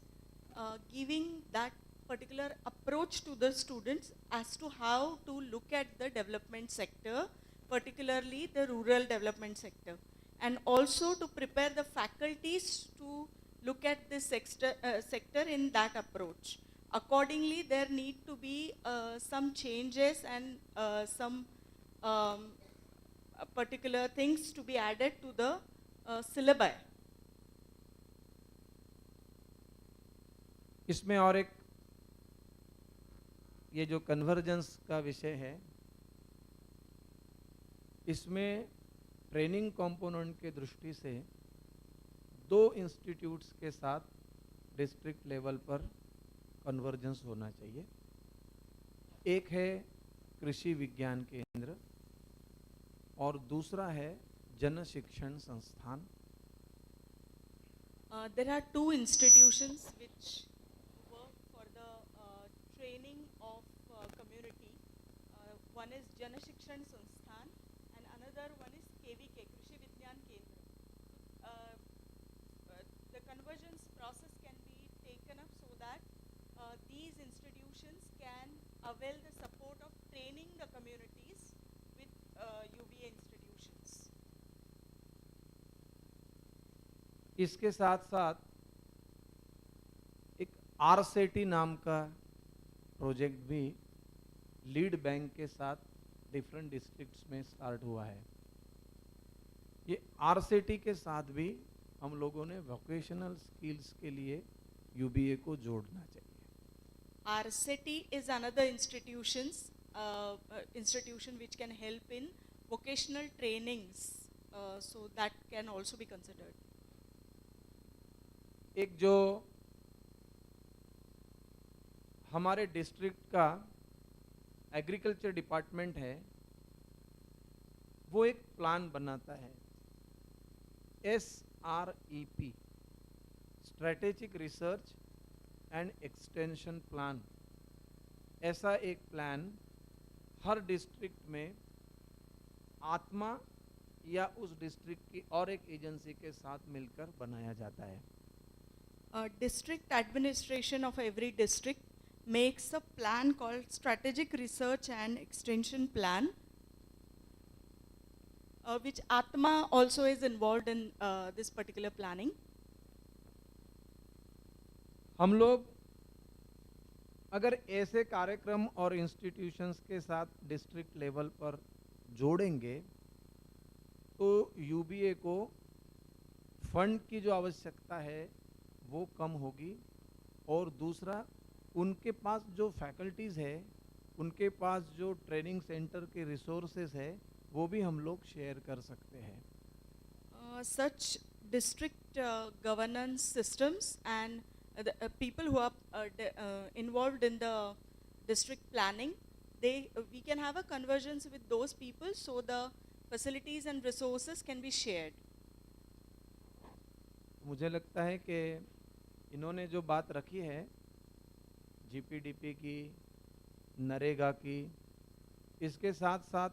Speaker 6: giving that particular approach to the students as to how to look at the development sector, particularly the rural development sector, and also to prepare the faculties to look at this sector in that approach. Accordingly, there need to be some changes and some particular things to be added to the syllabi.
Speaker 11: इसमें और एक ये जो convergence का विषय है, इसमें training component के दृष्टि से दो इंस्टीट्यूट्स के साथ डिस्ट्रिक्ट लेवल पर कन्वर्जेंस होना चाहिए। एक है कृषि विज्ञान केंद्र और दूसरा है जन शिक्षण संस्थान।
Speaker 6: There are two institutions which work for the training of community. One is Jana Shikshan Sansthan and another one is KVK, Krishi Vigyan Kendra. The convergence process can be taken up so that these institutions can avail the support of training the communities with UBA institutions.
Speaker 11: इसके साथ साथ एक RSETI नाम का project भी lead bank के साथ different districts में स्टार्ट हुआ है। ये आरसेटी के साथ भी हम लोगों ने वोकेशनल स्किल्स के लिए यूबीए को जोड़ना चाहिए।
Speaker 6: RCT is another institution which can help in vocational trainings, so that can also be considered.
Speaker 11: एक जो हमारे डिस्ट्रिक्ट का एग्रीकल्चर डिपार्टमेंट है, वो एक प्लान बनाता है, SREP, strategic research and extension plan. ऐसा एक प्लान हर डिस्ट्रिक्ट में आत्मा या उस डिस्ट्रिक्ट की और एक एजेंसी के साथ मिलकर बनाया जाता है?
Speaker 6: District administration of every district makes a plan called Strategic Research and Extension Plan, which Atma also is involved in this particular planning.
Speaker 11: हम लोग अगर ऐसे कार्यक्रम और इंस्टीट्यूशंस के साथ डिस्ट्रिक्ट लेवल पर जोड़ेंगे तो यूबीए को फंड की जो आवश्यकता है वो कम होगी, और दूसरा उनके पास जो फैकल्टीज़ है, उनके पास जो ट्रेनिंग सेंटर के रिसोर्सेज है, वो भी हम लोग शेयर कर सकते हैं.
Speaker 6: Such district governance systems and the people who are involved in the district planning, we can have a convergence with those people so the facilities and resources can be shared.
Speaker 11: मुझे लगता है कि इन्होंने जो बात रखी है जीपीडीपी की, नरेगा की, इसके साथ साथ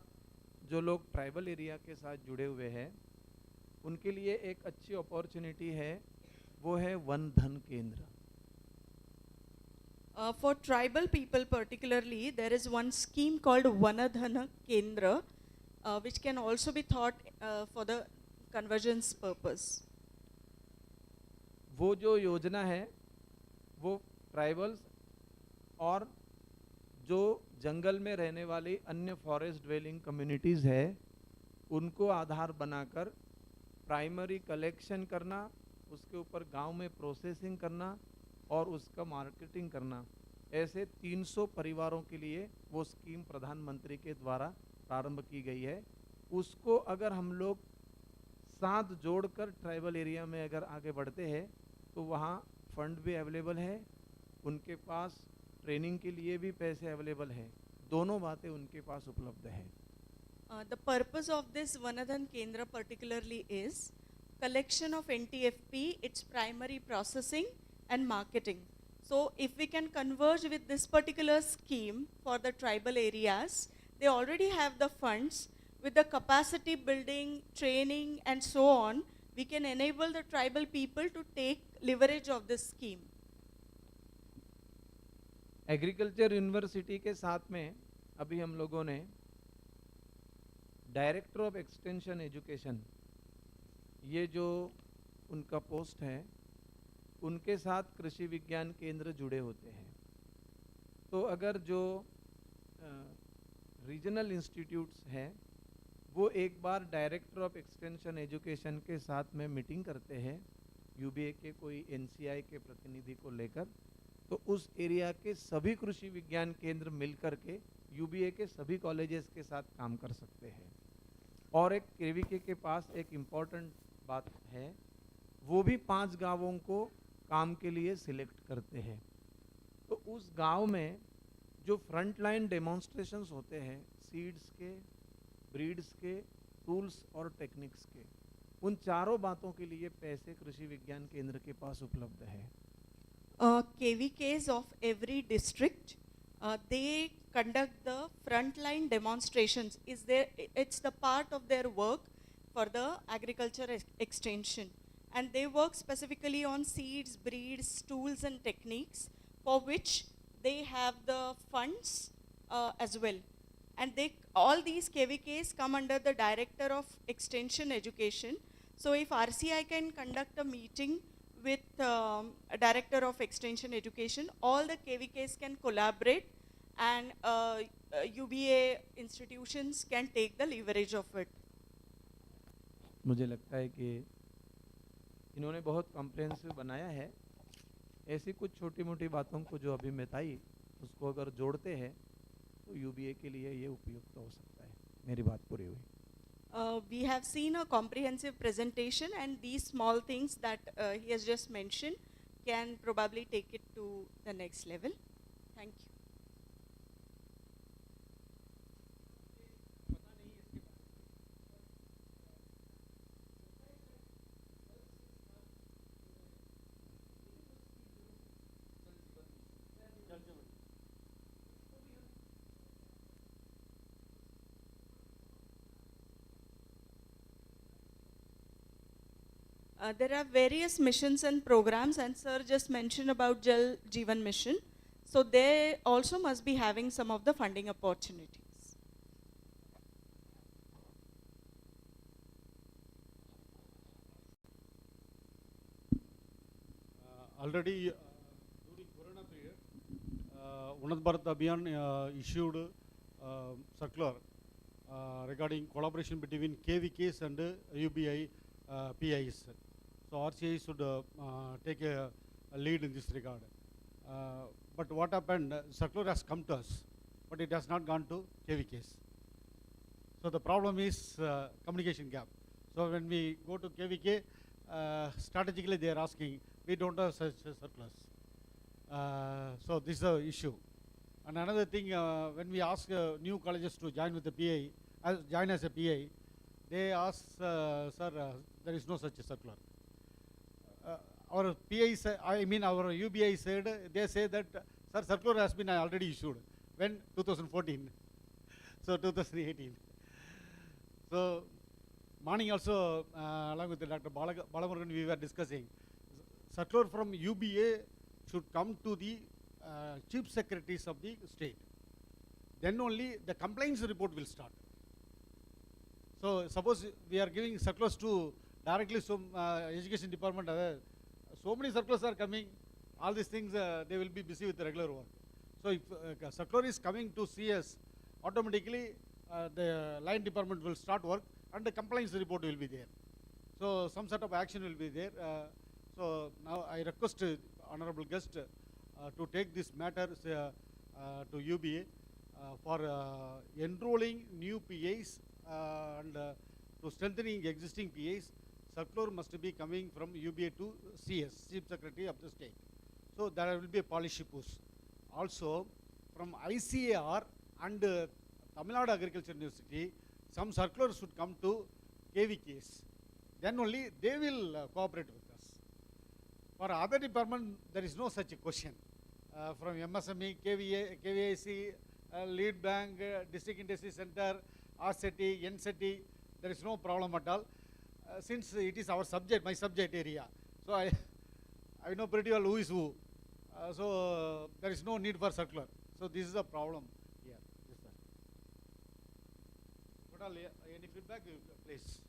Speaker 11: जो लोग ट्राइबल एरिया के साथ जुड़े हुए हैं उनके लिए एक अच्छी अपॉर्चुनिटी है, वो है वन धन केंद्र.
Speaker 6: For tribal people particularly, there is one scheme called Vanadhana Kendra, which can also be thought for the convergence purpose.
Speaker 11: वो जो योजना है वो ट्राइबल्स और जो जंगल में रहने वाली अन्य फॉरेस्ट ड्वेलिंग कम्युनिटीज़ है उनको आधार बनाकर प्राइमरी कलेक्शन करना, उसके ऊपर गांव में प्रोसेसिंग करना और उसका मार्केटिंग करना, ऐसे 300 परिवारों के लिए वो स्कीम प्रधानमंत्री के द्वारा प्रारंभ की गई है. उसको अगर हम लोग साथ जोड़कर ट्राइबल एरिया में अगर आगे बढ़ते हैं तो वहाँ फंड भी अवेलेबल है, उनके पास ट्रेनिंग के लिए भी पैसे अवेलेबल है, दोनों बातें उनके पास उपलब्ध है.
Speaker 6: The purpose of this Vanadhan Kendra particularly is collection of NTFP, its primary processing and marketing. So if we can converge with this particular scheme for the tribal areas, they already have the funds. With the capacity building, training and so on, we can enable the tribal people to take leverage of this scheme.
Speaker 11: Agriculture university के साथ में अभी हम लोगों ने director of extension education, ये जो उनका पोस्ट है, उनके साथ कृषि विज्ञान केंद्र जुड़े होते हैं. तो अगर जो रीजनल इंस्टीट्यूट्स हैं वो एक बार डायरेक्टर ऑफ एक्सटेंशन एजुकेशन के साथ में मीटिंग करते हैं यूबीए के कोई एनसीआई के प्रतिनिधि को लेकर, तो उस एरिया के सभी कृषि विज्ञान केंद्र मिलकर के यूबीए के सभी कॉलेजेस के साथ काम कर सकते हैं. और एक केवीके के पास एक इम्पॉर्टेंट बात है, वो भी 5 गांवों को काम के लिए सिलेक्ट करते हैं. तो उस गांव में जो फ्रंट लाइन डेमोन्स्ट्रेशंस होते हैं सीड्स के, ब्रीड्स के, टूल्स और टेक्निक्स के, उन चारों बातों के लिए पैसे कृषि विज्ञान केंद्र के पास उपलब्ध है.
Speaker 6: KVKs of every district, they conduct the frontline demonstrations. It's the part of their work for the agriculture extension. And they work specifically on seeds, breeds, tools and techniques for which they have the funds as well. And all these KVKs come under the Director of Extension Education. So if RCI can conduct a meeting with a Director of Extension Education, all the KVKs can collaborate and UBA institutions can take the leverage of it.
Speaker 11: मुझे लगता है कि इन्होंने बहुत comprehensive बनाया है. ऐसी कुछ छोटी मोटी बातों को जो अभी बताई उसको अगर जोड़ते हैं तो यूबीए के लिए ये उपयुक्त हो सकता है. मेरी बात पूरी हुई.
Speaker 6: We have seen a comprehensive presentation, and these small things that he has just mentioned can probably take it to the next level. Thank you. There are various missions and programs, and sir just mentioned about Jal Jeevan Mission. So they also must be having some of the funding opportunities.
Speaker 2: Already during Corona period, Unnat Bharat Abhiyan issued circular regarding collaboration between KVKs and UBI PIs. So RCI should take a lead in this regard. But what happened, circular has come to us, but it has not gone to KVKs. So the problem is communication gap. So when we go to KVK, strategically they are asking, we don't have such circulars. So this is the issue. And another thing, when we ask new colleges to join with the PI, join as a PI, they ask, sir, there is no such a circular. Our PI, our UBI said, they say that, sir, circular has been already issued. When? 2014. So 2018. So morning also, along with Dr. Balamurugan, we were discussing, circular from UBA should come to the chief secretaries of the state. Then only the complaints report will start. So suppose we are giving circulars to directly some education department, so many circulars are coming, all these things, they will be busy with the regular work. So if circular is coming to CS, automatically the line department will start work and the compliance report will be there. So some sort of action will be there. So now I request honorable guest to take this matter to UBA for enrolling new PAs and to strengthening existing PAs. Circular must be coming from UBA to CS, Chief Secretary of the State. So there will be a policy push. Also from ICAR and Tamilnadu Agriculture University, some circulars should come to KVKs. Then only they will cooperate with us. For other department, there is no such a question. From MSME, KVAC, Lead Bank, District Industry Center, RCET, NCET, there is no problem at all. Since it is our subject, my subject area, so I know pretty well who is who. So there is no need for circular. So this is a problem here. Yes, sir. What all, any feedback, please?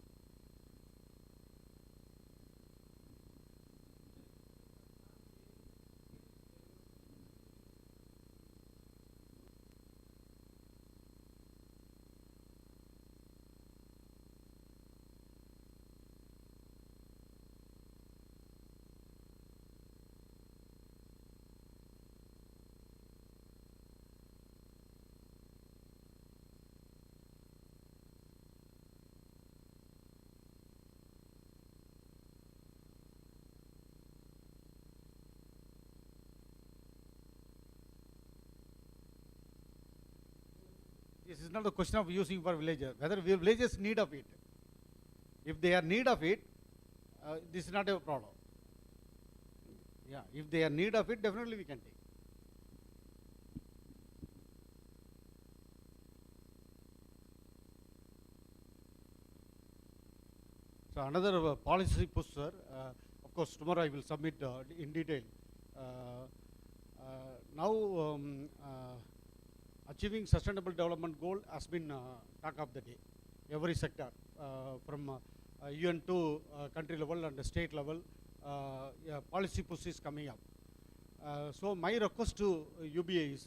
Speaker 2: This is not a question of using for villagers, whether villagers need of it. If they are need of it, this is not a problem. Yeah, if they are need of it, definitely we can take. So another policy push, sir. Of course, tomorrow I will submit in detail. Now, achieving sustainable development goal has been talk of the day. Every sector, from UN to country level and the state level, policy push is coming up. So my request to UBA is,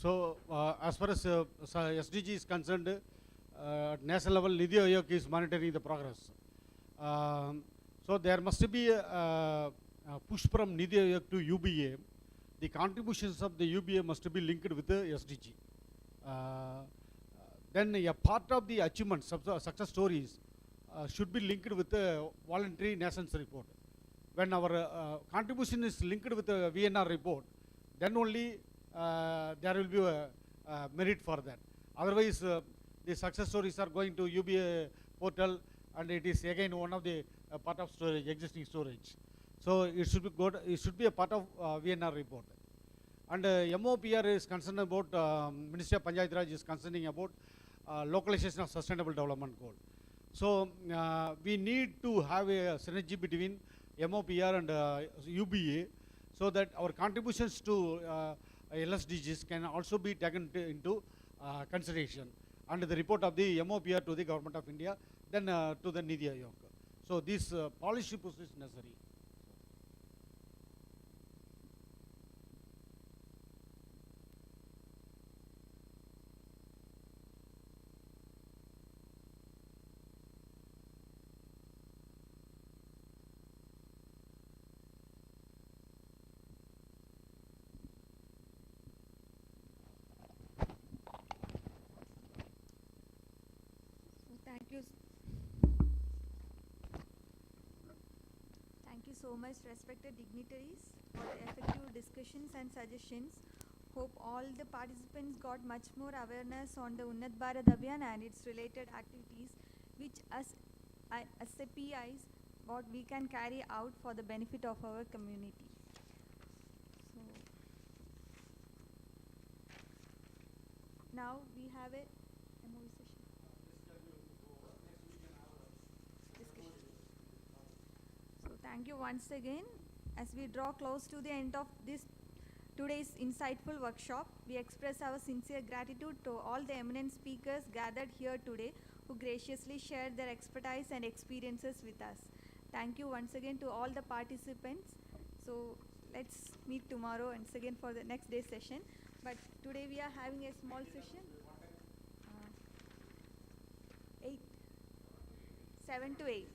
Speaker 2: So, as far as SDG is concerned, at national level, Nidhi Aayog is monitoring the progress. So, there must be a push from Nidhi Aayog to UBA. The contributions of the UBA must be linked with the SDG. Then a part of the achievements of the success stories should be linked with the voluntary nations report. When our contribution is linked with the VNR report, then only there will be a merit for that. Otherwise, the success stories are going to UBA portal, and it is again one of the part of storage, existing storage. So it should be good. It should be a part of VNR report. And MOPR is concerned about, Ministry of Panchayat Raj is concerning about localization of sustainable development goal. So we need to have a synergy between MOPR and UBA, so that our contributions to LSDGs can also be taken into consideration under the report of the MOPR to the Government of India, then to the Nidhi Aayog. So this policy push is necessary.
Speaker 1: Thank you. Thank you so much, respected dignitaries, for the effective discussions and suggestions. Hope all the participants got much more awareness on the Unnat Bharat Abhiyan and its related activities, which as PIs, what we can carry out for the benefit of our community. So now we have a MOE session. So thank you once again. As we draw close to the end of this today's insightful workshop, we express our sincere gratitude to all the eminent speakers gathered here today who graciously shared their expertise and experiences with us. Thank you once again to all the participants. So let's meet tomorrow once again for the next day's session. But today we are having a small session. 7 to 8.